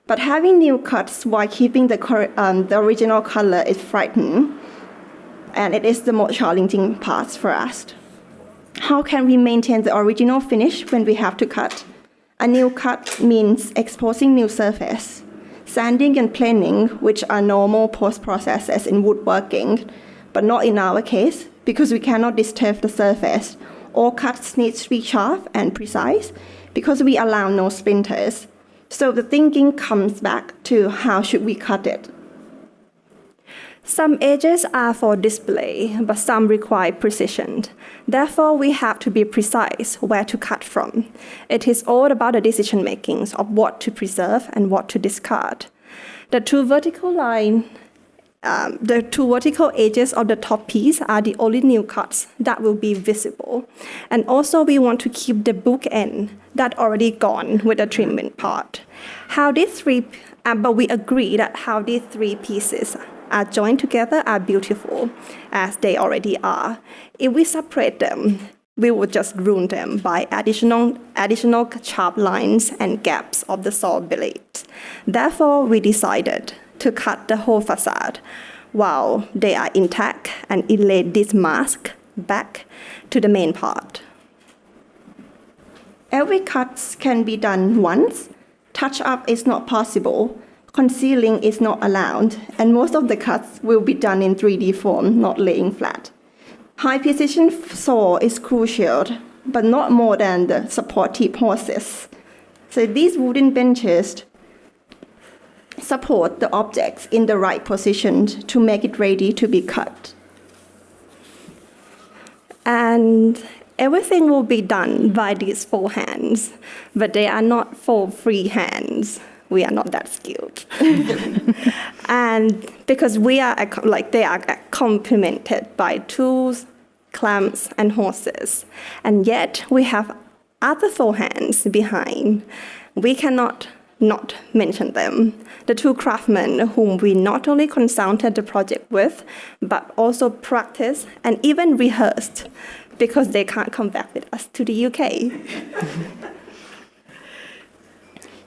[SPEAKER 20] But having new cuts while keeping the original color is frightening. And it is the most challenging part for us. How can we maintain the original finish when we have to cut? A new cut means exposing new surface. Sanding and planing, which are normal post-processes in woodworking, but not in our case, because we cannot disturb the surface. All cuts need to be sharp and precise, because we allow no splinters. So the thinking comes back to how should we cut it? Some edges are for display, but some require precision. Therefore, we have to be precise where to cut from. It is all about the decision-making of what to preserve and what to discard. The 2 vertical edges of the top piece are the only new cuts that will be visible. And also, we want to keep the bookend that already gone with the trimming part. But we agree that how these 3 pieces are joined together are beautiful, as they already are. If we separate them, we would just ruin them by additional sharp lines and gaps of the saw blades. Therefore, we decided to cut the whole facade while they are intact and inlay this mask back to the main part. Every cut can be done once. Touch-up is not possible. Concealing is not allowed, and most of the cuts will be done in 3D form, not laying flat. High precision saw is crucial, but not more than the supportive horses. So these wooden benches support the objects in the right position to make it ready to be cut. And everything will be done by these 4 hands, but they are not 4 free hands. We are not that skilled. And because they are complemented by tools, clamps, and horses. And yet we have other 4 hands behind. We cannot not mention them. The 2 craftsmen whom we not only consulted the project with, but also practiced and even rehearsed because they can't come back with us to the UK.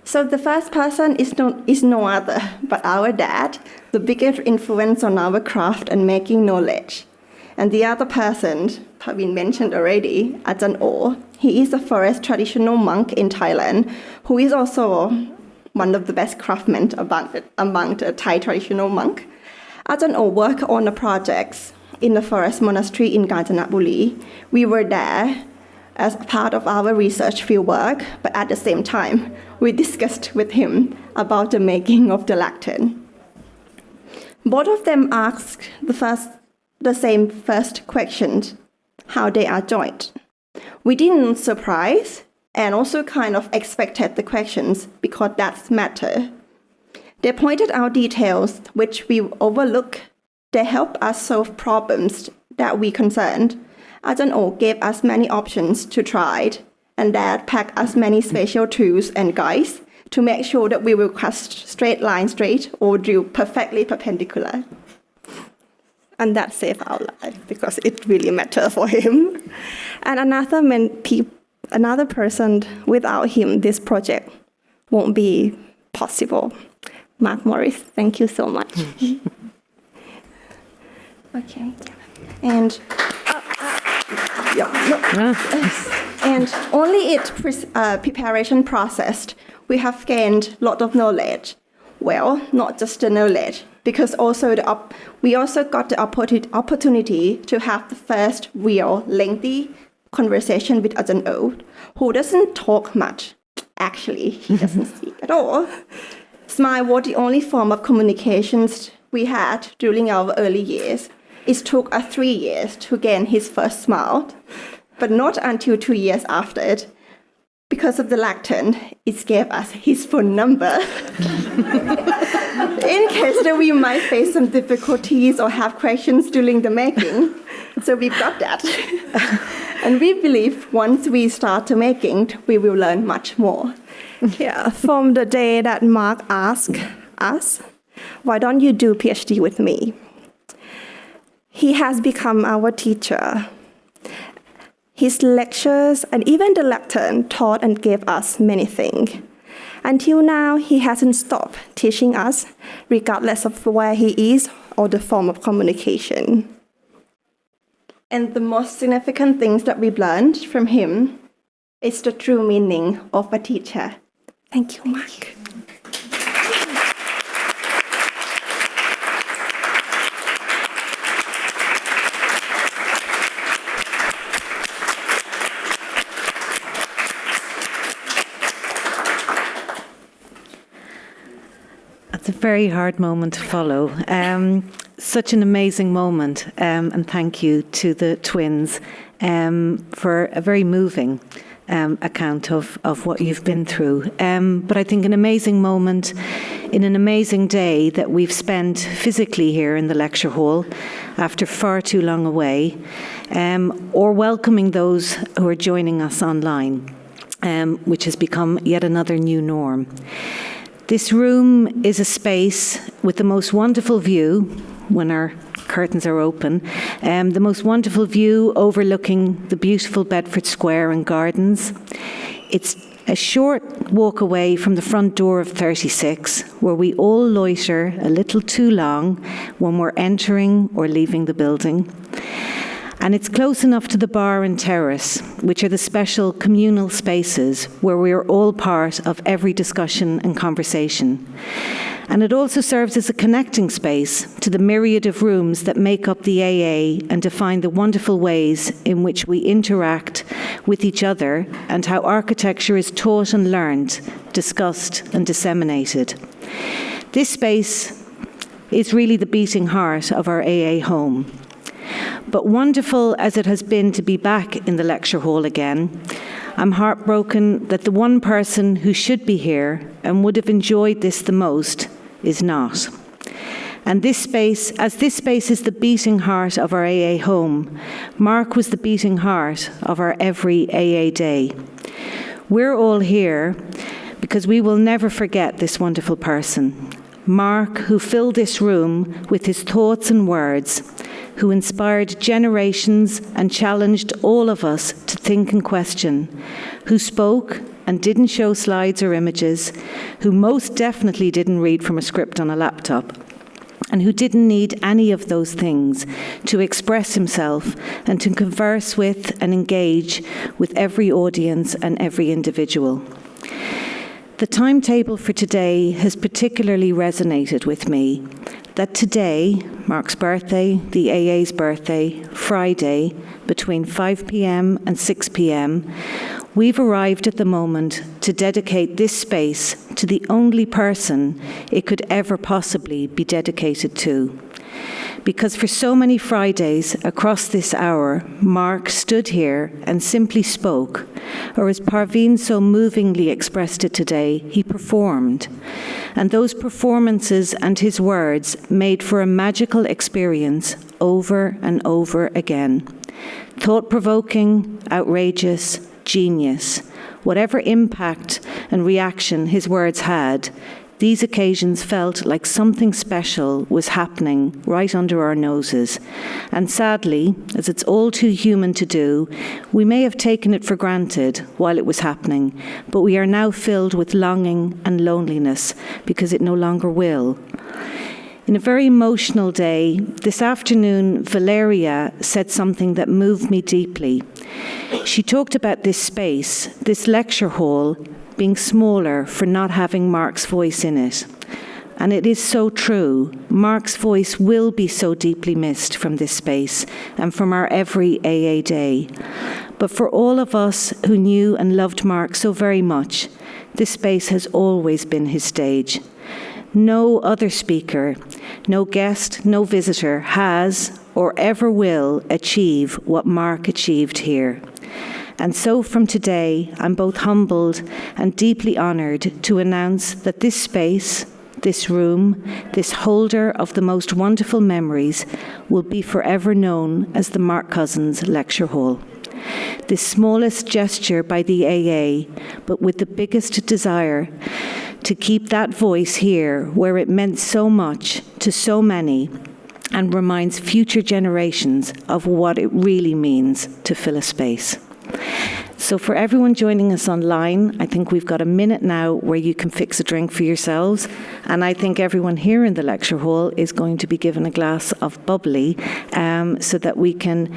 [SPEAKER 20] So the first person is no other but our dad, the biggest influence on our craft and making knowledge. And the other person, Parveen mentioned already, Ajahn O. He is a forest traditional monk in Thailand, who is also one of the best craftsmen among the Thai traditional monk. Ajahn O worked on the projects in the forest monastery in Kanchanaburi. We were there as part of our research fieldwork, but at the same time, we discussed with him about the making of the lectern. Both of them asked the same first question, how they are joined. We didn't surprise and also kind of expected the questions because that's matter. They pointed out details which we overlook. They help us solve problems that we concerned. Ajahn O gave us many options to try, and Dad packed us many special tools and guides to make sure that we will cut straight lines straight or drill perfectly perpendicular. And that saved our life because it really mattered for him. And another person, without him, this project won't be possible. Mark Morris, thank you so much. Okay. And and only its preparation process, we have gained a lot of knowledge. Well, not just the knowledge, because also we also got the opportunity to have the first real lengthy conversation with Ajahn O, who doesn't talk much. Actually, he doesn't speak at all. Smile was the only form of communications we had during our early years. It took us 3 years to gain his first smile, but not until 2 years after it. Because of the lectern, it gave us his phone number. In case that we might face some difficulties or have questions during the making. So we've got that. And we believe once we start the making, we will learn much more. Yeah, from the day that Mark asked us, why don't you do PhD with me? He has become our teacher. His lectures and even the lectern taught and gave us many things. Until now, he hasn't stopped teaching us, regardless of where he is or the form of communication. And the most significant things that we've learned from him is the true meaning of a teacher. Thank you, Mark.
[SPEAKER 7] It's a very hard moment to follow. Such an amazing moment, and thank you to the twins for a very moving account of what you've been through. But I think an amazing moment in an amazing day that we've spent physically here in the lecture hall after far too long away, or welcoming those who are joining us online, which has become yet another new norm. This room is a space with the most wonderful view when our curtains are open, the most wonderful view overlooking the beautiful Bedford Square and gardens. It's a short walk away from the front door of 36, where we all loiter a little too long when we're entering or leaving the building. And it's close enough to the bar and terrace, which are the special communal spaces where we are all part of every discussion and conversation. And it also serves as a connecting space to the myriad of rooms that make up the AA and define the wonderful ways in which we interact with each other and how architecture is taught and learned, discussed and disseminated. This space is really the beating heart of our AA home.
[SPEAKER 21] But wonderful as it has been to be back in the lecture hall again, I'm heartbroken that the one person who should be here and would have enjoyed this the most is not. And this space is the beating heart of our AA home, Mark was the beating heart of our every AA day. We're all here because we will never forget this wonderful person. Mark, who filled this room with his thoughts and words, who inspired generations and challenged all of us to think and question, who spoke and didn't show slides or images, who most definitely didn't read from a script on a laptop, and who didn't need any of those things to express himself and to converse with and engage with every audience and every individual. The timetable for today has particularly resonated with me, that today, Mark's birthday, the AA's birthday, Friday, between 5 p.m. and 6 p.m., we've arrived at the moment to dedicate this space to the only person it could ever possibly be dedicated to. Because for so many Fridays across this hour, Mark stood here and simply spoke, or as Parveen so movingly expressed it today, he performed. And those performances and his words made for a magical experience over and over again. Thought-provoking, outrageous, genius. Whatever impact and reaction his words had, these occasions felt like something special was happening right under our noses. And sadly, as it's all too human to do, we may have taken it for granted while it was happening, but we are now filled with longing and loneliness because it no longer will. In a very emotional day, this afternoon, Valeria said something that moved me deeply. She talked about this space, this lecture hall, being smaller for not having Mark's voice in it. And it is so true. Mark's voice will be so deeply missed from this space and from our every AA day. But for all of us who knew and loved Mark so very much, this space has always been his stage. No other speaker, no guest, no visitor has or ever will achieve what Mark achieved here. And so from today, I'm both humbled and deeply honoured to announce that this space, this room, this holder of the most wonderful memories will be forever known as the Mark Cousins Lecture Hall. This smallest gesture by the AA, but with the biggest desire to keep that voice here where it meant so much to so many and reminds future generations of what it really means to fill a space. So for everyone joining us online, I think we've got a minute now where you can fix a drink for yourselves. And I think everyone here in the lecture hall is going to be given a glass of bubbly so that we can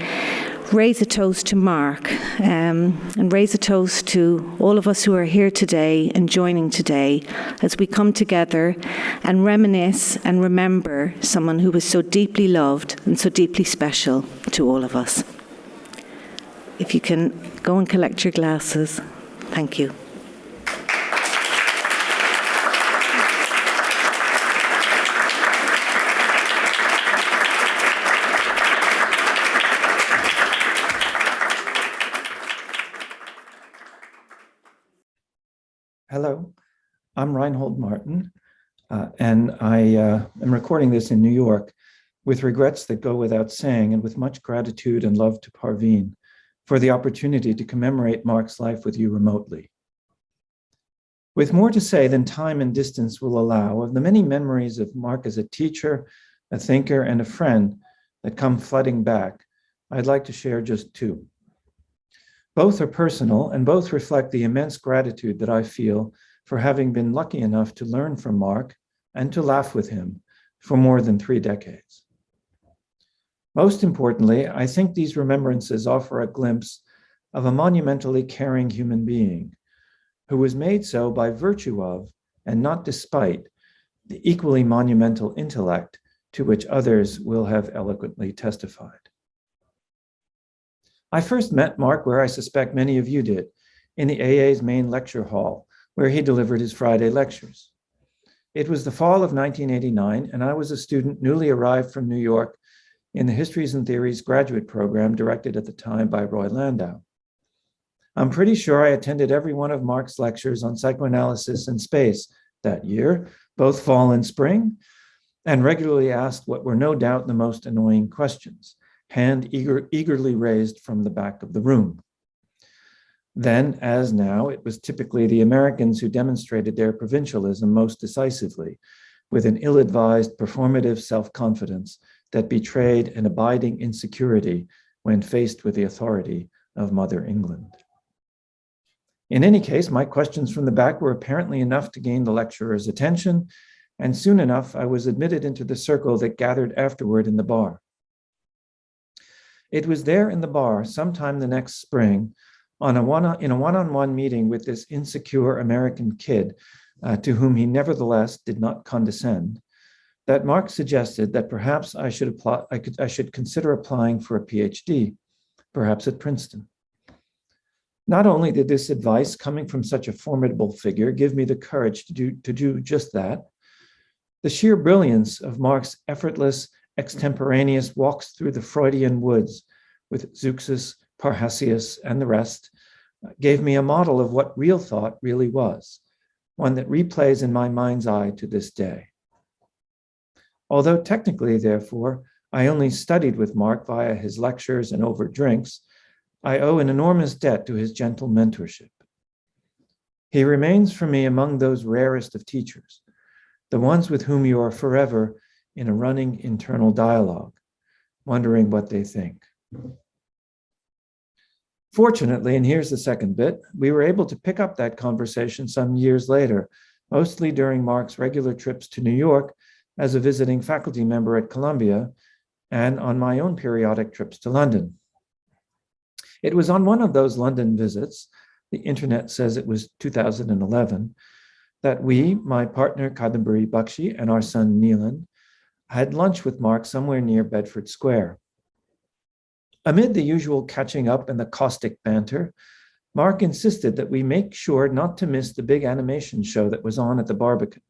[SPEAKER 21] raise a toast to Mark and raise a toast to all of us who are here today and joining today as we come together and reminisce and remember someone who was so deeply loved and so deeply special to all of us. If you can go and collect your glasses. Thank you.
[SPEAKER 22] Hello, I'm Reinhold Martin, and I am recording this in New York with regrets that go without saying and with much gratitude and love to Parveen for the opportunity to commemorate Mark's life with you remotely. With more to say than time and distance will allow of the many memories of Mark as a teacher, a thinker, and a friend that come flooding back, I'd like to share just two. Both are personal and both reflect the immense gratitude that I feel for having been lucky enough to learn from Mark and to laugh with him for more than 3 decades. Most importantly, I think these remembrances offer a glimpse of a monumentally caring human being who was made so by virtue of, and not despite, the equally monumental intellect to which others will have eloquently testified. I first met Mark where I suspect many of you did, in the AA's main lecture hall, where he delivered his Friday lectures. It was the fall of 1989, and I was a student newly arrived from New York in the Histories and Theories graduate program directed at the time by Roy Landau. I'm pretty sure I attended every one of Mark's lectures on psychoanalysis and space that year, both fall and spring, and regularly asked what were no doubt the most annoying questions, eagerly raised from the back of the room. Then, as now, it was typically the Americans who demonstrated their provincialism most decisively, with an ill-advised performative self-confidence that betrayed an abiding insecurity when faced with the authority of Mother England. In any case, my questions from the back were apparently enough to gain the lecturer's attention, and soon enough I was admitted into the circle that gathered afterward in the bar. It was there in the bar, sometime the next spring, in a one-on-one meeting with this insecure American kid, to whom he nevertheless did not condescend, that Mark suggested that perhaps I should consider applying for a PhD, perhaps at Princeton. Not only did this advice, coming from such a formidable figure, give me the courage to do just that, the sheer brilliance of Mark's effortless, extemporaneous walks through the Freudian woods with Zeuxis, Parrhasius, and the rest gave me a model of what real thought really was, one that replays in my mind's eye to this day. Although technically, therefore, I only studied with Mark via his lectures and over drinks, I owe an enormous debt to his gentle mentorship. He remains for me among those rarest of teachers, the ones with whom you are forever in a running internal dialogue, wondering what they think. Fortunately, and here's the second bit, we were able to pick up that conversation some years later, mostly during Mark's regular trips to New York as a visiting faculty member at Columbia and on my own periodic trips to London. It was on one of those London visits, the internet says it was 2011, that we, my partner Kadambari Bakshi and our son Neelan, had lunch with Mark somewhere near Bedford Square. Amid the usual catching up and the caustic banter, Mark insisted that we make sure not to miss the big animation show that was on at the Barbican,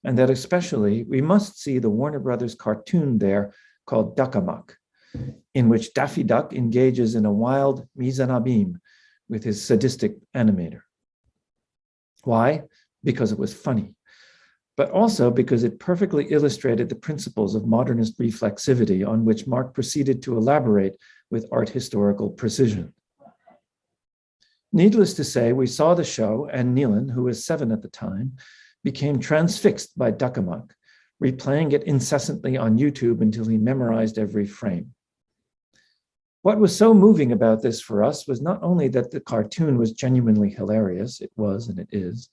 [SPEAKER 22] and that especially we must see the Warner Brothers cartoon there called Duck-a-Muck, in which Daffy Duck engages in a wild mise en abîme with his sadistic animator. Why? Because it was funny, but also because it perfectly illustrated the principles of modernist reflexivity on which Mark proceeded to elaborate with art historical precision. Needless to say, we saw the show, and Neelan, who was 7 at the time, became transfixed by Duck-a-Muck, replaying it incessantly on YouTube until he memorized every frame. What was so moving about this for us was not only that the cartoon was genuinely hilarious, it was and it is,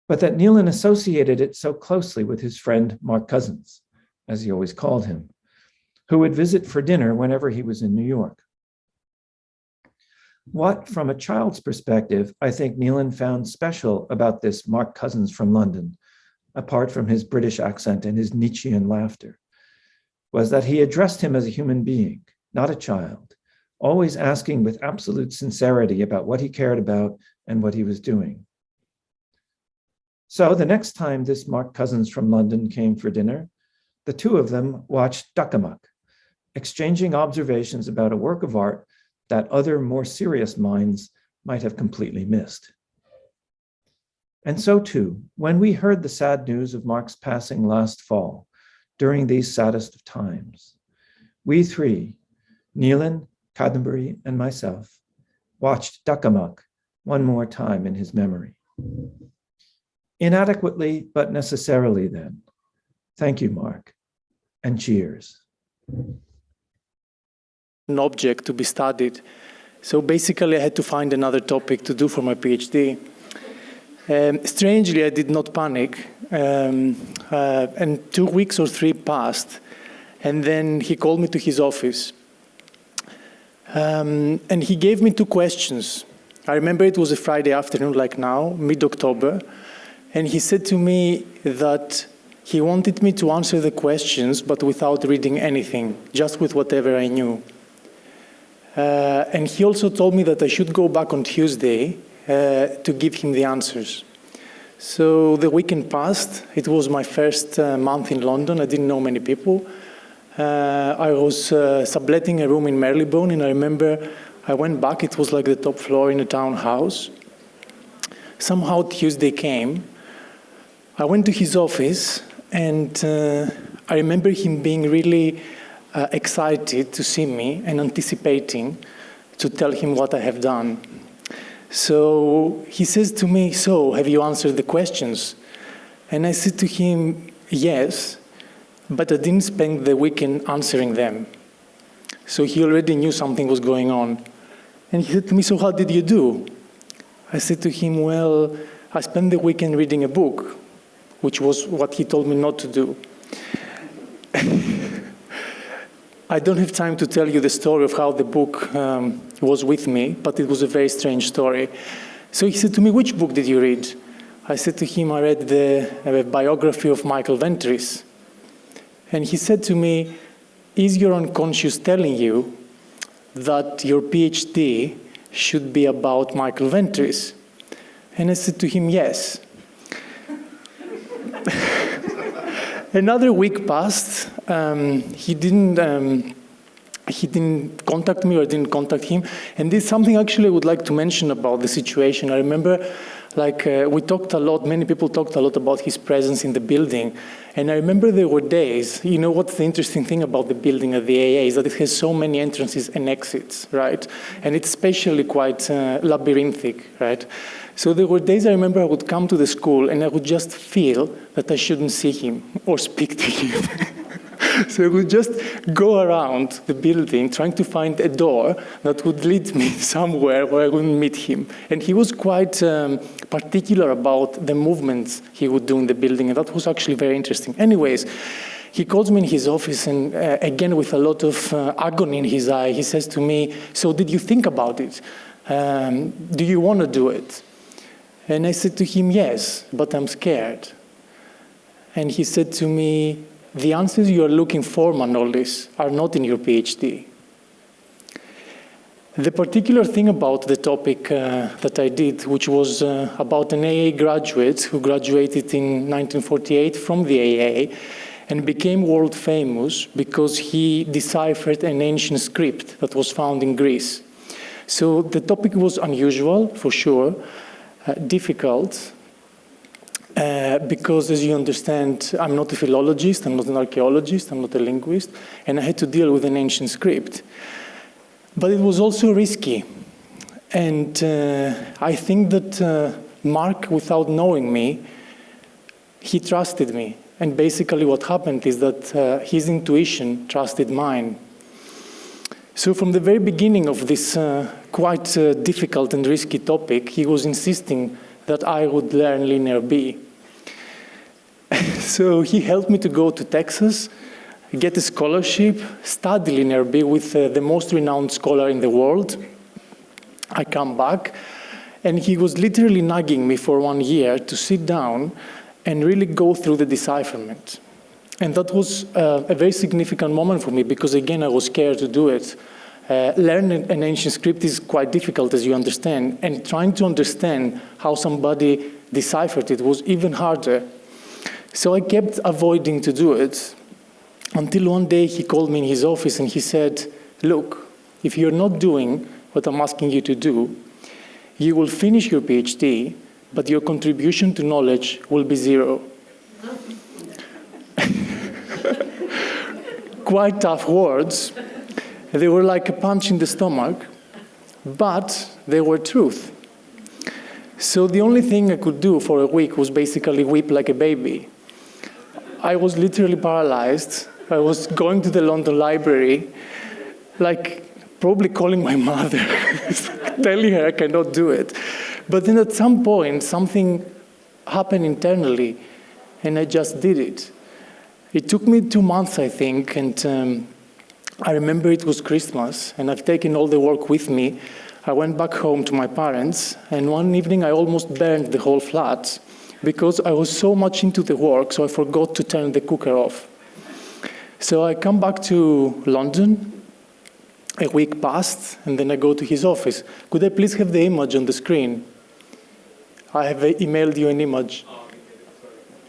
[SPEAKER 22] but that Neelan associated it so closely with his friend Mark Cousins, as he always called him, who would visit for dinner whenever he was in New York. What, from a child's perspective, I think Neelan found special about this Mark Cousins from London, apart from his British accent and his Nietzschean laughter, was that he addressed him as a human being, not a child, always asking with absolute sincerity about what he cared about and what he was doing. So the next time this Mark Cousins from London came for dinner, the two of them watched Duck-a-Muck, exchanging observations about a work of art that other more serious minds might have completely missed. And so too, when we heard the sad news of Mark's passing last fall, during these saddest of times, we three, Neelan, Kadambari, and myself, watched Duck-a-Muck one more time in his memory. Inadequately, but necessarily then. Thank you, Mark, and cheers.
[SPEAKER 6] An object to be studied. So basically I had to find another topic to do for my PhD. Strangely, I did not panic. And 2 weeks or 3 passed. And then he called me to his office. And he gave me 2 questions. I remember it was a Friday afternoon like now, mid-October. And he said to me that he wanted me to answer the questions, but without reading anything, just with whatever I knew. And he also told me that I should go back on Tuesday to give him the answers. So the weekend passed. It was my first month in London. I didn't know many people. I was subletting a room in Marylebone, and I remember I went back. It was like the top floor in a townhouse. Somehow Tuesday came. I went to his office, and I remember him being really excited to see me and anticipating to tell him what I have done. So he says to me, "So, have you answered the questions?" And I said to him, "Yes, but I didn't spend the weekend answering them." So he already knew something was going on. And he said to me, "So how did you do?" I said to him, "Well, I spent the weekend reading a book," which was what he told me not to do. I don't have time to tell you the story of how the book was with me, but it was a very strange story. So he said to me, "Which book did you read?" I said to him, "I read the biography of Michael Ventris." And he said to me, "Is your unconscious telling you that your PhD should be about Michael Ventris?" And I said to him, "Yes." Another week passed. He didn't contact me, or I didn't contact him. And this is something actually I would like to mention about the situation. I remember, we talked a lot, many people talked a lot about his presence in the building. And I remember there were days, you know what's the interesting thing about the building at the AA is that it has so many entrances and exits, right? And it's especially quite labyrinthic, right? So there were days I remember I would come to the school and I would just feel that I shouldn't see him or speak to him. So I would just go around the building trying to find a door that would lead me somewhere where I wouldn't meet him. And he was quite particular about the movements he would do in the building, and that was actually very interesting. Anyways, he calls me in his office, and again with a lot of agony in his eye, he says to me, "So did you think about it? Do you want to do it?" And I said to him, "Yes, but I'm scared." And he said to me, "The answers you are looking for, Manolis, are not in your PhD." The particular thing about the topic that I did, which was about an AA graduate who graduated in 1948 from the AA and became world famous because he deciphered an ancient script that was found in Greece. So the topic was unusual, for sure, difficult, because as you understand, I'm not a philologist, I'm not an archaeologist, I'm not a linguist, and I had to deal with an ancient script. But it was also risky. And I think that Mark, without knowing me, he trusted me. And basically what happened is that his intuition trusted mine. So from the very beginning of this quite difficult and risky topic, he was insisting that I would learn linear B. So he helped me to go to Texas, get a scholarship, study linear B with the most renowned scholar in the world. I come back, and he was literally nagging me for 1 year to sit down and really go through the decipherment. And that was a very significant moment for me because, again, I was scared to do it. Learning an ancient script is quite difficult, as you understand, and trying to understand how somebody deciphered it was even harder. So I kept avoiding to do it until one day he called me in his office and he said, "Look, if you're not doing what I'm asking you to do, you will finish your PhD, but your contribution to knowledge will be 0. Quite tough words. They were like a punch in the stomach, but they were truth. So the only thing I could do for a week was basically weep like a baby. I was literally paralyzed. I was going to the London Library, probably calling my mother, telling her I cannot do it. But then at some point, something happened internally, and I just did it. It took me 2 months, I think, and I remember it was Christmas, and I've taken all the work with me. I went back home to my parents, and one evening I almost burned the whole flat because I was so much into the work, so I forgot to turn the cooker off. So I come back to London, a week passed, and then I go to his office. "Could I please have the image on the screen?" "I have emailed you an image."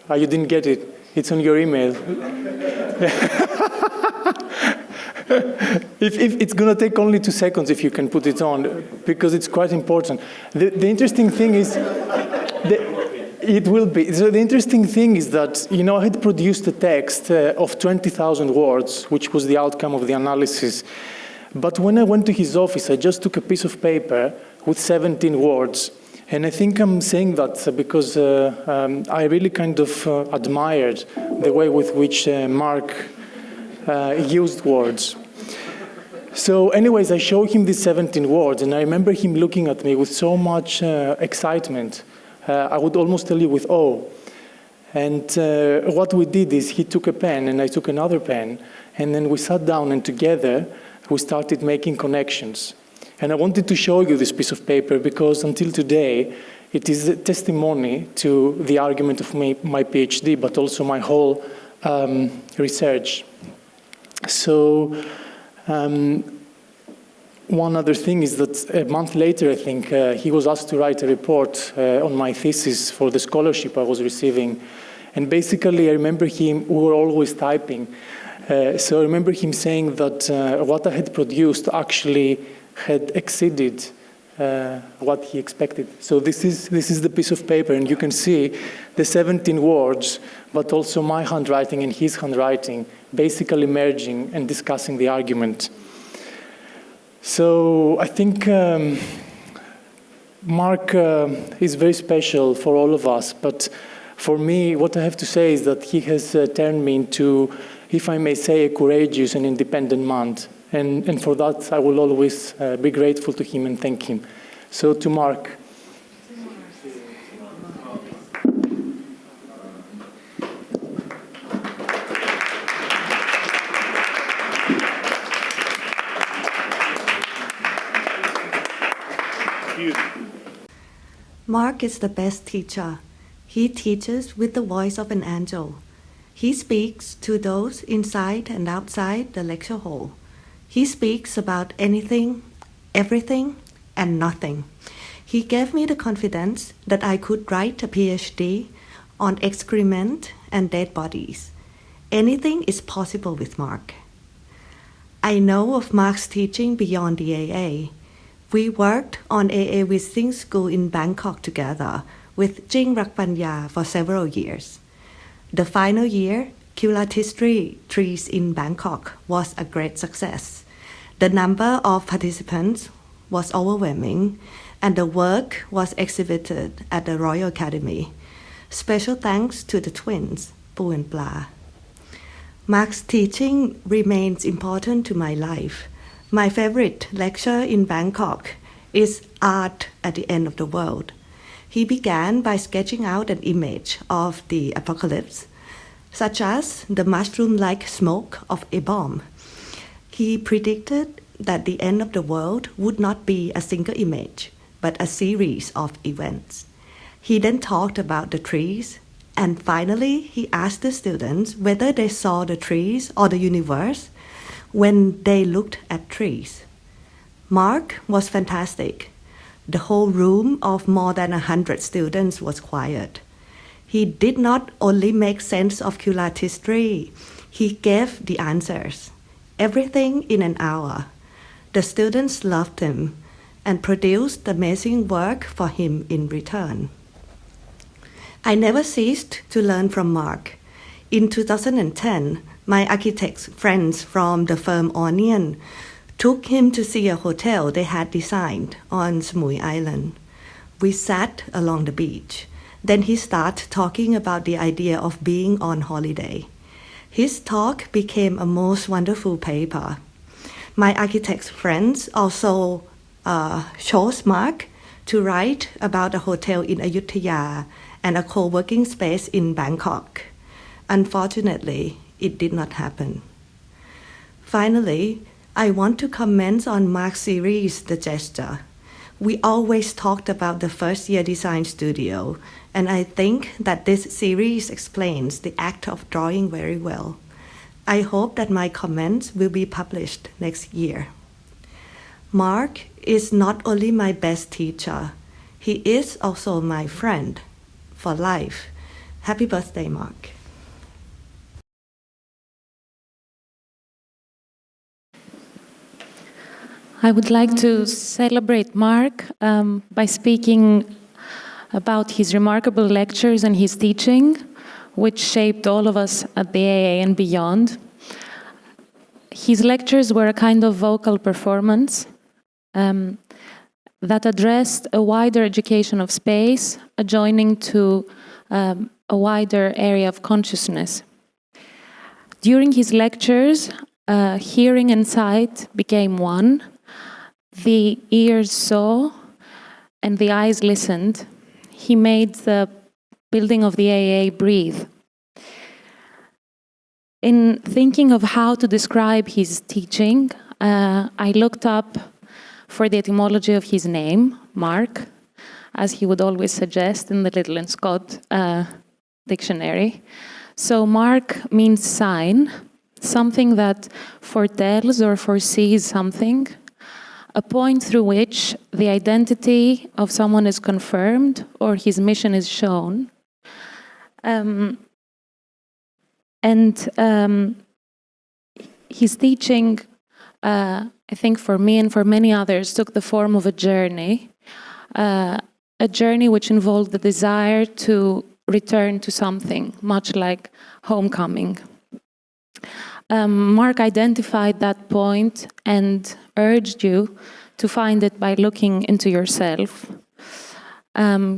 [SPEAKER 6] "You didn't get it. It's on your email." If it's going to take only 2 seconds if you can put it on, because it's quite important. The interesting thing is, it will be. So the interesting thing is that, I had produced a text of 20,000 words, which was the outcome of the analysis. But when I went to his office, I just took a piece of paper with 17 words. And I think I'm saying that because I really kind of admired the way with which Mark used words. So anyways, I showed him these 17 words, and I remember him looking at me with so much excitement. I would almost tell you with awe. And what we did is he took a pen, and I took another pen, and then we sat down, and together we started making connections. And I wanted to show you this piece of paper because until today, it is a testimony to the argument of my PhD, but also my whole research. So one other thing is that a month later, I think, he was asked to write a report on my thesis for the scholarship I was receiving. And basically, I remember we were always typing. So I remember him saying that what I had produced actually had exceeded what he expected. So this is the piece of paper, and you can see the 17 words, but also my handwriting and his handwriting basically merging and discussing the argument. So I think Mark is very special for all of us, but for me, what I have to say is that he has turned me into, if I may say, a courageous and independent man. And for that, I will always be grateful to him and thank him. So to Mark.
[SPEAKER 2] Mark is the best teacher. He teaches with the voice of an angel. He speaks to those inside and outside the lecture hall. He speaks about anything, everything, and nothing. He gave me the confidence that I could write a PhD on excrement and dead bodies. Anything is possible with Mark. I know of Mark's teaching beyond the AA. We worked on AA visiting school in Bangkok together with Jing Rakpanya for several years. The final year, Culatistry trees in Bangkok was a great success. The number of participants was overwhelming, and the work was exhibited at the Royal Academy. Special thanks to the twins, Pu and Pla. Mark's teaching remains important to my life. My favorite lecture in Bangkok is Art at the End of the World. He began by sketching out an image of the apocalypse, such as the mushroom-like smoke of a bomb. He predicted that the end of the world would not be a single image, but a series of events. He then talked about the trees, and finally he asked the students whether they saw the trees or the universe when they looked at trees. Mark was fantastic. The whole room of more than 100 students was quiet. He did not only make sense of Culatistry, he gave the answers. Everything in an hour. The students loved him and produced amazing work for him in return. I never ceased to learn from Mark. In 2010, my architect's friends from the firm Onion took him to see a hotel they had designed on Samui Island. We sat along the beach. Then he started talking about the idea of being on holiday. His talk became a most wonderful paper. My architect's friends also chose Mark to write about a hotel in Ayutthaya and a co-working space in Bangkok. Unfortunately, it did not happen. Finally, I want to comment on Mark's series, The Gesture. We always talked about the first year design studio, and I think that this series explains the act of drawing very well. I hope that my comments will be published next year. Mark is not only my best teacher, he is also my friend for life. Happy birthday, Mark.
[SPEAKER 3] I would like to celebrate Mark by speaking about his remarkable lectures and his teaching, which shaped all of us at the AA and beyond. His lectures were a kind of vocal performance that addressed a wider education of space, adjoining to a wider area of consciousness. During his lectures, hearing and sight became one. The ears saw and the eyes listened. He made the building of the AA breathe. In thinking of how to describe his teaching, I looked up for the etymology of his name, Mark, as he would always suggest in the Liddell and Scott dictionary. So Mark means sign, something that foretells or foresees something, a point through which the identity of someone is confirmed or his mission is shown. His teaching, I think for me and for many others, took the form of a journey which involved the desire to return to something, much like homecoming. Mark identified that point and urged you to find it by looking into yourself.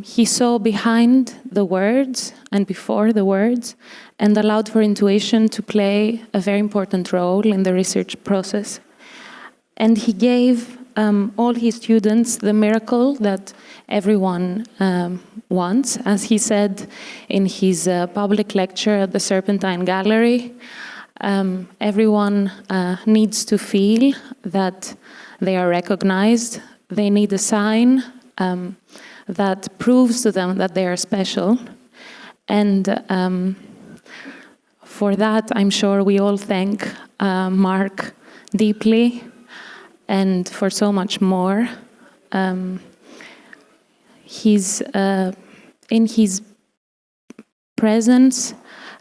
[SPEAKER 3] He saw behind the words and before the words and allowed for intuition to play a very important role in the research process. And he gave all his students the miracle that everyone wants. As he said in his public lecture at the Serpentine Gallery, everyone needs to feel that they are recognized. They need a sign that proves to them that they are special. And for that, I'm sure we all thank Mark deeply, and for so much more. He's in his presence,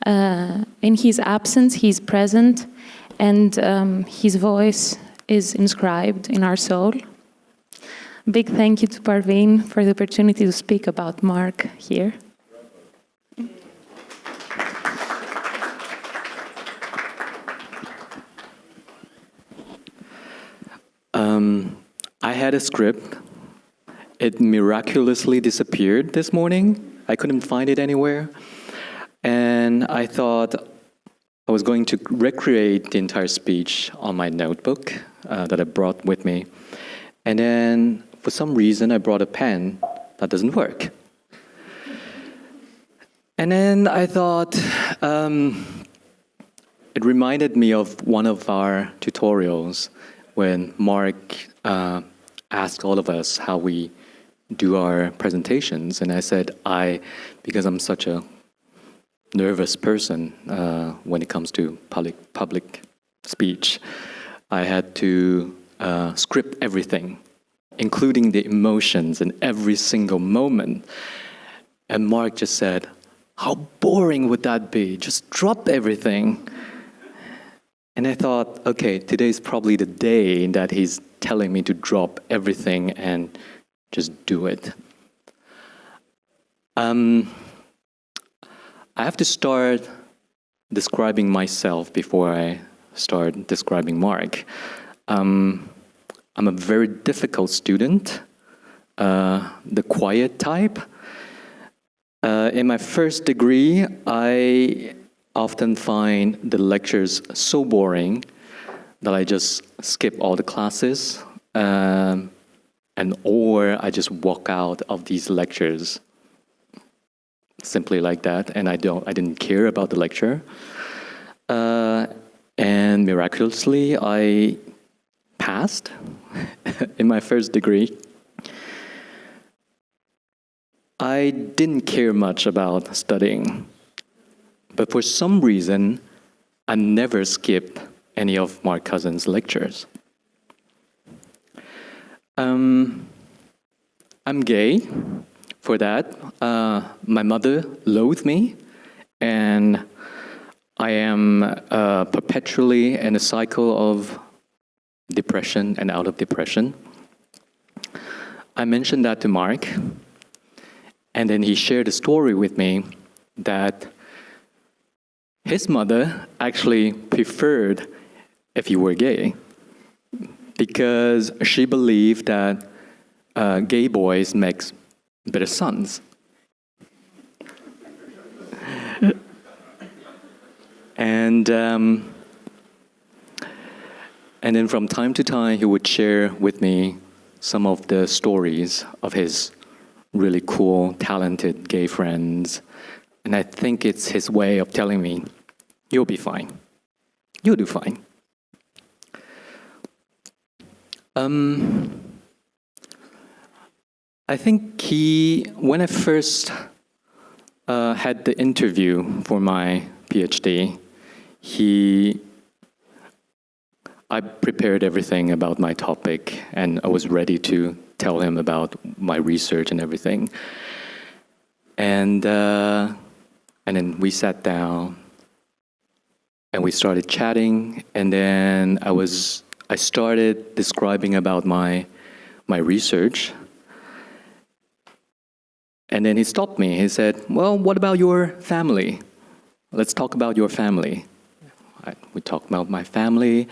[SPEAKER 3] in his absence, he's present, and his voice is inscribed in our soul. Big thank you to Parveen for the opportunity to speak about Mark here.
[SPEAKER 4] I had a script. It miraculously disappeared this morning. I couldn't find it anywhere. And I thought I was going to recreate the entire speech on my notebook that I brought with me. And then, for some reason, I brought a pen that doesn't work. And then I thought, it reminded me of one of our tutorials when Mark asked all of us how we do our presentations. And I said, because I'm such a nervous person when it comes to public speech, I had to script everything, including the emotions in every single moment. And Mark just said, how boring would that be? Just drop everything. And I thought, okay, today's probably the day that he's telling me to drop everything and just do it. I have to start describing myself before I start describing Mark. I'm a very difficult student, the quiet type. In my first degree, I often find the lectures so boring that I just skip all the classes, or I just walk out of these lectures simply like that, and I didn't care about the lecture. And miraculously, I passed in my first degree. I didn't care much about studying, but for some reason, I never skipped any of Mark Cousin's lectures. I'm gay. For that, my mother loathed me, and I am perpetually in a cycle of depression and out of depression. I mentioned that to Mark, and then he shared a story with me that his mother actually preferred if you were gay, because she believed that gay boys make better sons. And then from time to time, he would share with me some of the stories of his really cool, talented gay friends. And I think it's his way of telling me, you'll be fine. You'll do fine. I think when I first had the interview for my PhD, I prepared everything about my topic, and I was ready to tell him about my research and everything. And then we sat down, and we started chatting, and then I started describing about my research. And then he stopped me. He said, well, what about your family? Let's talk about your family. We talked about my family.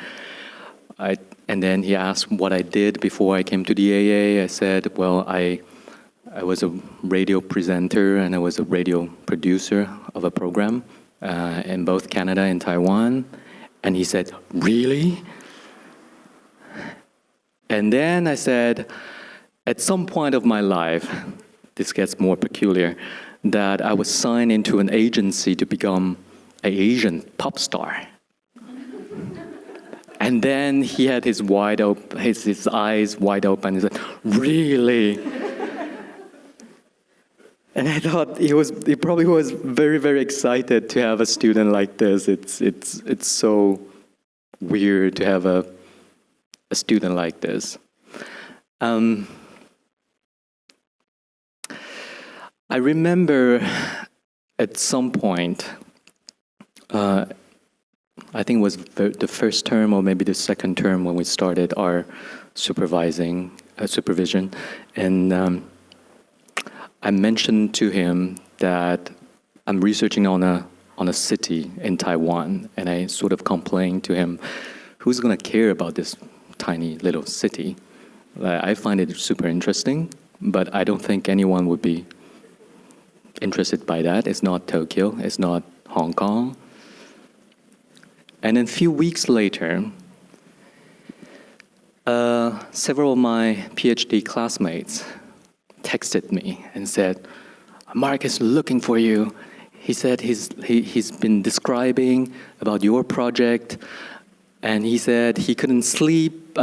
[SPEAKER 4] And then he asked what I did before I came to the AA. I said, well, I was a radio presenter and I was a radio producer of a program in both Canada and Taiwan. And he said, really? And then I said, at some point of my life, this gets more peculiar, that I was signed into an agency to become an Asian pop star. And then he had his eyes wide open. He said, really? And I thought he probably was very, very excited to have a student like this. It's so weird to have a student like this. I remember at some point, I think it was the first term or maybe the second term when we started our supervision, and I mentioned to him that I'm researching on a city in Taiwan, and I sort of complained to him, who's going to care about this tiny little city? I find it super interesting, but I don't think anyone would be interested by that. It's not Tokyo, it's not Hong Kong. And then a few weeks later, several of my PhD classmates texted me and said, Mark is looking for you. He said he's been describing about your project, and he said he couldn't sleep.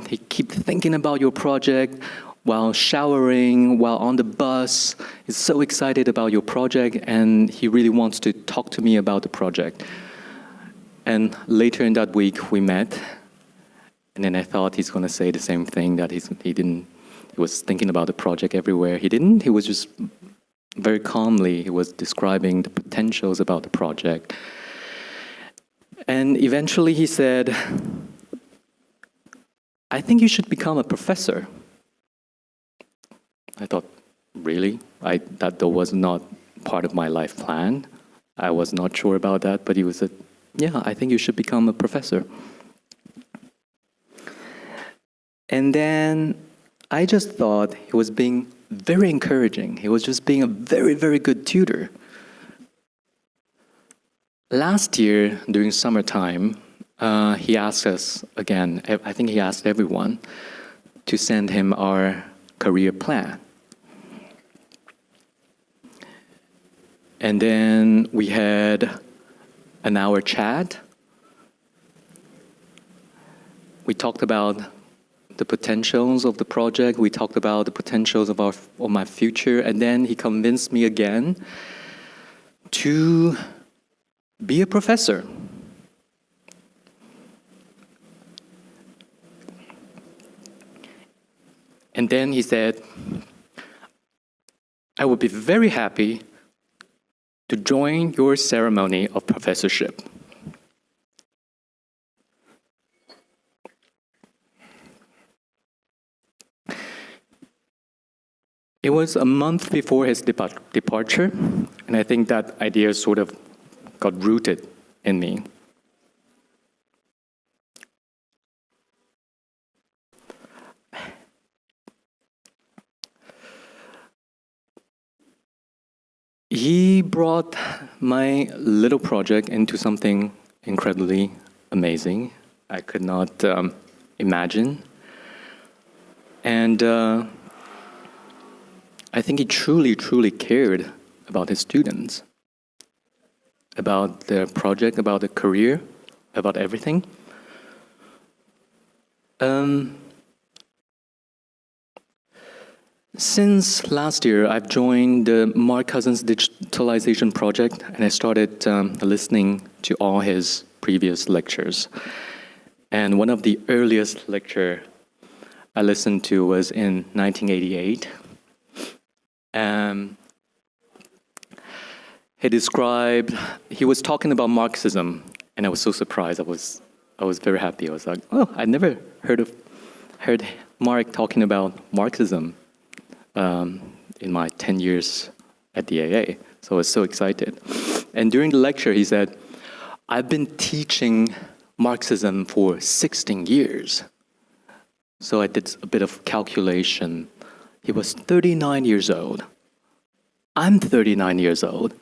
[SPEAKER 4] He kept thinking about your project while showering, while on the bus. He's so excited about your project, and he really wants to talk to me about the project. And later in that week, we met, and then I thought he's going to say the same thing, that he was thinking about the project everywhere. He didn't. He was just very calmly, he was describing the potentials about the project. And eventually he said, I think you should become a professor. I thought, really? That was not part of my life plan. I was not sure about that, but he said, yeah, I think you should become a professor. And then I just thought he was being very encouraging. He was just being a very, very good tutor. Last year, during summertime, he asked us again, I think he asked everyone, to send him our career plan. And then we had an hour chat. We talked about the potentials of the project. We talked about the potentials of my future. And then he convinced me again to be a professor. And then he said, I would be very happy to join your ceremony of professorship. It was a month before his departure, and I think that idea sort of got rooted in me. He brought my little project into something incredibly amazing. I could not imagine. And I think he truly, truly cared about his students, about their project, about their career, about everything. Since last year, I've joined the Mark Cousins digitalization project, and I started listening to all his previous lectures. And one of the earliest lecture I listened to was in 1988. He was talking about Marxism, and I was so surprised. I was very happy. I was like, oh, I never heard Mark talking about Marxism in my 10 years at the AA. So I was so excited. And during the lecture, he said, I've been teaching Marxism for 16 years. So I did a bit of calculation. He was 39 years old. I'm 39 years old.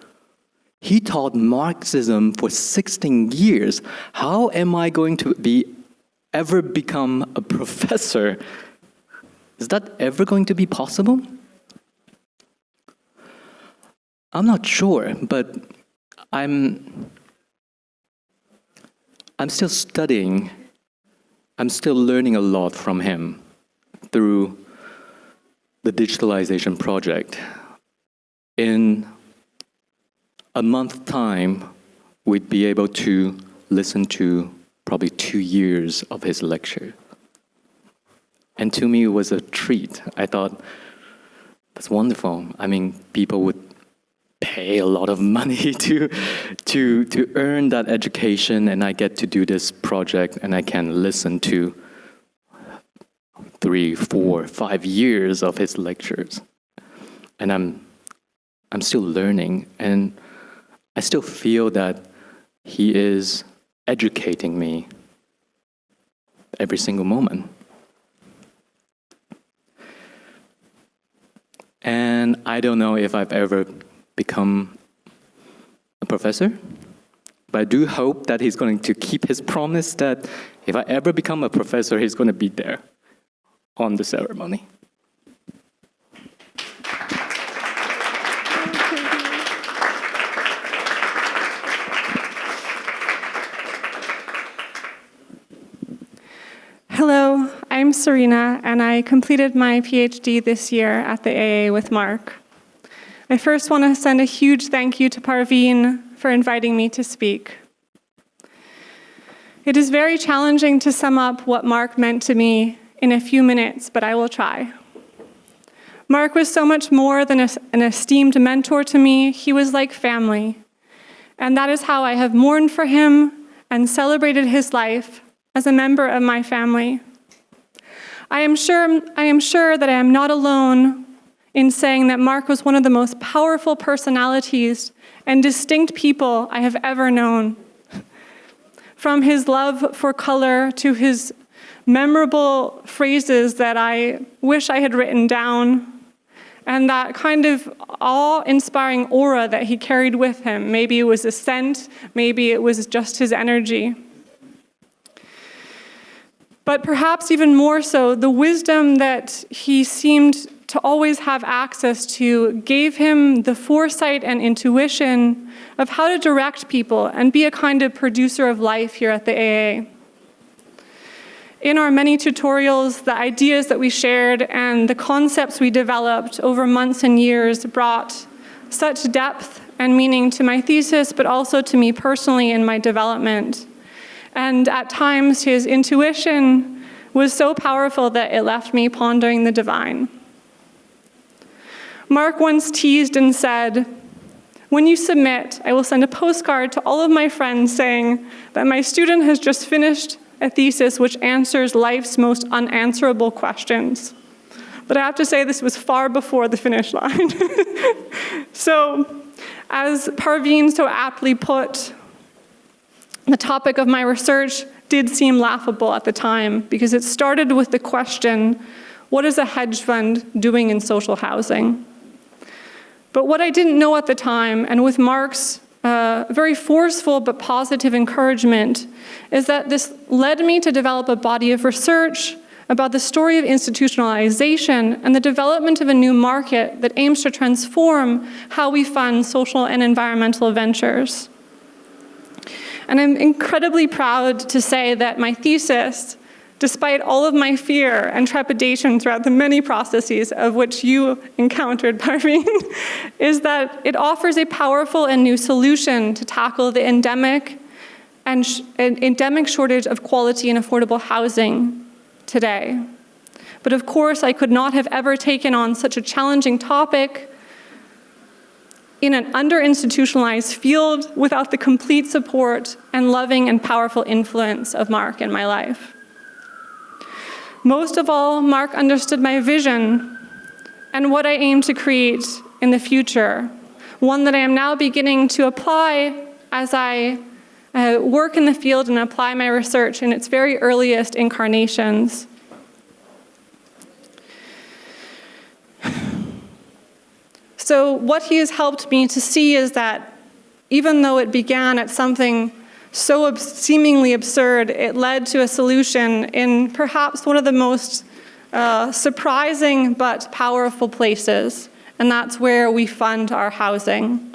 [SPEAKER 4] He taught Marxism for 16 years. How am I going to ever become a professor? Is that ever going to be possible? I'm not sure, but I'm still studying. I'm still learning a lot from him through the digitalization project. In a month's time, we'd be able to listen to probably 2 years of his lecture. And to me, it was a treat. I thought, that's wonderful. I mean, people would pay a lot of money to earn that education, and I get to do this project, and I can listen to 3, 4, 5 years of his lectures. And I'm still learning, and I still feel that he is educating me every single moment. And I don't know if I've ever become a professor, but I do hope that he's going to keep his promise that if I ever become a professor, he's going to be there on the ceremony.
[SPEAKER 5] Hello, I'm Serena, and I completed my PhD this year at the AA with Mark. I first want to send a huge thank you to Parveen for inviting me to speak. It is very challenging to sum up what Mark meant to me in a few minutes, but I will try. Mark was so much more than an esteemed mentor to me. He was like family. And that is how I have mourned for him and celebrated his life as a member of my family. I am sure that I am not alone in saying that Mark was one of the most powerful personalities and distinct people I have ever known. From his love for color to his memorable phrases that I wish I had written down, and that kind of awe-inspiring aura that he carried with him. Maybe it was a scent, maybe it was just his energy. But perhaps even more so, the wisdom that he seemed to always have access to gave him the foresight and intuition of how to direct people and be a kind of producer of life here at the AA. In our many tutorials, the ideas that we shared and the concepts we developed over months and years brought such depth and meaning to my thesis, but also to me personally in my development. And at times, his intuition was so powerful that it left me pondering the divine. Mark once teased and said, "When you submit, I will send a postcard to all of my friends saying that my student has just finished a thesis which answers life's most unanswerable questions. But I have to say this was far before the finish line. So, as Parveen so aptly put, the topic of my research did seem laughable at the time because it started with the question, what is a hedge fund doing in social housing? But what I didn't know at the time, and with Mark's very forceful but positive encouragement, is that this led me to develop a body of research about the story of institutionalization and the development of a new market that aims to transform how we fund social and environmental ventures. And I'm incredibly proud to say that my thesis, despite all of my fear and trepidation throughout the many processes of which you encountered, Parveen, is that it offers a powerful and new solution to tackle the endemic shortage of quality and affordable housing today. But of course, I could not have ever taken on such a challenging topic in an under-institutionalized field without the complete support and loving and powerful influence of Mark in my life. Most of all, Mark understood my vision and what I aim to create in the future, one that I am now beginning to apply as I work in the field and apply my research in its very earliest incarnations. So what he has helped me to see is that even though it began at something so seemingly absurd, it led to a solution in perhaps one of the most surprising but powerful places, and that's where we fund our housing.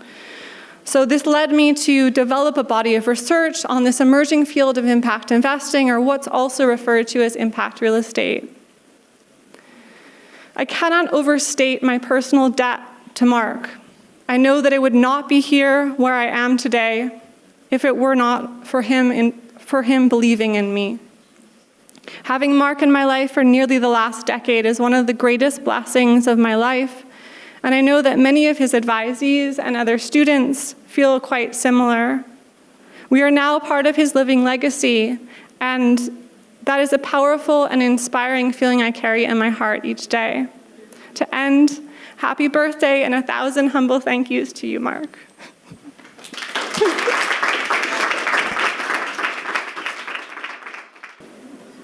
[SPEAKER 5] So this led me to develop a body of research on this emerging field of impact investing, or what's also referred to as impact real estate. I cannot overstate my personal debt to Mark. I know that I would not be here where I am today if it were not for him believing in me. Having Mark in my life for nearly the last decade is one of the greatest blessings of my life, and I know that many of his advisees and other students feel quite similar. We are now part of his living legacy, and that is a powerful and inspiring feeling I carry in my heart each day. To end, happy birthday and 1,000 humble thank yous to you, Mark.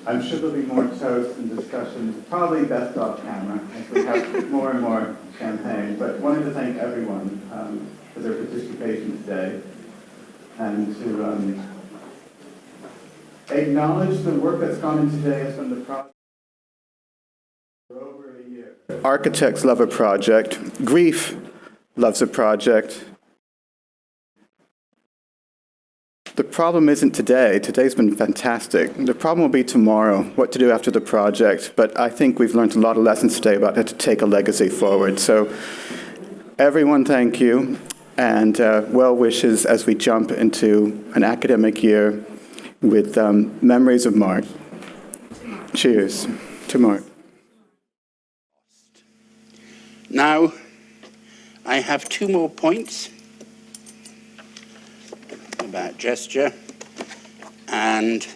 [SPEAKER 1] I'm sure there'll be more toasts and discussions, probably best off camera, as we have more and more champagne. But wanted to thank everyone for their participation today, and to acknowledge the work that's gone into today has been the project for over a year. Architects love a project. Grief loves a project. The problem isn't today. Today's been fantastic. The problem will be tomorrow, what to do after the project. But I think we've learned a lot of lessons today about how to take a legacy forward. So everyone, thank you, and well wishes as we jump into an academic year with memories of Mark. Cheers to Mark.
[SPEAKER 8] Now, I have 2 more points about gesture, and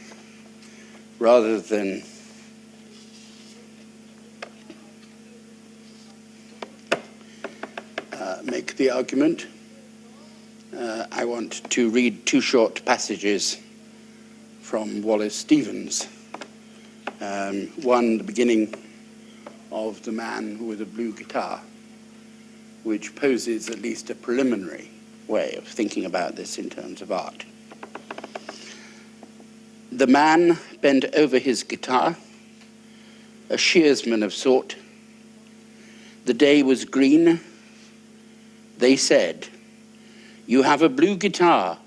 [SPEAKER 8] rather than make the argument, I want to read 2 short passages from Wallace Stevens. One, the beginning of The Man with a Blue Guitar, which poses at least a preliminary way of thinking about this in terms of art. The man bent over his guitar, a shearsman of sort. The day was green. They said, "You have a blue guitar.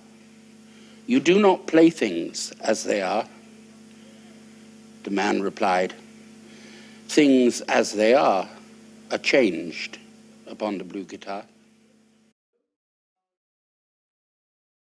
[SPEAKER 8] You do not play things as they are." The man replied, "Things as they are changed upon the blue guitar."